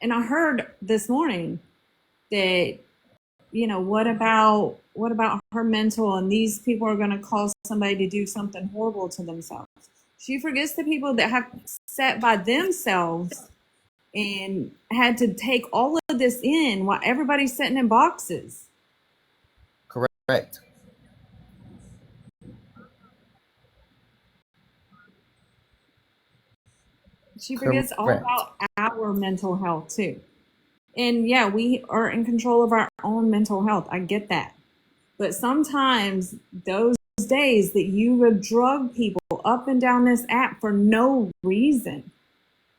and I heard this morning that, what about her mental and these people are going to cause somebody to do something horrible to themselves. She forgets the people that have sat by themselves and had to take all of this in while everybody's sitting in boxes. Correct. She forgets all about our mental health too. And yeah, we are in control of our own mental health. I get that. But sometimes those days that you have drugged people up and down this app for no reason,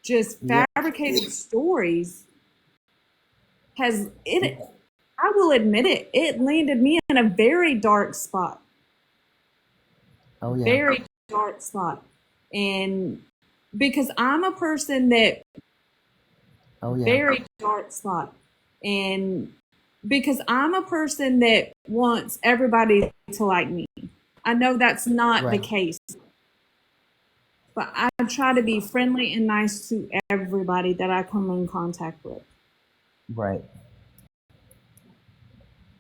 just fabricated stories, I will admit it, it landed me in a very dark spot. Oh yeah. Very dark spot. And because I'm a person that Oh yeah. very dark spot. And because I'm a person that wants everybody to like me. I know that's not the Right. case. But I try to be friendly and nice to everybody that I come in contact with. Right.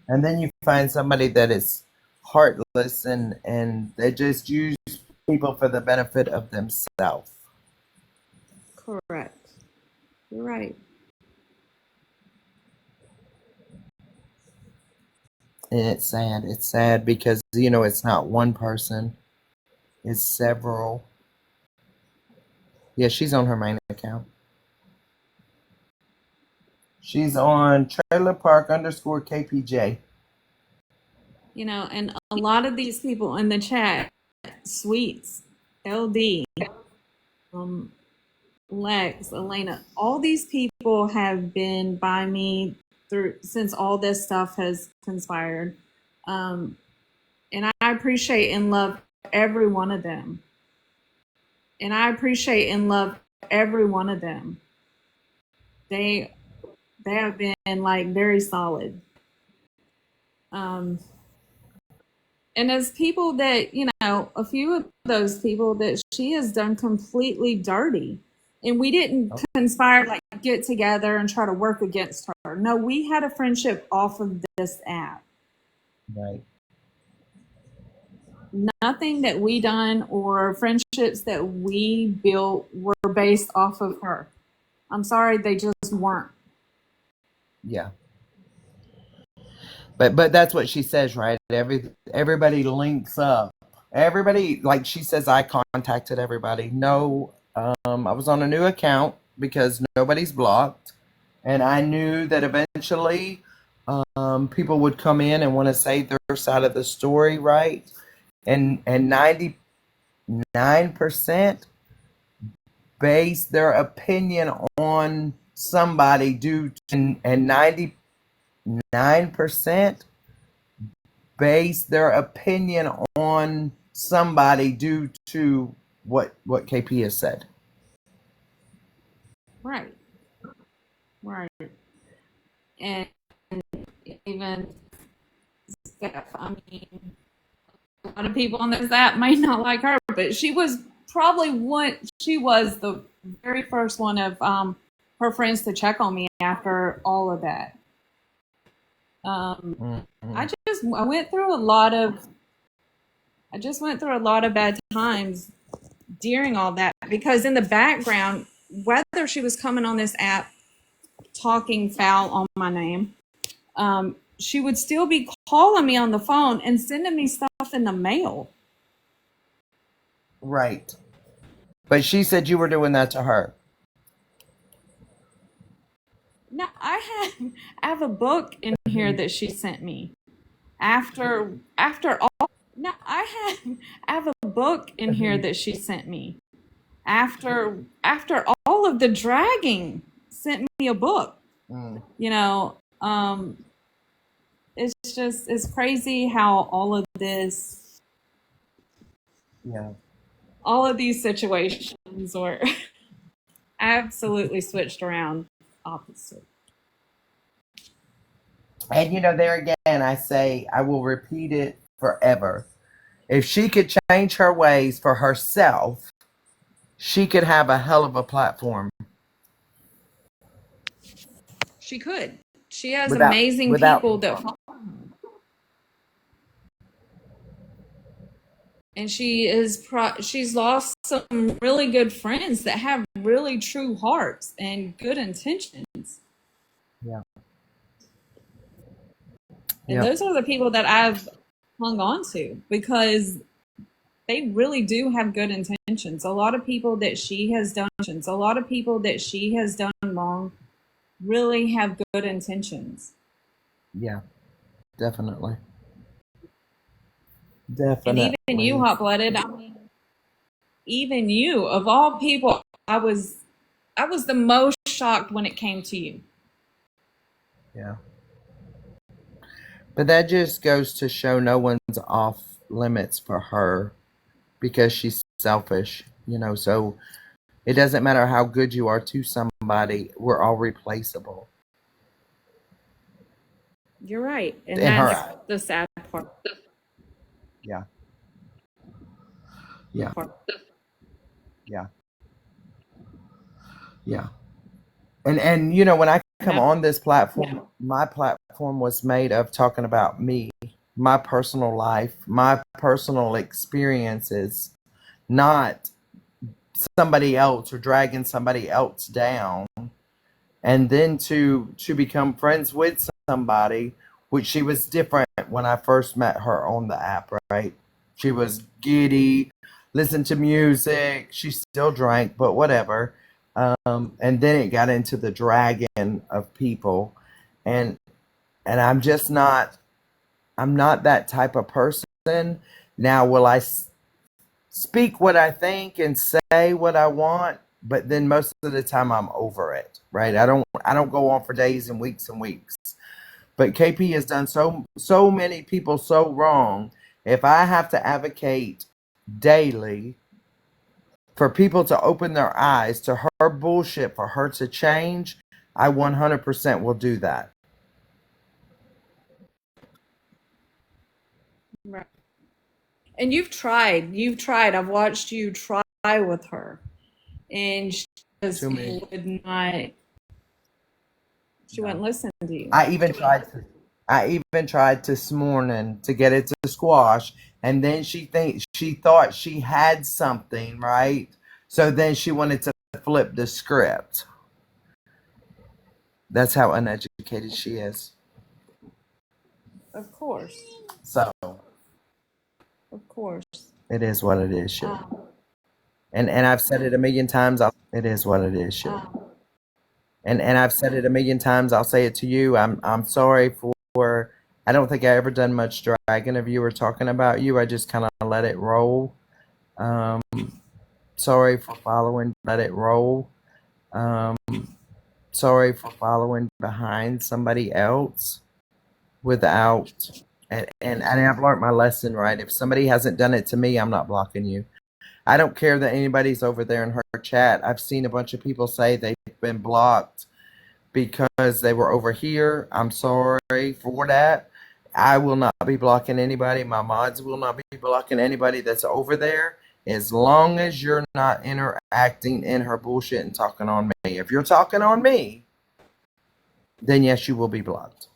And then you find somebody that is heartless and they just use people for the benefit of themselves. Correct. You're right. And it's sad. It's sad because, you know, it's not one person, it's several. Yeah, she's on her main account. She's on Trailer Park _ KPJ. You know, and a lot of these people in the chat, Sweets, LD, Lex, Elena, all these people have been by me through since all this stuff has conspired. And I appreciate and love every one of them. And I appreciate and love every one of them. They have been like very solid. And as people that, you know, a few of those people that she has done completely dirty. And we didn't conspire, like get together and try to work against her. No, we had a friendship off of this app. Right. Nothing that we done or friendships that we built were based off of her. I'm sorry, they just weren't. Yeah. But that's what she says, right? Everybody links up. Everybody, like she says, I contacted everybody. No, I was on a new account because nobody's blocked, and I knew that eventually people would come in and want to say their side of the story, right? And 99% base their opinion on somebody due to, and 99% base their opinion on somebody due to what KP has said. Right. Right. And even Steph, I mean, a lot of people on this app might not like her, but she was probably the very first one of her friends to check on me after all of that. I went through a lot of bad times during all that, because in the background, whether she was coming on this app talking foul on my name, she would still be calling me on the phone and sending me stuff in the mail. Right. But she said you were doing that to her. No, I have a book in here that she sent me. After all, no, I have a book in here that she sent me. After all of the dragging, sent me a book. You know, it's crazy how all of this, all of these situations were absolutely switched around opposite. And you know, there again, I say, I will repeat it forever. If she could change her ways for herself, she could have a hell of a platform. She could. She has amazing people that follow her. And she's lost some really good friends that have really true hearts and good intentions. Yeah. And those are the people that I've hung on to, because they really do have good intentions. A lot of people that she has done wrong really have good intentions. Yeah, definitely. And even you, Hot Blooded, I mean, even you, of all people, I was the most shocked when it came to you. Yeah. But that just goes to show no one's off limits for her because she's selfish, so it doesn't matter how good you are to somebody, we're all replaceable You're right. And in her that's eyes. the sad part. Yeah. Yeah. Yeah. Yeah. And when I come on this platform, my platform was made of talking about me, my personal life, my personal experiences, not somebody else or dragging somebody else down. And then to become friends with somebody, which she was different when I first met her on the app, right? She was giddy, listened to music, she still drank, but whatever. And then it got into the dragging of people, and I'm just not. I'm not that type of person. Now, will I speak what I think and say what I want? But then most of the time, I'm over it. Right? I don't go on for days and weeks and weeks. But KP has done so many people so wrong. If I have to advocate daily for people to open their eyes to her bullshit, for her to change, I 100% will do that. Right. And you've tried. I've watched you try with her. And she just would not, she wouldn't listen to you. I even tried this morning to get it to squash, and then she thought she had something, right? So then she wanted to flip the script. That's how uneducated she is. Of course. So Of course. it is what it is, shit. And I've said it a million times. It is what it is, shit. And I've said it a million times. I'll say it to you. I'm sorry for. I don't think I ever done much dragging of you or talking about you. I just kind of let it roll. Sorry for following. Let it roll. Sorry for following behind somebody else without. And I've learned my lesson, right? If somebody hasn't done it to me, I'm not blocking you. I don't care that anybody's over there in her chat. I've seen a bunch of people say they've been blocked because they were over here. I'm sorry for that. I will not be blocking anybody. My mods will not be blocking anybody that's over there as long as you're not interacting in her bullshit and talking on me. If you're talking on me, then yes, you will be blocked.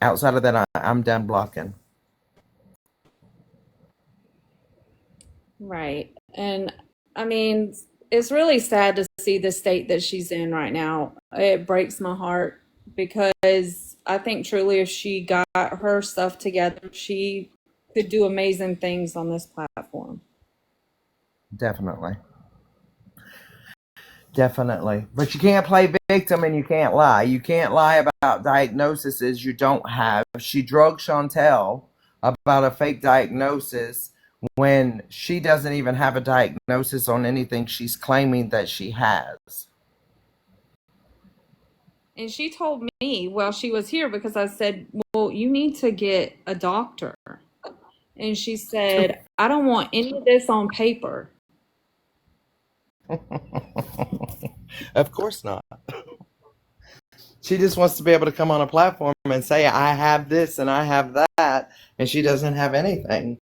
Outside of that, I'm done blocking. Right. And I mean, it's really sad to see the state that she's in right now. It breaks my heart because I think truly if she got her stuff together, she could do amazing things on this platform. Definitely. Definitely. But you can't play victim and you can't lie. You can't lie about diagnoses you don't have. She drugged Chantel about a fake diagnosis when she doesn't even have a diagnosis on anything she's claiming that she has. And she told me while she was here, because I said, well, you need to get a doctor. And she said, I don't want any of this on paper. Of course not. She just wants to be able to come on a platform and say, I have this and I have that, and she doesn't have anything.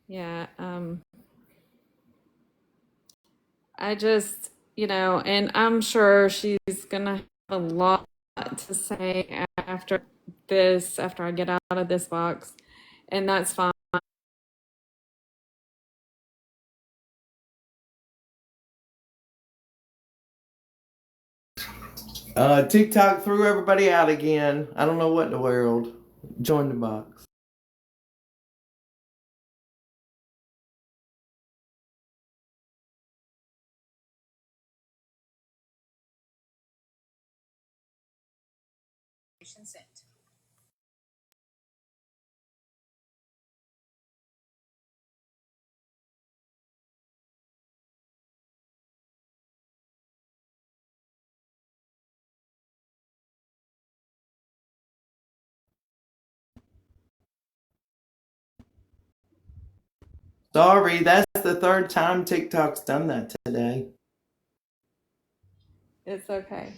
Yeah. I just, and I'm sure she's going to have a lot to say after this, after I get out of this box. And that's fine. TikTok threw everybody out again. I don't know what in the world. Join the box. Sent. Sorry, that's the third time TikTok's done that today. It's okay.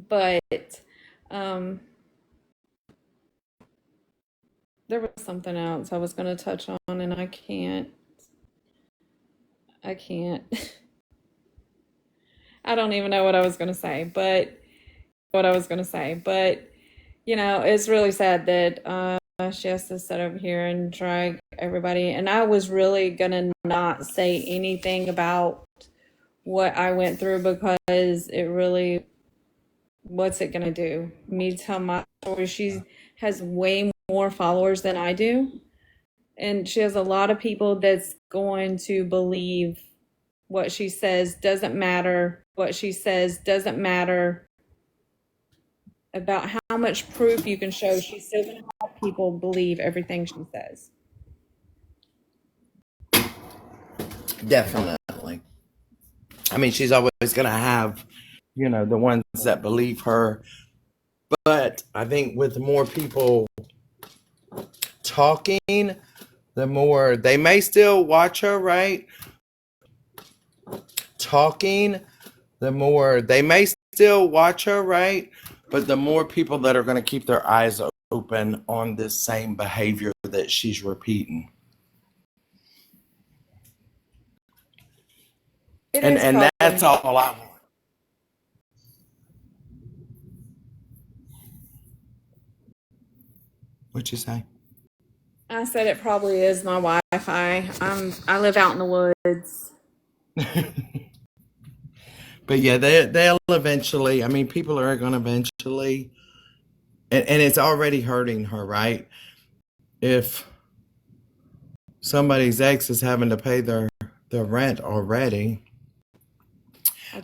But there was something else I was going to touch on, and I can't. I don't even know what I was going to say, but you know, it's really sad that she has to sit over here and drag everybody. And I was really going to not say anything about what I went through because it really, what's it going to do? Me tell my story. She has way more followers than I do. And she has a lot of people that's going to believe what she says doesn't matter. What she says doesn't matter. About how much proof you can show, she's still going to have people believe everything she says. Definitely. I mean, she's always going to have, you know, the ones that believe her. But I think with more people talking, the more they may still watch her, right? Talking, the more they may still watch her, right? But the more people that are going to keep their eyes open on this same behavior that she's repeating. And that's all I want. What'd you say? I said it probably is my Wi-Fi. I live out in the woods. But yeah, they'll eventually, I mean, people are going to eventually, and it's already hurting her, right? If somebody's ex is having to pay their rent already,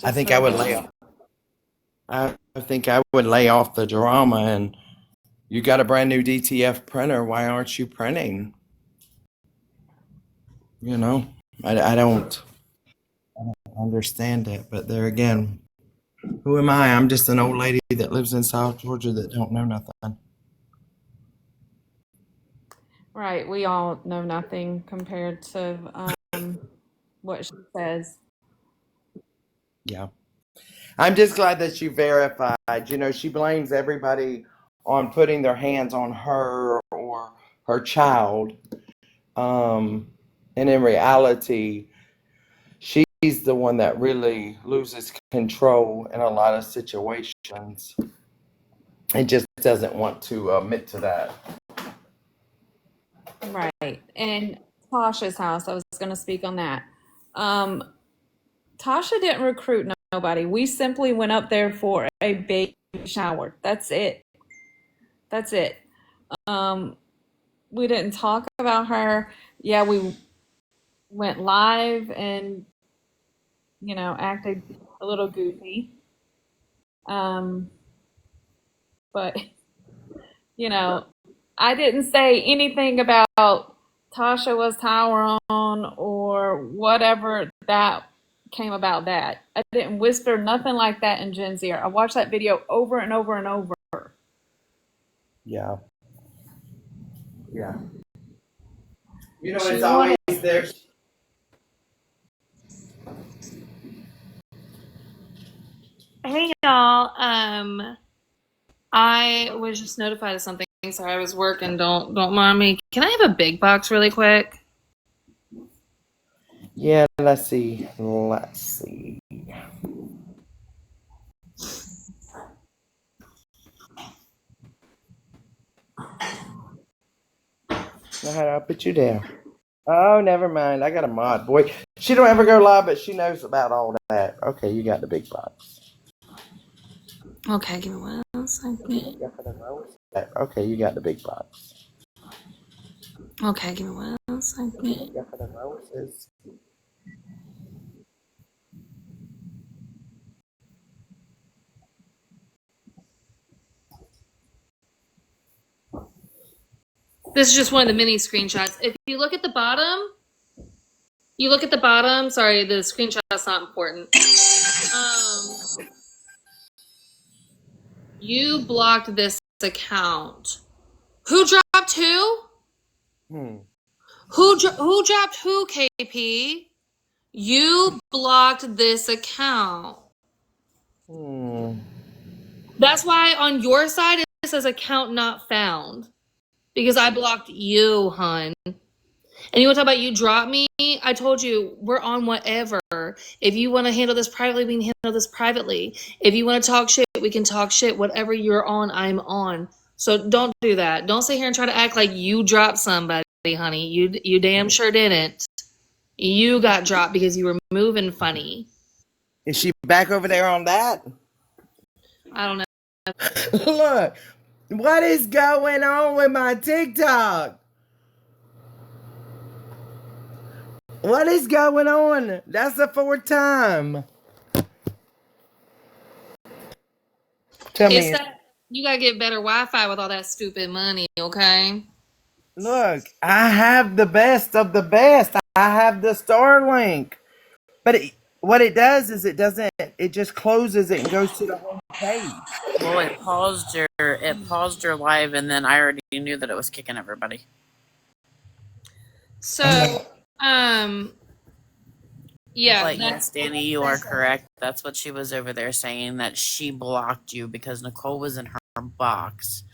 I think I would lay off. I think I would lay off the drama. And you got a brand new DTF printer. Why aren't you printing? You know, I don't understand it. But there again, who am I? I'm just an old lady that lives in South Georgia that don't know nothing. Right. We all know nothing compared to what she says. Yeah. I'm just glad that you verified. You know, she blames everybody on putting their hands on her or her child. And in reality, she's the one that really loses control in a lot of situations and just doesn't want to admit to that. Right. And Tasha's house, I was going to speak on that. Tasha didn't recruit nobody. We simply went up there for a baby shower. That's it. We didn't talk about her. Yeah, we went live and, you know, acted a little goofy. But, you know, I didn't say anything about Tasha was Tyrone or whatever that came about that. I didn't whisper nothing like that in Jen's ear. I watched that video over and over and over. Yeah. Yeah. You know, it's always there. Hey y'all. I was just notified of something. Sorry, I was working. Don't mind me. Can I have a big box really quick? Yeah, let's see. I'll put you down. Oh, never mind. I got a mod. Boy, she don't ever go live, but she knows about all that. Okay, you got the big box. Okay, give me 1 second. Okay, you got the big box. Okay, give me 1 second. This is just one of the mini screenshots. If you look at the bottom, sorry, the screenshot's not important. You blocked this account. Who dropped who? Who dropped who, KP? You blocked this account. That's why on your side it says account not found. Because I blocked you, hun. And you want to talk about you dropped me? I told you, we're on whatever. If you want to handle this privately, we can handle this privately. If you want to talk shit, we can talk shit. Whatever you're on, I'm on. So don't do that. Don't sit here and try to act like you dropped somebody, honey. You damn sure didn't. You got dropped because you were moving funny. Is she back over there on that? I don't know. Look, what is going on with my TikTok? What is going on? That's the 4th time. Tell me. That you gotta get better Wi-Fi with all that stupid money, okay? Look, I have the best of the best. I have the Starlink. But what it does is it just closes it and goes to the home page. Well, it paused your live, and then I already knew that it was kicking everybody. So, yeah. But yes, Danny, you are correct. That's what she was over there saying, that she blocked you because Nicole was in her box,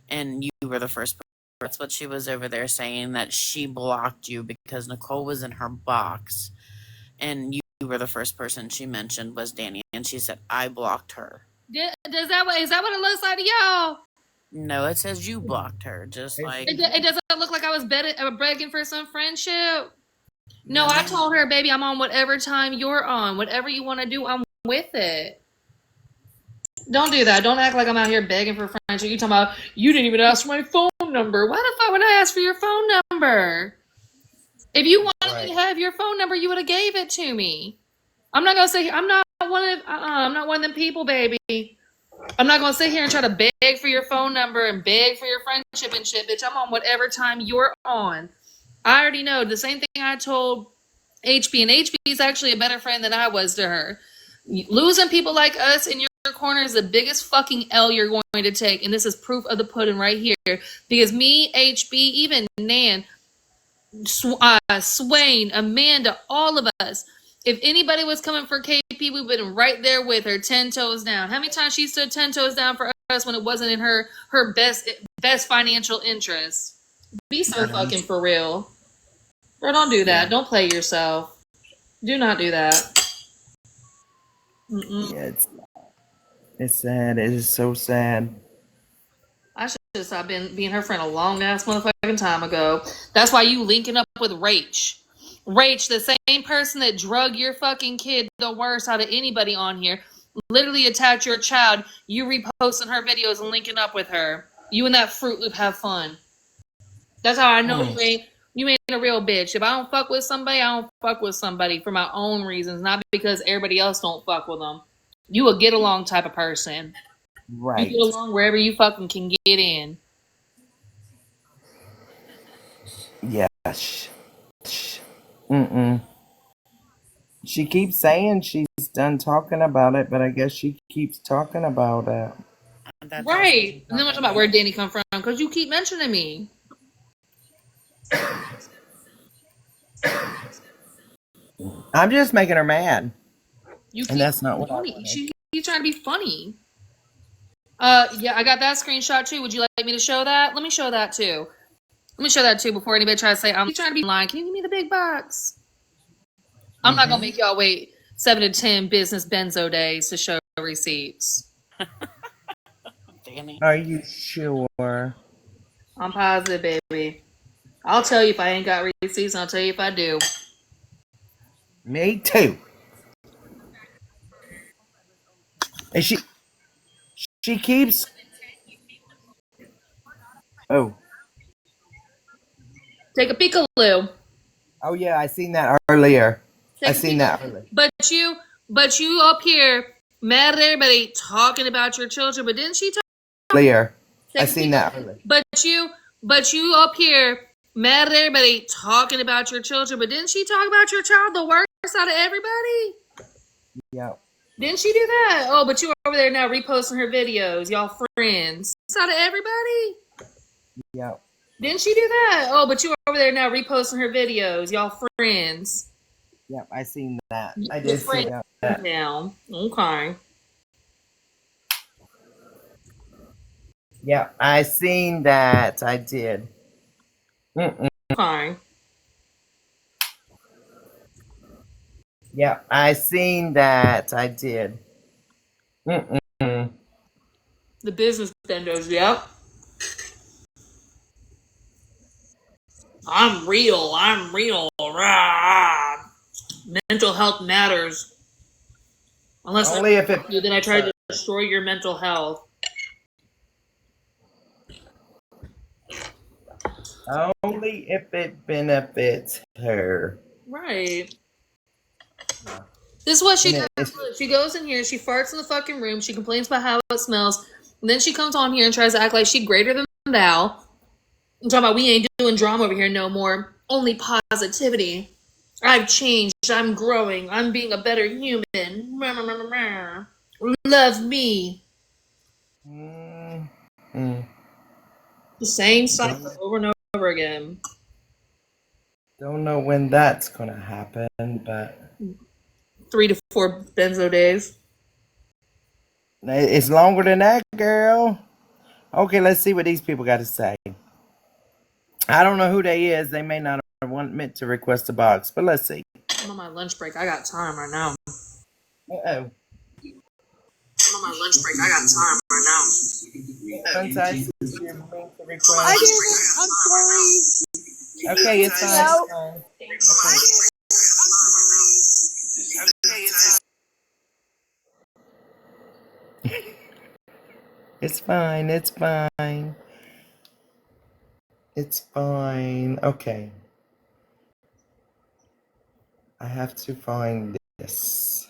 and you were the first. That's what she was over there saying, that she blocked you because Nicole was in her box, and you were the first person she mentioned was Danny, and she said I blocked her. Is that what it looks like to y'all? No, it says you blocked her. Just like it doesn't look like I was begging for some friendship. No, I told her, baby, I'm on whatever time you're on. Whatever you want to do, I'm with it. Don't do that. Don't act like I'm out here begging for friendship. You talking about you didn't even ask for my phone number. Why the fuck would I ask for your phone number? If you wanted me to have your phone number, you would have gave it to me. I'm not gonna say I'm not one of them people, baby. I'm not gonna sit here and try to beg for your phone number and beg for your friendship and shit, bitch. I'm on whatever time you're on. I already know the same thing I told HB, and HB is actually a better friend than I was to her. Losing people like us in your corner is the biggest fucking L you're going to take, and this is proof of the pudding right here. Because me, HB, even Nan, Swain, Amanda, all of us, if anybody was coming for KP, we would have been right there with her, 10 toes down. How many times she stood 10 toes down for us when it wasn't in her best financial interest? Be so fucking for real. Girl, don't do that. Don't play yourself. Do not do that. Yeah, it's sad. It is so sad. I should have stopped being her friend a long ass motherfucking time ago. That's why you linking up with Rach. Rach, the same person that drug your fucking kid the worst out of anybody on here, literally attacked your child. You reposting her videos and linking up with her. You and that Fruit Loop have fun. That's how I know you ain't a real bitch. If I don't fuck with somebody, I don't fuck with somebody for my own reasons, not because everybody else don't fuck with them. You a get along type of person. Right. You get along wherever you fucking can get in. Yeah. She keeps saying she's done talking about it, but I guess she keeps talking about it. Right. And then we're talking about where Danny come from, because you keep mentioning me. I'm just making her mad. And that's not what she's trying to be funny. Yeah, I got that screenshot too. Would you like me to show that? Let me show that too. Let me show that too before anybody tries to say I'm trying to be lying. Can you give me the big box? I'm not gonna make y'all wait 7 to 10 business benzo days to show receipts. Danny. Are you sure? I'm positive, baby. I'll tell you if I ain't got receipts, and I'll tell you if I do. Me too. And she keeps. Oh. Take a peekaloo. Oh yeah, I seen that earlier. But you up here mad at everybody talking about your children. But didn't she talk earlier? I seen that earlier. But you up here mad at everybody talking about your children. But didn't she talk about your child the worst out of everybody? Yeah. Didn't she do that? Oh, but you were over there now reposting her videos. Y'all friends. Out of everybody? Yeah. Didn't she do that? Oh, but you were over there now reposting her videos. Y'all friends. Yep, I seen that. I You're did see friends that. now. Okay. Yep, I seen that. I did. Okay. Yep, I seen that. I did. The business vendors, yep. I'm real. Rah. Mental health matters. Unless Only if you, then I try to destroy your mental health. Only if it benefits her. Right. This is what she does. She goes in here, she farts in the fucking room, she complains about how it smells, and then she comes on here and tries to act like she's greater than thou. I'm talking about we ain't doing drama over here no more. Only positivity. I've changed. I'm growing. I'm being a better human. Love me. The same cycle over and over again. Don't know when that's gonna happen, but 3 to 4 benzo days. It's longer than that, girl. Okay, let's see what these people got to say. I don't know who they is. They may not have meant to request a box, but let's see. I'm on my lunch break. I got time right now. Uh-oh. I'm on my lunch break. I got time right now. Sometimes you're meant to request. I didn't. I'm sorry. Okay, it's fine. No. It's fine. It's fine. It's fine. Okay. I have to find this.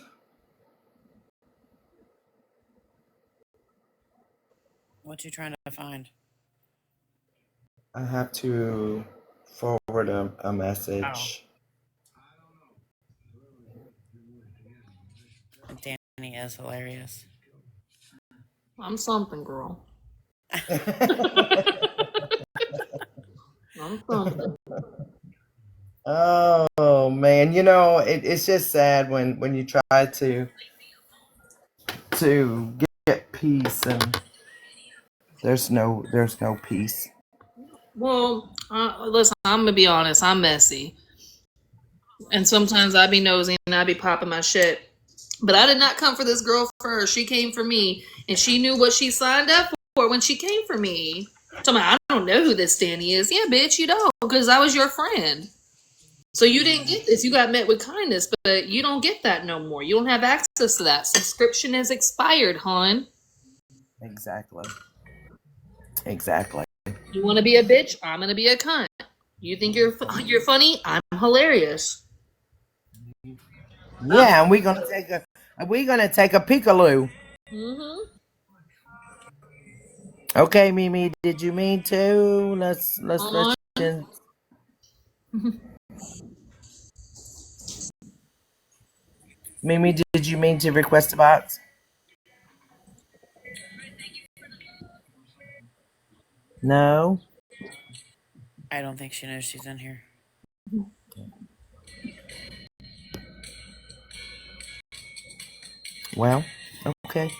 What you trying to find? I have to forward a message. Danny is hilarious. I'm something, girl. I'm something. Oh man, you know it's just sad when you try to get peace and there's no peace. Well, listen, I'm gonna be honest. I'm messy, and sometimes I be nosy and I be popping my shit. But I did not come for this girl first. She came for me, and she knew what she signed up for when she came for me. So I don't know who this Danny is. Yeah, bitch, you don't, because I was your friend. So you didn't get this. You got met with kindness, but you don't get that no more. You don't have access to that. Subscription is expired, hon. Exactly. You want to be a bitch? I'm gonna be a cunt. You think you're funny? I'm hilarious. Yeah, and we're gonna take a peekaloo. Okay, Mimi, did you mean to? Let's Mimi, did you mean to request a box? No. I don't think she knows she's in here. Well, okay.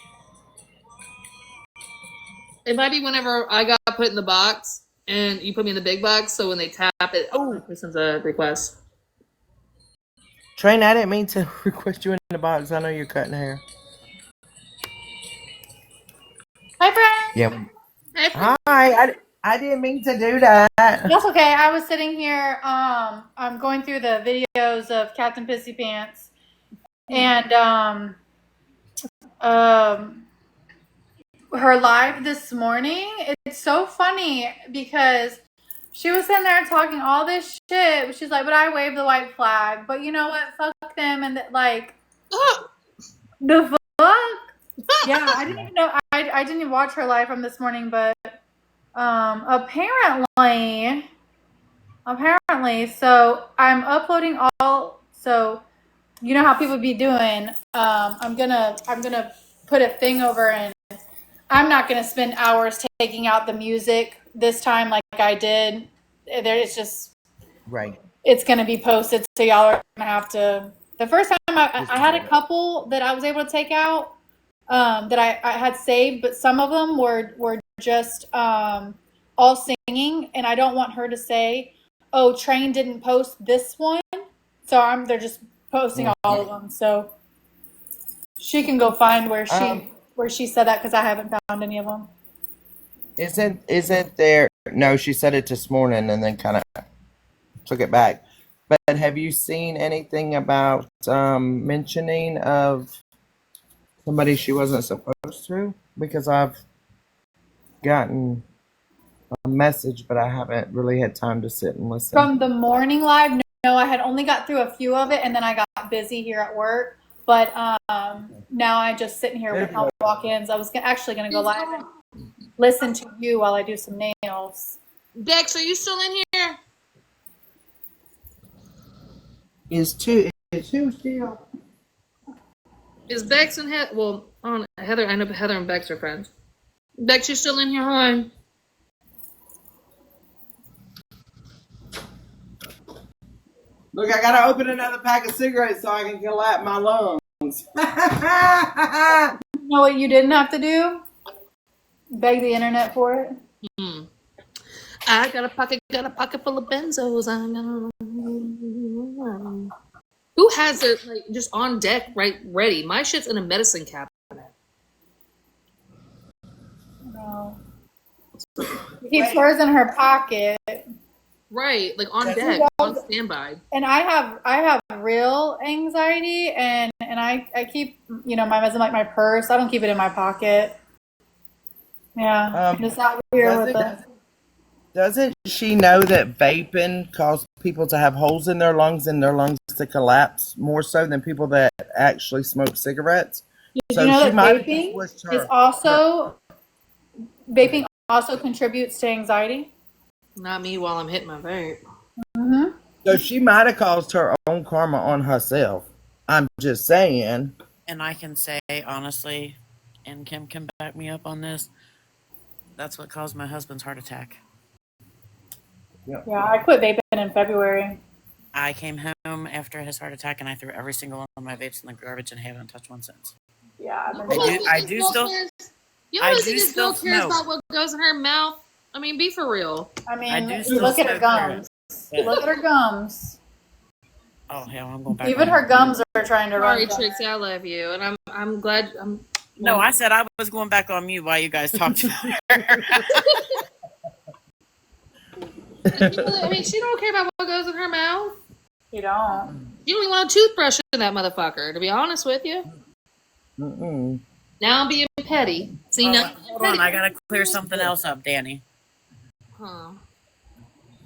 It might be whenever I got put in the box and you put me in the big box, so when they tap it, this is a request. Train, I didn't mean to request you in the box. I know you're cutting hair. Hi, friend. Yeah. Hi. I didn't mean to do that. That's okay. I was sitting here. I'm going through the videos of Captain Pissy Pants, and her live this morning. It's so funny because she was sitting there talking all this shit. She's like, "But I waved the white flag." But you know what? Fuck them and like the fuck. Yeah, I didn't even know. I didn't even watch her live from this morning, but apparently, so I'm uploading all. So you know how people be doing. I'm gonna put a thing over, and I'm not gonna spend hours taking out the music this time like I did. It's just, Right. it's going to be posted. So y'all are going to have to, the first time I had a couple that I was able to take out, that I had saved, but some of them were just, all singing. And I don't want her to say, oh, Train didn't post this one. So they're just posting all of them. So she can go find where she said that, because I haven't found any of them. Isn't there? No, she said it this morning and then kind of took it back. But have you seen anything about mentioning of somebody she wasn't supposed to? Because I've gotten a message, but I haven't really had time to sit and listen. From the morning live, no, I had only got through a few of it, and then I got busy here at work. But now I'm just sitting here with no walk-ins. I was actually going to go live and listen to you while I do some nails. Dex, are you still in here? Is who still? Is Bex and Heather? Well, Heather. I know Heather and Bex are friends. Bex, you still in here, hon? Look, I gotta open another pack of cigarettes so I can collapse my lungs. You know what you didn't have to do? Beg the internet for it. I got a pocket full of benzos. Who has it like just on deck, right, ready? My shit's in a medicine cabinet. No. He keeps in her pocket. Right, like on deck, on standby. And I have real anxiety, and I keep, my medicine like my purse. I don't keep it in my pocket. Yeah, just out here with it. Doesn't she know that vaping causes people to have holes in their lungs and their lungs to collapse more so than people that actually smoke cigarettes? Did you know that vaping also contributes to anxiety? Not me while I'm hitting my vape. Mm-hmm. So she might have caused her own karma on herself. I'm just saying. And I can say honestly, and Kim can back me up on this, that's what caused my husband's heart attack. Yeah, I quit vaping in February. I came home after his heart attack and I threw every single one of my vapes in the garbage and haven't touched one since. Yeah, I do still. You don't think this girl cares about what goes in her mouth? I mean, be for real. I mean, look at her gums. Yeah. Look at her gums. Oh hell, I'm going back. Even her gums are trying to run. Sorry, Trixie, I love you, and I'm glad. No, I said I was going back on mute while you guys talked about her. I mean, she don't care about what goes in her mouth. You don't. You don't even want a toothbrush in that motherfucker, to be honest with you. Mm-mm. Now I'm being petty. See, Hold on, I gotta clear something else up, Danny. Huh.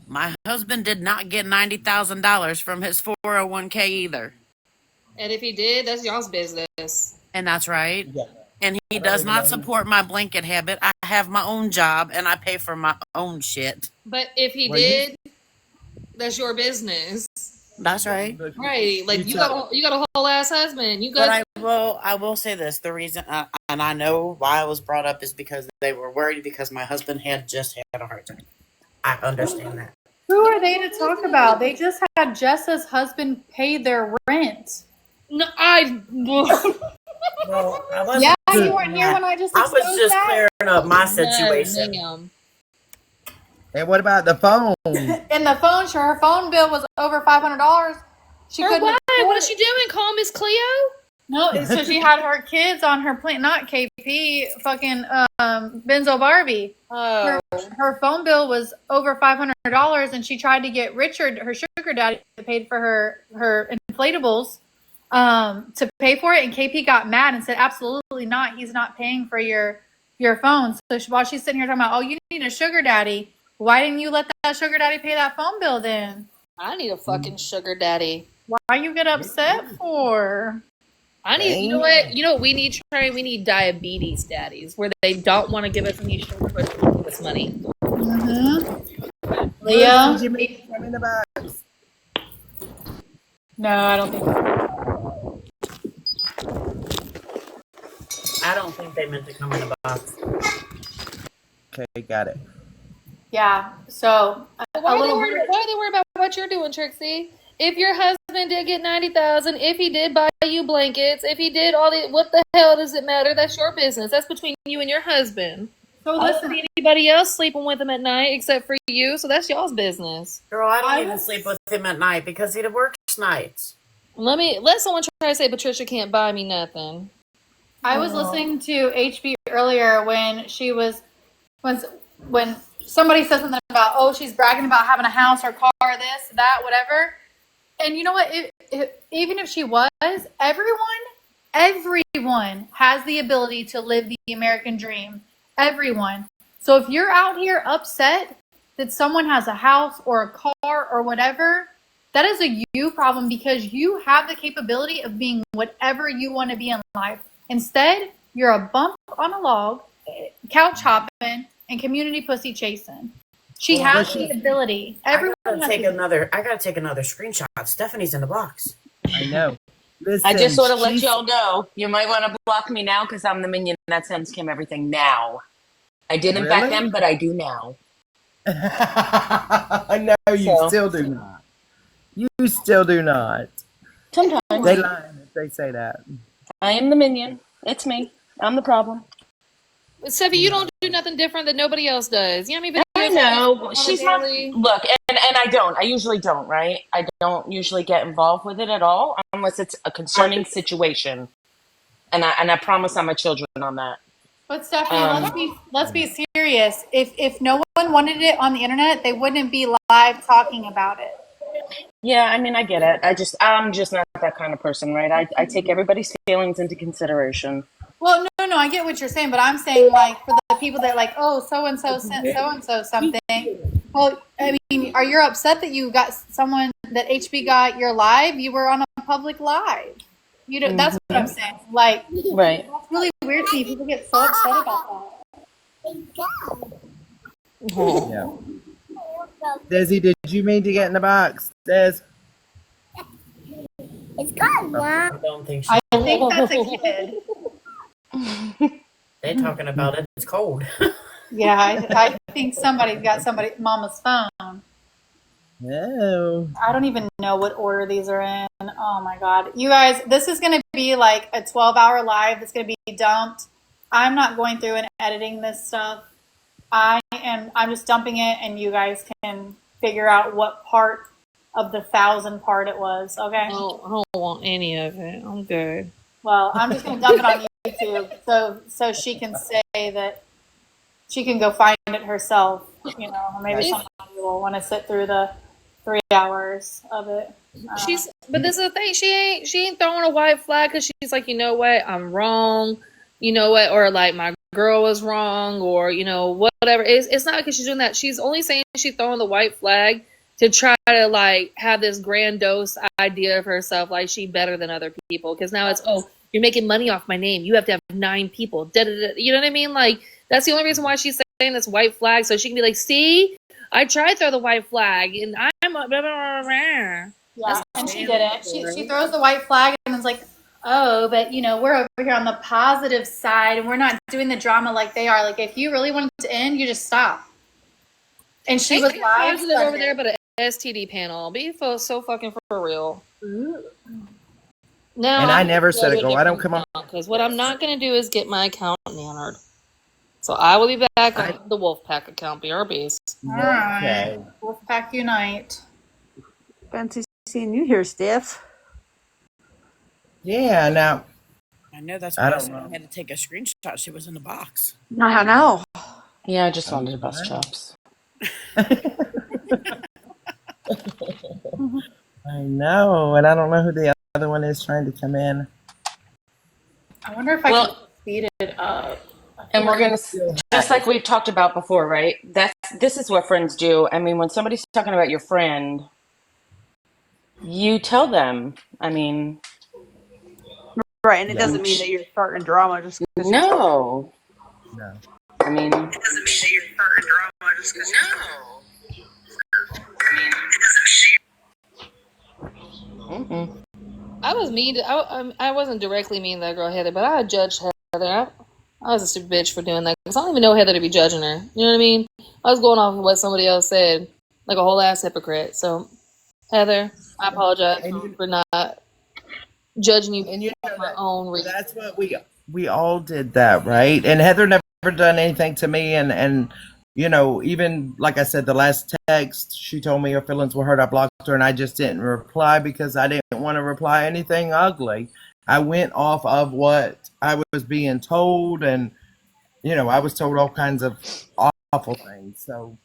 My husband did not get $90,000 from his 401k either. And if he did, that's y'all's business. And that's right. Yeah. And he does not support my blanket habit. I have my own job and I pay for my own shit. But if he did, that's your business. That's right. Right. Like you got a whole ass husband. But I will say this. The reason, and I know why I was brought up is because they were worried because my husband had just had a heart attack. I understand that. Who are they to talk about? They just had Jessa's husband pay their rent. No, Well, I wasn't. Yeah, you weren't here when I just. I was just clearing up my situation. No, And what about the phone? And the phone, sure, her phone bill was over $500. She couldn't. Why? What is she doing? Call Miss Cleo? No, so she had her kids on her plane, not KP, fucking Benzo Barbie. Oh. Her phone bill was over $500, and she tried to get Richard, her sugar daddy, paid for her inflatables, to pay for it. And KP got mad and said, "Absolutely not. He's not paying for your phone." So while she's sitting here talking about, "Oh, you need a sugar daddy," why didn't you let that sugar daddy pay that phone bill then? I need a fucking sugar daddy. Why you get upset for? I need, you know what we need, Trey? We need diabetes daddies where they don't want to give us any sugar but give us money. Mm-hmm. Leo? Did you make them in the box? No, I don't think I don't think they meant to come in a box. Okay, got it. Yeah. So a Why are they little worried? weird. Why are they worried about what you're doing, Trixie? If your husband did get 90,000, if he did buy you blankets, if he did all the, what the hell does it matter? That's your business. That's between you and your husband. So I don't listen, see anybody else sleeping with him at night except for you. So that's y'all's business. Girl, I don't even sleep with him at night because he works nights. Let someone try to say Patricia can't buy me nothing. I was listening to HB earlier when she was when somebody said something about, oh, she's bragging about having a house or car, this, that, whatever. And you know what? Even if she was, everyone has the ability to live the American dream. Everyone. So if you're out here upset that someone has a house or a car or whatever, that is a you problem because you have the capability of being whatever you want to be in life. Instead, you're a bump on a log, couch hopping, and community pussy chasing. She has the ability. Everyone I gotta take another screenshot. Stephanie's in the box. I know. Listen, I just want to let y'all know, you might want to block me now because I'm the minion that sends Kim everything now. I didn't back them, but I do now. No, you still do not. You still do not. Sometimes. They lie if they say that. I am the minion. It's me. I'm the problem. Steffi, you don't do nothing different that nobody else does. You know what I mean? I know. She's not. Look, and I don't. I usually don't, right? I don't usually get involved with it at all unless it's a concerning situation. And I promise I'm a children on that. But Stephanie, let's be serious. If no one wanted it on the internet, they wouldn't be live talking about it. Yeah, I mean, I get it. I'm just not that kind of person, right? I take everybody's feelings into consideration. Well, no, I get what you're saying, but I'm saying like for the people that like, oh, so and so sent so and so something. Well, I mean, are you upset that you got someone that HB got your live? You were on a public live. You know, that's what I'm saying. Like, right? That's really weird to me. People get so upset about that. Yeah. Desi, did you mean to get in the box? Des? It's gone, Mom. I don't think so. I think that's a kid. They're talking about it. It's cold. Yeah, I think somebody's got mama's phone. No. I don't even know what order these are in. Oh my God. You guys, this is going to be like a 12-hour live that's going to be dumped. I'm not going through and editing this stuff. I'm just dumping it and you guys can figure out what part of the 1,000 part it was. Okay. I don't want any of it. I'm good. Well, I'm just going to dump it on YouTube so she can say that she can go find it herself, you know, or maybe somebody will want to sit through the 3 hours of it. But this is the thing. She ain't throwing a white flag because she's like, you know what, I'm wrong. You know what, or like my girl was wrong, or you know whatever. It's not because she's doing that. She's only saying she's throwing the white flag to try to like have this grandiose idea of herself, like she better than other people. Because now it's, oh, you're making money off my name. You have to have 9 people. Da-da-da. You know what I mean? Like that's the only reason why she's saying this white flag, so she can be like, see, I tried to throw the white flag, and I'm blah, blah, blah, blah. Yeah, and she did it. She throws the white flag and is like, oh, but you know, we're over here on the positive side and we're not doing the drama like they are. Like if you really want it to end, you just stop. And she was live positive over there, but an STD panel. Be so fucking for real. Now, and I never said it. Go. I don't come on. Because what I'm not going to do is get my account nannered. So I will be back on the Wolfpack account, BRBs. All right. Wolfpack unite. Fancy seeing you here, Steph. Yeah, now. I know that's why I had to take a screenshot. She was in the box. I know. Yeah, I just wanted to bust chops. I know, and I don't know who the other one is trying to come in. I wonder if I can speed it up. And we're gonna, just like we've talked about before, right? This is what friends do. I mean, when somebody's talking about your friend, you tell them. I mean, right, and it doesn't mean that you're starting drama just because. No. No. I mean, it doesn't mean that you're starting drama just because. I was mean. I wasn't directly mean to that girl Heather, but I judged Heather. I was a stupid bitch for doing that because I don't even know Heather to be judging her. You know what I mean? I was going off of what somebody else said, like a whole ass hypocrite. So, Heather, I apologize for not judging you And you know for my own reason. that's what we all did that, right? And Heather never done anything to me, and you know, even like I said, the last text she told me her feelings were hurt. I blocked her, and I just didn't reply because I didn't want to reply anything ugly. I went off of what I was being told, and you know, I was told all kinds of awful things. So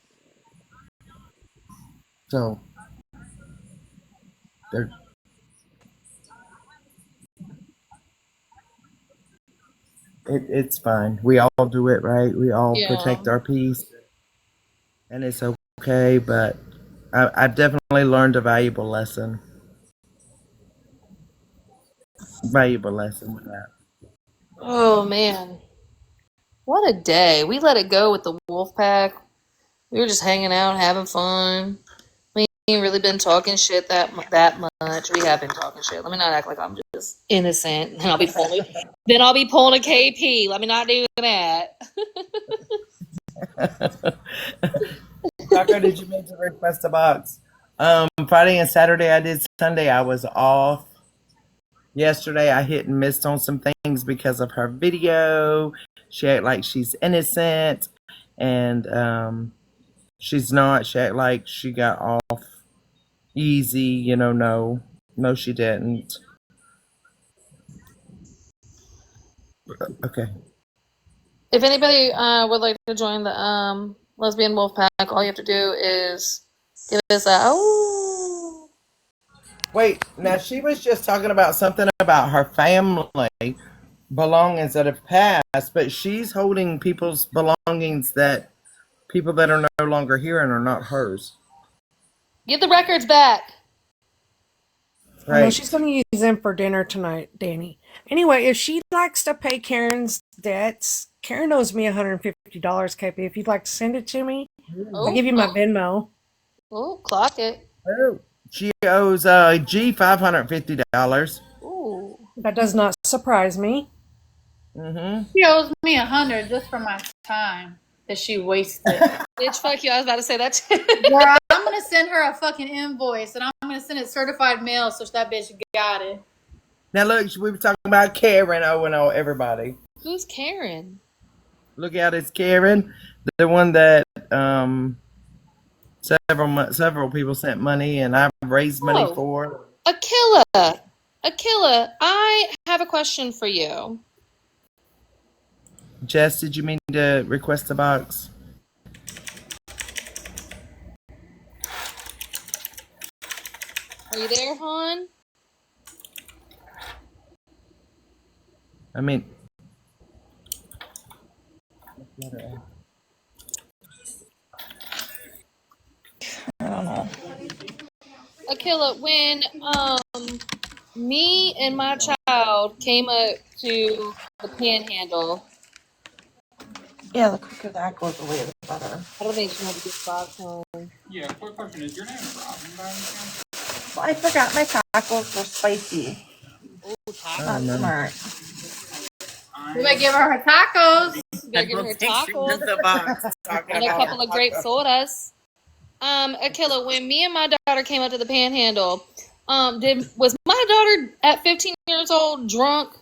there. It's fine. We all do it, right? We all Yeah. protect our peace, and it's okay. But I've definitely learned a valuable lesson. Valuable lesson with that. Oh man, what a day! We let it go with the wolf pack. We were just hanging out, having fun. We ain't really been talking shit that much. We have been talking shit. Let me not act like I'm just innocent. Then I'll be pulling a KP. Let me not do that. Taco, did you mean to request a box? Friday and Saturday I did. Sunday I was off. Yesterday I hit and missed on some things because of her video. She act like she's innocent, and she's not. She act like she got off easy. You know, no, she didn't. Okay. If anybody would like to join the lesbian wolf pack, all you have to do is give us a oh. Wait, now she was just talking about something about her family belongings that have passed, but she's holding people's belongings that people that are no longer here and are not hers. Give the records back. I know she's going to use them for dinner tonight, Danny. Anyway, if she likes to pay Karen's debts, Karen owes me $150, KP. If you'd like to send it to me, I'll give you my Venmo. Oh, clock it. Oh, she owes G $550. Ooh, that does not surprise me. She owes me $100 just for my time that she wasted. Bitch, fuck you. I was about to say that. Girl, I'm gonna send her a fucking invoice, and I'm gonna send it certified mail so that bitch got it. Now look, we were talking about Karen. Oh, everybody. Who's Karen? Look out, it's Karen, the one that several people sent money, and I've raised money Oh. for. Aquila, I have a question for you. Jess, did you mean to request a box? Are you there, hon? I mean, I don't know. Aquila, when me and my child came up to the Panhandle. Yeah, the quicker that goes away, the better. I don't think she had to get box home. Yeah, quick question. Is your name Robin by any chance? Well, I forgot my tacos were spicy. Ooh, Not smart. We might give her tacos. Better give her tacos. And a couple of grape sodas. Aquila, when me and my daughter came up to the Panhandle, was my daughter at 15 years old drunk?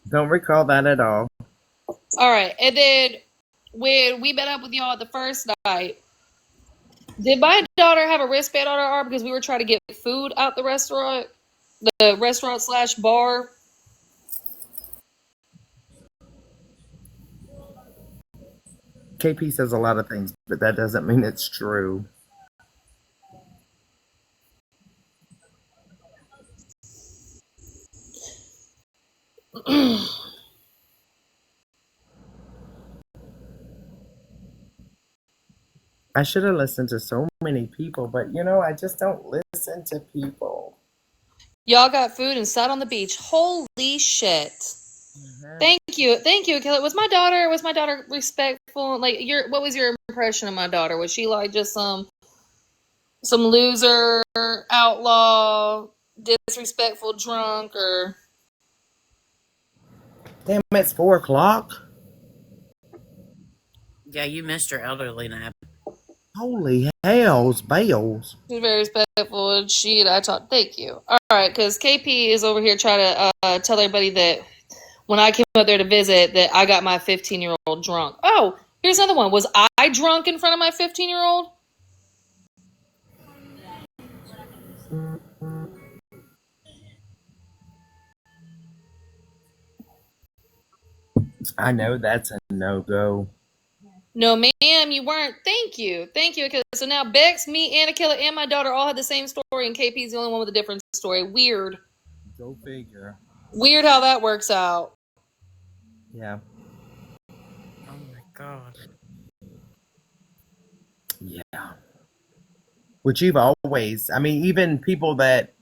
don't recall that at all. All right, and then when we met up with y'all the first night, did my daughter have a wristband on her arm because we were trying to get food out the restaurant / bar? KP says a lot of things, but that doesn't mean it's true. I should have listened to so many people, but you know, I just don't listen to people. Y'all got food and sat on the beach. Holy shit. Thank you, Kelly. Was my daughter respectful? Like, what was your impression of my daughter? Was she like just some loser, outlaw, disrespectful, drunk, or? Damn, it's 4 o'clock. Yeah, you missed your elderly nap. Holy hell's bells. She's very respectful. And thank you. All right, because KP is over here trying to tell everybody that when I came up there to visit, that I got my 15-year-old drunk. Oh, here's another one. Was I drunk in front of my 15-year-old? I know that's a no-go. No, ma'am, you weren't. Thank you. Akila. So now Bex, me, and Akila, and my daughter all had the same story, and KP's the only one with a different story. Weird. Go figure. Weird how that works out. Yeah. Oh my god. Yeah. Which you've always, I mean, even people that,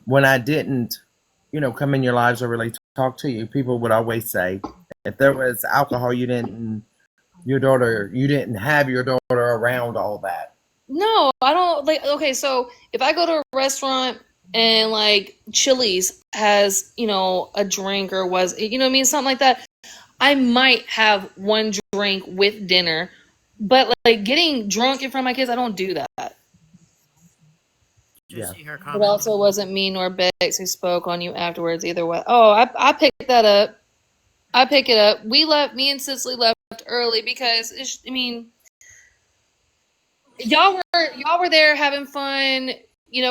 when I didn't, come in your lives or really talk to you, people would always say, if there was alcohol, you didn't have your daughter around all that. No, I don't like. Okay, so if I go to a restaurant and like Chili's has, a drink or something like that, I might have one drink with dinner, but like getting drunk in front of my kids, I don't do that. Did you see her It comment? also wasn't me nor Bex who spoke on you afterwards either way. Oh, I picked that up. I pick it up. Me and Cicely left early because y'all were there having fun,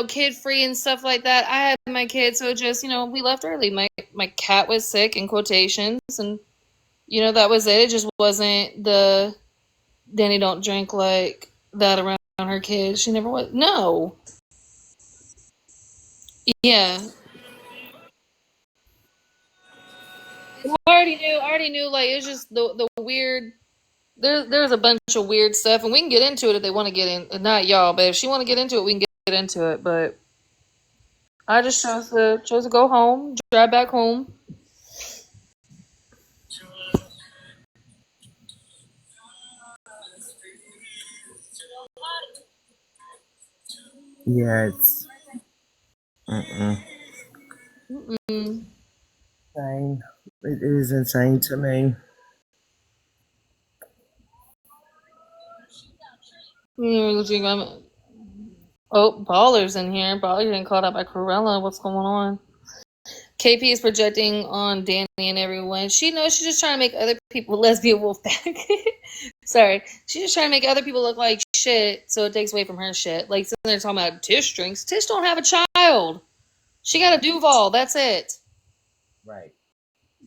kid free and stuff like that. I had my kids, so just, we left early. My cat was sick in quotations, and that was it. It just wasn't the Danny don't drink like that around her kids. She never was. No. Yeah. I already knew, like, it's just the weird. There's a bunch of weird stuff, and we can get into it if they want to get in. Not y'all, but if she want to get into it, we can get into it. But I just chose to go home, drive back home. Yeah, it's Mm-mm. insane. It is insane to me. Oh, Baller's in here. Baller getting caught up by Cruella. What's going on? KP is projecting on Danny and everyone. She knows she's just trying to make other people lesbian Wolfpack. Sorry. She's just trying to make other people look like shit, so it takes away from her shit. Like, sitting there talking about Tish drinks. Tish don't have a child. She got a Duval. That's it. Right.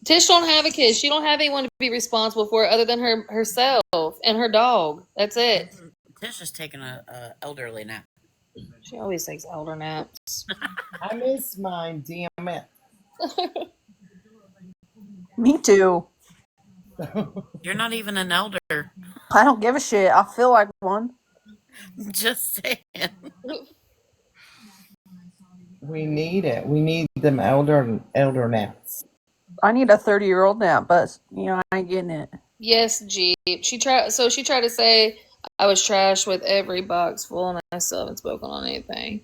Tish don't have a kid. She don't have anyone to be responsible for other than herself and her dog. That's it. Tish is taking a elderly nap. She always takes elder naps. I miss mine, damn it. Me too. You're not even an elder. I don't give a shit. I feel like one. Just saying. We need it. We need them elder naps. I need a 30-year-old nap, but I ain't getting it. Yes, Jeep. She tried to say I was trash with every box full, and I still haven't spoken on anything.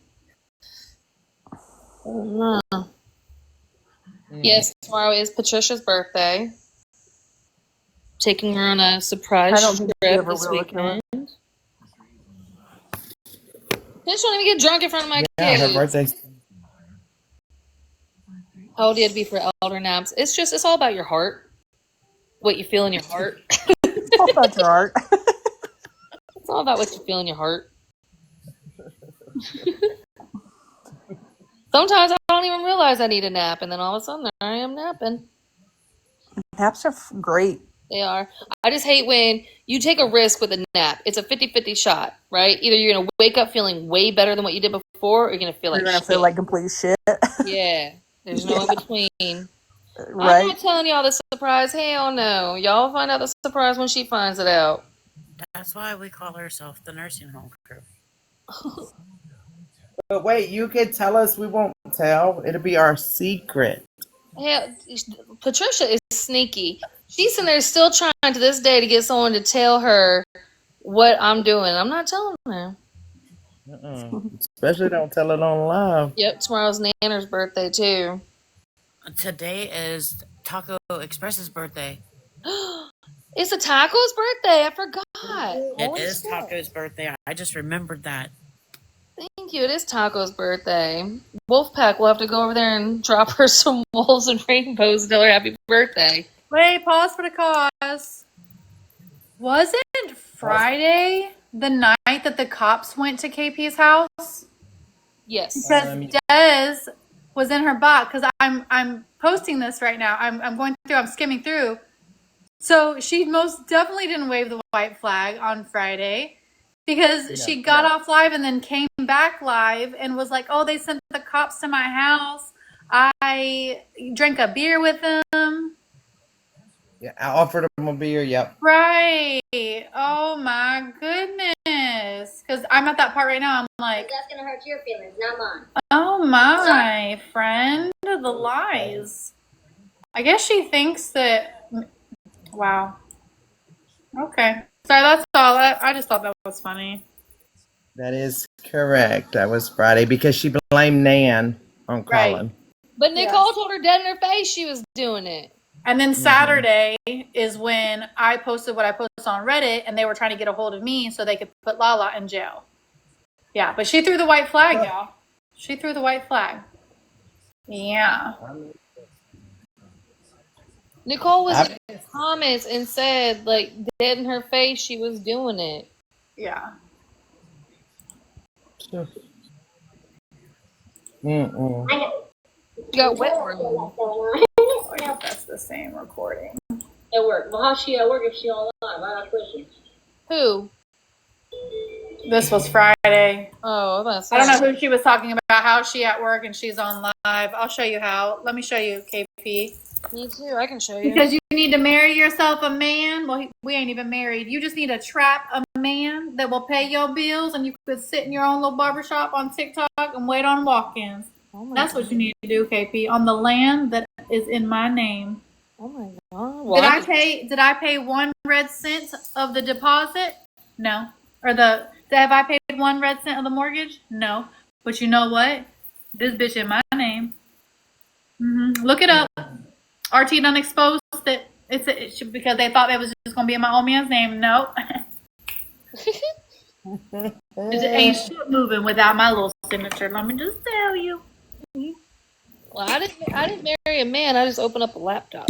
Oh, no. Yes, tomorrow is Patricia's birthday. Taking her on a surprise trip this weekend. Tish don't even get drunk in front of my kids. Her birthday. How old do you have to be for elder naps? It's all about your heart. What you feel in your heart. It's all about your heart. It's all about what you feel in your heart. Sometimes I don't even realize I need a nap, and then all of a sudden there I am napping. Naps are great. They are. I just hate when you take a risk with a nap. It's a 50-50 shot, right? Either you're going to wake up feeling way better than what you did before, or you're going to feel like You're gonna shit. feel like complete shit. Yeah. There's no in between. Right. I'm not telling y'all the surprise. Hell no. Y'all find out the surprise when she finds it out. That's why we call ourselves the nursing home crew. But wait, you could tell us, we won't tell. It'll be our secret. Yeah, Patricia is sneaky. She's in there still trying to this day to get someone to tell her what I'm doing. I'm not telling her. Especially don't tell it on live. Yep, tomorrow's Nanner's birthday too. Today is Taco Express's birthday. It's a Taco's birthday. I forgot. It is Taco's birthday. I just remembered that. Thank you. It is Taco's birthday. Wolfpack will have to go over there and drop her some wolves and rainbows and tell her happy birthday. Wait, pause for the cause. Wasn't Friday the night that the cops went to KP's house? Yes. Because Des was in her box. Because I'm posting this right now. I'm going through. I'm skimming through. So she most definitely didn't wave the white flag on Friday because she got off live and then came back live and was like, "Oh, they sent the cops to my house. I drank a beer with them." Yeah, I offered him a beer. Yep. Right. Oh my goodness. Because I'm at that part right now. I'm like, That's gonna hurt your feelings, not mine. oh my friend, the lies. I guess she thinks that. Wow. Okay. Sorry, that's all. I just thought that was funny. That is correct. That was Friday because she blamed Nan on Colin. But Nicole told her dead in her face she was doing it. And then Saturday is when I posted what I posted on Reddit, and they were trying to get a hold of me so they could put Lala in jail. Yeah, but she threw the white flag, y'all. She threw the white flag. Yeah. Nicole was in the comments and said, like, dead in her face she was doing it. Yeah. She got wet room. That's the same recording. At work. Well, how's she at work if she online? I got questions. Who? This was Friday. Oh, that's. I don't know who she was talking about. How she at work and she's on live. I'll show you how. Let me show you, KP. Me too. I can show you. Because you need to marry yourself a man. Well, we ain't even married. You just need to trap a man that will pay your bills, and you could sit in your own little barbershop on TikTok and wait on walk-ins. Oh That's what you need to do, KP, on the land that is in my name. Oh my god! Well, Did I pay 1 red cent of the deposit? No. Or have I paid 1 red cent of the mortgage? No. But you know what? This bitch in my name. Look it up. RT done exposed that it's because they thought it was just gonna be in my old man's name. No. It ain't shit moving without my little signature. Let me just tell you. Well, I didn't marry a man. I just opened up a laptop.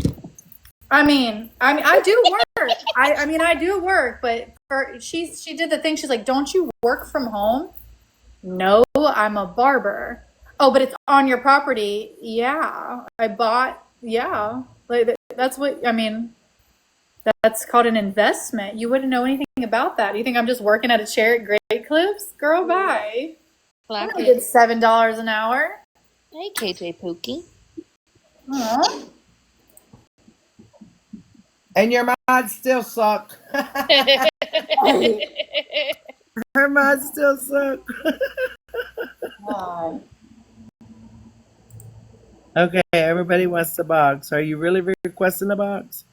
I mean, I do work. I do work, but she did the thing. She's like, "Don't you work from home?" No, I'm a barber. Oh, but it's on your property. Yeah, I bought. Yeah, like that's what I mean. That's called an investment. You wouldn't know anything about that. You think I'm just working at a chair at Great Clips? Girl, bye. I don't get $7 an hour. Hey, KJ Pookie. Aww. And your mods still suck. Her mods still suck. Okay, everybody wants the box. Are you really requesting the box?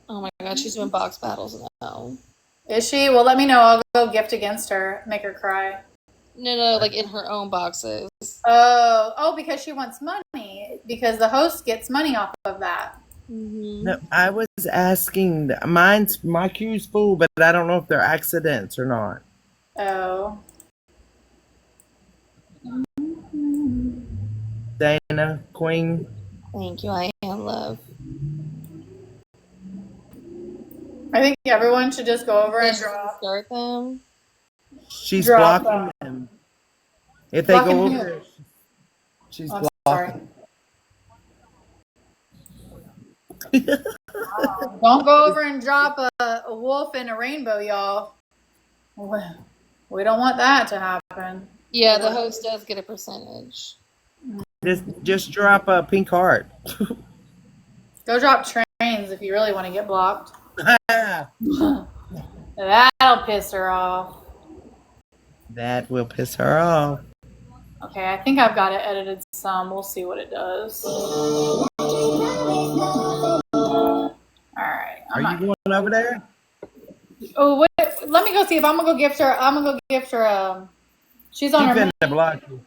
Oh my god, she's doing box battles now. Is she? Well, let me know. I'll go gift against her. Make her cry. No, like in her own boxes. Oh, because she wants money. Because the host gets money off of that. No, I was asking. My queue's full, but I don't know if they're accidents or not. Oh. Dana, Queen. Thank you. I am love. I think everyone should just go over and start them. She's Drop blocking them. If they Blocking go who? over, she's I'm blocking. Don't go over and drop a wolf and a rainbow, y'all. We don't want that to happen. Yeah, the host does get a percentage. Just drop a pink heart. Go drop trains if you really want to get blocked. That'll piss her off. That will piss her off. Okay, I think I've got it edited some. We'll see what it does. Alright. Are you going over there? Oh, wait, let me go see if I'm gonna go gift her. She's on her. She finna block you.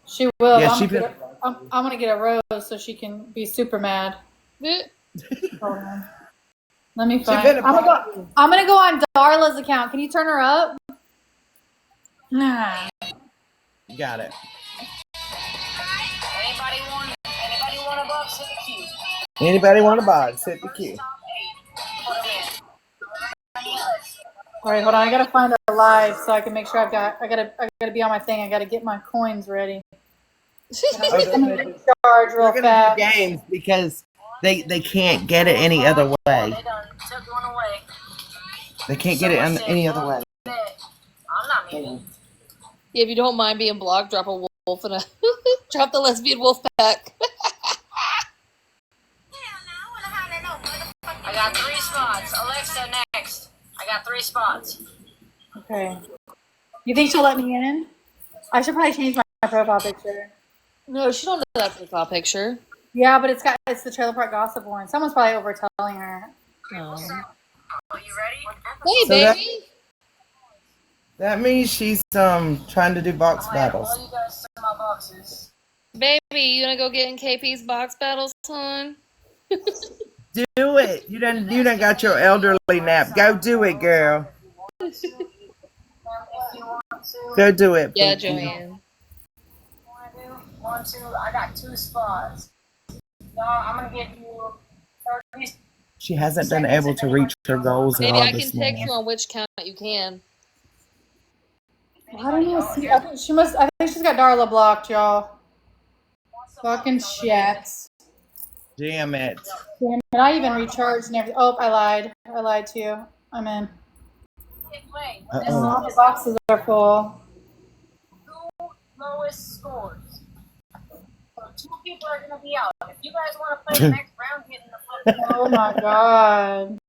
She will. Yeah, I'm gonna get a rose so she can be super mad. Hold on. Let me find. I'm gonna go on Darla's account. Can you turn her up? Nah. Got it. Anybody want a box? Hit the queue. Anybody want a box? Hit the queue. All right, hold on. I gotta find a live so I can make sure I gotta be on my thing. I gotta get my coins ready. I'm gonna recharge real fast. Games because they can't get it any other way. They done took one away. They can't get it any other way. I'm not mean. Yeah, if you don't mind being blocked, drop a wolf and drop the lesbian wolf pack. I got 3 spots. Alexa, next. I got 3 spots. Okay. You think she'll let me in? I should probably change my profile picture. No, she don't know that profile picture. Yeah, but it's the Trailer Park Gossip one. Someone's probably overtelling her. Are you ready? Hey, So baby. That means she's trying to do box battles. All you guys send my boxes. Baby, you gonna go get in KP's box battles, son? Do it. You done got your elderly nap. Go do it, girl. Go do it. Yeah, Pinky. Joanne. 1, 2. I got 2 spots. No, I'm gonna give you 30. She hasn't been able to reach her goals at Maybe all I can this text morning. you on which count you can. I don't know. See, I think she's got Darla blocked, y'all. Fucking shit. Damn it. Damn it, I even recharged and everything. Oh, I lied. I lied to you. I'm in. All the boxes are full. 2 lowest scores. So 2 people are gonna be out. If you guys want to play the next round, get in the flip. Oh my god.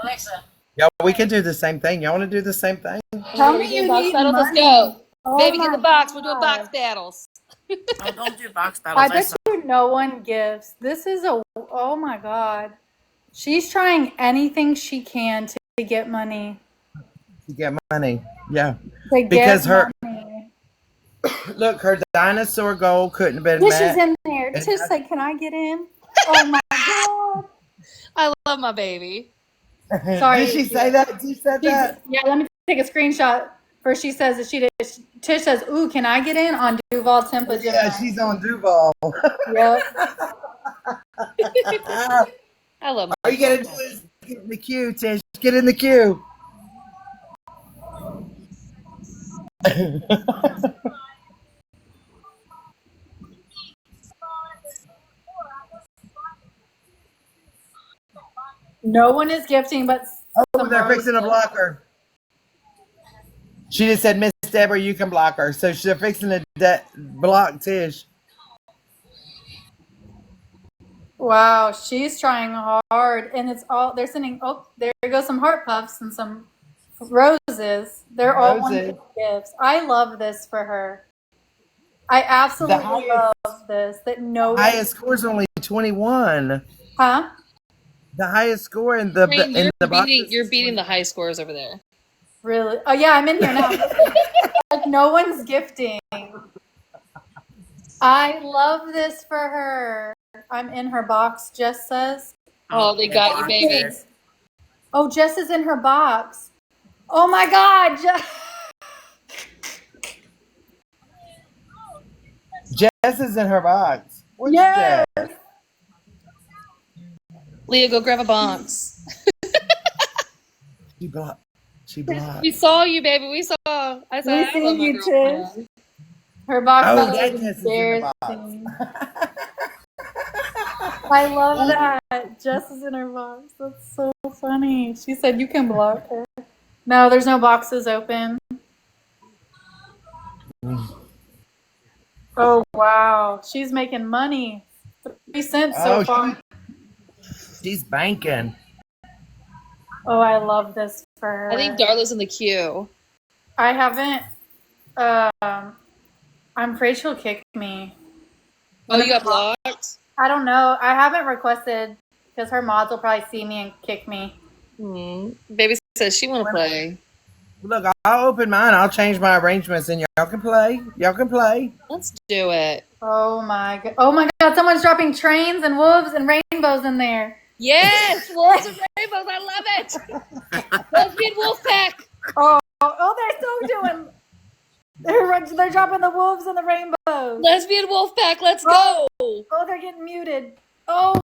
Alexa. Yo, we can do the same thing. Y'all want to do the same thing? Tell me you box need battles. Let's money. go. Oh Baby, get my the box. We're doing God. box battles. Oh, don't do box I battles. bet saw. you no one gives. This is oh my god. She's trying anything she can to get money. To get money. Yeah. To get Because her money. look, her dinosaur goal couldn't have been Tish met. is in there. And Tish like, can I get in? Oh my god. I love my baby. Sorry. Did she say that? She said that? Yeah, let me take a screenshot. First she says that she did. Tish says, ooh, can I get in on Duval Tempa Gemini? Yeah, she's on Duval. Yep. I love my All you gotta do is get in the queue, Tish. Get in the queue. No one is gifting, but Oh, they're fixing to block her. She just said, Miss Deborah, you can block her. So they're fixing to block Tish. wow, she's trying hard, and it's all they're sending. Oh, there goes some heart puffs and some roses. They're all wanting gifts. I love this for her. I absolutely love this. That no Highest score is only 21. Huh? The highest score in the Rain, box. you're beating the high scores over there. Really? Oh yeah, I'm in here now. Like no one's gifting. I love this for her. I'm in her box. Jess says. Oh, they got you, baby. Oh, Jess is in her box. Oh my God, Jess is in her box. What's yes. Jess? Leah, go grab a box. She blocked. She blocked. We saw you, baby. We saw. I saw. We see you, Tish. Her box. Oh, battle that is Jess is in the box. embarrassing. I love that. Jess is in her box. That's so funny. She said you can block her. No, there's no boxes open. Oh wow, she's making money. 3 cents so far. She's banking. Oh, I love this for her. I think Darla's in the queue. I haven't. I'm afraid she'll kick me. Oh, you got blocked? I don't know. I haven't requested because her mods will probably see me and kick me. Baby says she want to play. Look, I'll open mine. I'll change my arrangements, and y'all can play. Y'all can play. Let's do it. Oh my god! Oh my god! Someone's dropping trains and wolves and rainbows in there. Yes, wolves and rainbows. I love it. Lesbian wolf pack. Oh, they're still doing. They're dropping the wolves and the rainbows. Lesbian wolf pack. Let's go. Oh, they're getting muted. Oh.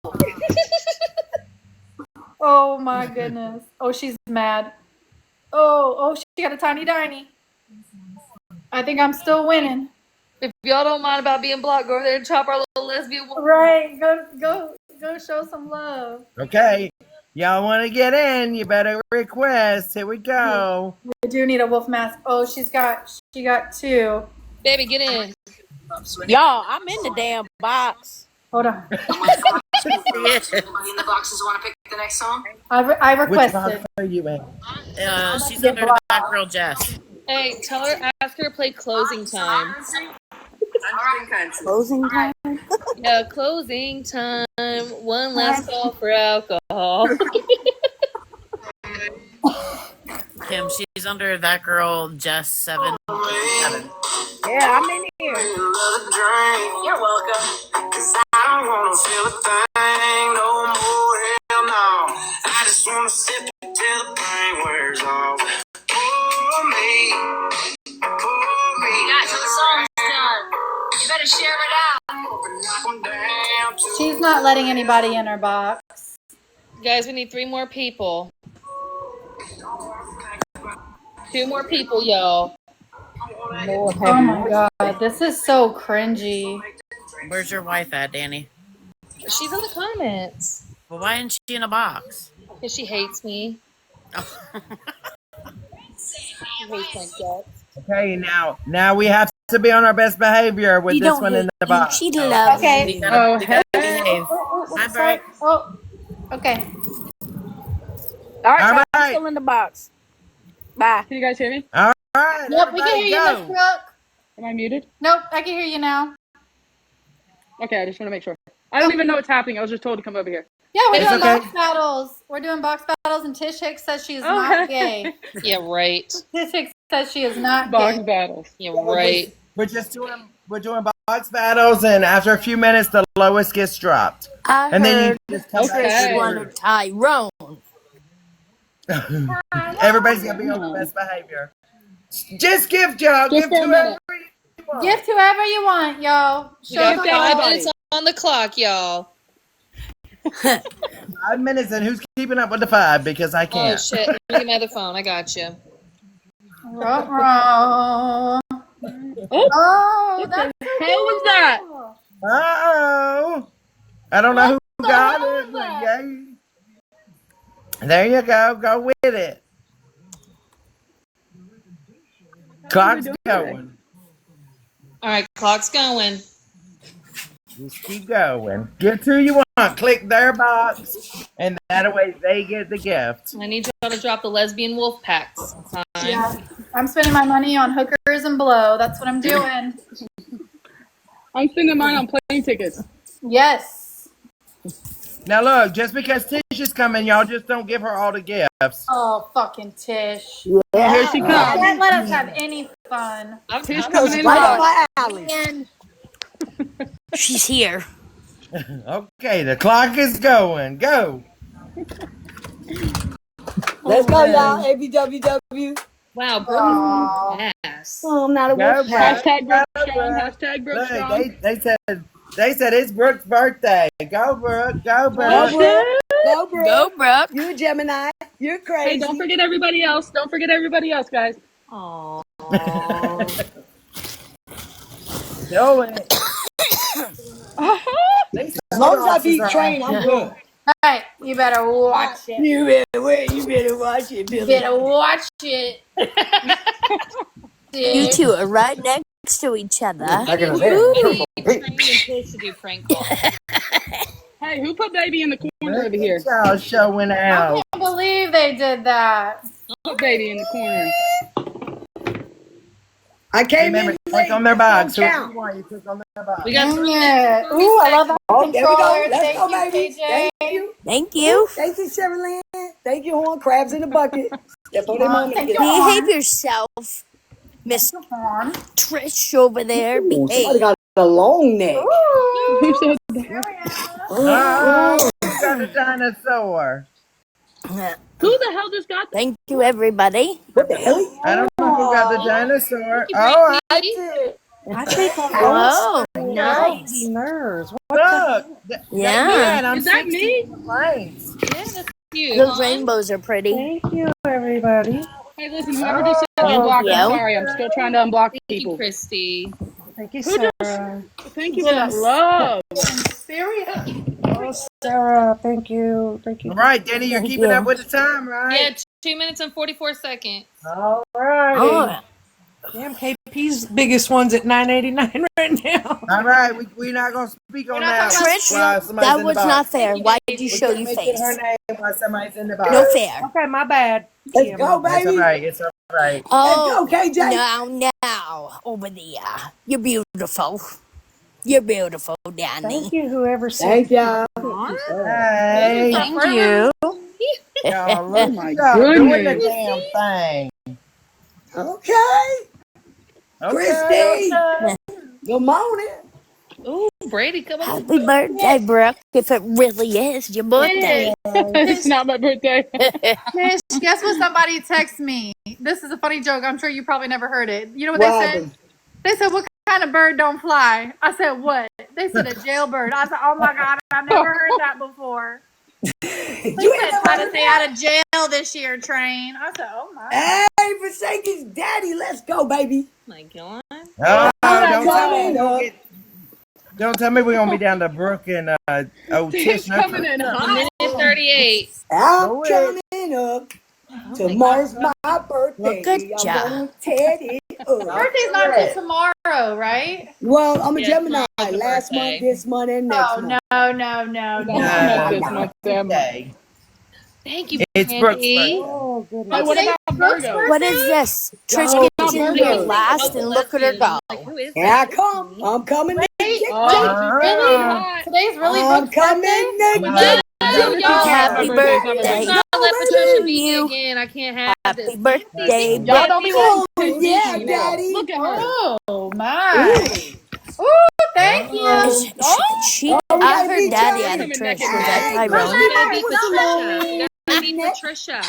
Oh my goodness. Oh, she's mad. Oh, she got a tiny tiny. I think I'm still winning. If y'all don't mind about being blocked, go over there and chop our little lesbian wolf. Right. Go show some love. Okay. Y'all want to get in? You better request. Here we go. We do need a wolf mask. Oh, she got 2. Baby, get in. Y'all, I'm in the damn box. Hold on. Anybody in the boxes want to pick the next song? I Which requested. box are you in? She's under that girl Jess. Hey, tell her, ask her to play closing time. Closing time? Yeah, closing time. One last call for alcohol. Kim, she's under that girl Jess 7. Yeah, I'm in here. You're welcome. Cause I don't wanna feel a thing no more. Hell no. I just wanna sip it till the pain wears off. Pour me. Yeah, till the song's done. You better share it out. She's not letting anybody in her box. Guys, we need 3 more people. 2 more people, y'all. Oh my god, this is so cringy. Where's your wife at, Danny? She's in the comments. Well, why isn't she in a box? Because she hates me. She hates my guts. Okay, now we have to be on our best behavior with this one in the box. She loves Okay. me. Oh, hey. Hi, Bert. Oh, okay. All right, All y'all, I'm right. still in the box. Bye. Can you guys hear me? All right. Yep, we can hear you, Miss Brooke. Am I muted? Nope, I can hear you now. Okay, I just want to make sure. I don't even know what's happening. I was just told to come over here. Yeah, we're It's doing okay. box battles. We're doing box battles, and Tish Hicks says she is Oh, not hey. gay. Yeah, right. Tish Hicks says she is not Box gay. battles. Yeah, right. We're doing box battles, and after a few minutes, the lowest gets dropped. I And then heard you just come Okay. back. wanted Tyrone. Everybody's gonna be on their best behavior. Just gift, y'all. Just Give for a to minute. whoever you want. Gift whoever you want, y'all. We Show got Gift the 5 everybody. minutes on the clock, y'all. 5 minutes, and who's keeping up with the 5? Because I Oh, can't. shit. Let me get my other phone. I got you. Ruh-roh. Oh, Oh, what that's the so hell was that? cool. Uh-oh. I don't know who the got hell it, is but that? yay. There you go. Go with it. Clock's doing going. All right, clock's going. Just keep going. Get who you want. Click their box, and that way they get the gift. I need y'all to drop the lesbian wolf packs. Time. Yeah, I'm spending my money on hookers and blow. That's what I'm doing. I'm spending mine on plane tickets. Yes. Now look, just because Tish is coming, y'all just don't give her all the gifts. Oh, fucking Tish. Yeah, here she comes. Can't let us have any fun. Tish I'm coming in Right up hot. my alley. And She's here. Okay, the clock is going. Go. Let's go, y'all. ABWW. Wow, Aw. Brooke ass. Oh, I'm not a Go, wolf pack. Hashtag Brooke. Brooke Go, Strong. Brooke. Hashtag Brooke Look, Strong. they said it's Brooke's birthday. Go, Brooke. Go, Go, Brooke. Brooke. Go, Brooke. Go, Brooke. You a Gemini. You're crazy. Hey, don't forget everybody else. Don't forget everybody else, guys. Aww. Do it. As long as I beat Train, I'm good. hey, you better watch it. You better watch it, You Billy. better watch it. You Tish. two are right next to each other. I need Train and Tish to do prank calls. Hey, who put baby in the corner over here? Y'all showing I out. can't believe they did that. Put baby in the corner. I came Remember, in click late. on their It box. don't Whoever count. you want, you click on their box. We got Dang 3 minutes it. and 40 Ooh, I love seconds. that Oh, there we go. controller. Let's Thank go, you, baby. KJ. Thank you. Thank Ooh, you. thank you, Sherilyn. Thank you, Horn. Crabs in the bucket. Step on their mama to Thank get you, out. Behave Horn. yourself, Miss Thank you, Horn. Trish over there. Ooh, somebody Behave. got a long neck. Who Ooh. said that? Here we are. Oh, who got a dinosaur? Who the hell just got that? Thank you, everybody. What the hell? I don't know who got the Aw. dinosaur. Thank you, Oh, I Brandy. did. I think on old Whoa, school, nice. Lady Nurse. What the Look, they Yeah, did. I'm Is that 60 me? complaints. Yeah, that's cute, those huh? rainbows are pretty. Thank you, everybody. Hey, listen, whoever just said you Thank blocked, I'm you. sorry. I'm still trying to unblock Thank you, people. Christy. Thank you, Who just? Sarah. Thank you for that love. Serious. Oh, Sarah, thank you. Thank you. All right, Danny, you're Thank keeping up you. with the time, Yeah, right? 2 minutes and 44 seconds. All Oh, righty. Damn, KP's biggest one's at $9.89 right now. All right, we're not going to speak We're on not that talking about Trish, while somebody's that in the was not box. fair. Thank you, Why did baby. you We show can't your mention her face? name while somebody's in the No box. fair. Okay, my bad. Let's Yeah, go, my bad. It's all baby. right. It's all right. Let's Oh, go, KJ. now, over there. You're beautiful. You're beautiful, Danny. Thank you, whoever said Thank y'all. Hey, Thank you. y'all, Oh look my at y'all doing the goodness. damn thing. Okay. Okay, Christy. okay. Good morning. Ooh, Brady coming up. Happy birthday, Brooke, if it really is your birthday. It's not my birthday. Mish, guess what somebody texted me? This is a funny joke. I'm sure you probably never heard it. You know what What they said? happened? They said, what kind of bird don't fly? I said, what? They said, a jailbird. I said, oh my God, I've never heard that before. They You ain't said, never try heard to of stay that? out of jail this year, Train. I said, oh my. Hey, Forsaken's daddy. Let's go, baby. My God. Oh, I'm don't tell me coming we're gonna up. get. Don't tell me we're gonna be down to Brooke and Tish. He's coming in A hot. minute 38. I'm Go ahead. coming up. Oh my Tomorrow's God. my birthday. Good I'm job. gonna tear it up. Birthday's not till tomorrow, right? Well, I'm a Yeah, Gemini. tomorrow's the Last month, birthday. this month, and next Oh, month. no. Last month, this month, them. Day. Thank you, It's Brooke's Brandy. birthday. Oh, Hey, goodness. what about Brooke's Virgo? What is this? Trish Go, gets in Virgo. here last and look at her go. Like, who is Here that? I come. I'm coming to get Oh, you. she's coming hot. Today's really I'm Brooke's coming birthday? to No, get No, no, y'all. It's not Happy my birthday. It's not my Let's birthday birthday. not let Patricia to beat me you. again. I can't have Happy this. birthday, Y'all don't be Brooke. letting Oh, Tish beat yeah, me now. daddy. Look at her. Oh, my. Ooh, thank you. Is Oh, she, Oh, we I gotta heard beat Daddy you. out of Coming Trish. naked Was that Hey, You Christy Tyrone? gotta Mama, beat what's the Patricia. You long gotta beat neck? Patricia.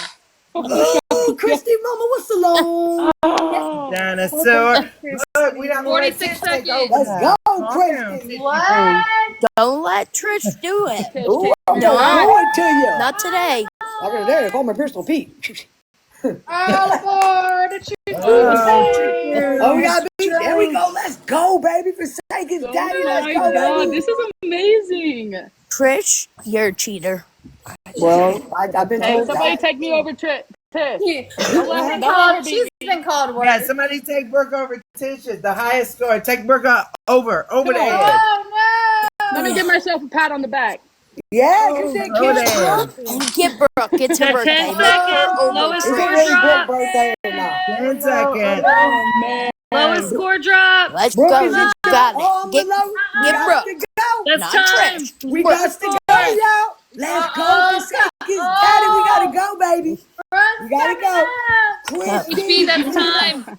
Oh, Christy Mama, what's the long neck? Dinosaur. Look, we not gonna let 46 Tish take over seconds. Let's now. go, Calm down, Christy. Tishy what? Poo. Don't let Trish do it. Tish, Ooh, Tish, I'm you're gonna hot. do it to you. Not today. I'm gonna do it. Call my Pistol Pete. All aboard the Oh, train. Oh, we Tish. gotta beat. There we go. Let's go, baby. Forsaken's Oh daddy. Let's my go, God, baby. this is amazing. Trish, you're a cheater. Well, I've been Hey, told somebody that. take me over Tish. She's Don't let been her beat me. called Yeah, worse. somebody take Brooke over Tish. The highest score. Take Brooke over Come the on. edge. Oh, Let me no. give myself a pat on the back. Yeah, cause they Over the can't edge. look. Get Brooke. It's her Got birthday. 10 Make her seconds. over Lowest Is it score Trish. really Brooke's drop. birthday or not? 10 seconds. Oh, man. Lowest score drop. Let's Brooke, go. is You it got it. on the Get, low? We get got Brooke. to go. That's Not time. Trish. We Brooke. got to go, y'all. Let's go for seconds. Daddy, we gotta go, baby. We gotta go. HB, that's Christy, time.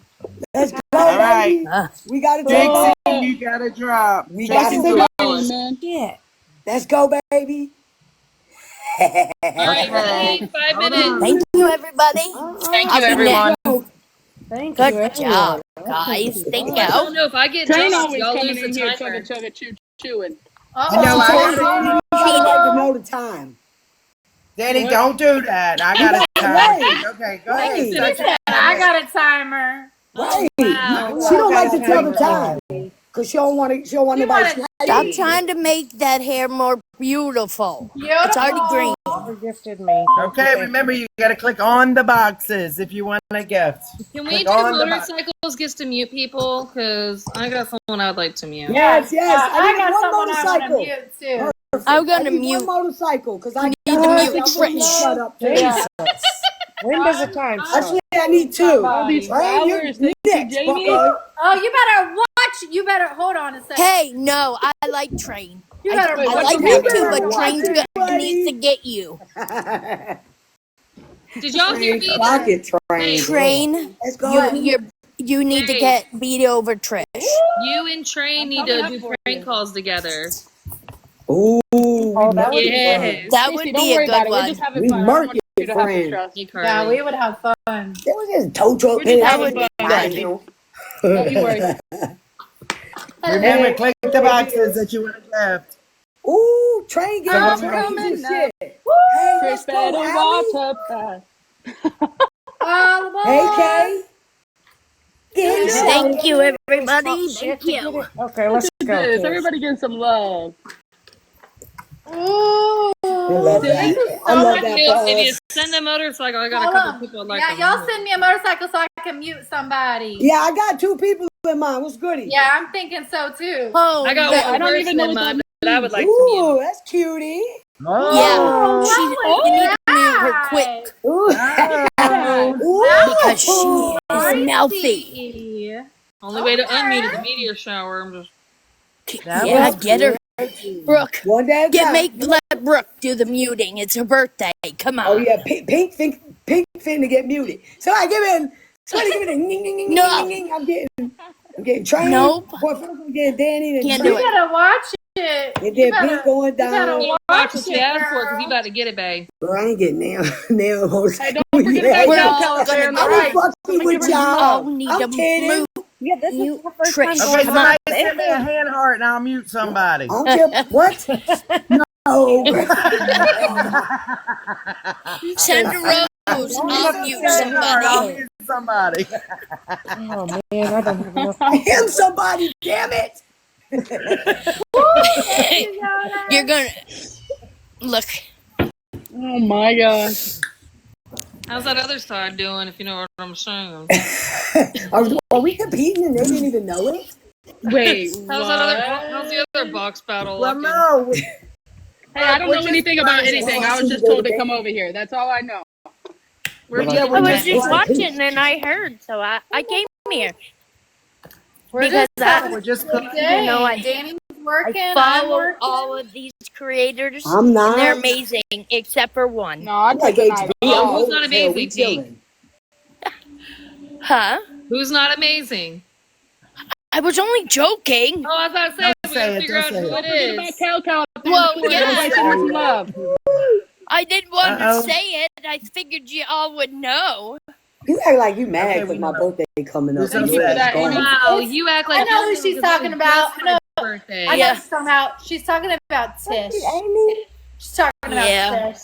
let's go, All right. baby. We gotta take Trixie, off. you gotta drop. We Thank got you to for go. being man. Yeah. Let's go, baby. All right, ready? 5 Hold minutes. on. Thank you, everybody. Thank you, Happy everyone. next. Thank you, Good everyone. job, guys. Thank Oh, I you. don't know. If I get Train jobs, always y'all coming lose the in here, timer. chugga, chewing. I know. I Tracy, gotta. you gotta let them know the time. Danny, What? don't do that. I You got a gotta time. wait. Okay, go ahead. Wait. Start your I timer. got a timer. Oh, Wait. wow. She don't got like a to tell the timer. time. Cause she don't want You nobody want it Stop sliding. trying to make that hair more beautiful. It's already green. Whoever gifted me. Thank you, Okay, thank remember you gotta click on the boxes if you want a gift. Can we Click do on the box. motorcycles gets to mute people? Because I got someone I'd like to mute. Yes, yes. I I need got one someone I want to motorcycle. mute too. I'm I gonna need mute. one motorcycle because I Need got to somebody mute I want to shut Trish. up to. Jesus. When does the time start? Actually, I need two. All these Train, flowers. you next, Jamie? bucko. Oh, you better watch. You better hold on a second. Hey, no, I like Train. You I, better I watch. like You you better too, but watch Train's it, gonna need to get you. Did y'all hear Train, me? clock it, Hey, Train. Train, Let's go. you need to Hey. get beat over Trish. You and Train need to do prank calls together. Ooh, Oh, that would be Yes. fun. That Stacey, would don't be a worry about good it. We're one. just having we fun. I don't want market you to have to friends. stress. Hey, Yeah, Carly. we would have fun. There was just tow truck. We're just That having would be fun. good. Don't you worry. Remember, click the boxes that you would have left. Ooh, Train getting I'm turkeys coming and up. shit. Hey, Trish let's go, better Allie. watch her pass. All Hey, aboard. Kay. Get in there, Thank you, Allie. everybody. Shit Thank to get you. it. Okay, Look let's at go, this. Tish. Everybody getting some love. Ooh. I love This that. is I so love much that If for you us. send a motorcycle, I got a Hold couple on. people like Yeah, them. y'all send me a motorcycle so I can mute somebody. Yeah, I got 2 people in mind. What's goody? Yeah, I'm thinking so too. Oh, I got no. I one don't even person know in what that mind that I would like to Ooh, mute. that's cutie. Yeah, Oh. you need to mute her quick Ooh. because she is I mouthy. see. Only way to unmute is meteor shower. I'm just. Yeah, get her. Brooke, One day at a time. let Brooke do the muting. It's her birthday. Come on. Oh yeah, Pink finna get muted. Somebody give me the ning ning ning ning No. ning ning. I'm getting Train. Nope. Boy, first I'm getting Danny and Can't Train. do You it. better watch it. And You then Pink better, going you better down. Watch watch what you it, asked for, because you girl. about to get it, babe. Bro, I ain't getting nail hoes. Hey, don't forget about We're Cal all Cal up there gonna in the I do was right. fucking Somebody with give her some y'all. all love. need I'm to kidding. mute Yeah, this is mute the first time Trish. Okay, going Come on on. somebody send me a hand heart and I'll mute somebody. I don't care what. No. Send a rose. Don't I'll have to mute send a Hand heart, I'll somebody. mute somebody. Oh man, I don't have enough. Him somebody, damn it. You're gonna look. Oh my gosh. How's that other side doing, if you know what I'm saying? Are we competing and they didn't even know it? Wait, How's the other box battle Well, looking? no. Hey, I don't We're know just anything about playing. anything. I was just told to come over here. That's all I know. We're Yeah, just we're I was just just playing. watching and I heard, so I came here We're because just We're just you know Dang, Danny's working. I I'm follow working. all of these creators I'm and they're not. amazing except for one. No, I I'm like patronize HB. Oh, I'm who's old not as hell. We amazing, Pete? chilling. Huh? Who's not amazing? I was only joking. Oh, I was about to say, we Don't gotta say it. figure Don't out say who it. it Don't forget about is. Cal Cal up there in Well, the corner. yeah. Everybody send her some love. I didn't want Uh-oh. to say it. I figured you all would know. You act like you mad Okay, because we my know. birthday coming We're up. so and Thank you for yours sad. that, is Amy. gone. Wow, you act like I know who you she's know talking it's about. just I know. my birthday. I know Yeah. she's talking about. She's talking about Tish. Amy. She's talking about Yeah. Tish.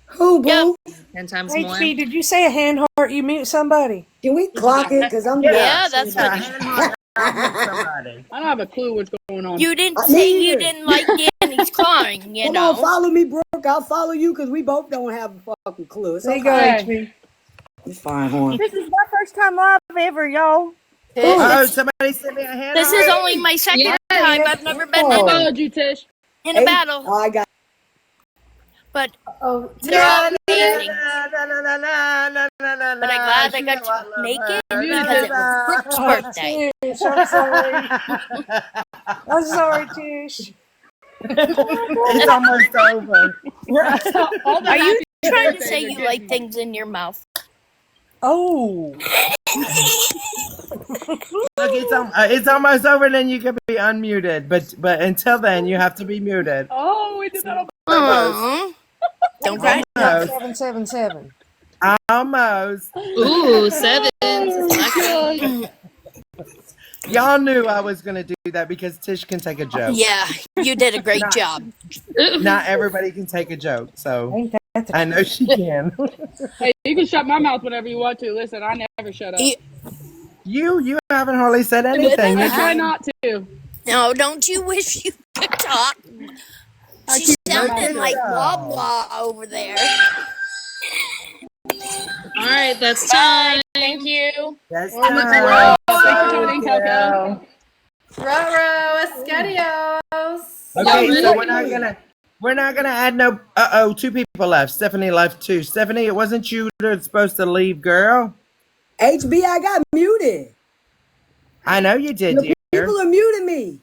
Who, boo? 10 times more. HB, did you say a hand heart? You mute somebody? Can we clock it? Because I'm Yeah, lost. that's Yeah, what hand heart, I'll mute somebody. I don't have a clue what's going on. you didn't Me say. You either. didn't like Danny's clawing, you Come on, know. follow me, Brooke. I'll follow you because we both don't have a fucking clue. It's There you go, okay. HB. It's fine, horn. This is my first time live ever, y'all. Tish. Oh, somebody sent me a hand This heart. is only my second Yes. time. I've never been I Oh. followed you, Tish. in a battle, Oh, I got but Oh, they're all Na, amazing. na, na, na, na, na, na, na, na, But I'm na. glad I She got know I you love naked her. Muted because it. it was Brooke's Oh, birthday. Tish, I'm sorry. I'm sorry, Tish. It's almost over. All the Are you happy trying to birthdays say are you getting like me. things in your mouth? Oh. Look, it's almost over, and then you can be unmuted. But until then, you have to be muted. Oh, we did that on Aww. Don't cry. Almost. 777. Almost. Ooh, sevens. Oh, gosh. Y'all knew I was gonna do that because Tish can take a joke. Yeah, you did a great Not- job. Not everybody can take a joke, so Ain't that the I know she can. Hey, you can shut my mouth whenever you want to. Listen, I never shut up. You haven't hardly said anything. I You're try just- not to. No, don't you wish you could talk? I She's keep my mouth sounding shut. like blah blah over there. All right, that's time. Thank you. That's Oh, look, time. Roro. Thanks for coming, Coco. Roro, Escadios. Okay, Y'all so ready? we're not gonna add no. 2 people left. Stephanie left too. Stephanie, it wasn't you that was supposed to leave, girl. HB. I got muted. I know you did, The dear. people are muting me.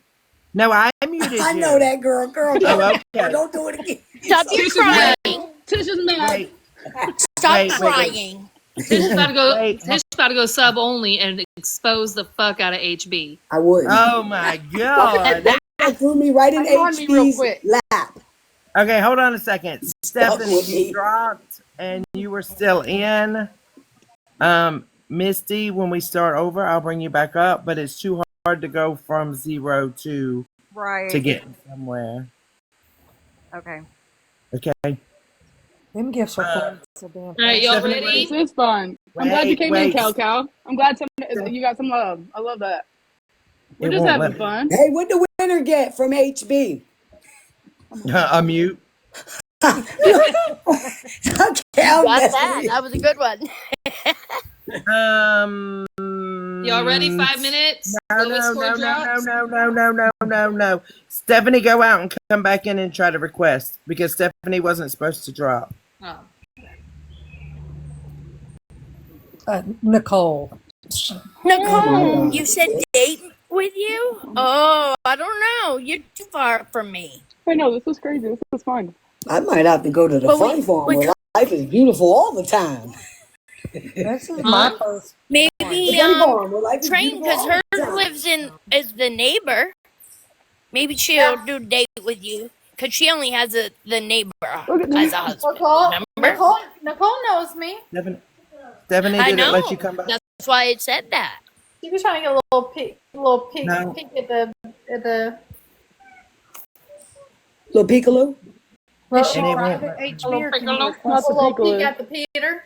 No, I muted I you. know that girl. Oh, okay. Don't do it again. Stop your Tisha's crying. mad. Tisha's mad. Wait, Stop wait. crying. Tish's about to go. Wait. Tish's about to go sub only and expose the fuck out of HB. I would. Oh my God. That threw me right in Come on me real HB's quick. lap. Okay, hold on a second. Stephanie, with me. you dropped and you were still in. Misty, when we start over, I'll bring you back up, but it's too hard to go from 0 to Right. get somewhere. Okay. Okay. Them gifts are fun. So damn All right, y'all Stephanie, ready? This is fun. I'm glad you came in, wait. Cal. I'm glad you got some love. I love that. We're It just won't having let me. fun. Hey, what the winner get from HB? A mute. You got that. That was a good one. Y'all ready? 5 minutes? Lowest score drops? No. Stephanie, go out and come back in and try to request because Stephanie wasn't supposed to drop. Oh. Nicole. Nicole, you said date with you? Oh, I don't know. You're too far from me. I know, this was crazy. This was fun. I might have to go to the But fun farm where life is beautiful all the time. This is my first. Maybe Fun farm where life is Train, beautiful because all the hers time. lives in is the neighbor. Maybe she'll do date with you because she only has the neighbor as a husband. Remember? Nicole knows me. Stephanie I didn't know. let you come back. That's why it said that. She was trying to get a little peek No. at the Little Peekaloo? Is she And it won't private let me. HB or can you Not request the a little Peekaloo. peek at the Peter.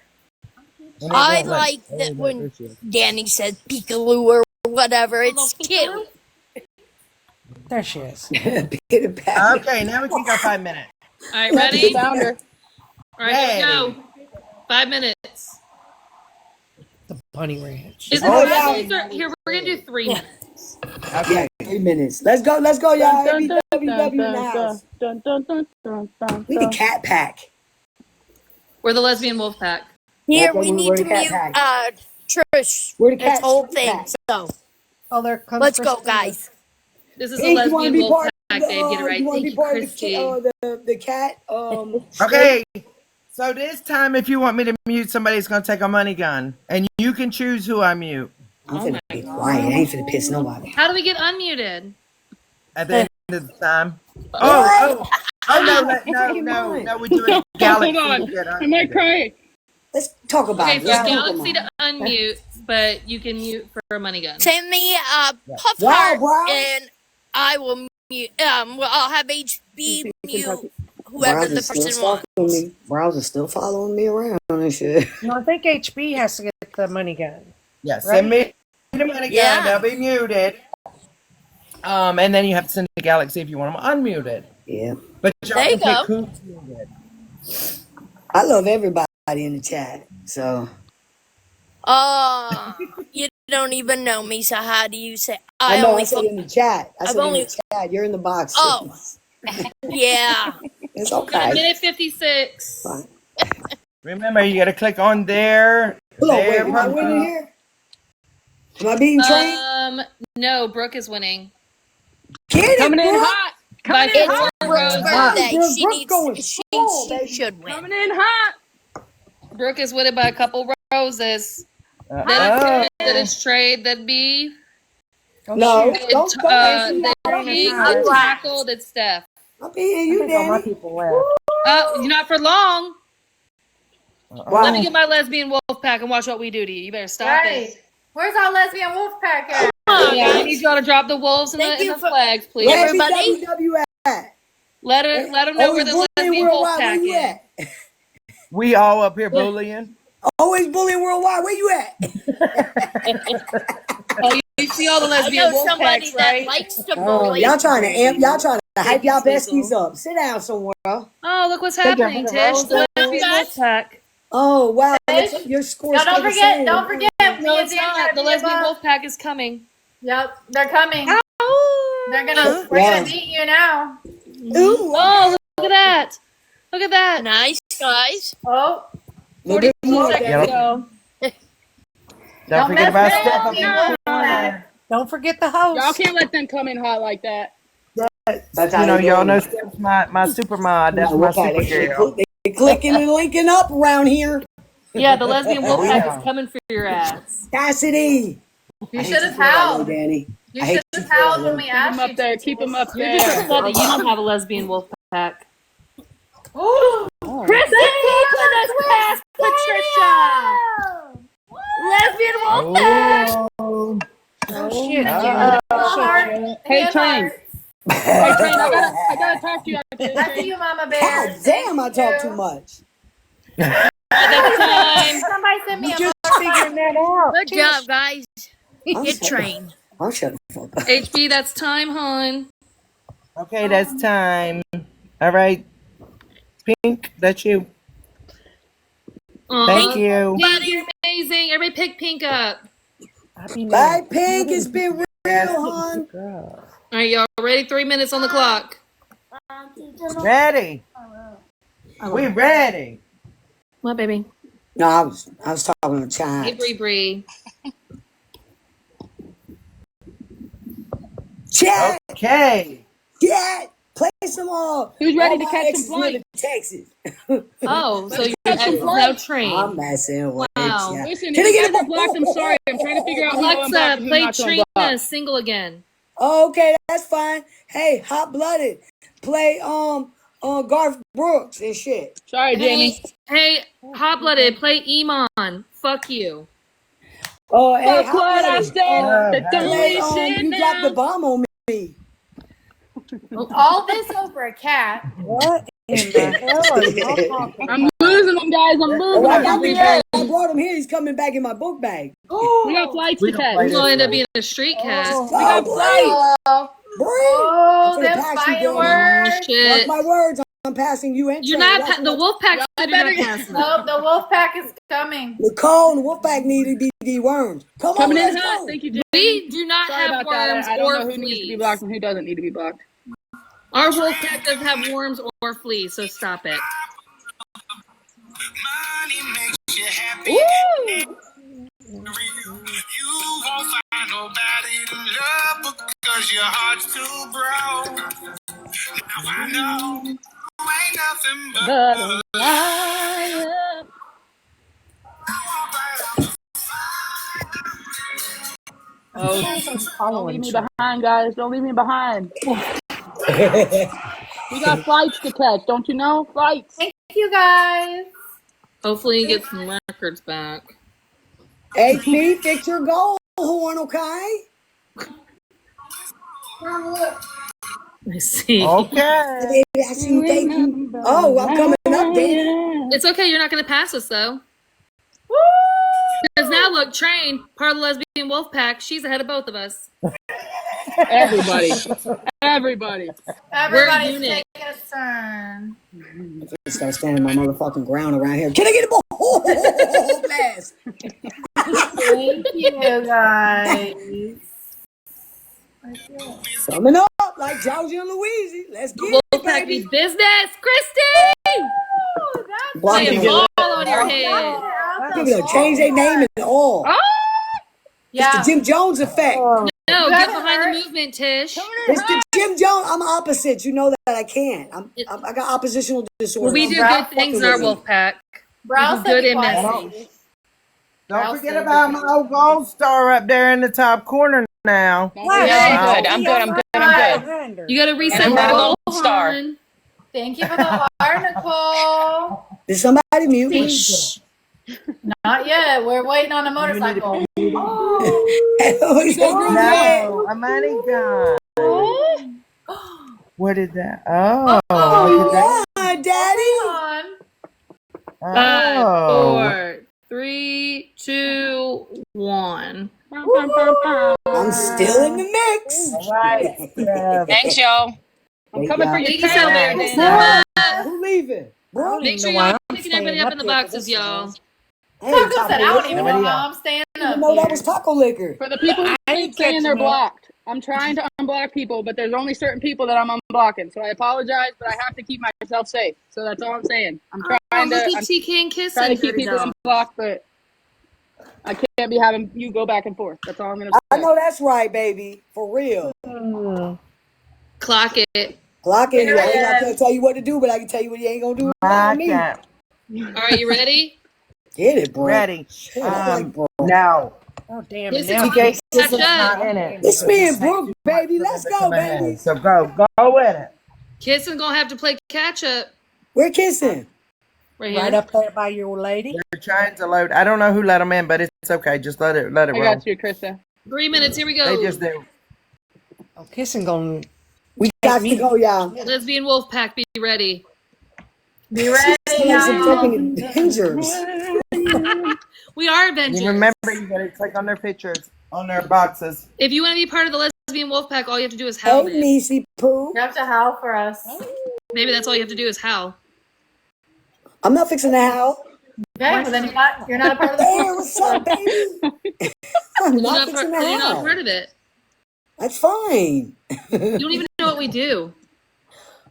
And it I won't let me. like that when Danny says peekaloo or whatever. It's cute. There she is. Peter Pan. Okay, now we can go 5 minutes. All right, ready? All Found her. right, here we go. 5 minutes. The Bunny Ranch. Is it Oh, 5 yeah. minutes or here? We're gonna do 3 minutes. Yeah, 3 minutes. Let's go, y'all. Dun, dun, dun, WW dun, now. dun, dun, dun, dun, dun, We the Cat Pack. We're the lesbian wolf pack. Here, Okay, we we're need to the cat mute pack. Trish. We're the This cat whole pack. thing. So Oh, there comes let's go, Christina. guys. This is a Pink, you want to lesbian be wolf part pack, of Dave. Get it right. you want to Thank be you, part Christy. of the cat? Okay, so this time, if you want me to mute somebody, it's going to take a money gun. And you can choose who I mute I'm finna be quiet. I ain't finna piss nobody. How do we get unmuted? at the end of the time. No, we're doing Galaxy. Hold on. Get I might cry. Let's talk about Okay, it. so Let's talk Galaxy about to unmute, but you can mute for a money gun. Send me a puff Wow, heart, wow. and I will mute. Well, I'll have HB mute whoever the Browser's still person wants. stalking me. Browser's still following me around and shit. No, I think HB has to get the money gun. Yeah, send me the money gun. Yeah. They'll be muted. And then you have to send to Galaxy if you want them unmuted. Yeah. But y'all There you can pick go. who's muted. I love everybody in the chat. So You don't even know me, so how do you say? I know I only said look. in the chat. I I've said in only. the chat. You're in the box. Oh, yeah. It's Got okay. minute 56. Fine. Remember, you got to click on their. Hold on, wait, their am I winning here? Am I being trained? No, Brooke is winning. Get it, Coming in Brooke. hot. By Coming in It's hot. Brooke's Wow, birthday. Brooke, She Brooke needs. going She strong, baby. should win. Coming in hot. Brooke is winning by a couple roses. Uh, Then it's trade. That'd be. No, Then don't Pete. Then Tackle. Then Steph. I'm being you, All my Danny. people left. You're not for long. Wow. Let me get my lesbian wolf pack and watch what we do to you. You better stop Right. Where's our lesbian wolf pack at? it. Yeah, I need y'all to drop the wolves and Thank the you for flags, please. Where's everybody. WW at? Let them know where the Always bullying lesbian wolf worldwide. Where pack you is. at? we all up here bullying. Always bullying worldwide. Where you at? Oh, you see all the I lesbian know wolf somebody packs, that right? likes to Oh, bully. y'all trying to amp. Y'all trying to hype y'all Thank you, besties up. Sit down somewhere. Oh, look what's happening, Tish. The lesbian wolf pack. Oh wow, Tish? your score. Y'all don't forget. Don't forget. No, me and it's Dan not. gotta The be lesbian above. wolf pack is coming. Yep, they're coming. They're gonna. We're Yeah. gonna beat you now. Ooh, Oh, look at that. Look at that. Nice guys. Oh, little bit 42 more. seconds Yep. ago. Don't forget mess about with Steph up me. in the corner. Don't forget the Y'all host. can't let them come in hot like that. That's how You know, they y'all do. know Steph's my super mod. That's No, my okay, super girl. they clicking and linking up around here. Yeah, the lesbian wolf Oh pack yeah. is coming for your ass. Cassidy. You I hate should you have feel that way, howled. Danny. You I hate should you have feel that howled when way. we Keep them asked up you there. to. Keep them up You're just there. upset that you don't have a lesbian wolf pack. Ooh. Chrissy, put us past Patricia. Lesbian wolf pack. Oh. Oh shit, Uh-oh. Heart. Hey, Hand Train. heart. Hey, Train, I gotta talk to you after this, I see Train. you, Mama Bear. God damn, I talk too much. That's time. Somebody send me you a just heart. figuring that out. Good job, guys. I'm Get shut- trained. I'm shut the fuck up. HB, that's time, hon. Okay, that's time. All right, Pink, that's you. Thank you. Pink, you're amazing. Everybody pick Pink up. Bye, Pink. It's been real, hon. All right, y'all ready? 3 minutes on the clock. Ready? We ready. What, baby? No, I was talking to Hey, Chad. Bree Bree. Chad, Okay. Chad, play some more. Who's ready All to my catch some exes live in flights? Texas. Oh, so your catch ex some is now flights. trained. I'm messing with Wow. you. Listen, Can I if you get guys a are blocked, I'm sorry. I'm trying to figure out who to unblock Alexa, and who play not to Trina unblock. single again. Okay, that's fine. Hey, Hot Blooded, play Garth Brooks and shit. Sorry, Jamie. Hey, Hot Blooded, play Iman. Fuck you. Oh, hey, Fuck Hot what I Blooded, said. But don't play we shit You Dropped the now? Bomb on Me. All this over a cat. What in the hell are y'all talking I'm about? losing them, guys. I'm Oh, losing I them. got Bree the cat. Bree. I brought him here. He's coming back in my book bag. We got flights to catch. play You're going to end up one. being a street cat. Go, We got Bree. flights. Bree. Oh, I'm finna them pass you, Danny. Oh, fireworks. shit. Mark my words. I'm passing you and You're Trey. not, the wolf pack Y'all said you're not better- passing it. Nope, the wolf pack is coming. Nicole and Wolfpack need to be dewormed. Come on, Coming in let's hot. go. Thank you, Jamie. We do not Sorry have about that. worms I don't or know who needs to be fleas. blocked and who doesn't need to be blocked. Our wolf pack doesn't have worms or fleas, so stop it. Woo! But a liar. Don't leave me behind, guys. Don't leave me behind. We got flights to catch. Don't you know? Flights. Thank you, guys. Hopefully you get some records back. HP, fix your goal, horn, okay? I see. Okay. I see you. Thank you. Oh, I'm coming up, Danny. It's okay. You're not going to pass us, though. Because now, look, Train, part of the lesbian wolf pack, she's ahead of both of us. Everybody. Everybody. Everybody's unit. taking a turn. I'm gonna start standing my motherfucking ground around here. Can I get a ball? Oh, blast. Thank you, guys. Coming up like Georgia and Louise. Let's get Wolf it, pack baby. needs business. Christy! Block Play him. a ball on your head. People gonna change their name and all. Yeah. It's the Jim Jones effect. No, You get gotta behind hurt. the movement, Tish. It's the Jim Jones. I'm opposite. You know that I can't. I got oppositional disorder. Well, we do good things in our wolf pack. Browse We do good said and be messy. quiet. Don't forget about my old gold star up there in the top corner now. Yeah, I'm good. You got to reset And your I'm goal, gold star. hon. Thank you for the heart, Nicole. Did somebody mute me? Not yet. We're waiting on a motorcycle. No, a money gun. What is that? Oh, look at that. Daddy. Five, Oh. 4, 3, 2, 1. I'm still in the mix. All right. Thanks, y'all. I'm coming for your Thank you so cat. very much. Who leaving? Bro, Make sure y'all picking everybody up in the boxes, y'all. Taco said, I don't even know how I'm staying up No, that here. was taco liquor. For the people who keep saying they're blocked, I'm trying to unblock people, but there's only certain people that I'm unblocking. So I apologize, but I have to keep myself safe. So that's all I'm saying. I'm trying Look to. at TK and Kissing. Trying to keep dirty people dog. unblocked, but I can't be having you go back and forth. That's all I'm gonna I say. know that's right, baby. For real. Clock it. Clock it. I ain't gonna tell you what to do, but I can tell you what you ain't gonna do around me. All right, you ready? Get it, bro. Ready. Shit, I like bro. Now. Oh damn Yes, it! Now TK, catch Kissen's up. not in it. It's me and Brooke, baby. Let's go, baby. So go with it. Kissing gonna have to play catch up. We're kissing. Right right here. up there by your lady. They're trying to load. I don't know who let them in, but it's okay. Just let it I roll. got you, Krista. 3 minutes. Here we go. They just do. Oh, kissing gonna. We got to go, y'all. Lesbian Wolfpack, be ready. Be ready, Some y'all. fucking Avengers. We are Avengers. You remember, you gotta click on their pictures, on their boxes. If you want to be part of the Lesbian Wolfpack, all you have to do is howl. Hey, Niecy Pooh. You have to howl for us. Maybe that's all you have to do is howl. I'm not fixing to howl. Okay, well then you're not a part of the Hey, what's up, baby? I'm You're not not, fixing part, to you're not howl. part of it. That's fine. You don't even know what we do.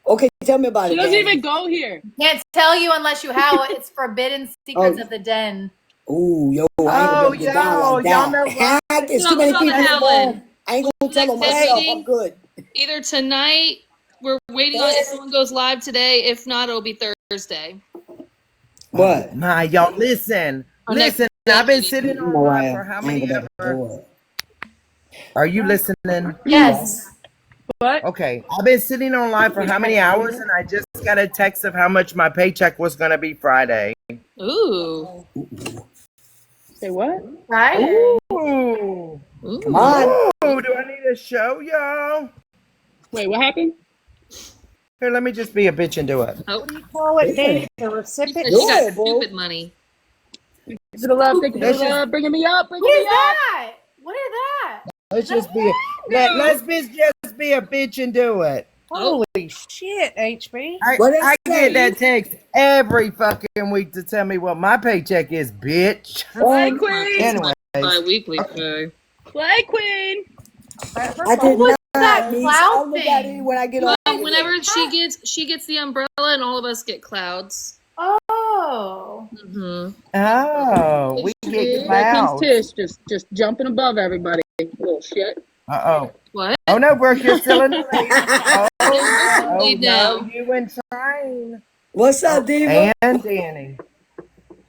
Okay, tell me about She it. doesn't Daddy. even go here. Can't tell you unless you howl. It's forbidden secrets Oh. of the den. Ooh, yo, I ain't gonna get down like y'all that. know what? It's No, too many stop people howling. involved. I ain't gonna tell them Next myself. meeting. I'm good. Either tonight, we're waiting on if someone goes live today. If not, it'll be Thursday. What? Nah, y'all listen. Our next Listen, I've been sitting You on know live I for am. how I ain't many gonna ever? do it. Are you listening? Yes. What? Okay, I've been sitting on live for how many hours, and I just got a text of how much my paycheck was gonna be Friday. Ooh. Say what? Friday. Ooh. Come on. Ooh, do I need to show y'all? Wait, what happened? Here, let me just be a bitch and do it. Oh, Call it Yeah. Danny, the she recipient. said she got Good, bro. stupid money. Thank you for the love. Thank you for Let's the just- love. Bringing me up. Bringing What me is up. that? What is that? Let's just be let's just be a bitch and do it. Holy shit, HB. What it I say? get that text every fucking week to tell me what my paycheck is, bitch. Play Queen. Anyways, Bi-weekly pay. Play Queen. I did What's not. that Niece. cloud I'll look at thing? it when I get off. Whenever she gets the umbrella, and all of us get clouds. Oh. Mm-hmm. oh, we get Here comes clouds. Tish, just jumping above everybody. Little shit. Uh-oh. What? Oh no, Brooke, you're still in the lead. Oh Lead no, now. you and Train. What's up, Diva? And Danny.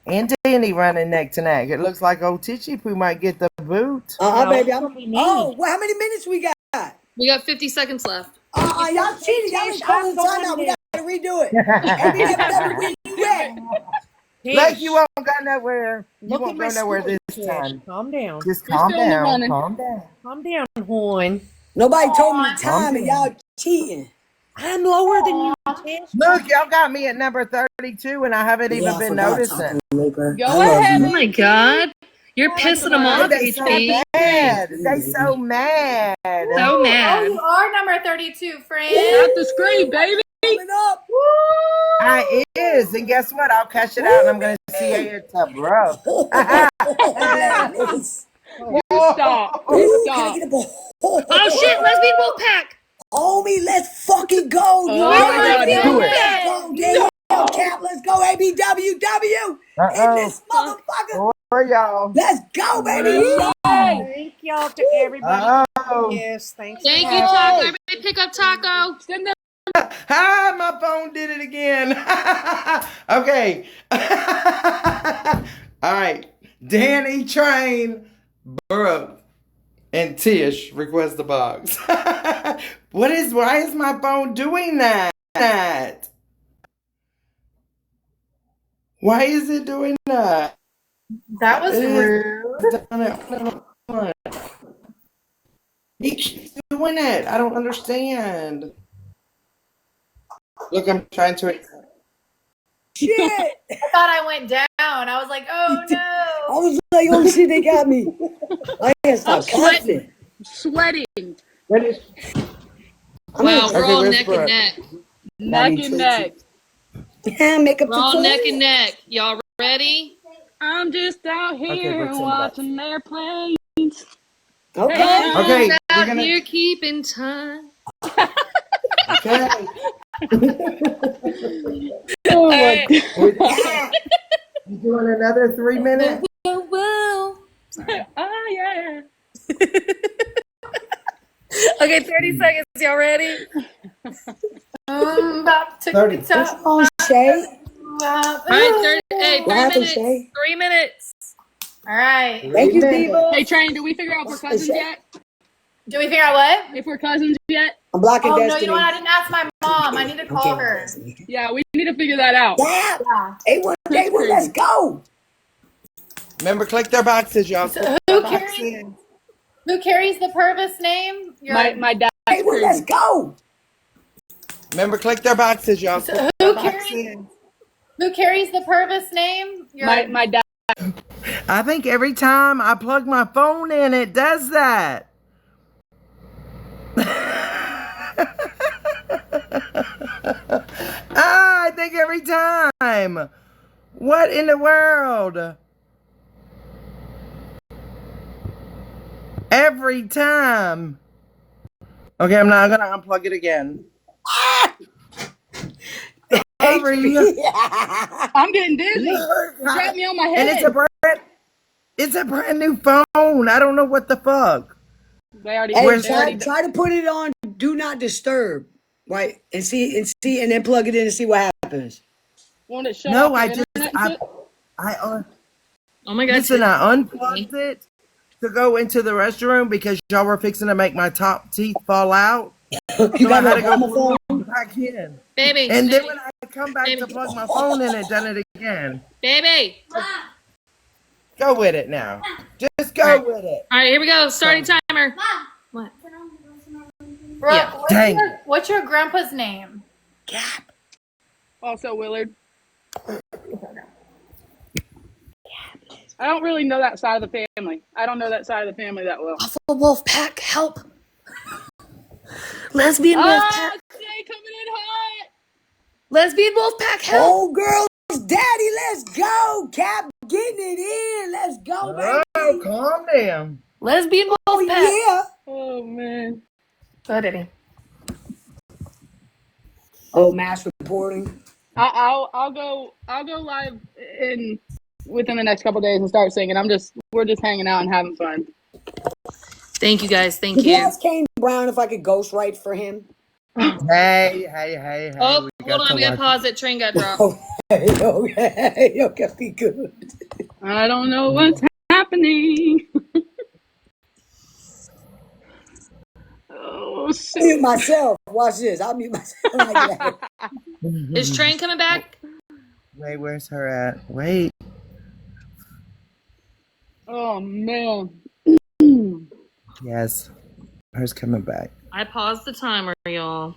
And Danny running neck to neck. It looks like old Tishy Poo might get the boot. Uh-uh, No, baby. it's gonna be me. Oh, well, how many minutes we got? We got 50 seconds left. Y'all cheating. Y'all ain't calling the time out. We gotta redo it. where you at? Like you won't go nowhere. You Look won't at go my nowhere score, this Tish. time. Calm down. Just You're calm still in the down. running. Calm down. Calm down, Juan. Nobody told me the Calm time, and down. y'all cheating. I'm lower than you, Tish. Look, y'all got me at number 32, and I haven't Yeah, even I been forgot noticing. talking later. Go I love ahead, you. Oh my god. You're pissing them off, They so HB. mad. They so mad. So Oh, mad. you are number 32, friend. Got the screen, baby. Coming up. I is, and guess what? I'll cash it out, and I'm gonna see you at the bro. Nice. Stop. Ooh, can I Stop. get a ball? Oh shit, Lesbian Wolfpack. Homie, let's fucking go. Oh my God, Let's do it. go, Danielle Cap. Let's go, ABWW. In this motherfucker. For y'all. Let's go, baby. Thank y'all to everybody. Oh. Yes, thanks. Thank for you, having Taco. Everybody pick up Taco. Send them. Hi, my phone did it again. Okay. All right. Danny, Train, Brooke, and Tish request the box. Why is my phone doing that? Why is it doing that? That was It rude. is- He keeps doing it. I don't understand. Look, I'm trying to. Shit. I thought I went down. I was like, oh I no. was like, oh shit, they got me. I can't stop coughing. Sweating. What is? Wow, we're Okay, all where's neck Brooke? and neck. Neck and neck. Yeah, make up We're the all phone. neck and neck. Y'all ready? I'm just out Okay, here Brooke, send it back. watching airplanes. Okay. Hey, Okay, Out we're gonna. here keeping time. Okay. oh my God. You doing another 3 minutes? woo, woo. Oh yeah. Okay, 30 seconds. Y'all ready? About to 30. top. Oh, Shay. All right, 30. Hey, What 3 happened, minutes. Shay? 3 minutes. All right. Thank you, Amen. Diva. Hey, Train, do we figure out if we're cousins Shay. yet? Do we figure out what? If we're cousins yet? I'm blocking Oh, no, Destiny. you know what? I didn't ask my mom. I need to call her. Destiny. Yeah, we need to figure that out. Yeah. Yeah. A1, A1, let's go. Remember, click their boxes, y'all. So Click who their carries boxes. who carries the Purvis name? My dad. A1, let's go. Remember, click their boxes, y'all. So Click who their carries boxes. who carries the Purvis name? My dad. I think every time I plug my phone in, it does that. I think every time. What in the world? Every time. Okay, I'm not gonna unplug it again. I'm getting dizzy. It's got me on my And head. it's a brand new phone. I don't know what the fuck. They already. Hey, Where's try to put it on do not disturb, right? And see, and then plug it in and see what happens. Won't it shut No, off I your just internet and shit? Oh my God. Listen, I unplugged it to go into the restroom because y'all were fixing to make my top teeth fall out. You So I got had to no go phone? plug it back in. Baby. And baby, then when I come back to plug my phone in, it done it again. baby. Go with it now. Just go with it. All right, here we go. Starting timer. What? Brooke, Yeah. Dang. what's your grandpa's name? Also, Willard. I don't really know that side of the family. I don't know that side of the family that well. The wolf pack, help. Lesbian wolf pack. Jay coming in hot. Lesbian wolf pack, help. Oh, girls, daddy, let's go. Cap, getting it in. Let's go, baby. Oh, calm down. Lesbian wolf pack. Yeah. Oh man. Go ahead, Eddie. Oh, mass reporting. I'll go live within the next couple days and start singing. We're just hanging out and having fun. Thank you guys. Thank Did you you. ask Kane Brown if I could ghostwrite for him? Hey. Oh, we hold on. We got to pause it. Train got dropped. Okay, be good. I don't know what's happening. Oh I'll shit. mute myself. Watch this. I'll mute myself. Like that. Is Train coming back? Wait, where's her at? Wait. Oh man. Yes. Her's coming back. I paused the timer, y'all.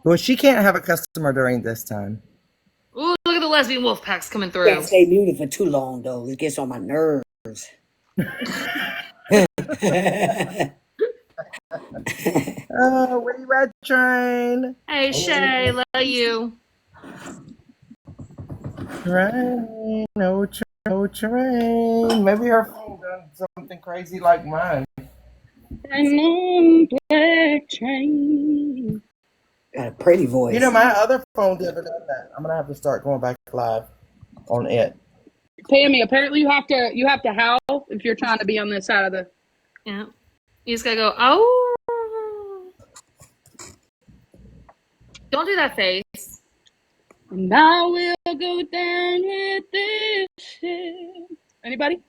Well, she can't have a customer during this time. Ooh, look at the lesbian wolf packs coming through. Can't stay muted for too long though. It gets on my nerves. Oh, where you at, Train? Hey, Shay, love you. Train, no train. Maybe her phone done something crazy like mine. And on black train. Got a pretty voice. You know, my other phone never done that. I'm gonna have to start going back live on it. Tammy, apparently you have to howl if you're trying to be on this side of the. Yeah. You just gotta go, oh. Don't do that face. And I will go down with this shit. Anybody?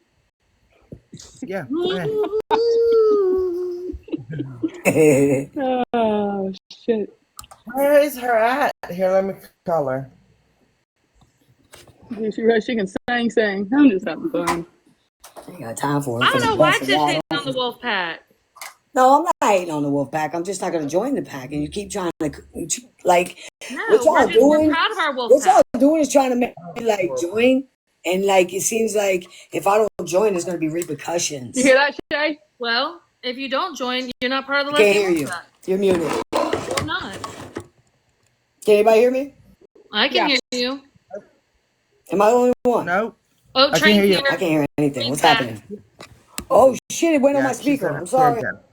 Yeah. Oh shit. Where is her at? Here, let me call her. She can sing. I'm just having fun. I ain't got time for it. I don't know why Tiff hating on the wolf pack. No, I'm not hating on the wolf pack. I'm just not going to join the pack. And you keep trying to, like, No, what y'all doing? we're proud of our wolf What pack. y'all doing is trying to make me, like, join. And, like, it seems like if I don't join, there's going to be repercussions. You hear that, Shay? Well, if you don't join, you're not part of the I can't lesbian hear you. wolf pack. You're muted. I'm not. Can anybody hear me? I can hear you. Am I the only one? No. Oh, I can't Train hear you. here. I can't hear anything. Train's What's back. happening? Oh, shit. It went on my Yeah, she speaker. said I'm it. sorry. There you go.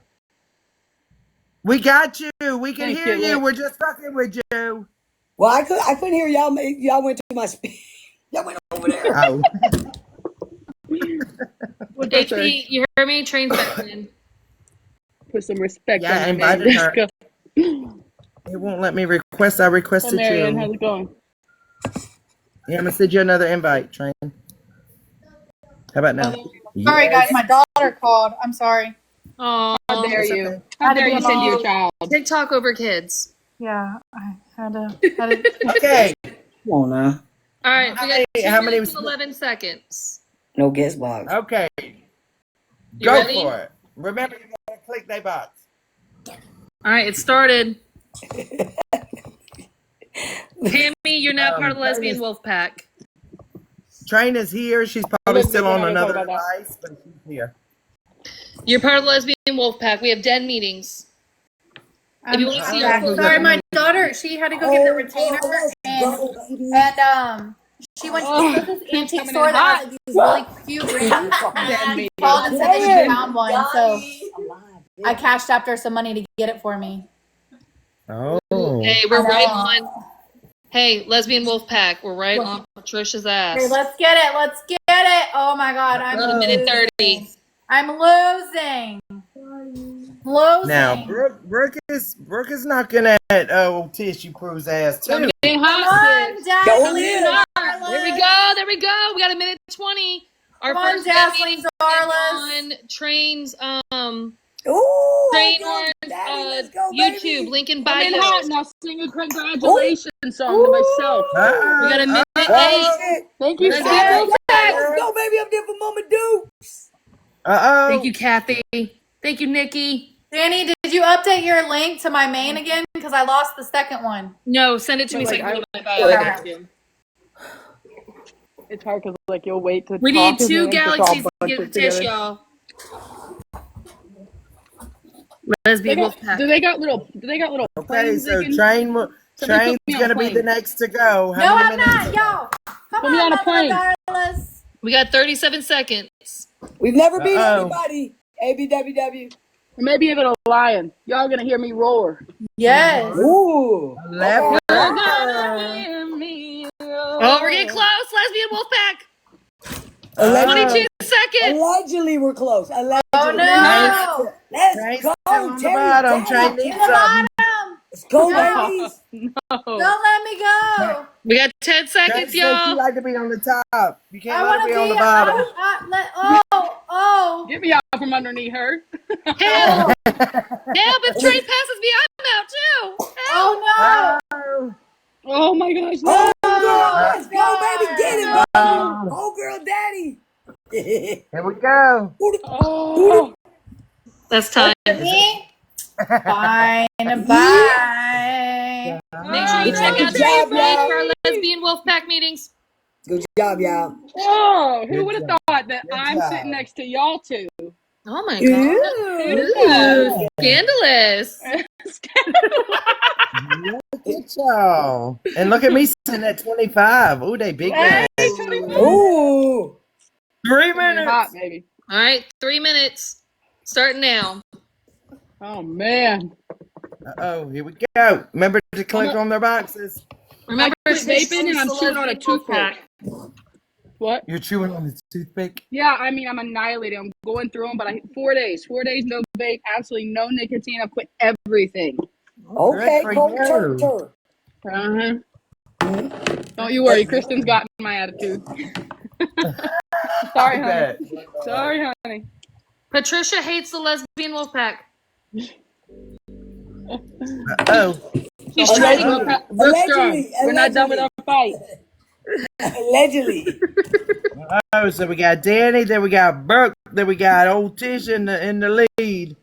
We got you. We can Thank hear you, you. Rick. We're just fucking with you. Well, I couldn't hear y'all. Y'all went to my speed. Y'all went over there. Oh. HP, you heard me? Train's back in. Put some respect Yeah, on I my invited name. her. It won't let me request. I Hey, requested Marianne, how's you. it going? Yeah, I'm gonna send you another invite, Train. How about now? Sorry, guys, Yes. my daughter called. I'm sorry. Oh, How dare It's you? okay. How Had to dare be you a send your mom. child? TikTok over kids. Yeah, I had to. Okay. Come on now. All right, we got 2 How many minutes and 11 seconds. No guest box. Okay. You Go ready? for it. Remember, you gotta click that box. All right, it started. Tammy, you're now part of the Lesbian Wolf Pack. Train is here. She's probably Elizabeth, still we're on not gonna talk another about that. device, but she's here. You're part of the Lesbian Wolf Pack. We have den meetings. If you want to see our Sorry, my daughter. She had to go get the retainer, and she went. There's this antique coming store in that hot. has these really cute rings, and she called and said that she found one. So I cashed after some money to get it for me. Oh. Hey, we're right on. Hey, Lesbian Wolf Pack. We're right on Patricia's ass. Okay, let's get it. Let's get it. Oh my God, I'm About a minute 30. I'm losing. Losing. Now, Brooke is knocking at Tissue Prue's ass too. Coming in hot. Come on, Dad. Coming in hot. There we go. There we go. We got a minute 20. Our Come on, first den Dazzling meeting Darlas. on Train's Ooh, Train Daddy, on let's go, YouTube. baby. Link in I'm in bio. hot now. Sing a congratulations song to myself. We got a minute 8. Thank you, Lesbian Sarah. Wolf Pack. Let's go, baby. I'm there for Mama Dukes. Thank you, Kathy. Thank you, Nikki. Danny, did you update your link to my main again? Because I lost the second one. No, send it to me so I can put it in my bio. It's hard because you'll wait to. We talk need and 2 then just all galaxies to bunch get it the Tish, together. y'all. Lesbian Wolf Pack. Do they got little? Okay, planes so they can- Train's Somebody put me on a gonna be plane. the next to go. No, How many I'm minutes? not, y'all. Come Put me on a plane. Darlas. We got 37 seconds. We've never beat Uh-oh. anybody. ABWW. Maybe even a lion. Y'all gonna hear me roar. Yes. Ooh. Leopard. Oh, we're getting close. Lesbian Wolf Pack. 22 seconds. Allegedly, we're close. Allegedly. Oh no. Let's Train's go, still on the Terry. bottom. Terry. Train needs To the something. bottom. Let's go, No. babies. No. Don't let me go. We got 10 Train seconds, says she y'all. like to be on the top. You can't I let want her to be on the be. bottom. Oh. Get me out from underneath her. Help! Help! If Train passes me, I'm out too. Help! Oh no. Oh my gosh. Oh, No. girl. Let's go, baby. Get it, baby. Oh. Oh, girl, daddy. Here we go. Oh. That's time. Me? Fine. Bye. Make sure you check out the Good job, replays y'all. for our Lesbian Wolf Pack meetings. Good job, y'all. Oh, who Good would have job. thought that Good I'm job. sitting next to y'all two? Oh my Ooh. god. Ooh, scandalous. Look at y'all. And look at me sitting at 25. Ooh, they big guys. Ooh. 3 Coming in minutes. hot, baby. All right, 3 minutes. Starting now. Oh man. Uh-oh, here we go. Remember to click on their boxes. Remember, I quit Tish vaping and owns I'm the chewing on a Lesbian Wolf toothpick. Pack. What? You're chewing on the toothpick. Yeah, I mean, I'm annihilating. I'm going through them, but 4 days. 4 days, no vape, absolutely no nicotine. I quit everything. Okay, Good for cold you. turn. Don't you worry, Kristen's got my attitude. Sorry, honey. Bet. Sorry, honey. Patricia hates the Lesbian Wolf Pack. Oh. She's trying to We're strong. We're not done with our fight. Allegedly. Oh, so we got Danny, then we got Brooke, then we got old Tish in the lead.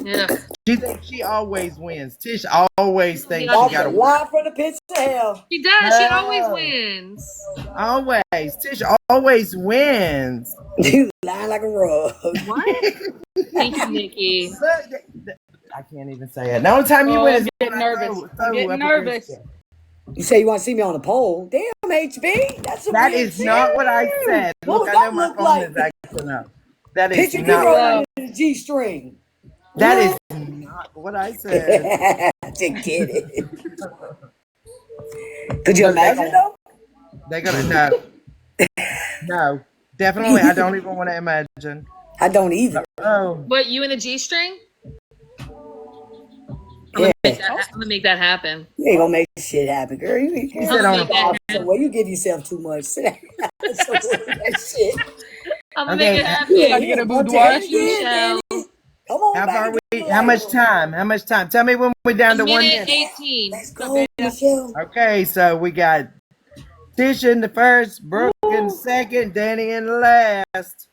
Yeah. She thinks she always wins. Tish always thinks Yeah. she got to win. Live from the pits of hell. She does. She Oh. always wins. Always. Tish always wins. You lie like a rug. What? Thank you, Nikki. I can't even say it. The only time you Oh, win I'm is getting when I nervous. throw I'm getting up nervous. against you. You say you want to see me on a pole? Damn, HB. That's a That weird is not what I said. What Look, does I know that my look phone like? is acting up. That is Picture you not. rolling in the G string. That is not what I said. Just kidding. Could you Look, they imagine gonna, though? they gonna no, definitely. I don't even want to imagine. I don't either. Oh, What, you and the G string? Yeah. I'm gonna make that happen. You ain't gonna make shit happen, girl. You you said on a involved somewhere. You give yourself too much. So that shit. I'm gonna Okay, make it happen. Yeah, Gotta get a bunch of boudoir hands in, Michelle. Danny. Come on how back far into we? the How light. much time? How much time? Tell me when we're down to 1 minute minute. 18. Let's go, Michelle. Okay, so we got Tisha in the first, Brooke in second, Danny in last.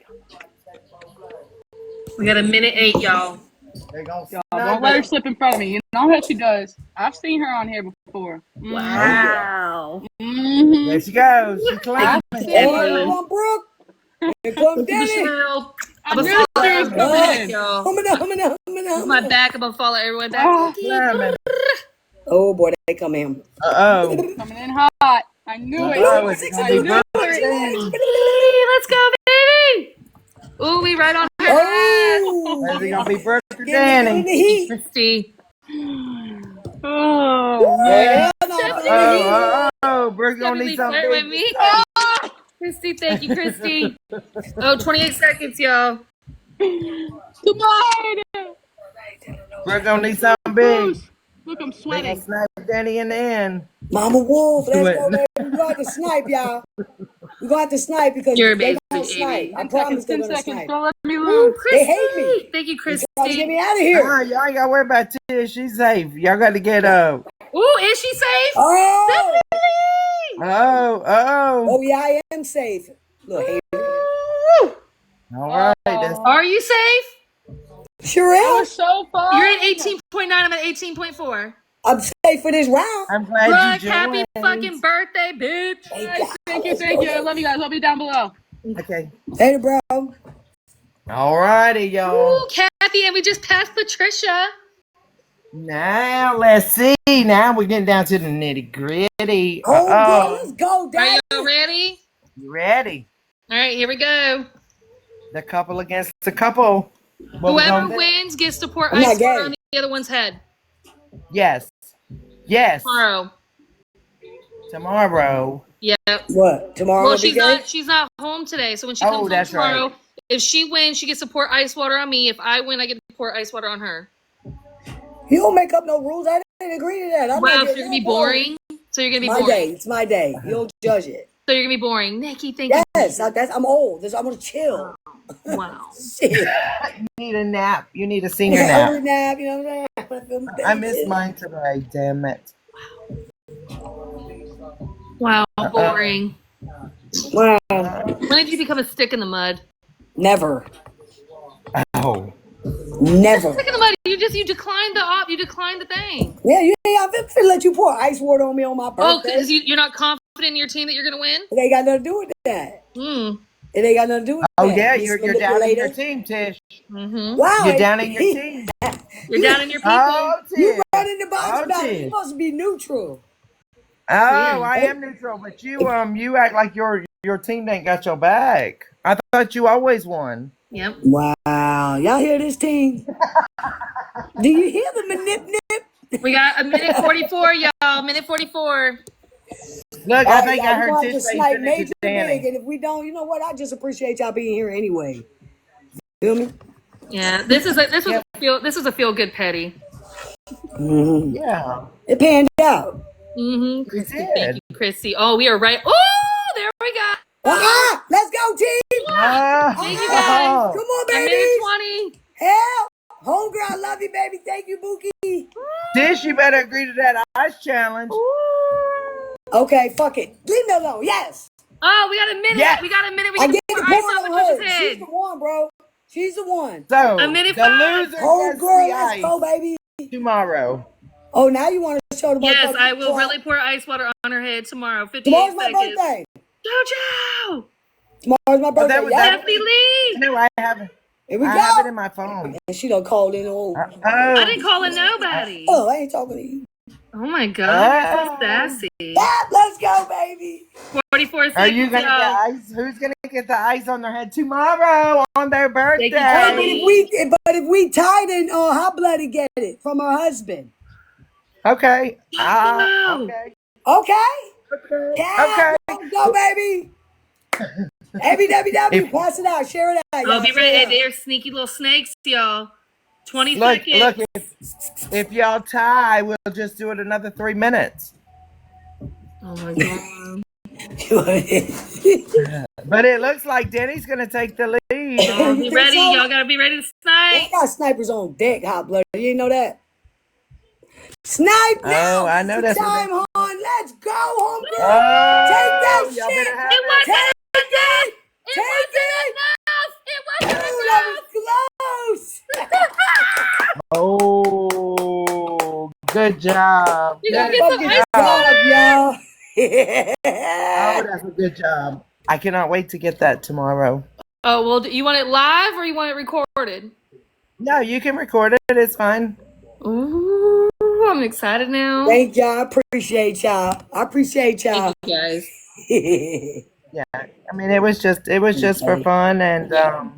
We got a minute 8, y'all. They're gonna Y'all, don't let her slip in front of me. You know how she does. I've seen her on here before. Wow. Mm-hmm. There she goes. She climbing. Oh, here come Brooke. Here come Danny. Michelle. I knew she was coming in. Y'all. Humana. My back. I'm gonna follow everyone back. Oh, Climbing. Oh boy, they come in. Uh-oh. coming in hot. I knew it. Uh-oh, it's gonna I be knew Brooke. it. Let's go, baby. Ooh, we right on her. Oh, Is it gonna be Brooke or in the Danny? heat. Christy. Oh, man. Hell no, Oh, Brooke gonna Stephanie need flirt something with big. me. Christy, thank you, Christy. Oh, 28 seconds, y'all. Come on. Brooke gonna need something big. Look, I'm They gonna sweating. snipe Danny in the end. Mama Wolf, let's go, Sweating. baby. We're going to snipe, y'all. We're going to snipe because You're a they basic gonna snipe. baby. I 10 promise seconds, they're 10 gonna seconds. snipe. Don't let me Ooh, lose. They hate me. Christy. Thank you, They're trying to get Christy. me out of here. Y'all ain't gotta worry about Tish. She's safe. Y'all got to get Ooh, is she safe? Oh, Oh, yeah, I am safe. Look, hey, all right. That's Are you safe? sure That am. was so fun. You're at 18.9. I'm at 18.4. I'm safe for this round. I'm glad Brooke, you happy joined. fucking birthday, bitch. Thank you. I love you guys. I'll be down below. Okay. Hey, bro. All righty, y'all. Ooh, Kathy, and we just passed Patricia. Now let's see. Now we're getting down to the nitty gritty. Oh, girl, let's go, Are Daddy. you ready? You ready? All right, here we go. The couple against the couple. What we Whoever gonna do? wins gets to pour I'm not ice water gay. on the other one's head Yes. Yes. tomorrow. Tomorrow. Yep. What? Tomorrow Well, will be gay? she's not home today, so when she Oh, comes home that's right. tomorrow, if she wins, she gets to pour ice water on me. If I win, I get to pour ice water on her. You don't make up no rules. I didn't agree to that. I'm Wow, not so getting you're gonna be that boring. So you're gonna be My boring. day. It's my day. You don't judge it. So you're gonna be boring. Nikki, thank you. Yes, I'm old. I'm gonna chill. Wow. Shit. You need a nap. You need a senior Early nap. nap, you know what I'm saying? I feel my I baby missed too. mine today. Damn it. Wow, boring. Wow. When did you become a stick in the mud? Never. Oh. Never. Stick in the mud. You declined you declined the thing. Yeah, I'm finna let you pour ice water on me on my Oh, birthday. because you're not confident in your team that you're gonna win? It ain't got nothing to do with that. Hmm. It ain't got nothing to do with Oh that. yeah, This you're down in your manipulator. team, Tish. Mm-hmm. Wow. You're down in your team. You're down in your people. Oh, You Tish. running the box Oh, battle. You're Tish. supposed to be neutral. Oh, I am neutral, but you act like your team ain't got your back. I thought you always won. Yep. Wow. Y'all hear this team? Do you hear the manip? We got a minute 44, y'all. Minute 44. Look, All I right, think y'all, I we're heard gonna have Tish to say snipe send it to major big, Danny. and if we don't, you know what? I just appreciate y'all being here anyway. Feel me? Yeah, this was a feel good petty. Mm-hmm. Yeah. It panned out. Mm-hmm. Christy, thank you, Christy. Oh, we are right. Oh, there we go. Let's go, team. Thank you guys. Come on, A baby. minute 20. Hell, homegirl, I love you, baby. Thank you, Bookie. Tish, you better agree to that ice challenge. Okay, fuck it. Leave me alone. Yes. Oh, we got a minute. Yes. We got a minute. We I can get pour the ice point on on her. Patricia's She's head. the one, bro. She's the one. So A minute the 5. loser gets Homegirl, the let's ice go, baby. tomorrow. Oh, now you want to show the Yes, motherfucker I will clock. really pour ice water on her head tomorrow. 58 Tomorrow's my seconds. birthday. Jojo! Tomorrow's my birthday. that Yeah. Stephanie Lee! No, I have it. Here we I go. have it in my phone. And she done called in. Oh, I didn't call a nobody. oh, I ain't talking to you. Oh my god, you're so sassy. Yeah, let's go, baby. 44 seconds. Are you gonna get y'all. ice? Who's gonna get the ice on their head tomorrow on their birthday? Hey, but if we tie, then Hot Blooded get it from her husband. Okay. No. Okay. Okay. Okay. Yeah, Okay. let's go, baby. ABWW, If pass it out. Share it out, Oh, y'all. be Share ready. it out. They're sneaky little snakes, y'all. 20 look, seconds. if y'all tie, we'll just do it another 3 minutes. Oh my god. But it looks like Denny's gonna take the lead. Oh, be ready. Y'all gotta be ready to snipe. We got snipers on deck, hot blood. You ain't know that? Snipe now! Oh, I know that's what time, hon. Let's go, home girl. Oh, Take that y'all shit. better have It wasn't Take enough. it. It Take wasn't enough. It it. wasn't Ooh, enough. that was close. Oh, good job. You gotta Good get some Fucking ice job. job, y'all. Oh, that's a good job. I cannot wait to get that tomorrow. Oh, well, you want it live or you want it recorded? No, you can record it. It's fine. Ooh, I'm excited now. Thank y'all. I appreciate y'all. Thank you guys. Yeah, I mean, it was just for fun, and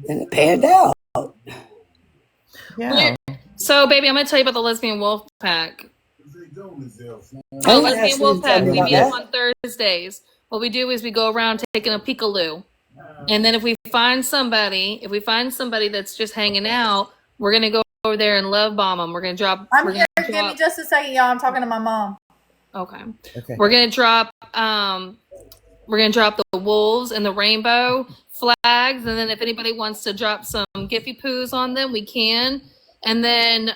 it panned out. Yeah. So, baby, I'm gonna tell you about the Lesbian Wolf Pack. Oh, Lesbian Wolf Pack. We about meet up that. on Thursdays. What we do is we go around taking a peekaloo, and then if we find somebody that's just hanging out, we're gonna go over there and love bomb them. We're gonna drop. I'm we're here. gonna Give me drop- just a second, y'all. I'm talking to my mom. Okay. Okay. We're gonna drop the wolves and the rainbow flags, and then if anybody wants to drop some Giphy poos on them, we can. And then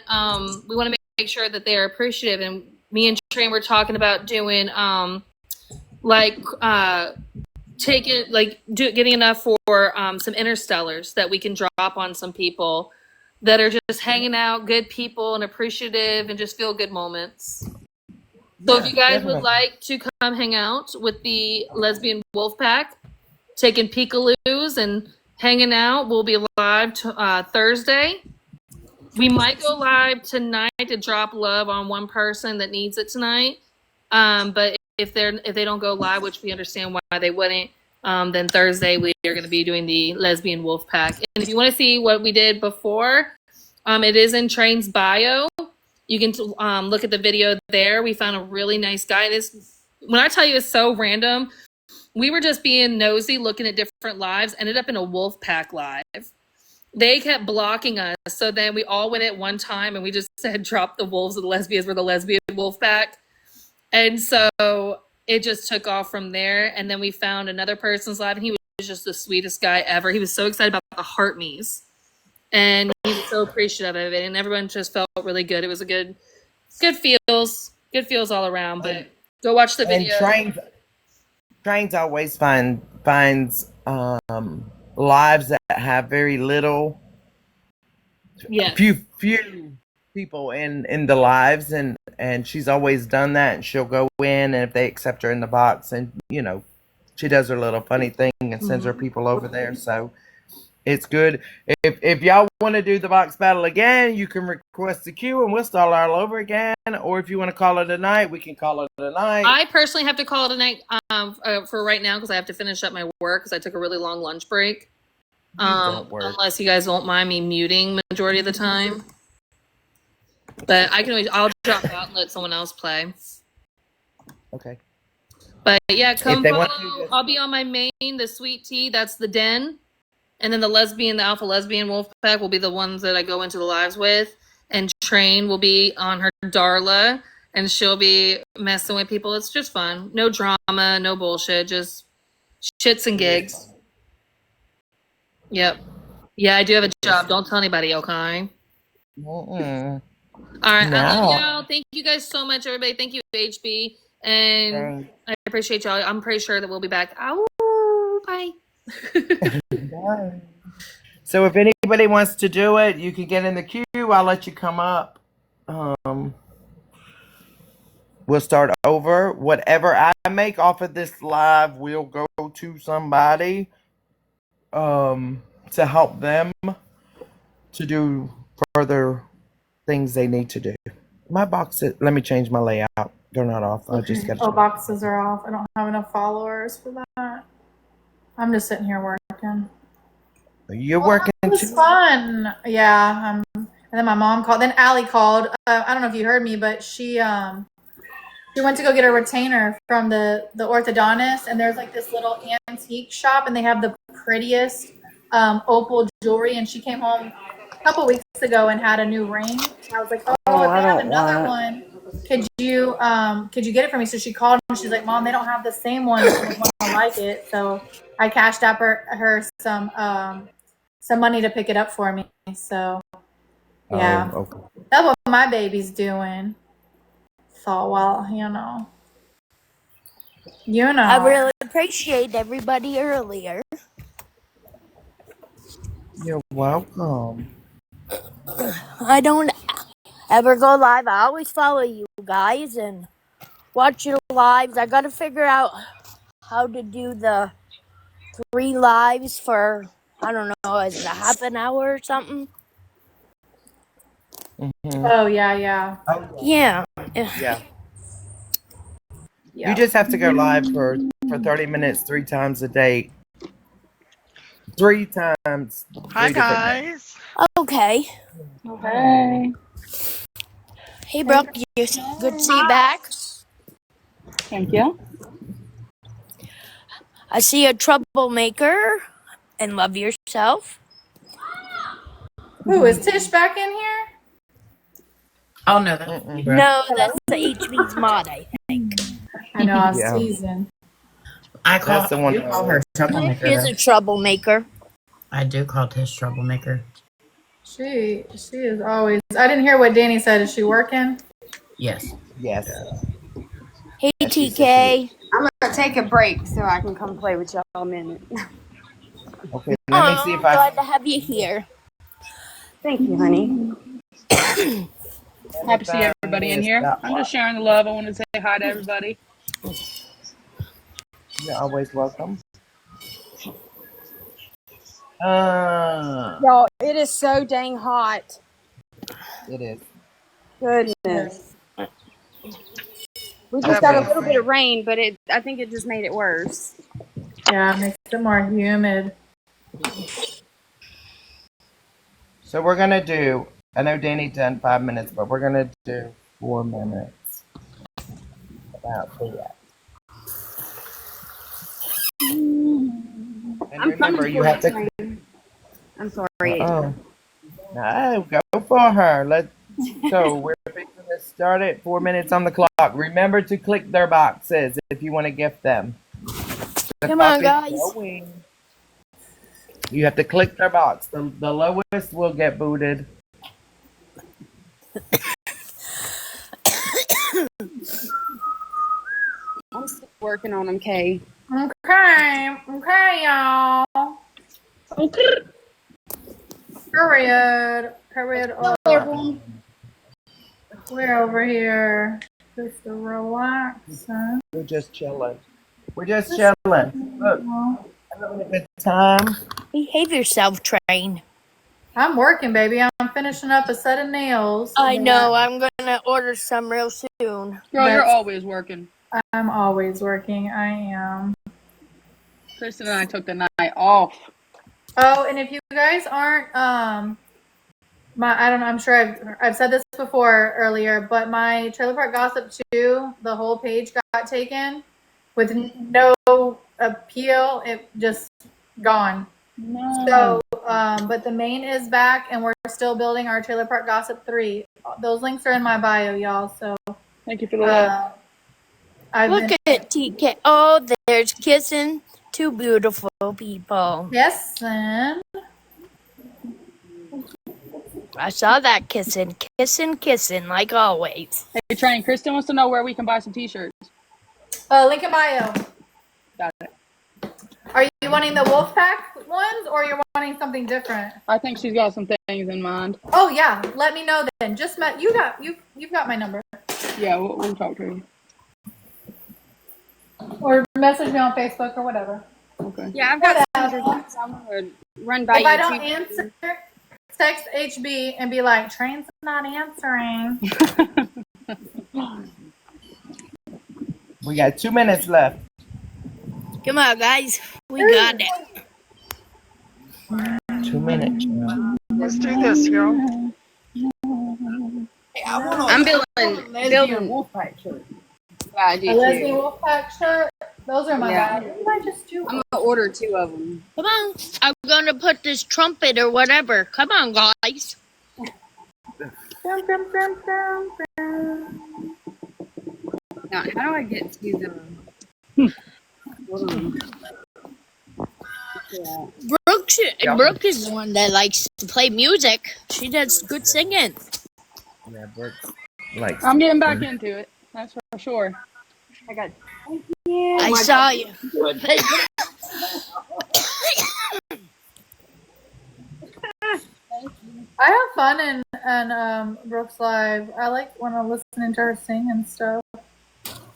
we want to make sure that they're appreciative. And me and Train were talking about doing getting enough for some interstellars that we can drop on some people that are just hanging out, good people and appreciative and just feel good moments. So if you guys would like to come hang out with the Lesbian Wolf Pack, taking peekaloos and hanging out, we'll be live Thursday. We might go live tonight to drop love on one person that needs it tonight. But if they don't go live, which we understand why they wouldn't, then Thursday we are going to be doing the Lesbian Wolf Pack. And if you want to see what we did before, it is in Train's bio. You can look at the video there. We found a really nice guy. When I tell you it's so random, we were just being nosy, looking at different lives, ended up in a wolf pack live. They kept blocking us. So then we all went at one time and we just said, drop the wolves and the lesbians. We're the lesbian wolf pack. And so it just took off from there. And then we found another person's live and he was just the sweetest guy ever. He was so excited about the heart me's. And he was so appreciative of it, and everyone just felt really good. It was a good feels all around. But go watch the video. And Trains always finds lives that have very little, few people in the lives, and she's always done that. And she'll go in, and if they accept her in the box, and she does her little funny thing and sends her people over there. So. It's good. If y'all want to do the box battle again, you can request the queue and we'll start all over again. Or if you want to call it a night, we can call it a night. I personally have to call it a night for right now because I have to finish up my work because I took a really long lunch break. Unless you guys don't mind me muting majority of the time. But I'll drop out and let someone else play. Okay. But yeah, come follow. I'll be on my main, the Sweet Tea. That's the den. And then the Alpha Lesbian Wolf Pack will be the ones that I go into the lives with. And Train will be on her Darla. And she'll be messing with people. It's just fun. No drama, no bullshit. Just shits and gigs. Yep. Yeah, I do have a job. Don't tell anybody, okay? All right. I love y'all. Thank you guys so much, everybody. Thank you, HB. And I appreciate y'all. I'm pretty sure that we'll be back. Oh, bye. So if anybody wants to do it, you can get in the queue. I'll let you come up. We'll start over. Whatever I make off of this live will go to somebody to help them to do further things they need to do. My boxes, let me change my layout. They're not off. I just got to boxes are off. I don't have enough followers for that. I'm just sitting here working. You're working It was fun. Yeah. And then my mom called. Then Allie called. I don't know if you heard me, but she She went to go get a retainer from the orthodontist, and there's like this little antique shop, and they have the prettiest opal jewelry. And she came home a couple weeks ago and had a new ring. And I was like, oh, if I they have don't another want. one, could you get it for me? So she called and she's like, Mom, they don't have the same one. I don't like it. So I cashed out her some money to pick it up for me. So yeah, Oh, okay. that's what my baby's doing. So well, you know. I really appreciate everybody earlier. You're welcome. I don't ever go live. I always follow you guys and watch your lives. I gotta figure out how to do the 3 lives for, I don't know, is it a half an hour or something? Oh yeah. Yeah. Yeah. You just have to go live for 30 minutes 3 times a day. 3 times. Hi, 3 different days. guys. Okay. Okay. Hey, Brooke, good to see you back. Thank you. I see a troublemaker and love yourself. Ooh, is Tish back in here? Oh no, that's No, that's the HB's mod, I think. I know, I was Yeah. teasing. I call, That's the one. I do call her troublemaker. She's a troublemaker. I do call Tish troublemaker. She is always. I didn't hear what Danny said. Is she working? Yes. Yes. Hey, TK. I'm gonna take a break so I can come play with y'all a minute. Okay, let me see if I. Glad to have you here. Thank you, honey. Happy to see everybody in here. I'm just sharing the love. I want to say hi to everybody. You're always welcome. Y'all, it is so dang hot. It is. Goodness. We just got a little bit of rain, but I think it just made it worse. Yeah, it makes it more humid. So we're gonna do. I know Danny done 5 minutes, but we're gonna do 4 minutes. About that. And remember, you have to. I'm sorry. Oh, no, go for her. Let's go. We're fixing to start at 4 minutes on the clock. Remember to click their boxes if you want to gift them. The Come on, clock is guys. going. You have to click their box. The lowest will get booted. I'm still working on them, Kay. Okay, y'all. Okay. Period. We're over here just to relax. Huh? We're just chilling. Look, having a good time. Behave yourself, Train. I'm working, baby. I'm finishing up a set of nails. I know. I'm gonna order some real soon. Girl, you're always working. I'm always working. I am. Kristen and I took the night off. Oh, and if you guys aren't, I don't know. I'm sure I've said this before earlier, but my Trailer Park Gossip 2, the whole page got taken with no appeal. It just gone. No. So, but the main is back, and we're still building our Trailer Park Gossip 3. Those links are in my bio, y'all. So thank you for the love. Look at TK. Oh, there's kissing. 2 beautiful people. Yes, and I saw that kissing, like always. Hey, Train, Kristen wants to know where we can buy some t-shirts. link in bio. Got it. Are you wanting the Wolfpack ones, or you're wanting something different? I think she's got some things in mind. Oh yeah, let me know then. Just you've got my number. Yeah, we'll talk to you. Or message me on Facebook or whatever. Okay. Yeah, I've got some things I'm gonna run by If you. I don't answer, text HB and be like, Train's not answering. We got 2 minutes left. Come on, guys. We got it. 2 minutes. Let's do this, girl. I'm building Wolfpack shirt. Yeah, I do A Leslie too. Wolfpack shirt. Those are my Yeah. bad. What did I just do? I'm gonna order 2 of them. Come on. I'm gonna put this trumpet or whatever. Come on, guys. Now, how do I get to the? Hold on. Yeah. Brooke is the one that likes to play music. She does good singing. Yeah, Brooke likes. I'm getting back into it. That's for sure. I got. Thank you. I saw you. I have fun in Brooke's live. I like when I'm listening to her sing and stuff.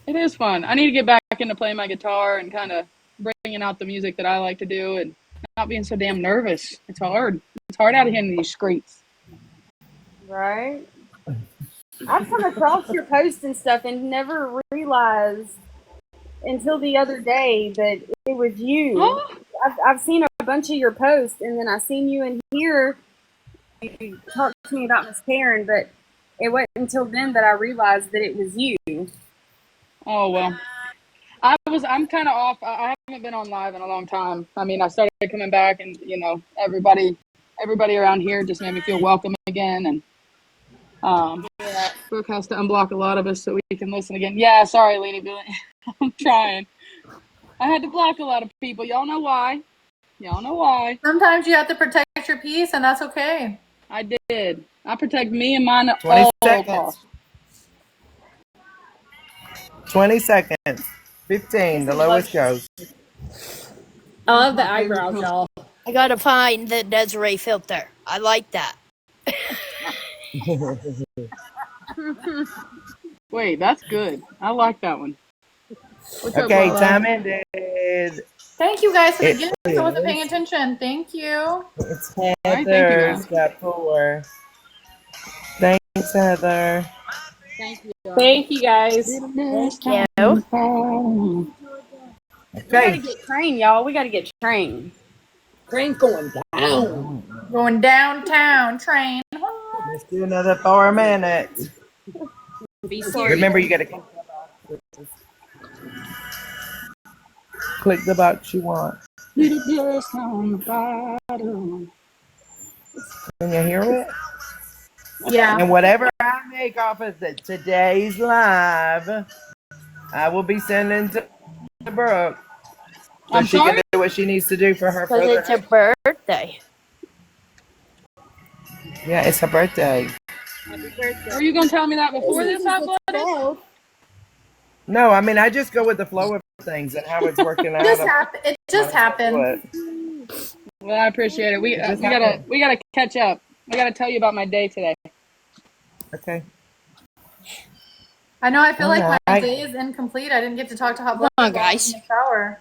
It is fun. I need to get back into playing my guitar and kind of bringing out the music that I like to do and not being so damn nervous. It's hard. It's hard out here in these streets. Right. I've come across your posts and stuff and never realized until the other day that it was you. Oh. I've seen a bunch of your posts, and then I seen you in here. You talked to me about Miss Karen, but it wasn't until then that I realized that it was you. Oh, well. I'm kind of off. I haven't been on live in a long time. I mean, I started coming back and, you know, everybody around here just made me feel welcome again. And Brooke has to unblock a lot of us so we can listen again. Yeah, sorry, Lady Billy. I'm trying. I had to block a lot of people. Y'all know why. Sometimes you have to protect your peace, and that's okay. I did. I protect me and mine at 20 all seconds. costs. 20 seconds. 15. The lowest goes. I love the eyebrows, y'all. I gotta find the Desiree filter. I like that. Wait, that's good. I like that one. What's up, Okay, Lola? time ended. Thank you guys for the It gifts. I wasn't is. paying attention. Thank you. It's All right, thank you, Heather's guys. got 4. Thanks, Heather. Thank you. Thank you guys. Thank you. We gotta Okay. get trained, y'all. We gotta get trained. Train's going down. Going downtown train. Let's do another 4 minutes. Be serious. Remember, you got to click the box you want. Can you hear it? Yeah. And whatever I make off of today's live, I will be sending to Brooke so I'm she sorry? can do what she needs to do for her Because further. it's her birthday. Yeah, it's her birthday. Are you going to tell me that before this uploaded? No, I mean, I just go with the flow of things and how it's working out. It just happened. Well, I appreciate it. We just gotta catch up. I gotta tell you about my day today. Okay. I know. I feel like my Alright. day is incomplete. I didn't get to talk to Hot Blood Come on, while I guys. was in the shower.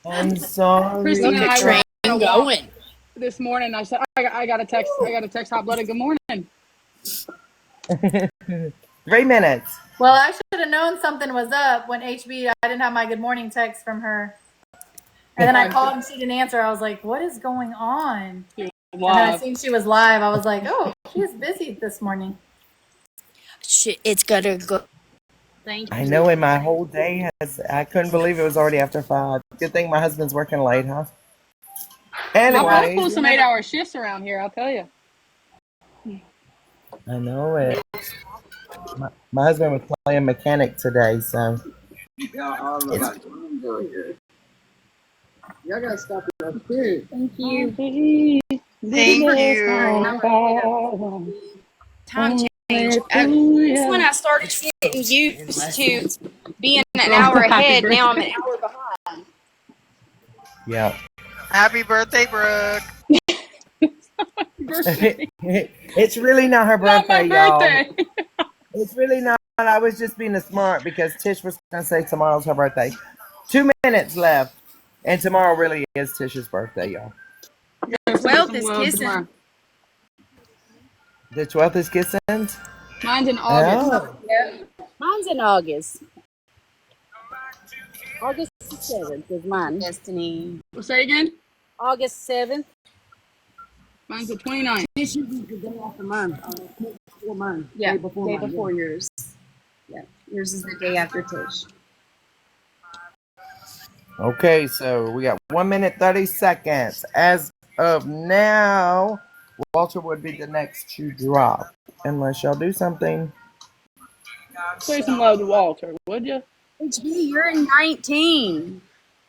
I'm sorry. Christine Look and at I were train on a walk going. this morning. I said I got to text Hot Blooded good morning. 3 minutes. Well, I should have known something was up when HB. I didn't have my good morning text from her, and then I called and she didn't answer. I was like, "What is going on?" And then I Live. seen she was live. I was like, "Oh, she's busy this morning." It's gotta go. Thank you. I know, and my whole day I couldn't believe it was already after 5. Good thing my husband's working late, huh? I'll Anyway, pull some 8-hour shifts around here. I'll tell you. I know it. My husband was playing mechanic today, so Y'all gotta stop it up here. Thank you. Thank you. Time change. This is when I started getting used to being an hour ahead. Now I'm an hour behind. yeah. Happy birthday, Brooke. It's really not her Not my birthday, y'all. birthday. It's really not. I was just being smart because Tish was going to say tomorrow's her birthday. 2 minutes left, and tomorrow really is Tish's birthday, y'all. The 12th is kissing. Tomorrow. The 12th is kissing. Mine's in August. Oh. Yeah. Mine's in August. August 7th is mine. Destiny. Well, say again. August 7th. Mine's the 29th. This is the day after mine. Before mine. Yeah, Day before mine. yours. Yeah. Yours is the day after Tish. Okay, so we got 1 minute 30 seconds. As of now, Walter would be the next to drop, unless y'all do something. Say some love to Walter, would you? HB, you're in 19.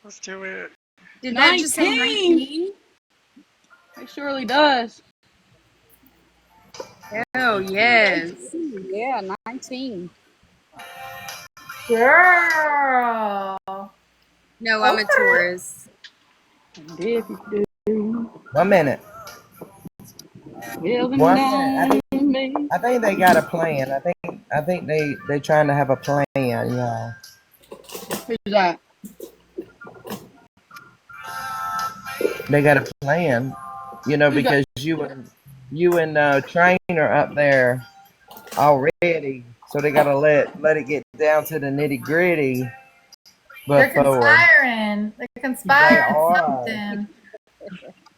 Let's do it. Did that just say 19? It surely does. Oh, yes. Yeah, 19. Girl. No, I'm a Okay. Taurus. And if you do, 1 minute. well, then 1 minute. don't me. I think they got a plan. I think they're trying to have a plan, y'all. Who's that? They got a plan, because you and Train are up there already, so they gotta let it get down to the nitty gritty. They're Before conspiring. They're conspiring They are. something.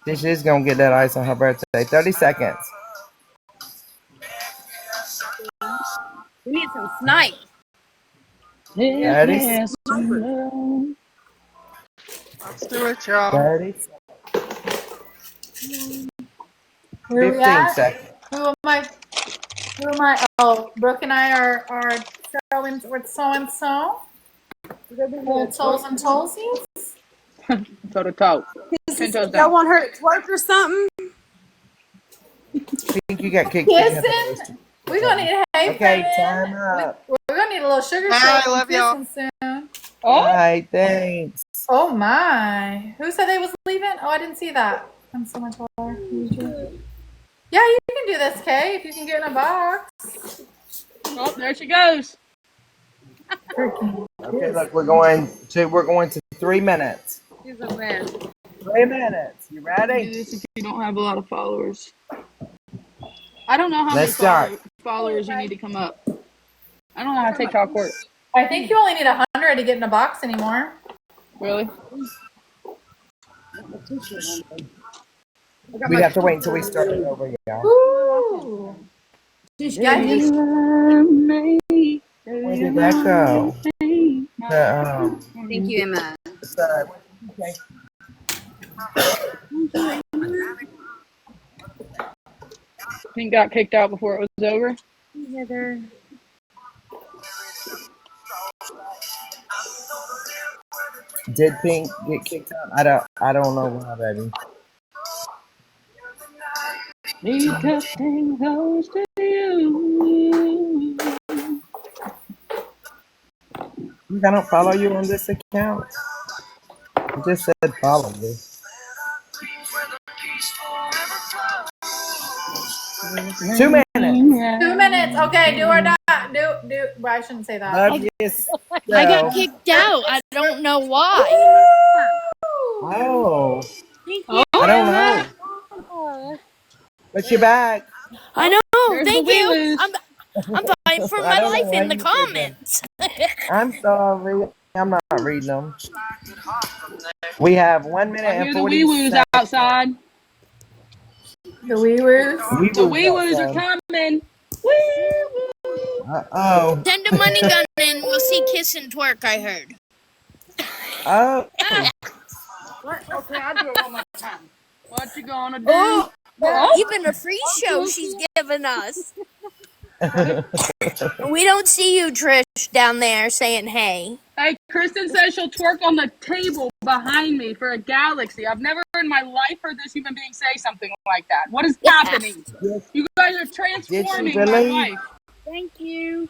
this is gonna get that ice on her birthday. 30 seconds. We need some snipe. Yes, Let's do it, y'all. 30. Where we 15 at? seconds. Who am I? Oh, Brooke and I are showing with so and so. Old toes and toesies. toe to toe. 10 toes Y'all down. want her to twerk or something? I think you got kicked in. Kissing. We're gonna need a hey Okay, friend. time up. We're gonna need a little sugar Bye, shake I love and y'all. kissing soon. All right, thanks. Oh my! Who said they was leaving? Oh, I didn't see that. I'm so much taller. Yeah, you can do this, Kay, if you can get in a box. Oh, there she goes. Okay, look, we're going to 3 minutes. She's a win. 3 minutes. You Do ready? this if you don't have a lot of followers. I don't know how Let's start. many followers you need to come up. I don't know how TikTok works. I think you only need 100 to get in a box anymore. Really? We have to wait until we start it over, y'all. Ooh. Yeah, I think Where did that go? Thank you, Emma. Okay. Pink got kicked out before it was over. Heather. Did Pink get kicked out? I don't know why, baby. Because things goes to you. I don't follow you on this account. I just said follow you. Two minutes. 2 minutes. Okay, do or not. Do. Well, I shouldn't say that. Love you. I got kicked out. I don't know why. Oh, Thank you. I don't know. But you're back. I know. There's Thank the you. wee-woos. I'm fighting for I my don't know life why in the you did that. comments. I'm sorry. I'm not reading them. We have 1 minute I and hear the 40 wee-woos seconds. outside. The wee woos. The wee-woos are coming. Wee-woo. Oh. Send a money gun and we'll see kiss and twerk, I heard. Oh. What? Okay, I'll do it one more time. What you gonna do? Oh, Oh. even a free show she's giving us. We don't see you, Trish, down there saying hey. Hey, Kristen says she'll twerk on the table behind me for a galaxy. I've never in my life heard this human being say something like that. What is happening? You guys are transforming my believe? life. Thank you.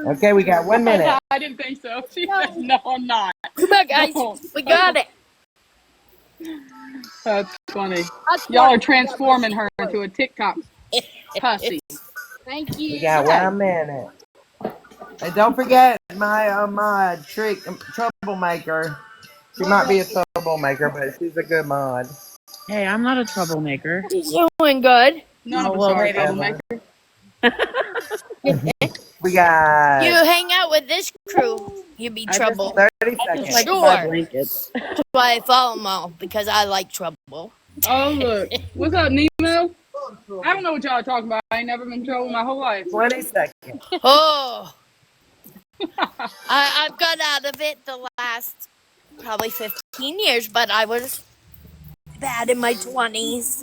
Okay, we got 1 minute. I didn't think so. She said, no, I'm not. Come on, guys. No. We got it. That's funny. Y'all are transforming her into a TikTok pussy. Thank We you. got 1 minute. And don't forget my mod, Troublemaker. She might be a troublemaker, but she's a good mod. Hey, I'm not a troublemaker. She's doing good. None of us well, are maybe. troublemaker. We got You hang out with this crew, you be trouble. 30 seconds. Sure. Blankets. That's why I follow them all, because I like trouble. Oh, look. What's up, Nemo? I don't know what y'all are talking about. I ain't never been in trouble my whole life. 20 seconds. Oh, I've got out of it the last probably 15 years, but I was bad in my 20s.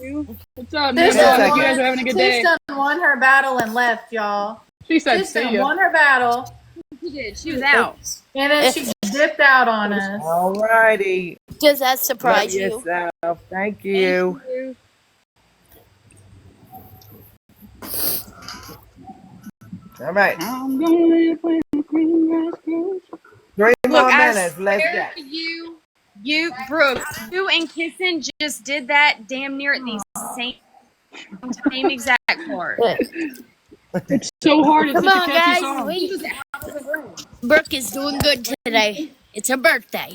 What's up, Sis Nibble? I done hope you guys won, are having a good Sis day. done won her battle and left, y'all. She said, Sis see done ya. won her battle. She did. She was out. And then she dipped out on us. Alrighty. Does that Love surprise you? yourself. Thank you. All right. I'm gonna live with the green grass grows. 3 Look, more I minutes. Let's swear go. to you, Brooke, you and Kissing just did that damn near at the same exact part. It's so hard. It's Come such a on, catchy guys. song. Wait. Brooke is doing good today. It's her birthday.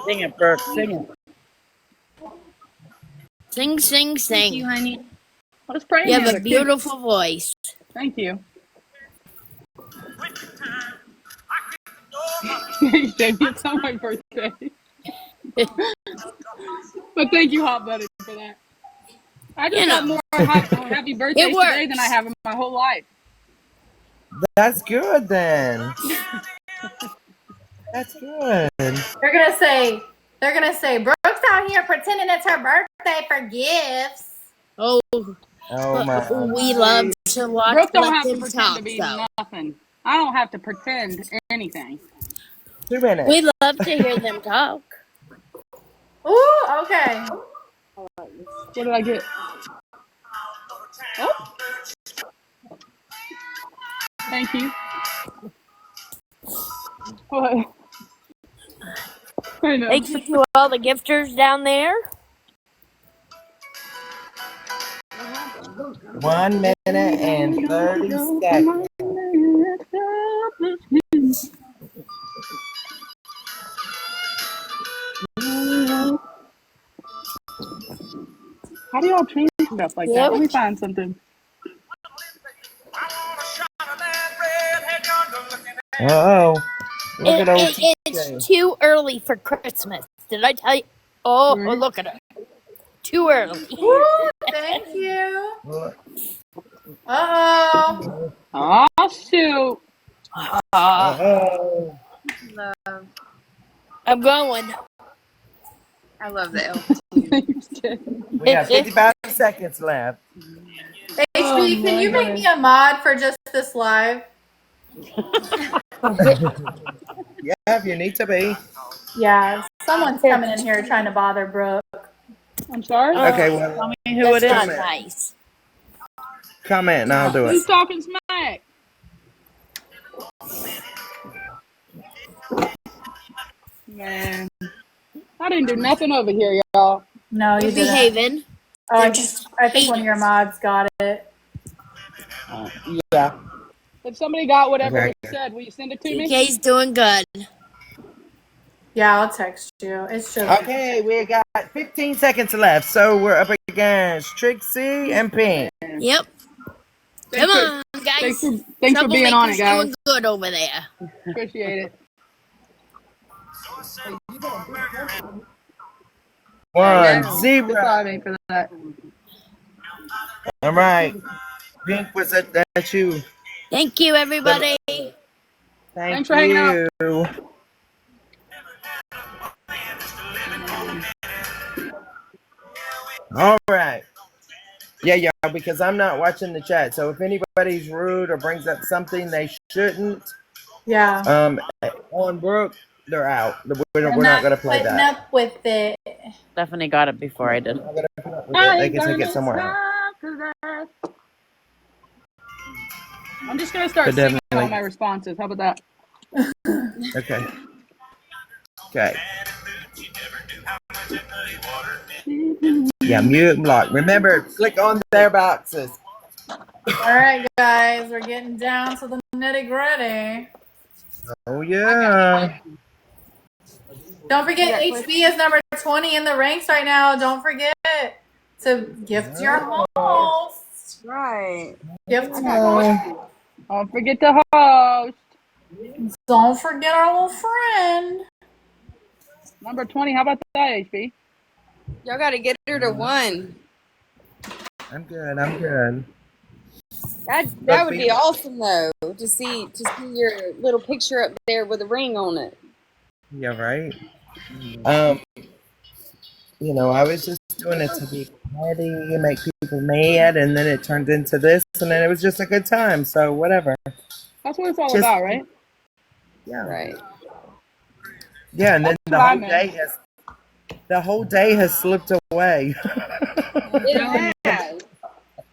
Sing it, Brooke. Sing it. Sing, sing, Thank you, sing. honey. I was praying You the have other a kid. beautiful voice. Thank you. Jamie, it's not my birthday. But thank you, Hot Butted, for that. I just You got know, more happy birthdays today than I have in my whole life. That's good then. That's good. They're gonna say, Brooke's out here pretending it's her birthday for gifts. Oh, Oh my. we love to watch Brooke don't Let have to Them pretend Talk, to be though. nothing. I don't have to pretend anything. 2 minutes. We love to hear them talk. Ooh, okay. What did I get? Oh, thank you. What? I know. Thank you to all the gifters down there. 1 minute and 30 seconds. How do y'all change stuff like that? Yep. Let me find something. Oh. Look at old TJ. It's too early for Christmas. Did I tell you? Oh, look at her. Too early. Woo, thank you. Uh-oh. Oh, shoot. Uh-oh. Love. I'm going. I love the elf. We got 55 seconds left. HB, can you make me a mod for just this live? Yeah, if you need to be. Yeah, someone's coming in here trying to bother Brooke. I'm sorry? Okay, well, Tell me who it is. That's not nice. Comment and I'll do Who's it. talking smack? Man, I didn't do nothing over here, y'all. No, you You're didn't. behaving. Oh, I think one of your mods got it. Yeah. If somebody got whatever Okay. we said, will you send it to me? TK's doing good. Yeah, I'll text you. It's just Okay, we got 15 seconds left, so we're up against Trixie and Pink. Yep. Come on, guys. Thanks for being on it, Troublemaker's guys. doing good over there. Appreciate it. 1-0. Sorry for that. All right. Pink, was that you? Thank you, everybody. Thanks for hanging out. you. All right. Yeah, because I'm not watching the chat. So if anybody's rude or brings up something they shouldn't, yeah. on Brooke, they're out. We're not going to play putting that. up with it. Stephanie got it before I did. They can take it somewhere else. I'm just going to start But singing all definitely- my responses. How about that? Okay. Okay. Yeah, mute and block. Remember, click on their boxes. All right, guys, we're getting down to the nitty gritty. Oh, yeah. Don't forget, HB is number 20 in the ranks right now. Don't forget to gift your host. Right. Gift Don't forget to host. Don't forget our little friend. Number 20. How about that, HB? Y'all got to get her to 1. I'm good. I'm good. That But would be awesome though to see your little picture up there with a ring on it. Yeah, right. I was just doing it to be petty and make people mad, and then it turned into this, and then it was just a good time. So whatever. That's what it's all Just- about, right? Yeah. Right. Yeah, and then That's what I meant. the whole day has slipped away. It has.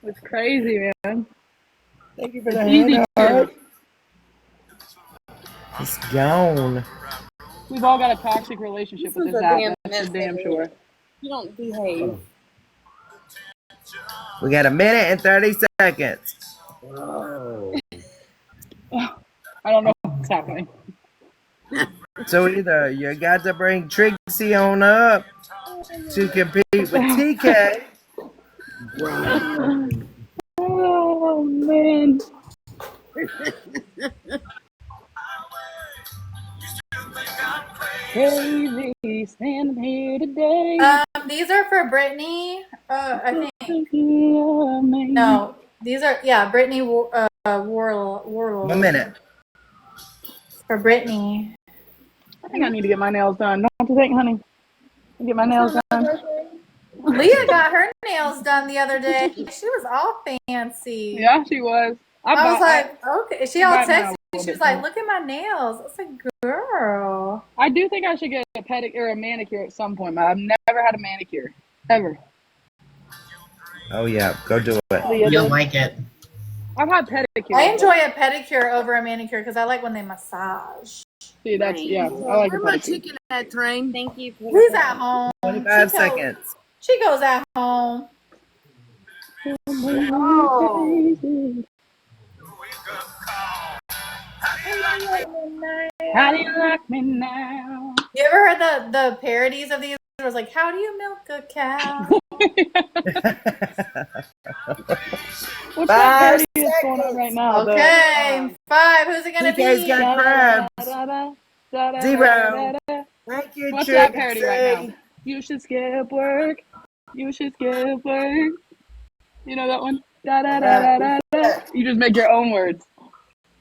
It's crazy, man. Thank you for It's the easy hand too. art. It's gone. We've all got a toxic relationship with This this is a app. damn That's for damn mess. sure. You don't behave. We got 1 minute and 30 seconds. I don't know what's happening. So either you got to bring Trixie on up to compete with TK. Oh man. Crazy standing here today. These are for Brittany. I think. No, these are Brittany Warlow. 1 minute. For Brittany. I think I need to get my nails done. Don't you think, honey? Get my nails done. Leah got her nails done the other day. She was all fancy. Yeah, she was. I was like, okay. She all bought mine a texted me. little She was bit like, too. look at my nails. I was like, girl. I do think I should get a pedicure or a manicure at some point, but I've never had a manicure. Ever. Oh yeah, go do it. You'll like it. I've had pedicure. I enjoy a pedicure over a manicure because I like when they massage. See, that's, yeah, I like a Where my pedicure. chicken at, Train? Thank you. He's at home. 25 seconds. She goes at home. Oh. How do you like me now? You ever heard the parodies of these? It was like, how do you milk a cow? What's that 5 parody that's going on right now? Okay, 5. Who's it gonna TK's be? got crabs. 0. Thank you, What's that parody Trixie. right now? You should skip work. You should skip work. You know that one? Da da da da da da. You just make your own words.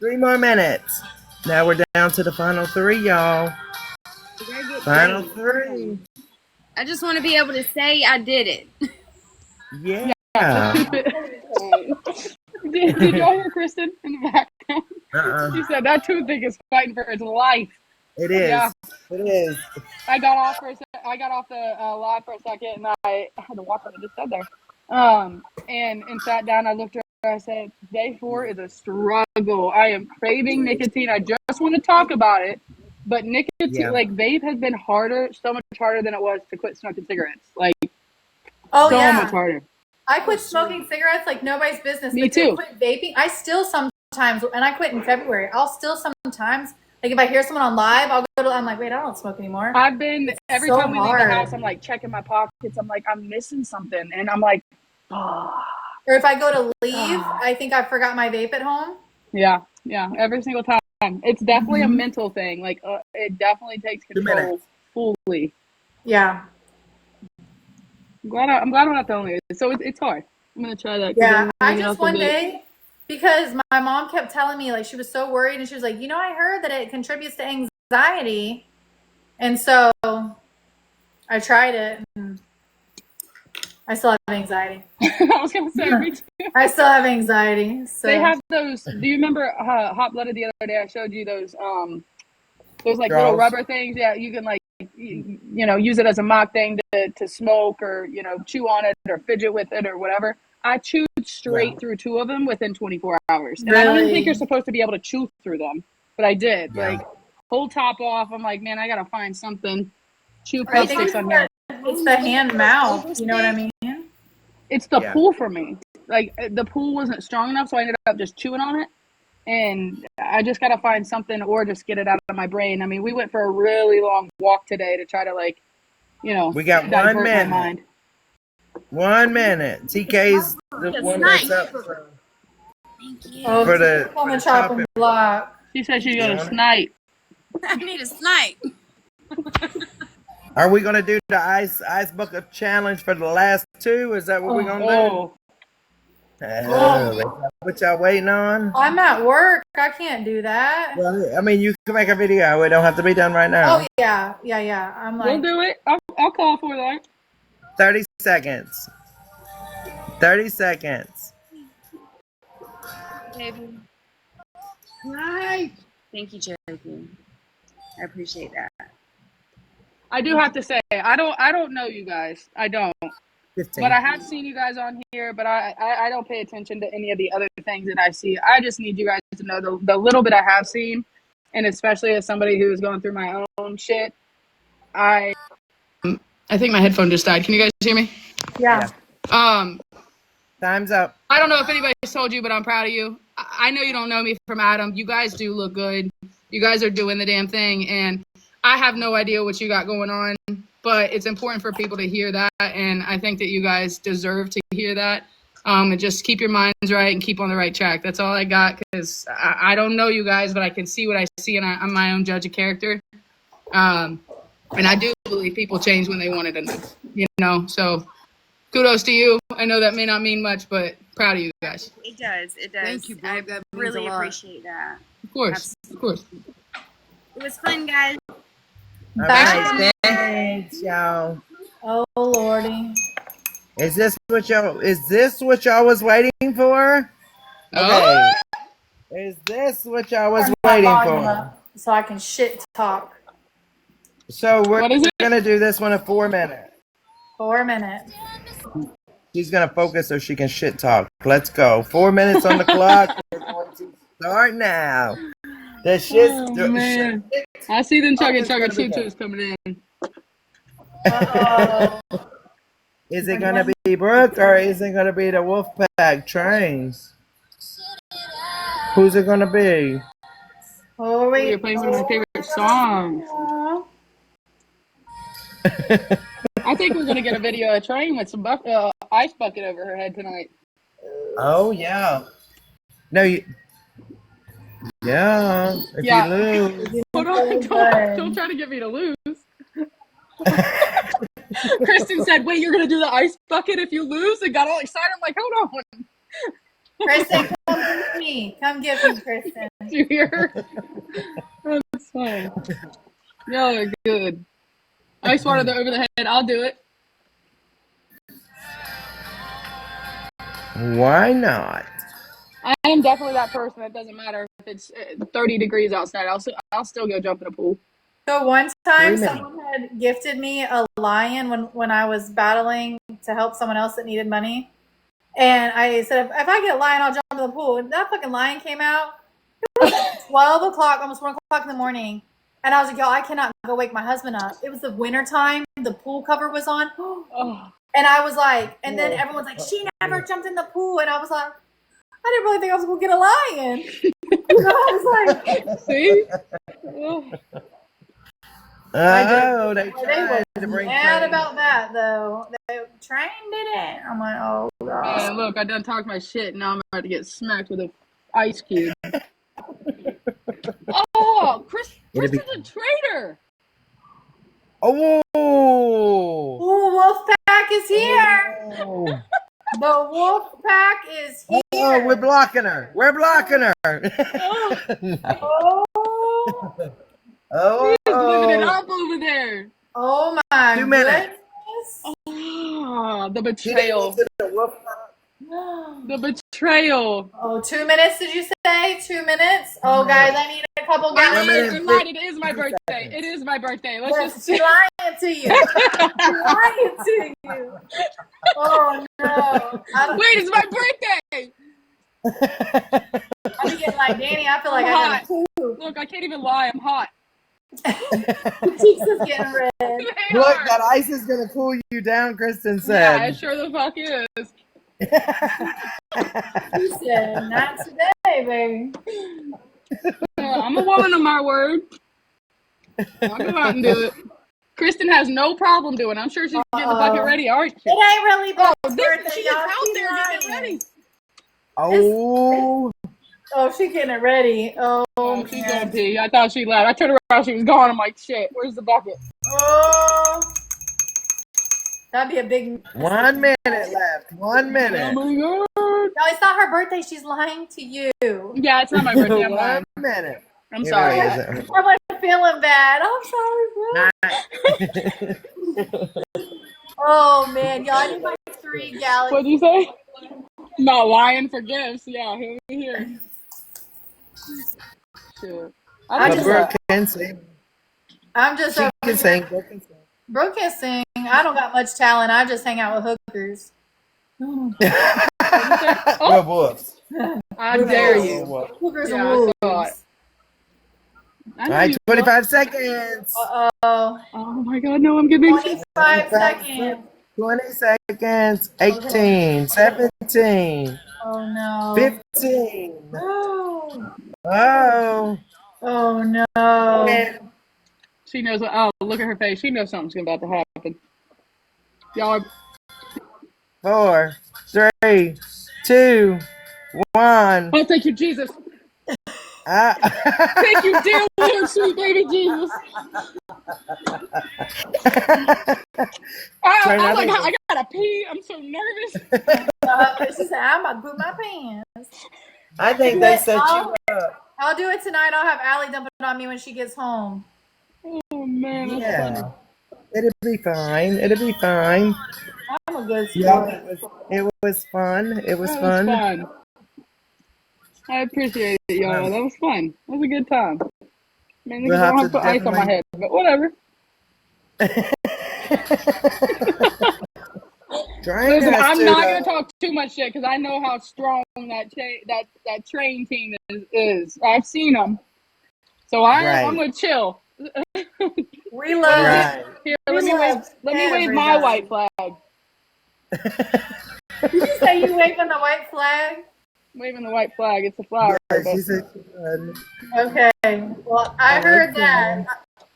3 more minutes. Now we're down to the final 3, y'all. Final 3. I just want to be able to say I did it. Yeah. Did y'all hear Kristen in the background? She said that toothpick is fighting for its life. It is. Yeah. It is. I got off the live for a second, and I had to watch what I just said there. And sat down. I looked at her. I said, "Day 4 is a struggle. I am craving nicotine. I just want to talk about it, but nicotine, like vape, has been harder, so much harder than it was to quit smoking cigarettes. Like, Oh so yeah. much harder. I quit smoking cigarettes like nobody's business. Me but to too. quit vaping, I still sometimes, and I quit in February. I'll still sometimes, like if I hear someone on live, I'm like, wait, I don't smoke anymore. I've been every so time we leave hard. the house, I'm like checking my pockets. I'm like, I'm missing something, and I'm like, oh. Or if I go to leave, I think I forgot my vape at home. Yeah, every single time. It's definitely a mental thing. Like, it definitely takes control fully. Yeah. I'm glad I'm not the only. So it's hard. I'm gonna try that. Yeah, I just one day, because my mom kept telling me, like, she was so worried, and she was like, I heard that it contributes to anxiety. And so I tried it, and I still have anxiety. I was gonna say, me too. I still have anxiety. So They have those. Do you remember Hot Blooded the other day? I showed you those like little Straws. rubber things. Yeah, you can like use it as a mock thing to smoke or chew on it or fidget with it or whatever. I chewed straight through 2 of them within 24 hours, and I don't even think you're supposed to be able to chew through them, but I did. Yeah. Like, whole top off. I'm like, man, I gotta find something. Chew I puff think sticks on here. it's the hand mouth. You know what I mean? It's the Yeah. pool for me. Like, the pool wasn't strong enough, so I ended up just chewing on it. And I just got to find something or just get it out of my brain. I mean, we went for a really long walk today to try to, like, We got 1 divert my minute. mind. 1 minute. TK's the one that's up Oh, for the on the chopping block. She said she's going to Yeah. snipe. I need a snipe. Are we gonna do the ice bucket challenge for the last two? Is that what we're gonna do? Oh, Oh, is that what y'all waiting on? I'm at work. I can't do that. Well, I mean, you can make a video. It don't have to be done right now. Oh yeah. I'm we'll like, do it. I'll call for that. 30 seconds. 30 seconds. Baby. Hi. Thank you, Cherokee. I appreciate that. I do have to say, I don't know you guys. I don't. 15. But I have seen you guys on here, but I don't pay attention to any of the other things that I see. I just need you guys to know the little bit I have seen, and especially as somebody who's going through my own shit, I think my headphone just died. Can you guys hear me? yeah. Time's up. I don't know if anybody's told you, but I'm proud of you. I know you don't know me from Adam. You guys do look good. You guys are doing the damn thing, and I have no idea what you got going on, but it's important for people to hear that, and I think that you guys deserve to hear that. And just keep your minds right and keep on the right track. That's all I got, because I don't know you guys, but I can see what I see, and I'm my own judge of character. And I do believe people change when they want it enough, you know? So kudos to you. I know that may not mean much, but proud of you guys. It does. Thank you, babe. I That means really a lot. appreciate that. Of course. Of course. It was fun, guys. All right, thanks, y'all. Oh lordy. Is this what y'all was waiting for? Oh. Okay. Is this what y'all was Turn my waiting volume for? up so I can shit talk. So we're What is it? gonna do this one in 4 minutes. 4 minutes. She's gonna focus so she can shit talk. Let's go. 4 minutes on the clock. We're going to start now. The shit. Oh, man. I see them chugging choo-choos coming in. Is it gonna be Brooke or is it gonna be the Wolfpack Trains? Who's it gonna be? Oh wait. You're playing one of my favorite songs. I think we're gonna get a video of a train with some ice bucket over her head tonight. Oh yeah. No, you. Yeah. If you lose. Hold on, don't try to get me to lose. Kristen said, "Wait, you're gonna do the ice bucket if you lose?" And got all excited. I'm like, "Hold on." Kristen, come get me. Come get me, Kristen. Did you hear her? That's fine. Y'all are good. Ice water over the head. I'll do it. Why not? I am definitely that person. It doesn't matter if it's 30 degrees outside. I'll still go jump in a pool. So one time someone had gifted me a lion when I was battling to help someone else that needed money. And I said, if I get a lion, I'll jump in the pool. And that fucking lion came out. It was 12 o'clock, almost 1 o'clock in the morning. And I was like, yo, I cannot go wake my husband up. It was the winter time. The pool cover was on. And I was like, and then everyone's like, she never jumped in the pool. And I was like, I didn't really think I was going to get a lion. You know, I was like, see? Oh, they they tried were to bring mad train. about that, though. The train didn't. I'm like, oh, God. Man, look, I done talked my shit. Now I'm about to get smacked with a ice cube. Oh, Chris is a traitor. Oh. Ooh, Wolfpack is here. Oh. The Wolfpack is here. Oh, we're blocking her. We're blocking her. Oh. Oh. He's living it up over there. Oh, my 2 minutes. Oh, the betrayal. The betrayal. Oh, 2 minutes, did you say? 2 minutes? Oh, guys, I need a couple guys. It is my birthday. It is my birthday. Let's She's lying to you. She's lying to you. Oh, no. Wait, it's my birthday. I'm getting like, Danny, I feel like I'm I hot. got poop. Look, I can't even lie. I'm hot. The cheeks is getting red. Look, that ice is going to cool you down, Kristen said. Yeah, it sure the fuck is. She said, not today, baby. I'm a woman of my word. I'll go out and do it. Kristen has no problem doing it. I'm sure she's getting the bucket ready, aren't she? It ain't really Bob's birthday, She's y'all. out She's there lying. getting ready. Oh. Oh, she's getting it ready. Oh, She's gonna pee. I thought she left. I turned around, she was gone. I'm like, shit, where's the bucket? Oh, that'd be a big. 1 minute left. 1 minute. Oh my god. No, it's not her birthday. She's lying to you. Yeah, it's not my birthday. I'm 1 lying. minute. I'm It sorry. really isn't. I'm like feeling bad. I'm sorry, bro. Oh man, y'all, I need my 3 gallons. What'd you say? Not lying for gifts. Yeah, here. Sure. I But just, Brooke can sing. I'm just. She can sing. Brooke can sing. Brooke can sing. I don't got much talent. I just hang out with hookers. Well, Oh, wolves. I dare you. Hookers Yeah, and I wolves. saw it. I All know right, you 25 seconds. Uh-oh. Oh my god, no, I'm getting anxious. 25 seconds. 20 seconds. 18, 17, Oh no. 15. Oh. Oh. Oh no. Yeah. She knows. Oh, look at her face. She knows something's about to happen. Y'all are. 4, 3, 2, 1. Oh, thank you, Jesus. Ah. Thank you, dear Lord, sweet baby Jesus. I'm like, I gotta pee. I'm so nervous. She said, I'm about to poop my pants. I think they set you up. I'll do it tonight. I'll have Allie dump it on me when she gets home. Oh man, that's Yeah. funny. It'll be fine. It'll be fine. I'm a good sport. Yeah, it was fun. It was That fun. was fun. I appreciate it, y'all. That was fun. That was a good time. Man, We'll niggas don't have have to to put ice on my definitely- head, but whatever. Listen, us I'm to, not gonna talk too much shit because I know how strong that train team is. I've seen them, so I'm gonna chill. We love Right. Here, We let me wave my white flag. Did you say you waving the white flag? Waving the white flag. It's a flower. Yeah, but- she said she would. Okay. Well, I heard like that.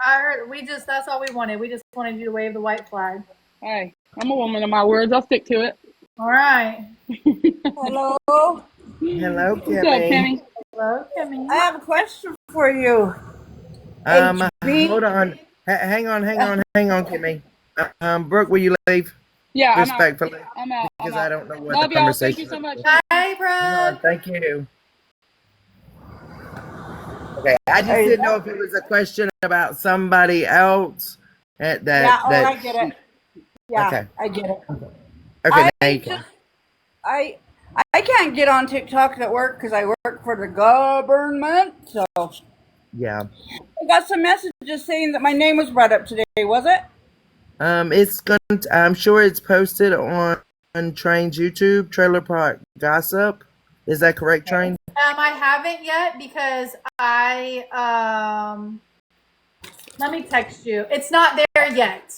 I heard that's all we wanted. We just wanted you to wave the white flag. Hey, I'm a woman of my words. I'll stick to it. All right. Hello. Hello, What's Kimmy. up, Kimmy? Hello, Kimmy. I have a question for you. Hold on. Hang on, Kimmy. Brooke, will you leave? Yeah, Respectfully. I'm out. Because I don't know what Love the y'all. conversation Thank you so much. Bye, bro. Thank you. Okay, I just didn't know if it was a question about somebody else at that. Yeah, that I get it. Yeah, Okay. I get it. Okay, now you can. I can't get on TikTok at work because I work for the government. So Yeah. I got some messages saying that my name was brought up today. Was it? It's gonna. I'm sure it's posted on Train's YouTube, Trailer Park Gossip. Is that correct, Train? I haven't yet because let me text you. It's not there yet.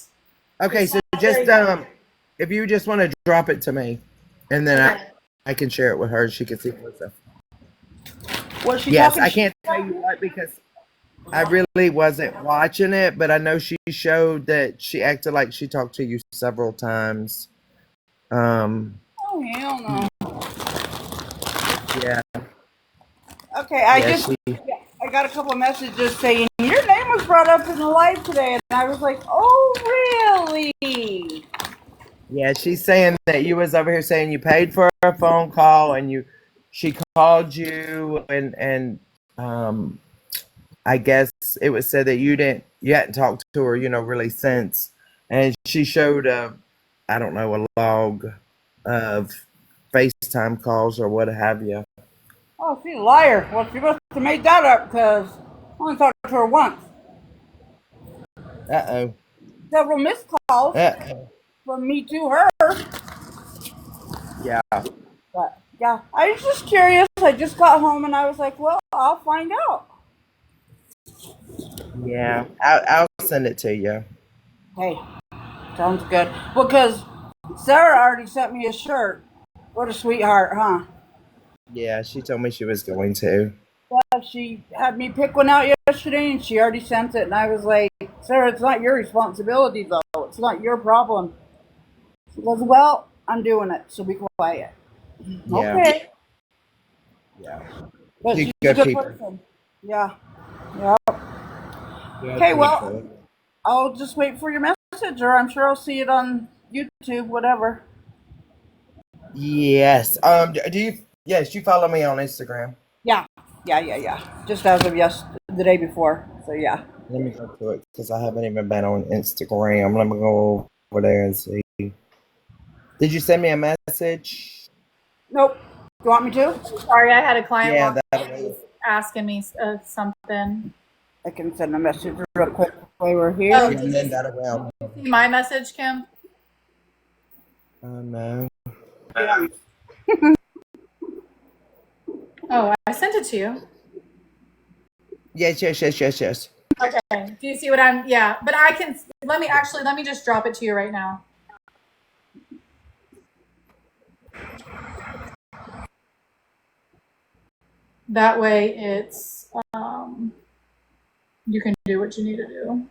Okay, so just if you just want to drop it to me, and then I can share it with her. She can see it herself. Was she Yes, talking I can't tell you what because I really wasn't watching it, but I know she showed that she acted like she talked to you several times. Oh, hell no. Yeah. Okay, I got a couple of messages saying your name was brought up in the live today, and I was like, oh, really? Yeah, she's saying that you was over here saying you paid for a phone call and she called you and I guess it was said that you hadn't talked to her, really since, and she showed a log of FaceTime calls or what have you. Oh, she's a liar. Well, she must have made that up because I only talked to her once. Uh-oh. Several missed calls from me to her. Yeah. But, yeah, I was just curious. I just got home and I was like, well, I'll find out. Yeah. I'll send it to you. Hey, sounds good. Because Sarah already sent me a shirt. What a sweetheart, huh? Yeah, she told me she was going to. Yeah, she had me pick one out yesterday and she already sent it. And I was like, Sarah, it's not your responsibility, though. It's not your problem. She goes, well, I'm doing it, so be quiet. Yeah. Okay. Yeah. But You she's good a good people. person. Yeah. Yep. Yeah, Okay, well, I'll just wait for your message, or I'm sure I'll see it on YouTube, whatever. Yes. Do you? Yes, you follow me on Instagram. Yeah. Just as of the day before. So yeah. Let me go to it because I haven't even been on Instagram. Let me go over there and see. Did you send me a message? Nope. You want me to? Sorry, I had a client Yeah, walk that in and was asking me something. I can send a message real quick while we're here. Oh, and then that around. see my message, Kim? Oh no. Oh, I sent it to you. Yes. Okay. Do you see what I'm? Yeah, but I can. Let me just drop it to you right now. That way, it's you can do what you need to do.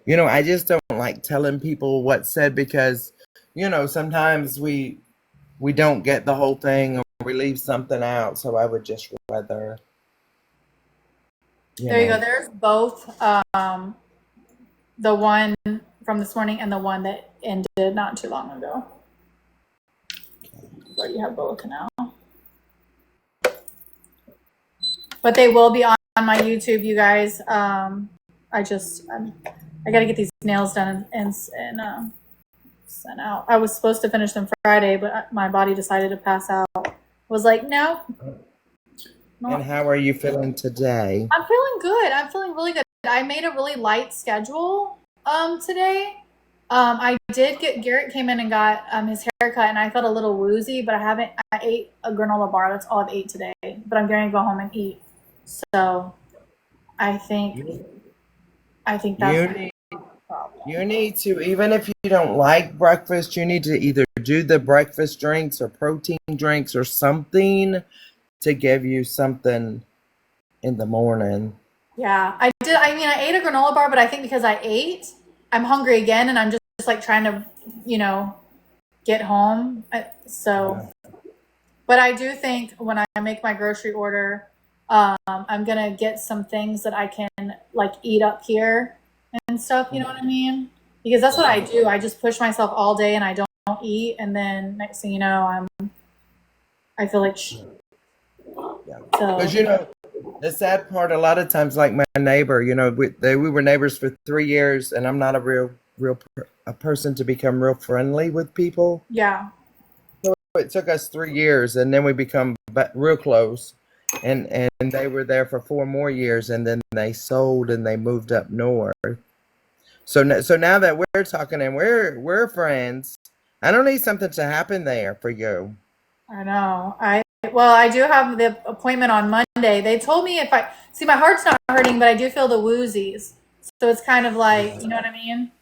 You know, I just don't like telling people what's said because, you know, sometimes we don't get the whole thing or we leave something out. So I would just rather. There you go. There's both the one from this morning and the one that ended not too long ago. So you have both now. But they will be on my YouTube, you guys. I got to get these nails done and sent out. I was supposed to finish them Friday, but my body decided to pass out. I was like, no. And how are you feeling today? I'm feeling good. I'm feeling really good. I made a really light schedule today. I did get Garrett came in and got his haircut, and I felt a little woozy, but I ate a granola bar. That's all I've ate today. But I'm going to go home and eat. So I think that's the problem. You need to, even if you don't like breakfast, you need to either do the breakfast drinks or protein drinks or something to give you something in the morning. Yeah, I did. I mean, I ate a granola bar, but I think because I ate, I'm hungry again, and I'm just like trying to, get home. But I do think when I make my grocery order, I'm gonna get some things that I can like eat up here and stuff. You know what I mean? Because that's what I do. I just push myself all day and I don't eat, and then next thing you know, I feel like. Because the sad part, a lot of times, like my neighbor, we were neighbors for 3 years, and I'm not a real person to become real friendly with people. Yeah. So it took us 3 years, and then we become real close, and they were there for 4 more years, and then they sold and they moved up north. So now that we're talking and we're friends, I don't need something to happen there for you. I know. I do have the appointment on Monday. They told me if my heart's not hurting, but I do feel the woozies. So it's kind of like, you know what I mean?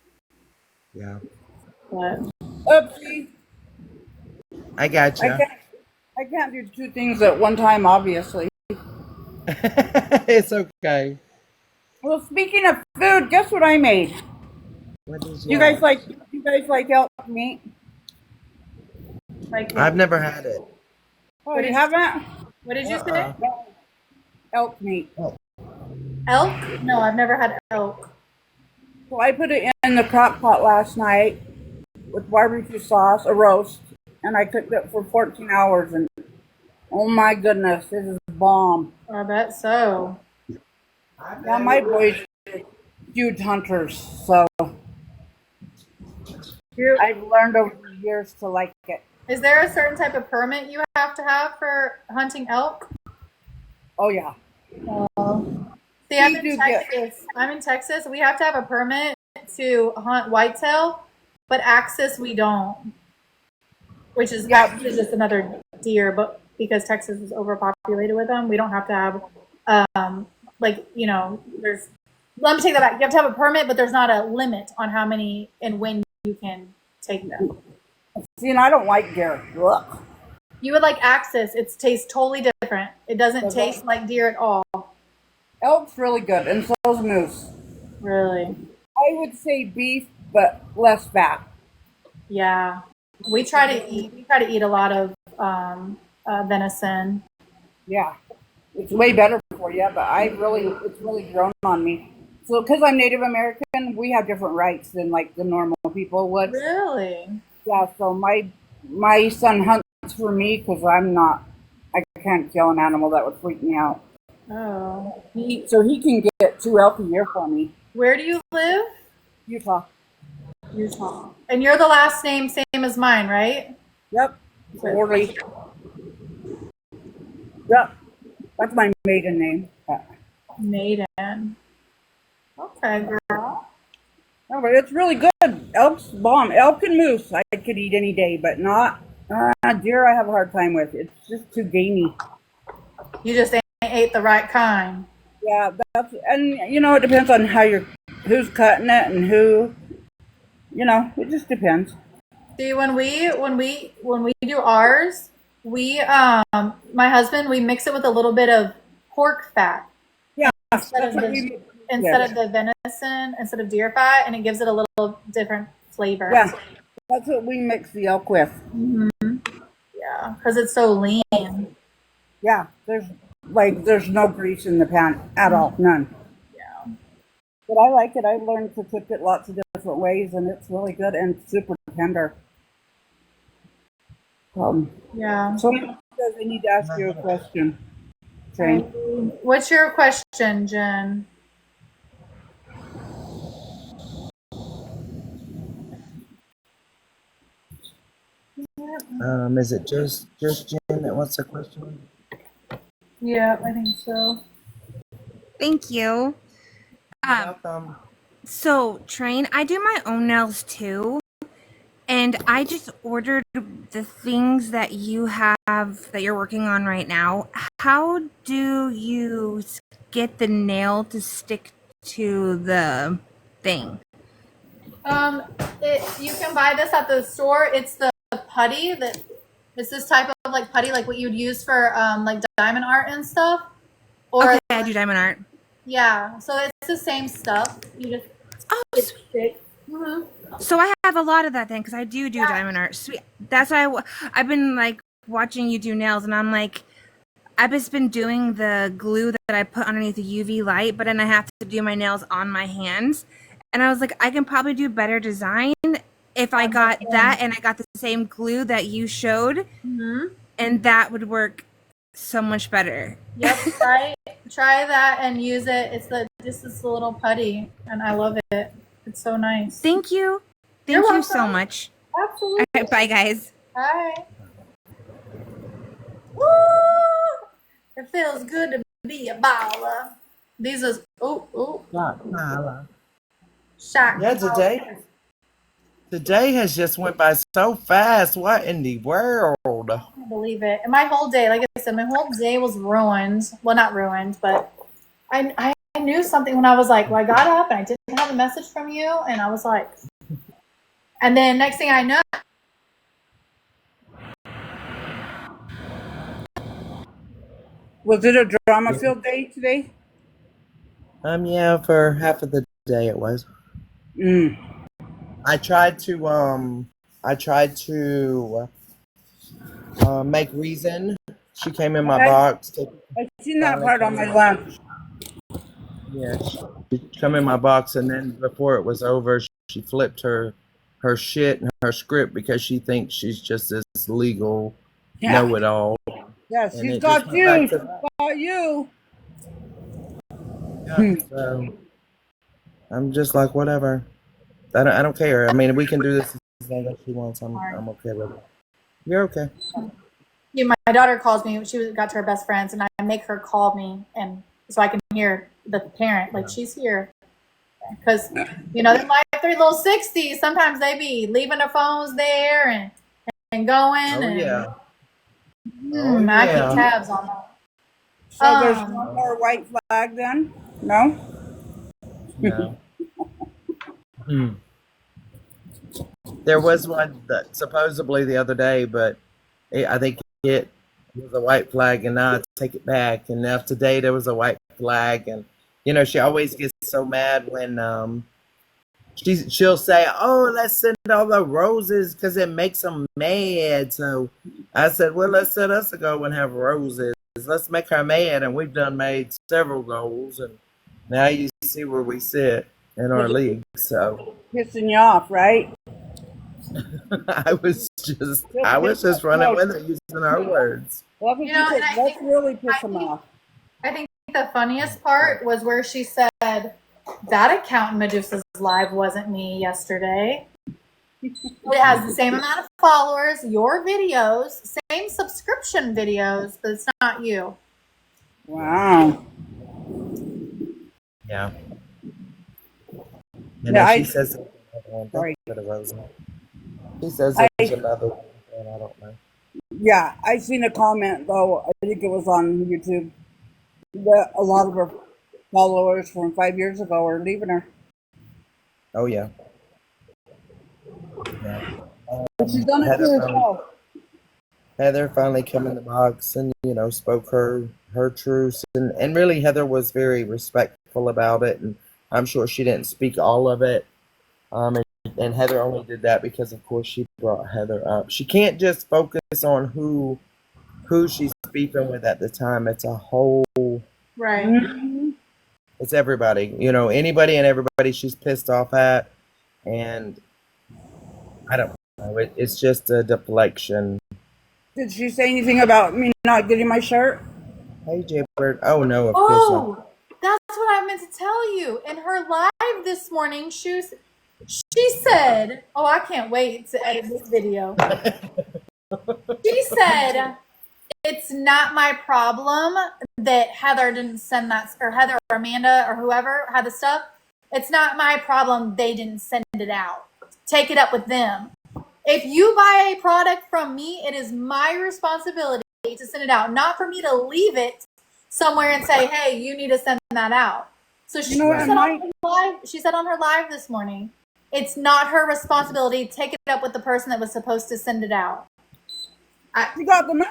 Yeah. But Oopsie. I got you. I can't do 2 things at one time, obviously. It's okay. Well, speaking of food, guess what I made? What is You guys like elk meat? I've never had it. Oh, you haven't? What did you say? Elk meat. Elk? No, I've never had elk. So I put it in the crock pot last night with barbecue sauce, a roast, and I cooked it for 14 hours, and oh my goodness, this is bomb. I bet so. Yeah, my boys are huge hunters, so I've learned over the years to like it. Is there a certain type of permit you have to have for hunting elk? Oh yeah. See, I'm in Texas. I'm in Texas. We have to have a permit to hunt whitetail, but Axis we don't. Which is just another deer, but because Texas is overpopulated with them, we don't have to have there's. Let me take that back. You have to have a permit, but there's not a limit on how many and when you can take them. See, and I don't like deer. Ugh. You would like Axis. It tastes totally different. It doesn't taste like deer at all. Elk's really good, and so's moose. Really? I would say beef, but less fat. Yeah. We try to eat a lot of venison. Yeah. It's way better for you, but it's really grown on me. So, because I'm Native American, we have different rights than like the normal people would. Really? Yeah. So my son hunts for me because I can't kill an animal that would freak me out. Oh. So he can get 2 elk a year for me. Where do you live? Utah. Utah. And you're the last name, same as mine, right? Yep. Orley. Yep. That's my maiden name. Maiden. Okay, girl. No, but it's really good. Elk's bomb. Elk and moose I could eat any day, but not deer. I have a hard time with. It's just too gamey. You just ate the right kind. Yeah, and it depends on who's cutting it and who. It just depends. See, when we do ours, my husband, we mix it with a little bit of pork fat. Yeah, instead of the venison, instead of deer fat, and it gives it a little different flavor. Yeah, that's what we mix the elk with. Mm-hmm. Yeah, because it's so lean. Yeah, there's no grease in the pan at all, none. Yeah. But I like it. I learned to cook it lots of different ways, and it's really good and super tender. Yeah. So I need to ask you a question. Okay. What's your question, Jen? Is it just Jen that wants a question? Yeah, I think so. Thank you. Welcome. So, Train, I do my own nails too. And I just ordered the things that you have that you're working on right now. How do you get the nail to stick to the thing? You can buy this at the store. It's the putty it's this type of like putty, like what you'd use for like diamond art and stuff. Or Okay, I do diamond art. Yeah, so it's the same stuff. You just stick. Mm-hmm. So I have a lot of that then, because I do diamond art. Sweet. That's why I've been like watching you do nails, and I'm like, I've just been doing the glue that I put underneath the UV light, but then I have to do my nails on my hands. And I was like, I can probably do better design if I got that and I got the same glue that you showed, and that would work so much better. Yep, try that and use it. It's just this little putty, and I love it. It's so nice. Thank you. You're Thank you welcome. so much. Absolutely. All right, bye, guys. Bye. Woo! It feels good to be a baller. These is Shock. Yeah, today has just went by so fast. What in the world? I can't believe it. And my whole day, like I said, my whole day was ruined. Well, not ruined, but I knew something when I was like, well, I got up and I didn't have a message from you, and I was like, and then next thing I know. Was it a drama-filled day today? Yeah, for half of the day it was. I tried to make reason. She came in my box. I seen that part on my lunch. Yeah, she come in my box, and then before it was over, she flipped her shit and her script because she thinks she's just this legal know-it-all. Yeah, And she's it got just went you. back She's to got you. So I'm just like, whatever. I don't care. I mean, we can do this as long as she wants. I'm okay with it. You're okay. Yeah, my daughter calls me. She got to her best friends, and I make her call me, and so I can hear the parent, like, she's here. Because, they're like 3 little 60s. Sometimes they be leaving their phones there and going. Oh, and, I keep tabs on them. So there's no more white flag then? No? No. There was one that supposedly the other day, but I think it was a white flag, and now I take it back. And now today there was a white flag, and she always gets so mad when she'll say, "Oh, let's send all the roses because it makes them mad." So I said, "Well, let's set us a goal and have roses. Let's make her mad." And we've done made several goals, and Now you see where we sit in our league. So Pissing you off, right? I was just running with it, using our words. Well, You know, and I let's think really piss them off. I think the funniest part was where she said that account in Medusa's live wasn't me yesterday. It has the same amount of followers, your videos, same subscription videos, but it's not you. Wow. Yeah. And Yeah, then she says, sorry. She says there's another one, and I don't know. Yeah, I seen a comment though. I think it was on YouTube that a lot of her followers from 5 years ago are leaving her. Oh yeah. She's done it to herself. Heather finally came in the box and spoke her truths, and really Heather was very respectful about it, and I'm sure she didn't speak all of it. And Heather only did that because, of course, she brought Heather up. She can't just focus on who she's beefing with at the time. It's a whole. Right. Mm-hmm. It's everybody. Anybody and everybody she's pissed off at, and I don't know. It's just a deflection. Did she say anything about me not getting my shirt? Hey, Jaybird. Oh no, of course not. Oh, that's what I meant to tell you. In her live this morning, she said, "Oh, I can't wait to edit this video." She said, "It's not my problem that Heather didn't send that, or Heather or Amanda or whoever had the stuff. It's not my problem they didn't send it out. Take it up with them. If you buy a product from me, it is my responsibility to send it out, not for me to leave it somewhere and say, hey, you need to send that out." So she said on her live this morning, it's not her responsibility. Take it up with the person that was supposed to send it out. You got the money?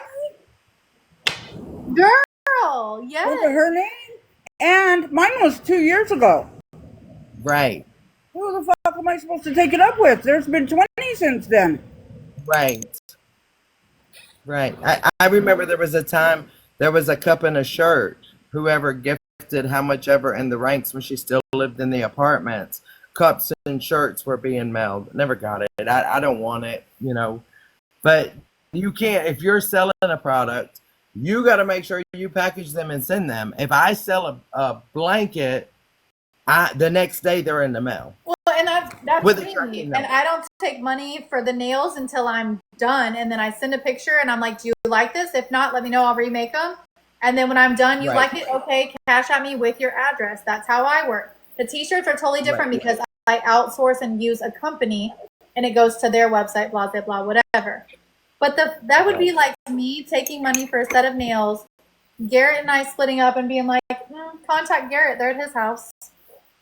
Girl, yes. Look at her name. And mine was 2 years ago. Right. Who the fuck am I supposed to take it up with? There's been 20 since then. Right. I remember there was a time there was a cup and a shirt. Whoever gifted how much ever in the ranks when she still lived in the apartments. Cups and shirts were being mailed. Never got it. I don't want it, But you can't, if you're selling a product, you got to make sure you package them and send them. If I sell a blanket, the next day they're in the mail. Well, and that's With me. And I don't take money for the nails until I'm done. And then I send a picture and I'm like, do you like this? If not, let me know. I'll remake them. And then when I'm done, you like it? Okay, cash at me with your address. That's how I work. The t-shirts are totally different because I outsource and use a company and it goes to their website, blah, blah, blah, whatever. But that would be like me taking money for a set of nails, Garrett and I splitting up and being like, contact Garrett. They're at his house.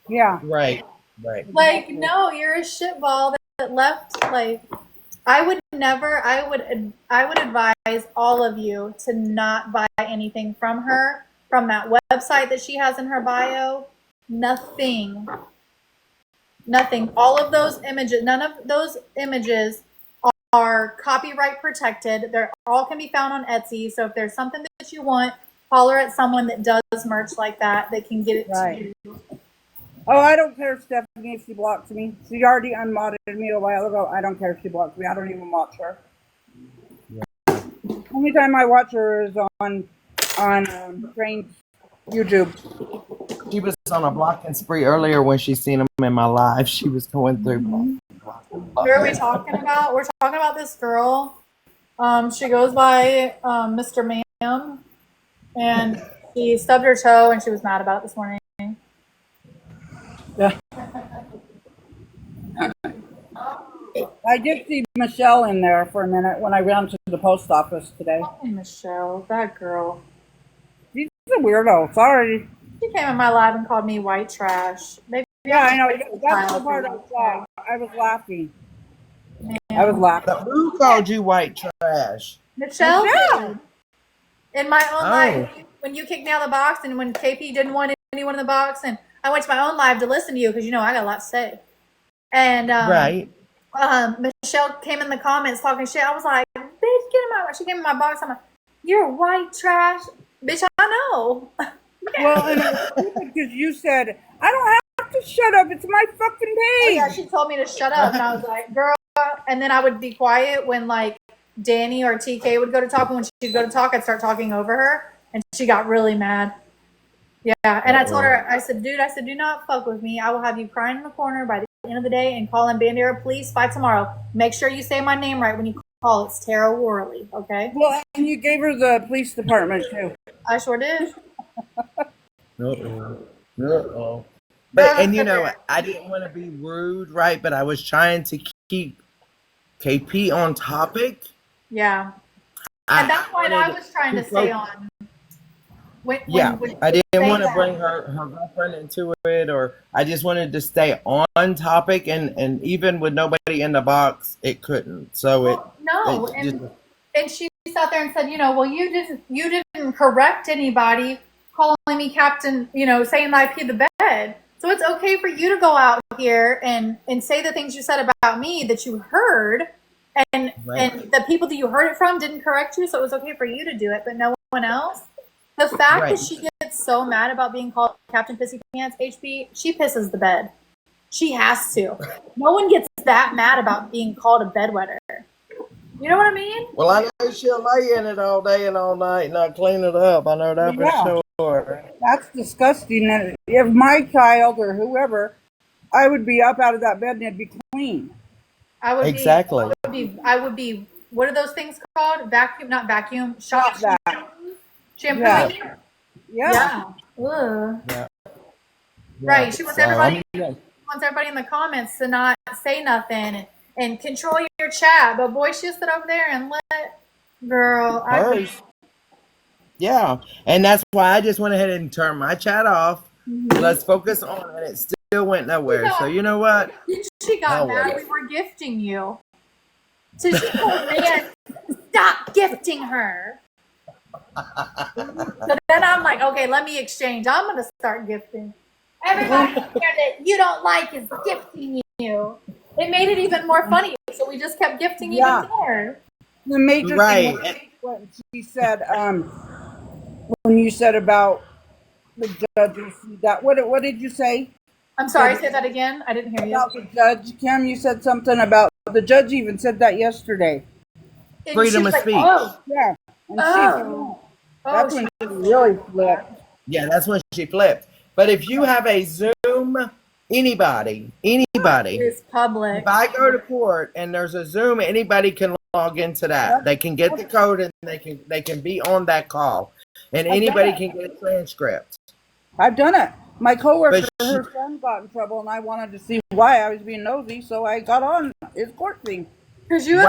Yeah. Right. Like, no, you're a shitball that left. Like, I would advise all of you to not buy anything from her, from that website that she has in her bio. Nothing. All of those images, none of those images are copyright protected. They're all can be found on Etsy. So if there's something that you want, holler at someone that does merch like that can get it to you. Oh, I don't care, Stephanie, if she blocks me. She already unmodded me a while ago. I don't care if she blocks me. I don't even watch her. Only time I watch her is on Train's YouTube. She was on a blocking spree earlier when she seen him in my live. She was going through. Who are we talking about? We're talking about this girl. She goes by Mr. Ma'am, and she stubbed her toe, and she was mad about it this morning. Yeah. I did see Michelle in there for a minute when I ran to the post office today. Oh, Michelle, that girl. She's a weirdo. Sorry. She came in my live and called me white trash. Maybe I know. That's the part I saw. I was laughing. I was laughing. Who called you white trash? Michelle did. In my own live, when you kicked me out of the box and when KP didn't want anyone in the box, and I went to my own live to listen to you because, I got a lot to say. And Michelle came in the comments talking shit. I was like, bitch, get in my box. She came in my box. I'm like, you're white trash. Bitch, I know. Well, and it was stupid because you said, I don't have to shut up. It's my fucking Oh page. yeah, she told me to shut up, and I was like, "Girl," and then I would be quiet when like Danny or TK would go to talk. And when she'd go to talk, I'd start talking over her, and she got really mad. Yeah, and I told her, I said, "Dude, do not fuck with me. I will have you crying in the corner by the end of the day and calling Bandera Police by tomorrow. Make sure you say my name right when you call. It's Tara Worley, okay?" Well, and you gave her the police department too. I sure did. Uh-oh. But, and you know, I didn't want to be rude, right? But I was trying to keep KP on topic. Yeah, and that's why I was trying to stay on. When I didn't say want to that. bring her girlfriend into it, or I just wanted to stay on topic, and even with nobody in the box, it couldn't. So No, it just, and she sat there and said, well, you didn't correct anybody calling me captain, saying that I peed the bed. So it's okay for you to go out here and say the things you said about me that you heard, and the people that you heard it from didn't correct you, so it was okay for you to do it, but no one else. The fact that she gets so mad about being called Captain Pissy Pants, HB, she pisses the bed. She has to. No one gets that mad about being called a bedwetter. You know what I mean? Well, I know she'll lay in it all day and all night and not clean it up. I know that for sure. That's disgusting. And if my child or whoever, I would be up out of that bed and it'd be clean. I would Exactly. I would be. What are those things called? Vacuum, not vacuum. Shop shampoo. Yeah. Yeah. Ugh. Yeah. Right. She wants everybody. I mean, Wants everybody in the comments to not say nothing and control your chat. But boy, she sit over there and let girl. yeah, and that's why I just went ahead and turned my chat off. Let's focus on it. It still went nowhere. So you know what? She got mad. We were gifting you. So she told me, stop gifting her. So then I'm like, okay, let me exchange. I'm going to start gifting. Everybody here that you don't like is gifting you. It made it even more funny. So we just kept gifting even more. The major thing was what she said, when you said about the judges, that what did you say? I'm sorry, say that again. I didn't hear you. About the judge, Kim, you said something about the judge even said that yesterday. And Freedom of like, speech. Oh. Yeah. And That's when she really flipped. Yeah, that's when she flipped. But if you have a Zoom, anybody, it's public. If I go to court and there's a Zoom, anybody can log into that. They can get the code and they can be on that call, and anybody can get a transcript. I've done it. My coworker, her son got in trouble, and I wanted to see why. I was being nosy, so I got on his court thing. Could you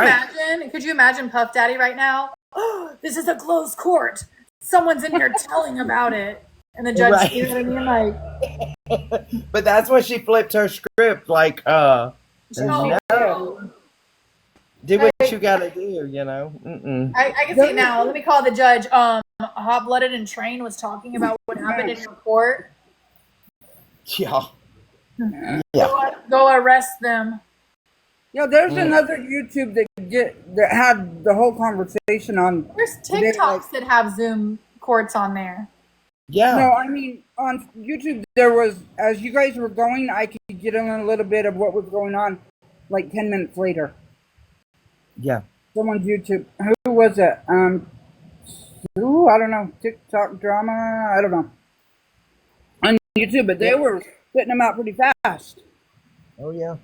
imagine Puff Daddy right now? Oh, this is a closed court. Someone's in here telling about it. And the judge, you know what I mean? Like, but that's when she flipped her script. Like, no, do what you gotta do. You know. I can see it now. Let me call the judge. Hot Blooded and Train was talking about what happened in your court. Yeah. Go arrest them. Yeah, there's another YouTube that had the whole conversation on. There's TikToks that have Zoom courts on there. Yeah. No, I mean on YouTube there was, as you guys were going, I could get in a little bit of what was going on, like 10 minutes later. Yeah. Someone's YouTube. Who was it? I don't know. TikTok drama. I don't know. On YouTube, but they were spitting them out pretty fast. Oh yeah.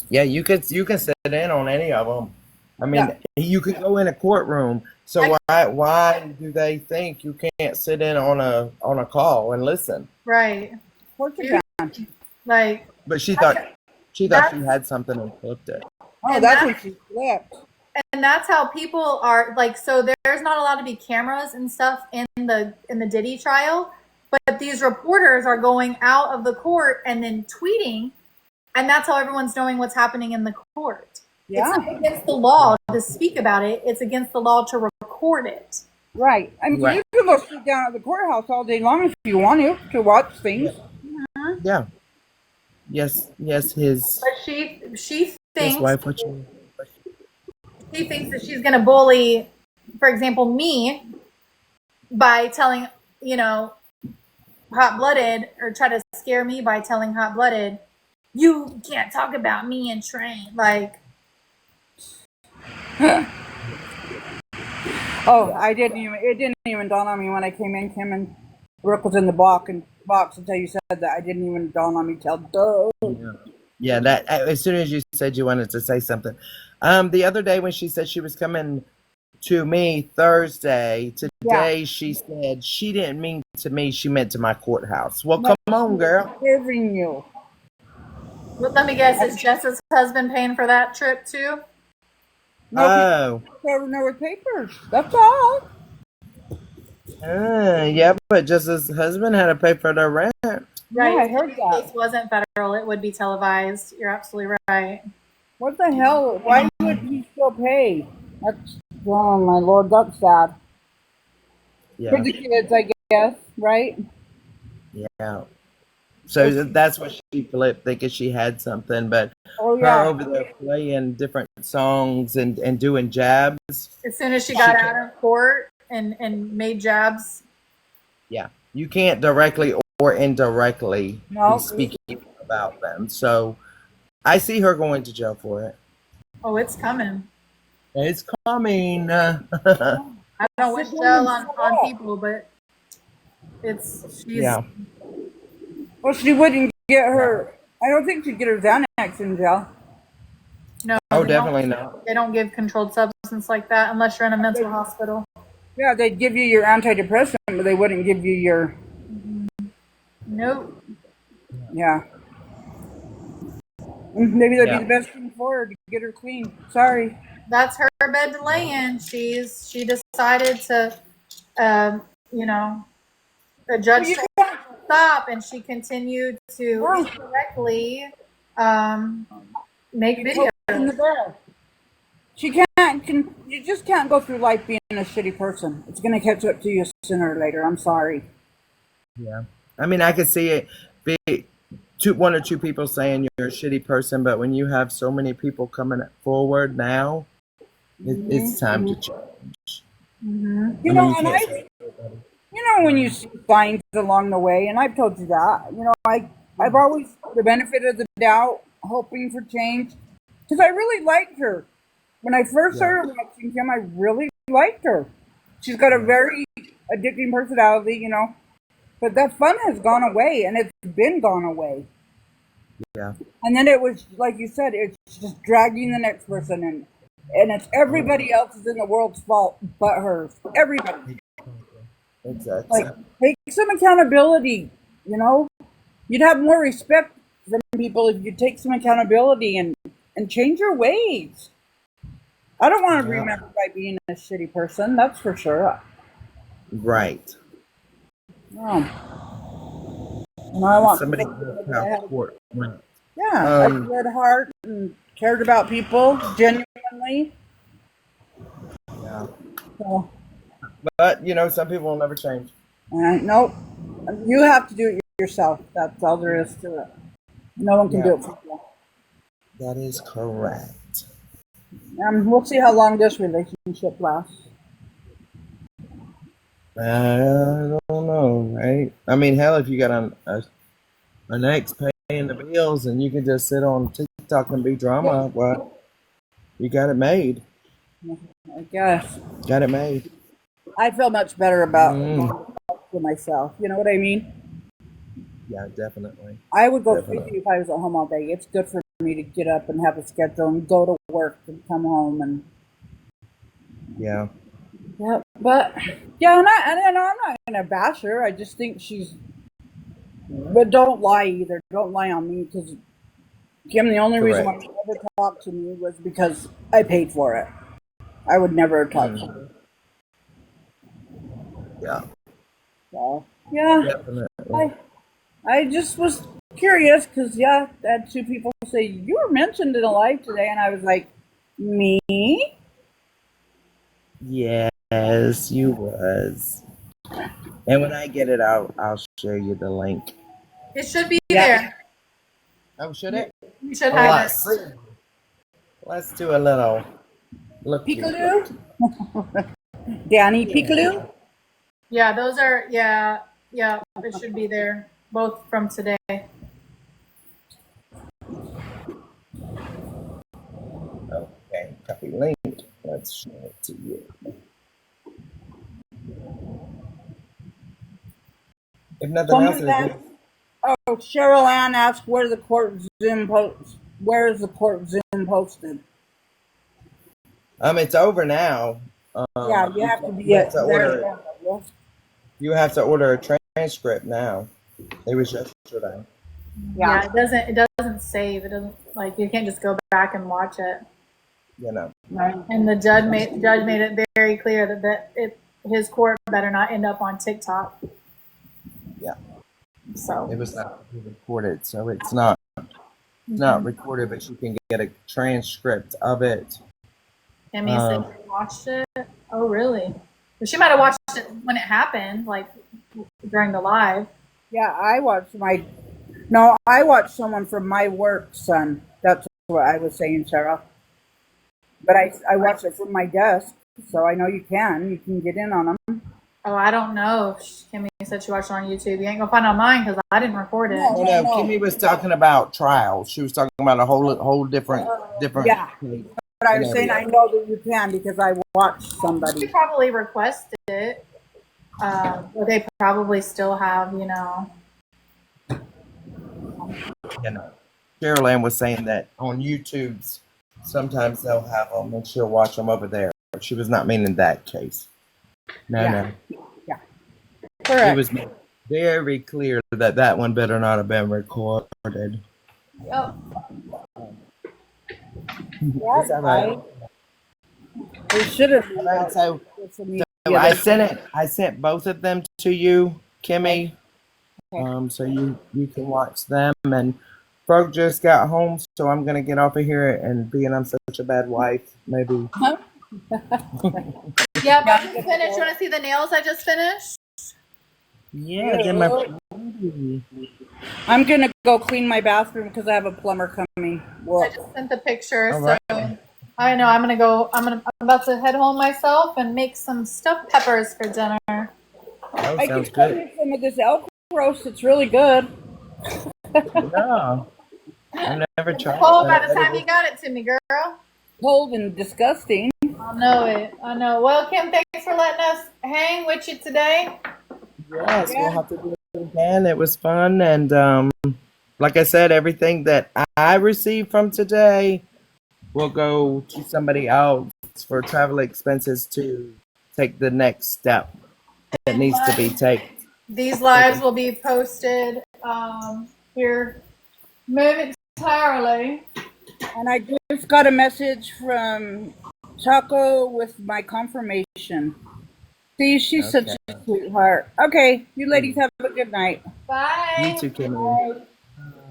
Yeah, you can sit in on any of them. I mean, you could go in a courtroom. So why do they think you can't sit in on a call and listen? Right. Of course you can. Like. But she thought she had something and flipped it. Oh, that's when she flipped. And that's how people are like. So there's not allowed to be cameras and stuff in the Diddy trial, but these reporters are going out of the court and then tweeting, and that's how everyone's knowing what's happening in the court. Yeah. It's not against the law to speak about it. It's against the law to record it. Right. I mean, you can go sit down at the courthouse all day long if you want to watch things. Mm-hmm. Yeah. Yes. His. But she thinks his wife. She thinks that she's going to bully, for example, me by telling you know, Hot Blooded, or try to scare me by telling Hot Blooded, you can't talk about me and Train. Like, Oh, I didn't even. It didn't even dawn on me when I came in. Kim and Brooke was in the box until you said that. I didn't even dawn on me till duh. Yeah, that as soon as you said you wanted to say something. The other day when she said she was coming to me Thursday, today she said she didn't mean to me, she meant to my courthouse. Well, come on, girl. Giving you. well, let me guess, is Jess's husband paying for that trip too? Oh. Over there with papers. That's all. Yeah, but just his husband had to pay for the rent. Right. Yeah, I heard If that. the case wasn't federal, it would be televised. You're absolutely right. What the hell? Why would he still pay? That's, oh my lord, that's sad. Yeah. For the kids, I guess, right? Yeah. So that's what she flipped, thinking she had something, but Oh, her yeah. over there playing different songs and doing jabs. As soon as she got out of court and made jabs. Yeah. You can't directly or indirectly No. be speaking about them. So I see her going to jail for it. Oh, it's coming. It's coming. I don't wish jail on people, but she's. Yeah. Well, she wouldn't get her. I don't think she'd get her Xanax in jail. No. Oh, they definitely don't, not. They don't give controlled substance like that unless you're in a mental hospital. Yeah, they'd give you your antidepressant, but they wouldn't give you your. Nope. Yeah. Maybe that'd Yeah. be the best thing for her to get her clean. Sorry. That's her bed to lay in. She decided to, you know, the judge told her to stop, and she continued to incorrectly make videos. In the bed. She you just can't go through life being a shitty person. It's gonna catch up to you sooner or later. I'm sorry. Yeah. I mean, I could see it be one or two people saying you're a shitty person, but when you have so many people coming forward now, it's time to change. Mm-hmm. You know, When you see signs along the way, and I've told you that, I've always the benefit of the doubt, hoping for change, because I really liked her. When I first started watching Kim, I really liked her. She's got a very addicting personality, but that fun has gone away, and it's been gone away. Yeah. And then it was, like you said, it's just dragging the next person in. And it's everybody else's in the world's fault but hers. Everybody. Exactly. Like, take some accountability, You'd have more respect from people if you take some accountability and change your ways. I don't want to be remembered by being a shitty person, that's for sure. Right. And I want somebody court went. Yeah, I had a heart and cared about people genuinely. Yeah. So, but some people will never change. Nope. You have to do it yourself. That's all there is to it. No one can do it for you. That is correct. We'll see how long this relationship lasts. I don't know, right? I mean, hell, if you got an ex paying the bills and you can just sit on TikTok and be drama, well, you got it made. I guess. Got it made. I feel much better about for myself. You know what I mean? Yeah, definitely. I would go crazy if I was at home all day. It's good for me to get up and have a schedule and go to work and come home and. Yeah. Yeah, but yeah, and I'm not gonna bash her. I just think she's. But don't lie either. Don't lie on me, because Kim, the only reason why she ever talked to me was because I paid for it. I would never have talked to her. Yeah. So yeah, definitely. I just was curious because I had two people say you were mentioned in a live today, and I was like, me? Yes, you was. And when I get it out, I'll share you the link. It should be there. Oh, should it? You should have it. Let's do a little look. Peekaloo? Danny Peekaloo? Yeah, those are, yeah, yeah, it should be there, both from today. Okay, copy link. Let's show it to you. If nothing else, Someone asked, Cheryl Ann asked where the court Zoom post. Where is the court Zoom posted? it's over now. Yeah, you have to be you have to there. order. You have to order a transcript now. It was yesterday. Yeah, it doesn't save. It doesn't, like, you can't just go back and watch it. You know. And the judge made it very clear that his court better not end up on TikTok. Yeah. So it was not recorded, so it's not recorded, but you can get a transcript of it. Emmy said she watched it. Oh, really? But she might have watched it when it happened, like during the live. Yeah, I watched someone from my work, son. That's what I was saying, Sarah. But I watched it from my desk, so I know you can get in on them. Oh, I don't know. Kimmy said she watched it on YouTube. You ain't gonna find it on mine because I didn't record it. No, Kimmy was talking about trials. She was talking about a whole different. Yeah. But I was saying I know that you can because I watched somebody. She probably requested it. But they probably still have, You know, Cheryl Ann was saying that on YouTube's sometimes they'll have them and she'll watch them over there. She was not meaning that case. No. Yeah. Correct. It was very clear that one better not have been recorded. Yep. Is that right? It should have. So I sent both of them to you, Kimmy. So you can watch them. And Frog just got home, so I'm gonna get off of here. And being I'm such a bad wife, maybe. Yeah, but I just finished. You want to see the nails I just finished? Yeah, then my. I'm gonna go clean my bathroom because I have a plumber coming. I just sent the picture, All so right. I know I'm about to head home myself and make some stuffed peppers for dinner. Oh, I sounds just got good. some of this elk roast. It's really good. Yeah. I've never tried. Cold by the time you got it to me, girl. Cold and disgusting. I know it. I know. Well, Kim, thanks for letting us hang with you today. Yes, we'll have to do it again. It was fun, and like I said, everything that I received from today will go to somebody else for travel expenses to take the next step that needs to be taken. These lives will be posted here momentarily. And I just got a message from Choco with my confirmation. See, she's such a sweetheart. Okay, you ladies have a good night. Bye. You too, Kimmy.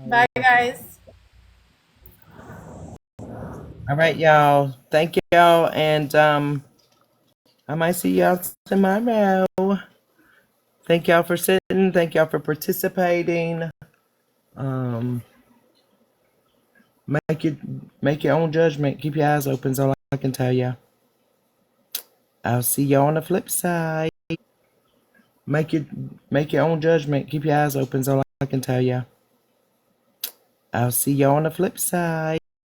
Bye, guys. All right, y'all. Thank y'all, and I might see y'all tomorrow. Thank y'all for sitting. Thank y'all for participating. Make your own judgment. Keep your eyes open. Is all I can tell you. I'll see y'all on the flip side. Make your own judgment. Keep your eyes open. Is all I can tell you. I'll see y'all on the flip side.